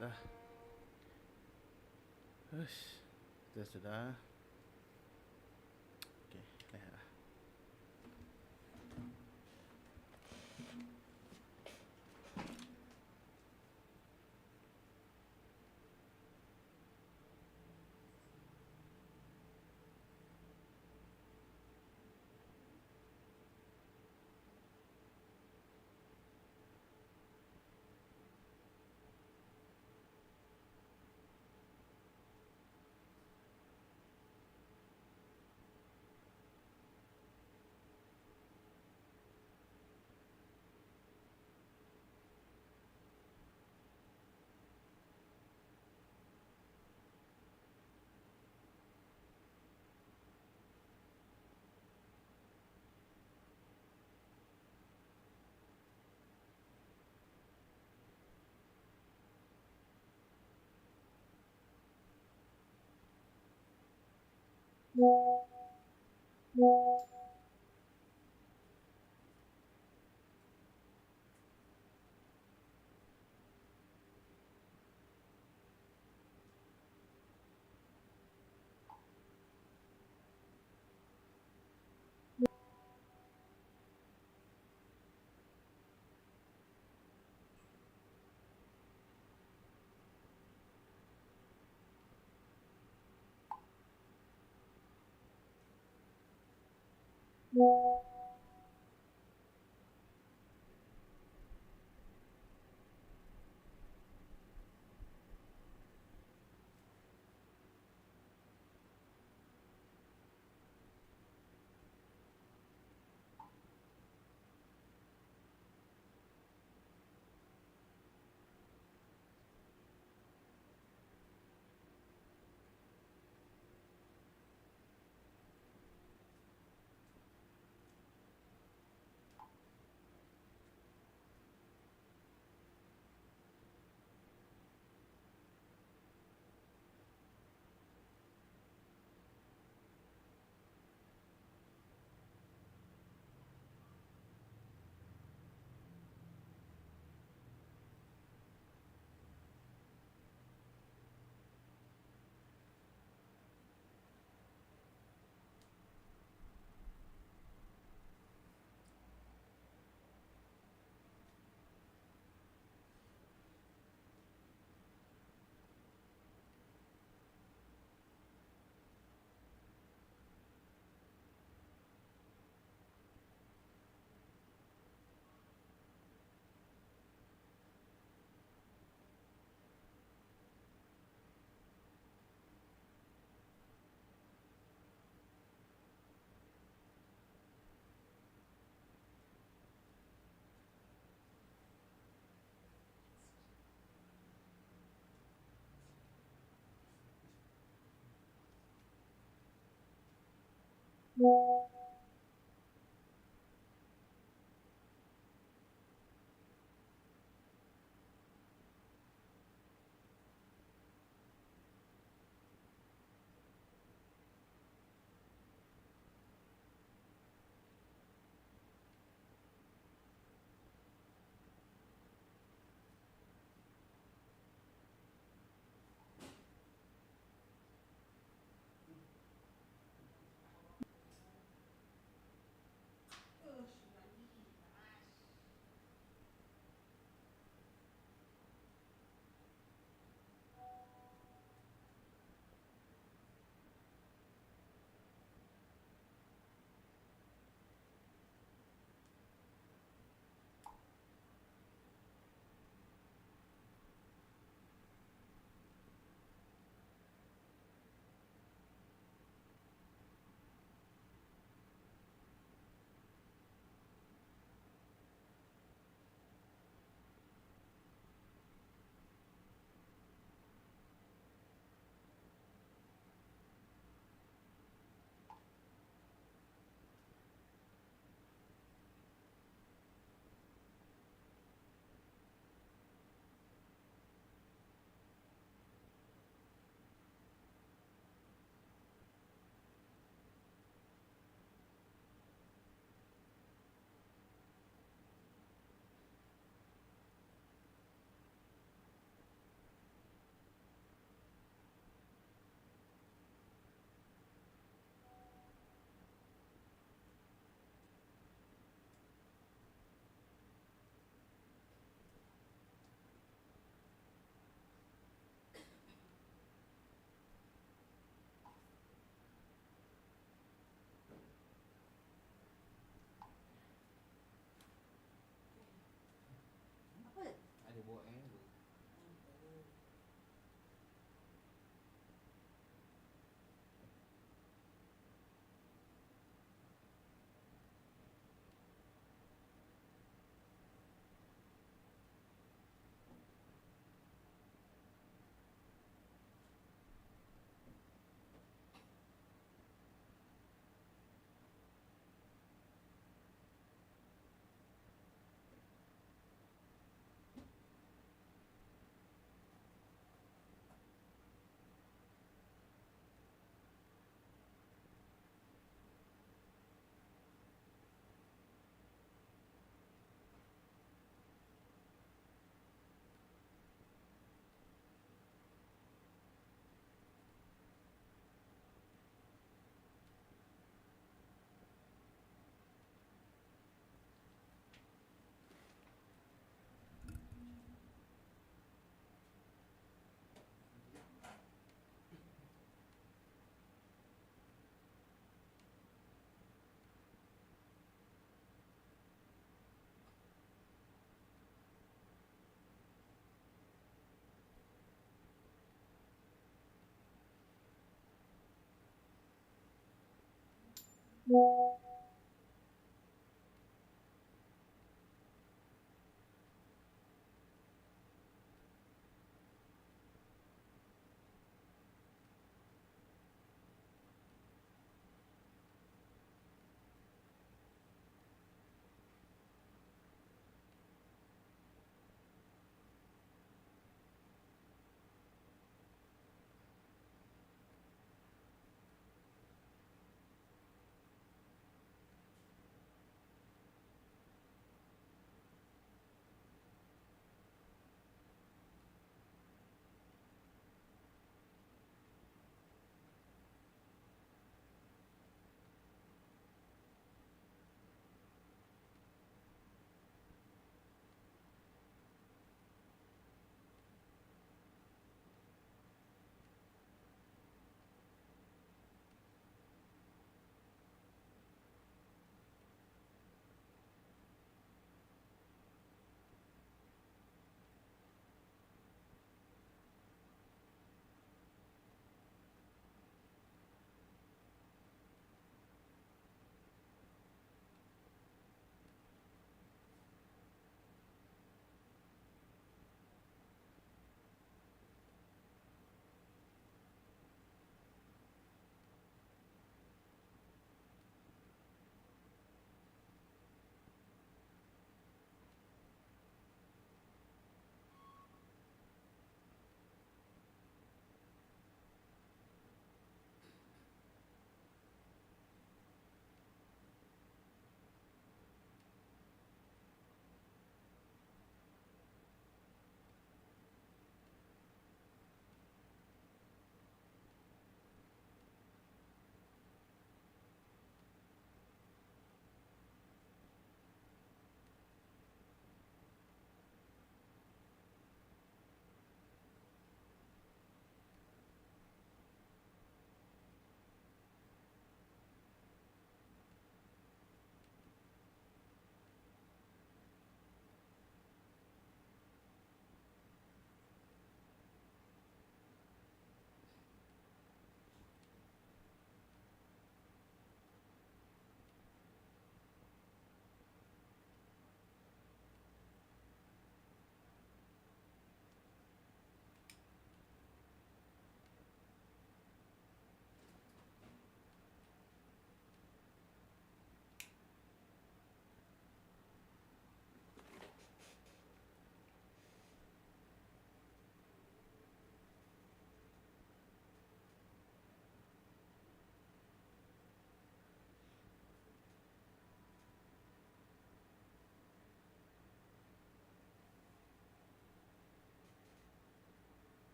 Speaker 8: dah. Ush, sudah. Okey, lihat lah.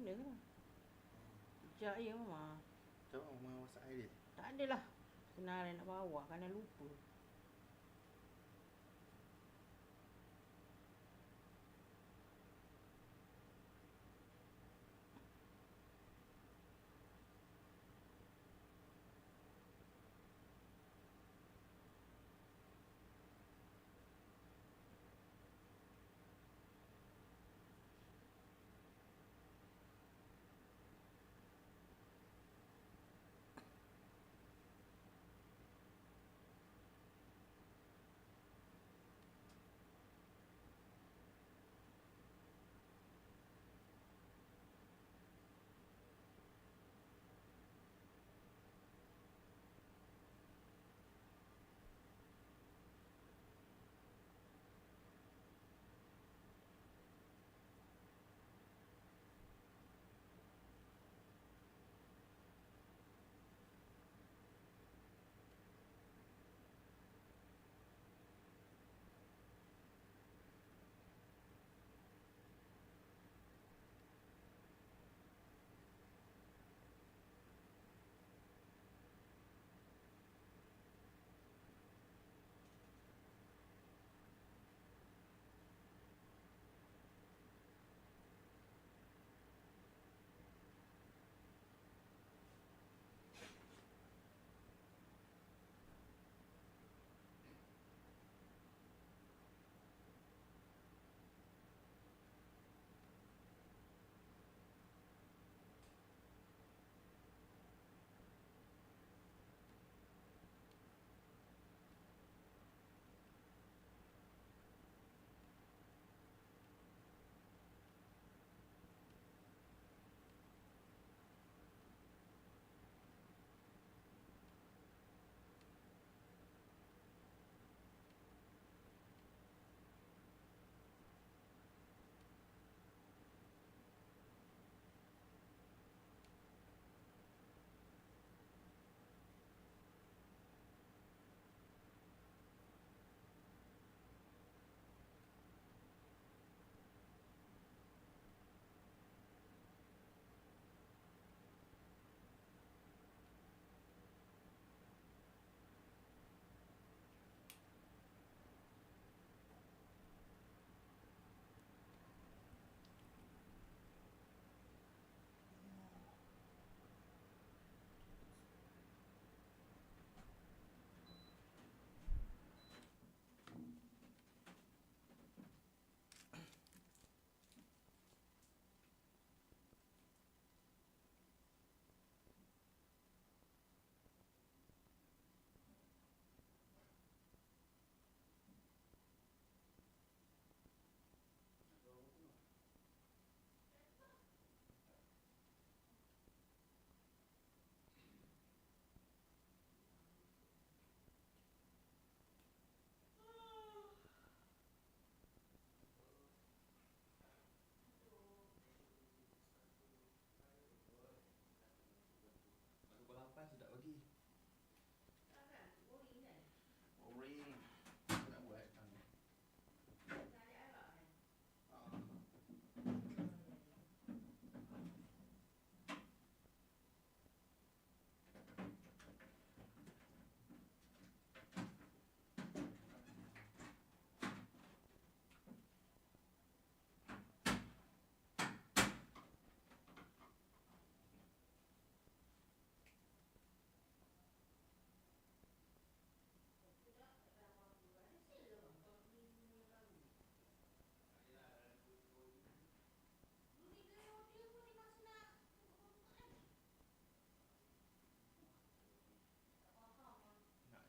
Speaker 13: benda ke? Sekejap je Mama.
Speaker 8: Coba Mama masak air dia.
Speaker 13: Tak adalah. Senarai nak bawa kan lupa.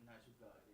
Speaker 8: Nak juga dia.